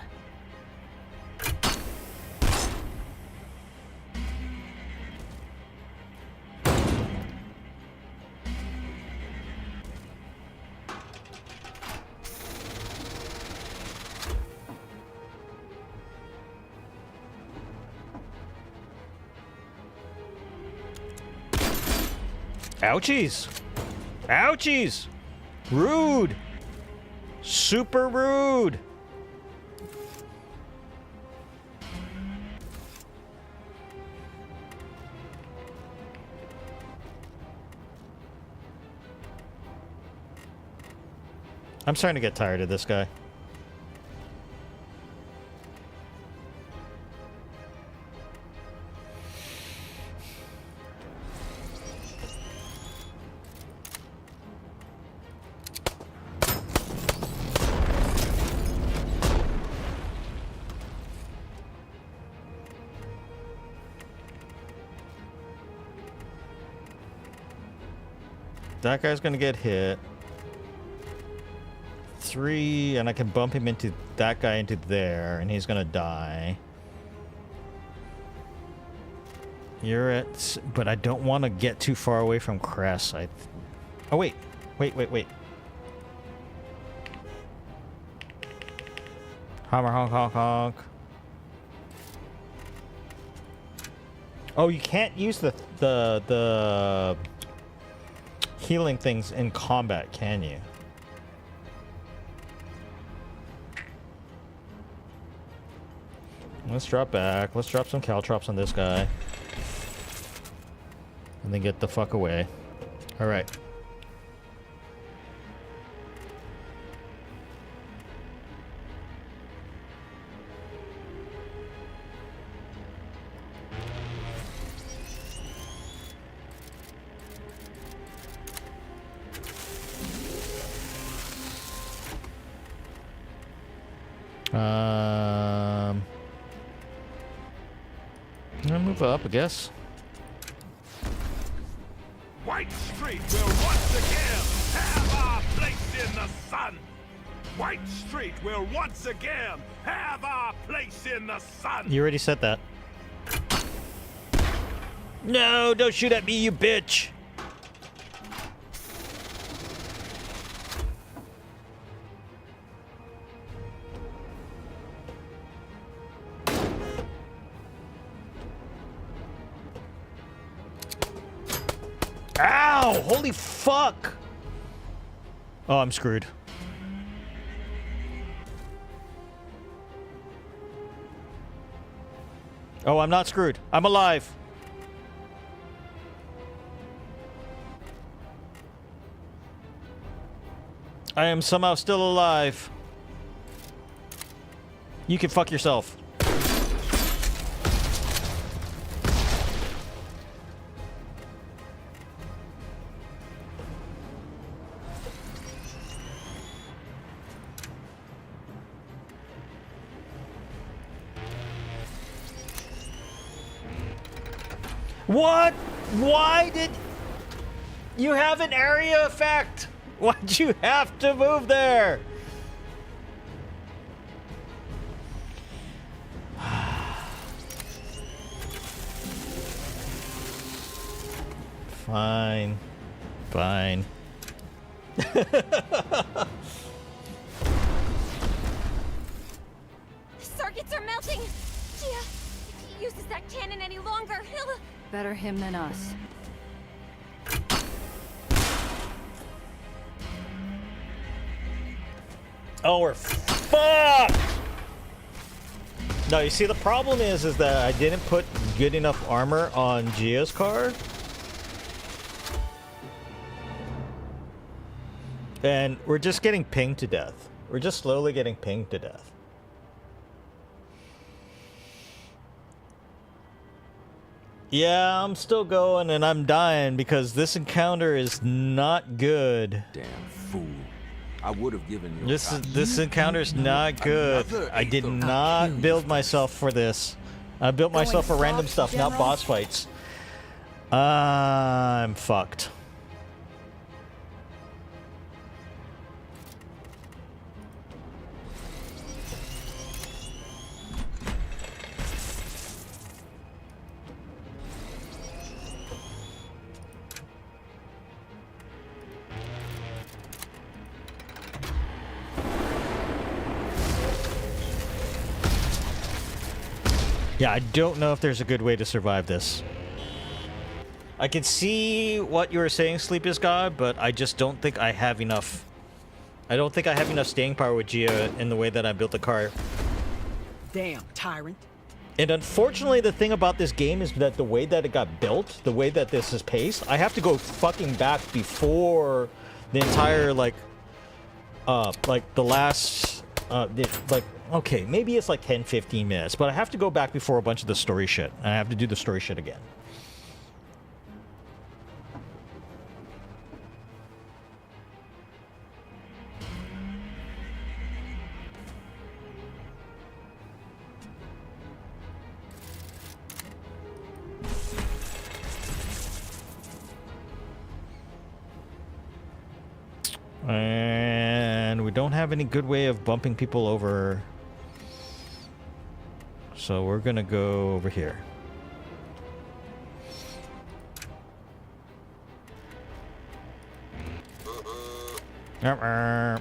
S1: Ouchies! Ouchies! Rude! Super rude! I'm starting to get tired of this guy. That guy's gonna get hit. 3, and I can bump him into that guy into there, and he's gonna die. You're at, but I don't want to get too far away from Cress. Oh wait, wait. Hammer, honk, honk, honk. Oh, you can't use the healing things in combat, can you? Let's drop back. Let's drop some caltrops on this guy. And then get the fuck away. Alright. I'm gonna move up, I guess.
S5: White Street will once again have our place in the sun. White Street will once again have our place in the sun.
S1: You already said that. No, don't shoot at me, you bitch. Ow! Holy fuck! Oh, I'm screwed. Oh, I'm not screwed. I'm alive. I am somehow still alive. You can fuck yourself. What? Why did you have an area effect? Why'd you have to move there? Fine. Fine.
S3: Circuits are melting! Gia, if he uses that cannon any longer, he'll...
S2: Better him than us.
S1: Oh, we're fucked! No, you see, the problem is that I didn't put good enough armor on Gia's car. And we're just getting pinged to death. We're just slowly getting pinged to death. Yeah, I'm still going and I'm dying because this encounter is not good.
S9: Damn fool. I would have given you
S1: This encounter is not good. I did not build myself for this. I built myself for random stuff, not boss fights. I'm fucked. Yeah, I don't know if there's a good way to survive this. I can see what you were saying, Sleepless God, but I just don't think I have enough. I don't think I have enough staying power with Gia in the way that I built the car.
S4: Damn, tyrant.
S1: And unfortunately, the thing about this game is that the way that it got built, the way that this is paced, I have to go fucking back before the entire, like the last, okay, maybe it's like 10-15 minutes, but I have to go back before a bunch of the story shit, and I have to do the story shit again. And we don't have any good way of bumping people over. So we're gonna go over here. I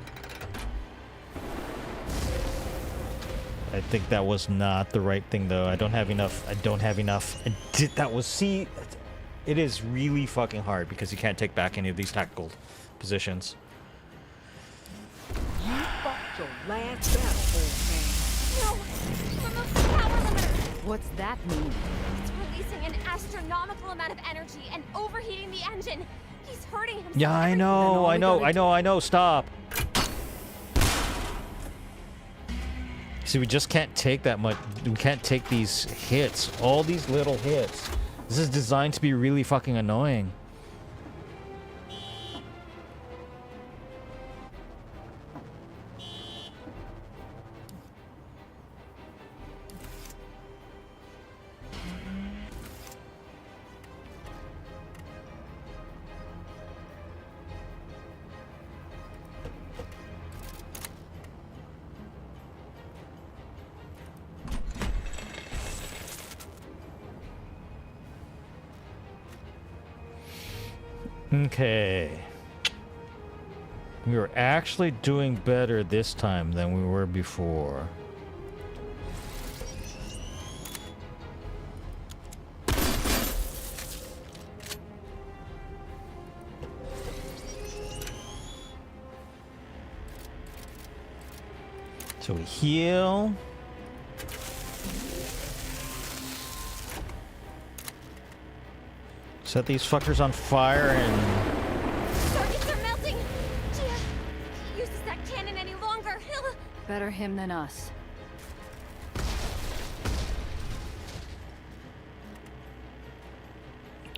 S1: think that was not the right thing though. I don't have enough. I don't have enough. See, it is really fucking hard because you can't take back any of these tactical positions.
S4: You fought your last battle, old man.
S3: No! Remove the power limiter!
S2: What's that mean?
S3: It's releasing an astronomical amount of energy and overheating the engine. He's hurting himself.
S1: Yeah, I know. Stop. See, we just can't take that much. We can't take these hits. All these little hits. This is designed to be really fucking annoying. Okay. We were actually doing better this time than we were before. So we heal. Set these fuckers on fire and...
S3: Targets are melting! Gia, he uses that cannon any longer. He'll...
S2: Better him than us.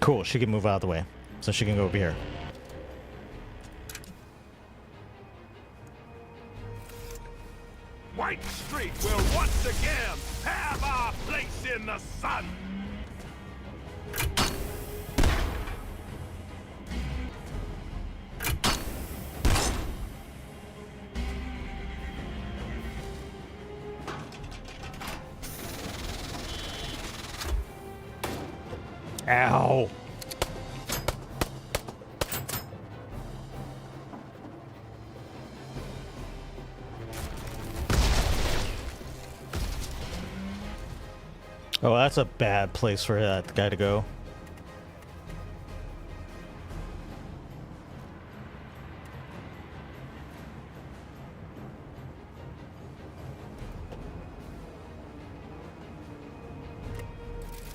S1: Cool, she can move out of the way. So she can go over here.
S5: White Street will once again have our place in the sun!
S1: Ow! Oh, that's a bad place for that guy to go.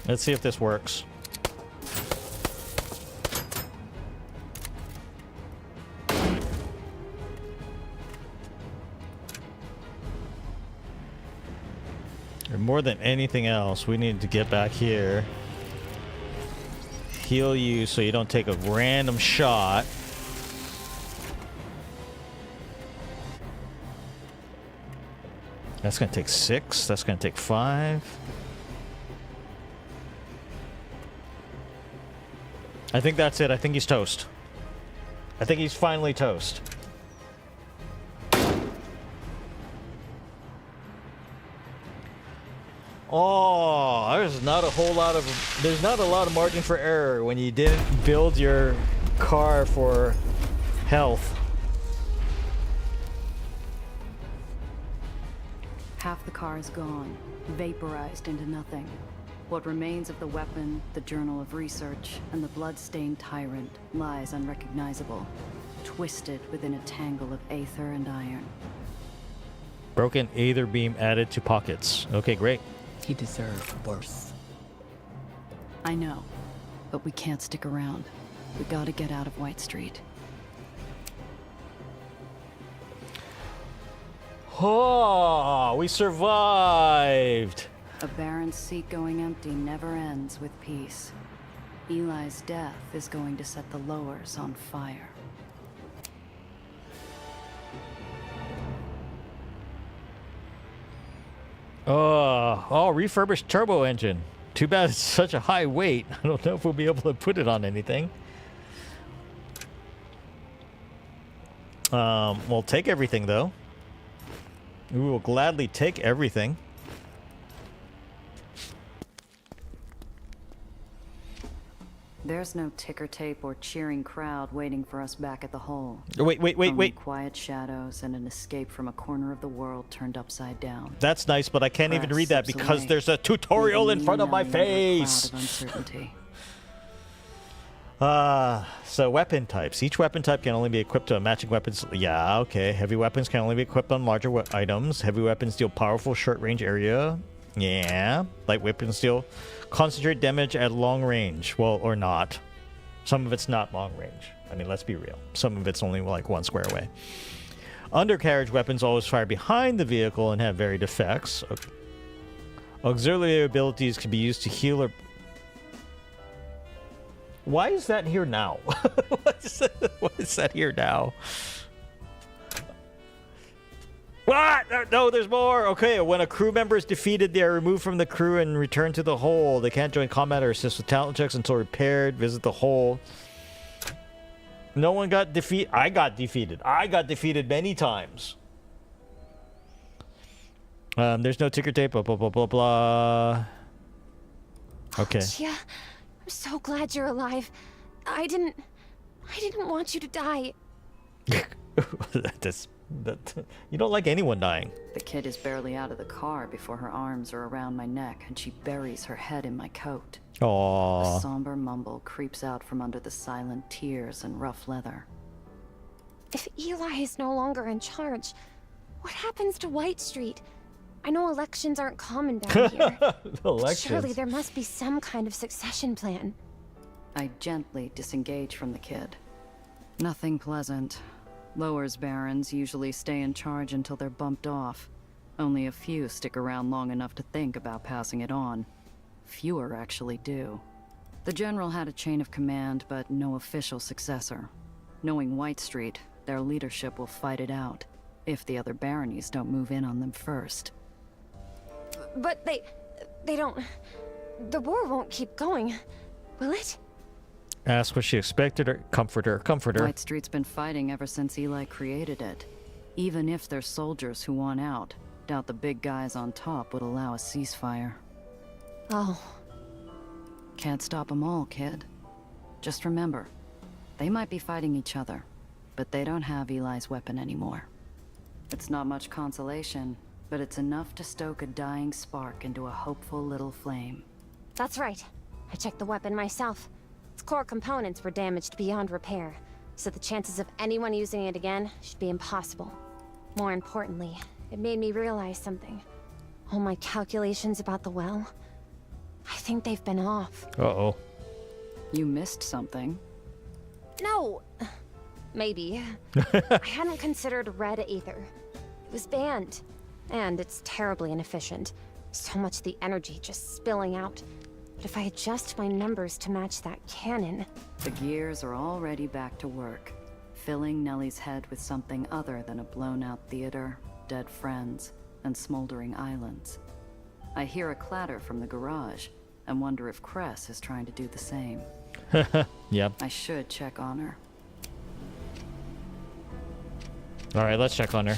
S1: Let's see if this works. More than anything else, we need to get back here. Heal you so you don't take a random shot. That's gonna take 6. That's gonna take 5. I think that's it. I think he's toast. I think he's finally toast. Oh, there's not a whole lot of... There's not a lot of margin for error when you didn't build your car for health.
S2: Half the car is gone, vaporized into nothing. What remains of the weapon, the journal of research, and the blood-stained tyrant lies unrecognizable, twisted within a tangle of aether and iron.
S1: Broken aether beam added to pockets. Okay, great.
S4: He deserved worse.
S2: I know, but we can't stick around. We gotta get out of White Street.
S1: Oh, we survived!
S2: A barren seat going empty never ends with peace. Eli's death is going to set the lowers on fire.
S1: Oh, refurbished turbo engine. Too bad it's such a high weight. I don't know if we'll be able to put it on anything. We'll take everything, though. We will gladly take everything.
S2: There's no ticker tape or cheering crowd waiting for us back at the hole.
S1: Wait.
S2: Quiet shadows and an escape from a corner of the world turned upside down.
S1: That's nice, but I can't even read that because there's a tutorial in front of my face. So weapon types. Each weapon type can only be equipped to a matching weapons. Yeah, okay. Heavy weapons can only be equipped on larger items. Heavy weapons deal powerful short-range area. Yeah. Light weapons deal concentrate damage at long range. Well, or not. Some of it's not long range. I mean, let's be real. Some of it's only like 1 square away. Undercarriage weapons always fire behind the vehicle and have varied effects. Okay. Auxiliary abilities can be used to heal or... Why is that here now? What is that here now? What? No, there's more. Okay, when a crew member is defeated, they are removed from the crew and returned to the hole. They can't join combat or assist with talent checks until repaired. Visit the hole. No one got defeated. I got defeated. I got defeated many times. There's no ticker tape. Blah, blah, blah, blah, blah. Okay.
S3: Gia, I'm so glad you're alive. I didn't want you to die.
S1: You don't like anyone dying.
S2: The kid is barely out of the car before her arms are around my neck and she buries her head in my coat.
S1: Aww.
S2: A somber mumble creeps out from under the silent tears and rough leather.
S3: If Eli is no longer in charge, What happens to White Street? I know elections aren't common down here. But surely there must be some kind of succession plan.
S2: I gently disengage from the kid. Nothing pleasant. Lower's barons usually stay in charge until they're bumped off. Only a few stick around long enough to think about passing it on. Fewer actually do. The general had a chain of command, but no official successor. Knowing White Street, their leadership will fight it out, if the other baronies don't move in on them first.
S3: But they don't... The war won't keep going, will it?
S1: Ask what she expected her. Comfort her. Comfort her.
S2: White Street's been fighting ever since Eli created it. Even if there's soldiers who want out, doubt the big guys on top would allow a ceasefire.
S3: Oh.
S2: Can't stop them all, kid. Just remember, they might be fighting each other, but they don't have Eli's weapon anymore. It's not much consolation, but it's enough to stoke a dying spark into a hopeful little flame.
S3: That's right. I checked the weapon myself. Its core components were damaged beyond repair, so the chances of anyone using it again should be impossible. More importantly, it made me realize something. All my calculations about the well, I think they've been off.
S1: Uh-oh.
S2: You missed something.
S3: No! Maybe. I hadn't considered red Aether. It was banned. And it's terribly inefficient. So much the energy just spilling out. But if I adjust my numbers to match that cannon...
S2: The gears are already back to work, filling Nellie's head with something other than a blown-out theater, dead friends, and smoldering islands. I hear a clatter from the garage, and wonder if Cress is trying to do the same.
S1: Yep.
S2: I should check on her.
S1: Alright, let's check on her.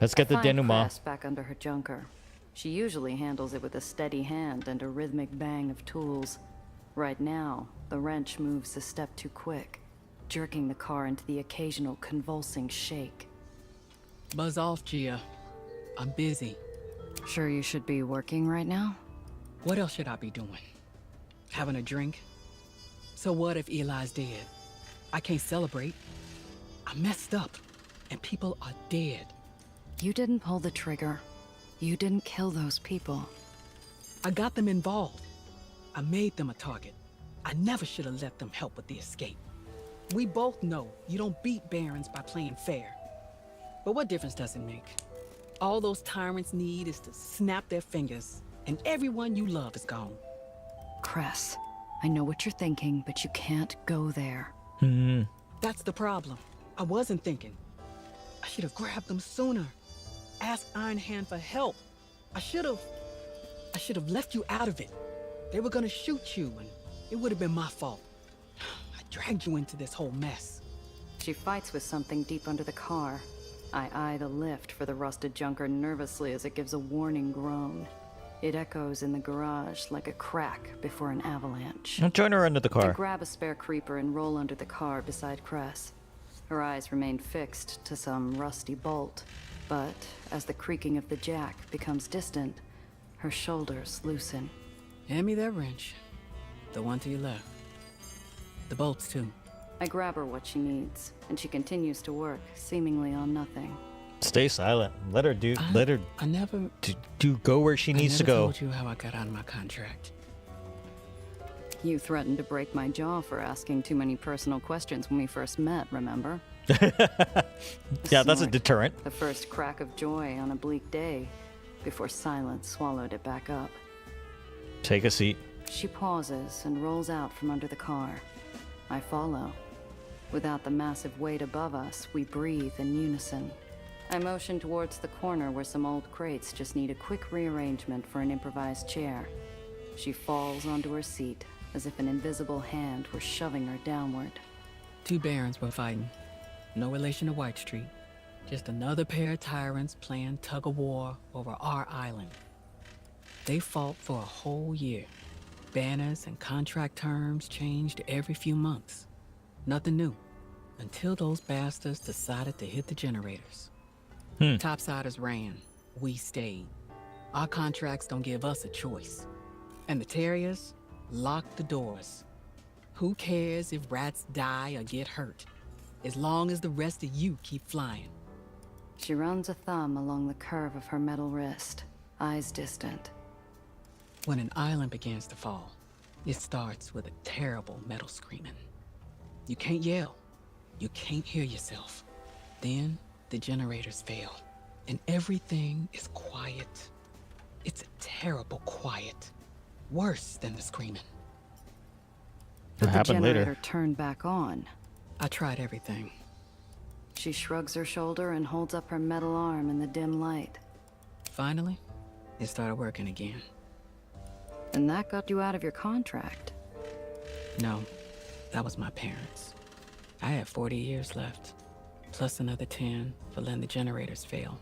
S1: Let's get the denouement.
S2: Cress back under her junker. She usually handles it with a steady hand and a rhythmic bang of tools. Right now, the wrench moves a step too quick, jerking the car into the occasional convulsing shake.
S4: Buzz off, Gia. I'm busy.
S2: Sure you should be working right now?
S4: What else should I be doing? Having a drink? So what if Eli's dead? I can't celebrate. I messed up, and people are dead.
S2: You didn't pull the trigger. You didn't kill those people.
S4: I got them involved. I made them a target. I never should have let them help with the escape. We both know you don't beat barons by playing fair. But what difference does it make? All those tyrants need is to snap their fingers, and everyone you love is gone.
S2: Cress, I know what you're thinking, but you can't go there.
S4: That's the problem. I wasn't thinking. I should have grabbed them sooner. Asked Iron Hand for help. I should have left you out of it. They were gonna shoot you, and it would have been my fault. I dragged you into this whole mess.
S2: She fights with something deep under the car. I eye the lift for the rusted junker nervously as it gives a warning groan. It echoes in the garage like a crack before an avalanche.
S1: I'll join her under the car.
S2: I grab a spare creeper and roll under the car beside Cress. Her eyes remain fixed to some rusty bolt, but as the creaking of the jack becomes distant, her shoulders loosen.
S4: Hand me that wrench. The one to your left. The bolts, too.
S2: I grab her what she needs, and she continues to work, seemingly on nothing.
S1: Stay silent. Let her do.
S4: I never
S1: go where she needs to go.
S4: I never told you how I got out of my contract.
S2: You threatened to break my jaw for asking too many personal questions when we first met, remember?
S1: Yeah, that's a deterrent.
S2: The first crack of joy on a bleak day, before silence swallowed it back up.
S1: Take a seat.
S2: She pauses and rolls out from under the car. I follow. Without the massive weight above us, we breathe in unison. I motion towards the corner where some old crates just need a quick rearrangement for an improvised chair. She falls onto her seat, as if an invisible hand were shoving her downward.
S4: Two barons were fighting. No relation to White Street. Just another pair of tyrants playing tug-of-war over our island. They fought for a whole year. Banners and contract terms changed every few months. Nothing new. Until those bastards decided to hit the generators. Topsiders ran. We stayed. Our contracts don't give us a choice. And the Terriers locked the doors. Who cares if rats die or get hurt? as long as the rest of you keep flying.
S2: She runs a thumb along the curve of her metal wrist, eyes distant.
S4: When an island begins to fall, it starts with a terrible metal screaming. You can't yell. You can't hear yourself. Then the generators fail, and everything is quiet. It's a terrible quiet. Worse than the screaming.
S2: But the generator turned back on.
S4: I tried everything.
S2: She shrugs her shoulder and holds up her metal arm in the dim light.
S4: Finally, it started working again.
S2: And that got you out of your contract?
S4: No, that was my parents. I had 40 years left, plus another 10 for letting the generators fail.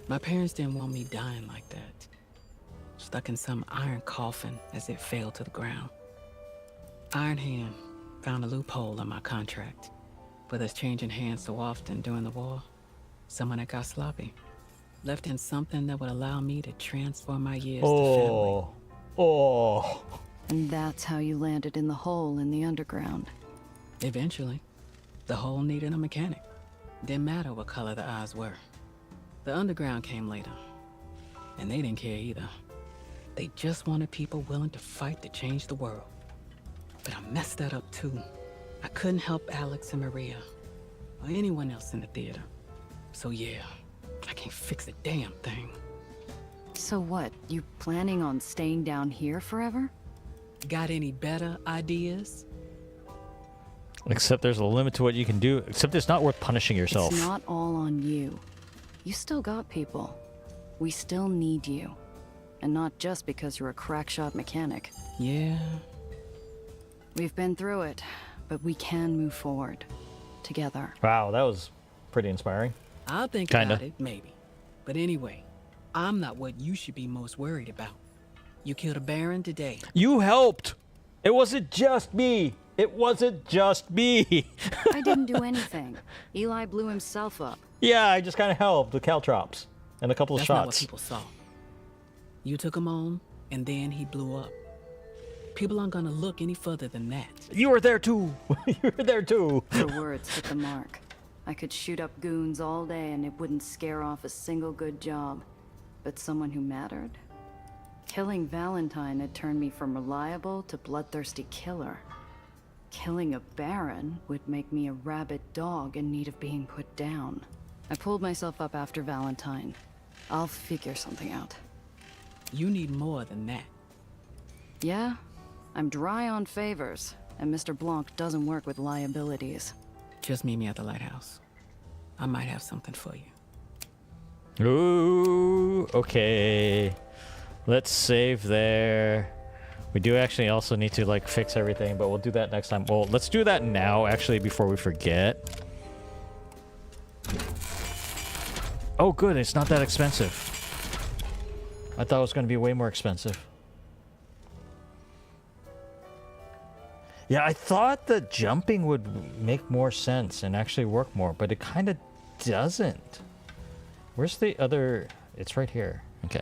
S4: My parents didn't want me dying like that. Stuck in some iron coffin as it fell to the ground. Iron Hand found a loophole in my contract. With us changing hands so often during the war, someone that got sloppy. Left in something that would allow me to transform my years to family.
S1: Oh.
S2: And that's how you landed in the hole in the underground.
S4: Eventually, the hole needed a mechanic. Didn't matter what color the eyes were. The underground came later, and they didn't care either. They just wanted people willing to fight to change the world. But I messed that up too. I couldn't help Alex and Maria, or anyone else in the theater. So yeah, I can't fix a damn thing.
S2: So what, you planning on staying down here forever?
S4: Got any better ideas?
S1: Except there's a limit to what you can do. Except it's not worth punishing yourself.
S2: It's not all on you. You still got people. We still need you. And not just because you're a crackshot mechanic.
S4: Yeah.
S2: We've been through it, but we can move forward. Together.
S1: Wow, that was pretty inspiring.
S4: I'll think about it, maybe. But anyway, I'm not what you should be most worried about. You killed a Baron today.
S1: You helped! It wasn't just me! It wasn't just me!
S2: I didn't do anything. Eli blew himself up.
S1: Yeah, I just kind of helped with caltrops and a couple of
S4: That's
S1: shots.
S4: Not what people saw. You took him on, and then he blew up. People aren't gonna look any further than that.
S1: You were there too! You were there too!
S2: Your words hit the mark. I could shoot up goons all day and it wouldn't scare off a single good job. But someone who mattered? Killing Valentine had turned me from reliable to bloodthirsty killer. Killing a Baron would make me a rabid dog in need of being put down. I pulled myself up after Valentine. I'll figure something out.
S4: You need more than that.
S2: Yeah, I'm dry on favors, and Mr. Blanc doesn't work with liabilities.
S4: Just meet me at the lighthouse. I might have something for you.
S1: Ooh, okay. Let's save there. We do actually also need to like fix everything, but we'll do that next time. Well, let's do that now actually before we forget. Oh good, it's not that expensive. I thought it was going to be way more expensive. Yeah, I thought the jumping would make more sense and actually work more, but it kind of doesn't. Where's the other? It's right here. Okay.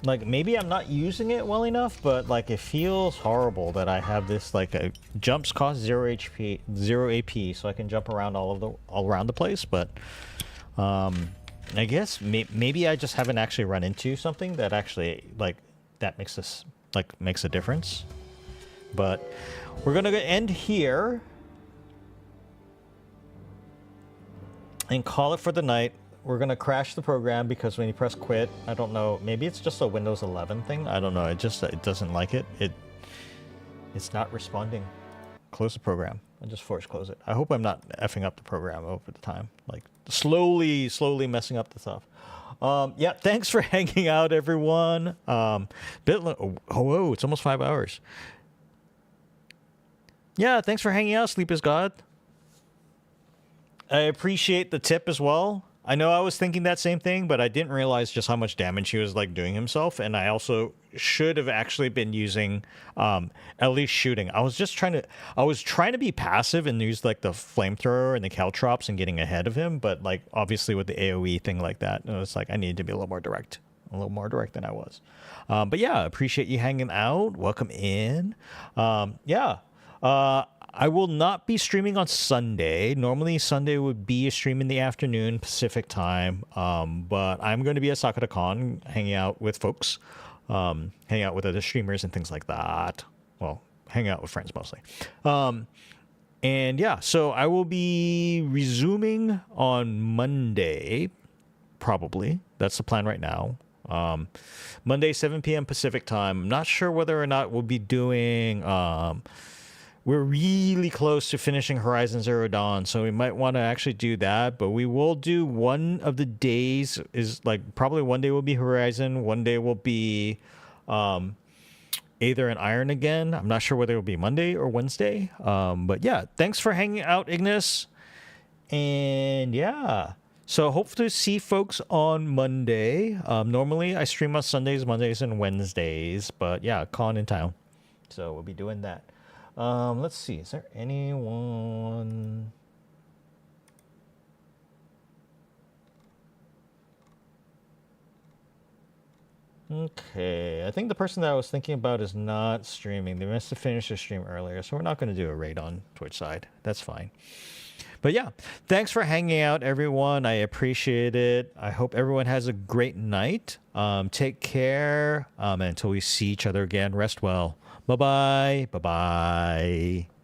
S1: Like, maybe I'm not using it well enough, but like it feels horrible that I have this like a jumps cost 0 HP, 0 AP, so I can jump around all around the place. But I guess maybe I just haven't actually run into something that actually like that makes this like makes a difference. But we're gonna end here and call it for the night. We're gonna crash the program because when you press quit, I don't know, maybe it's just a Windows 11 thing. I don't know. It doesn't like it. It's not responding. Close the program. I just force close it. I hope I'm not effing up the program over the time. Like slowly messing up the stuff. Yeah, thanks for hanging out, everyone. It's almost 5 hours. Yeah, thanks for hanging out, Sleep is God. I appreciate the tip as well. I know I was thinking that same thing, but I didn't realize just how much damage he was like doing himself. And I also should have actually been using at least shooting. I was trying to be passive and use like the flamethrower and the caltrops and getting ahead of him. But like obviously with the AoE thing like that, it was like I needed to be a little more direct. a little more direct than I was. But yeah, appreciate you hanging out. Welcome in. I will not be streaming on Sunday. Normally, Sunday would be a stream in the afternoon, Pacific time. But I'm going to be at SakuraCon, hanging out with folks, hanging out with other streamers and things like that. Well, hanging out with friends mostly. And yeah, so I will be resuming on Monday, probably. That's the plan right now. Monday, 7 p.m. Pacific time. I'm not sure whether or not we'll be doing... we're really close to finishing Horizon Zero Dawn, so we might want to actually do that. But we will do one of the days is like probably one day will be Horizon, one day will be Aether and Iron again. I'm not sure whether it will be Monday or Wednesday. But yeah, thanks for hanging out, Ignis. And yeah, so hope to see folks on Monday. Normally I stream on Sundays, Mondays, and Wednesdays. But yeah, con in town, so we'll be doing that. Let's see. Is there anyone? Okay, I think the person that I was thinking about is not streaming. They must have finished their stream earlier, so we're not going to do a raid on Twitch side. That's fine. But yeah, thanks for hanging out, everyone. I appreciate it. I hope everyone has a great night. Take care. And until we see each other again, rest well. Bye-bye. Bye-bye.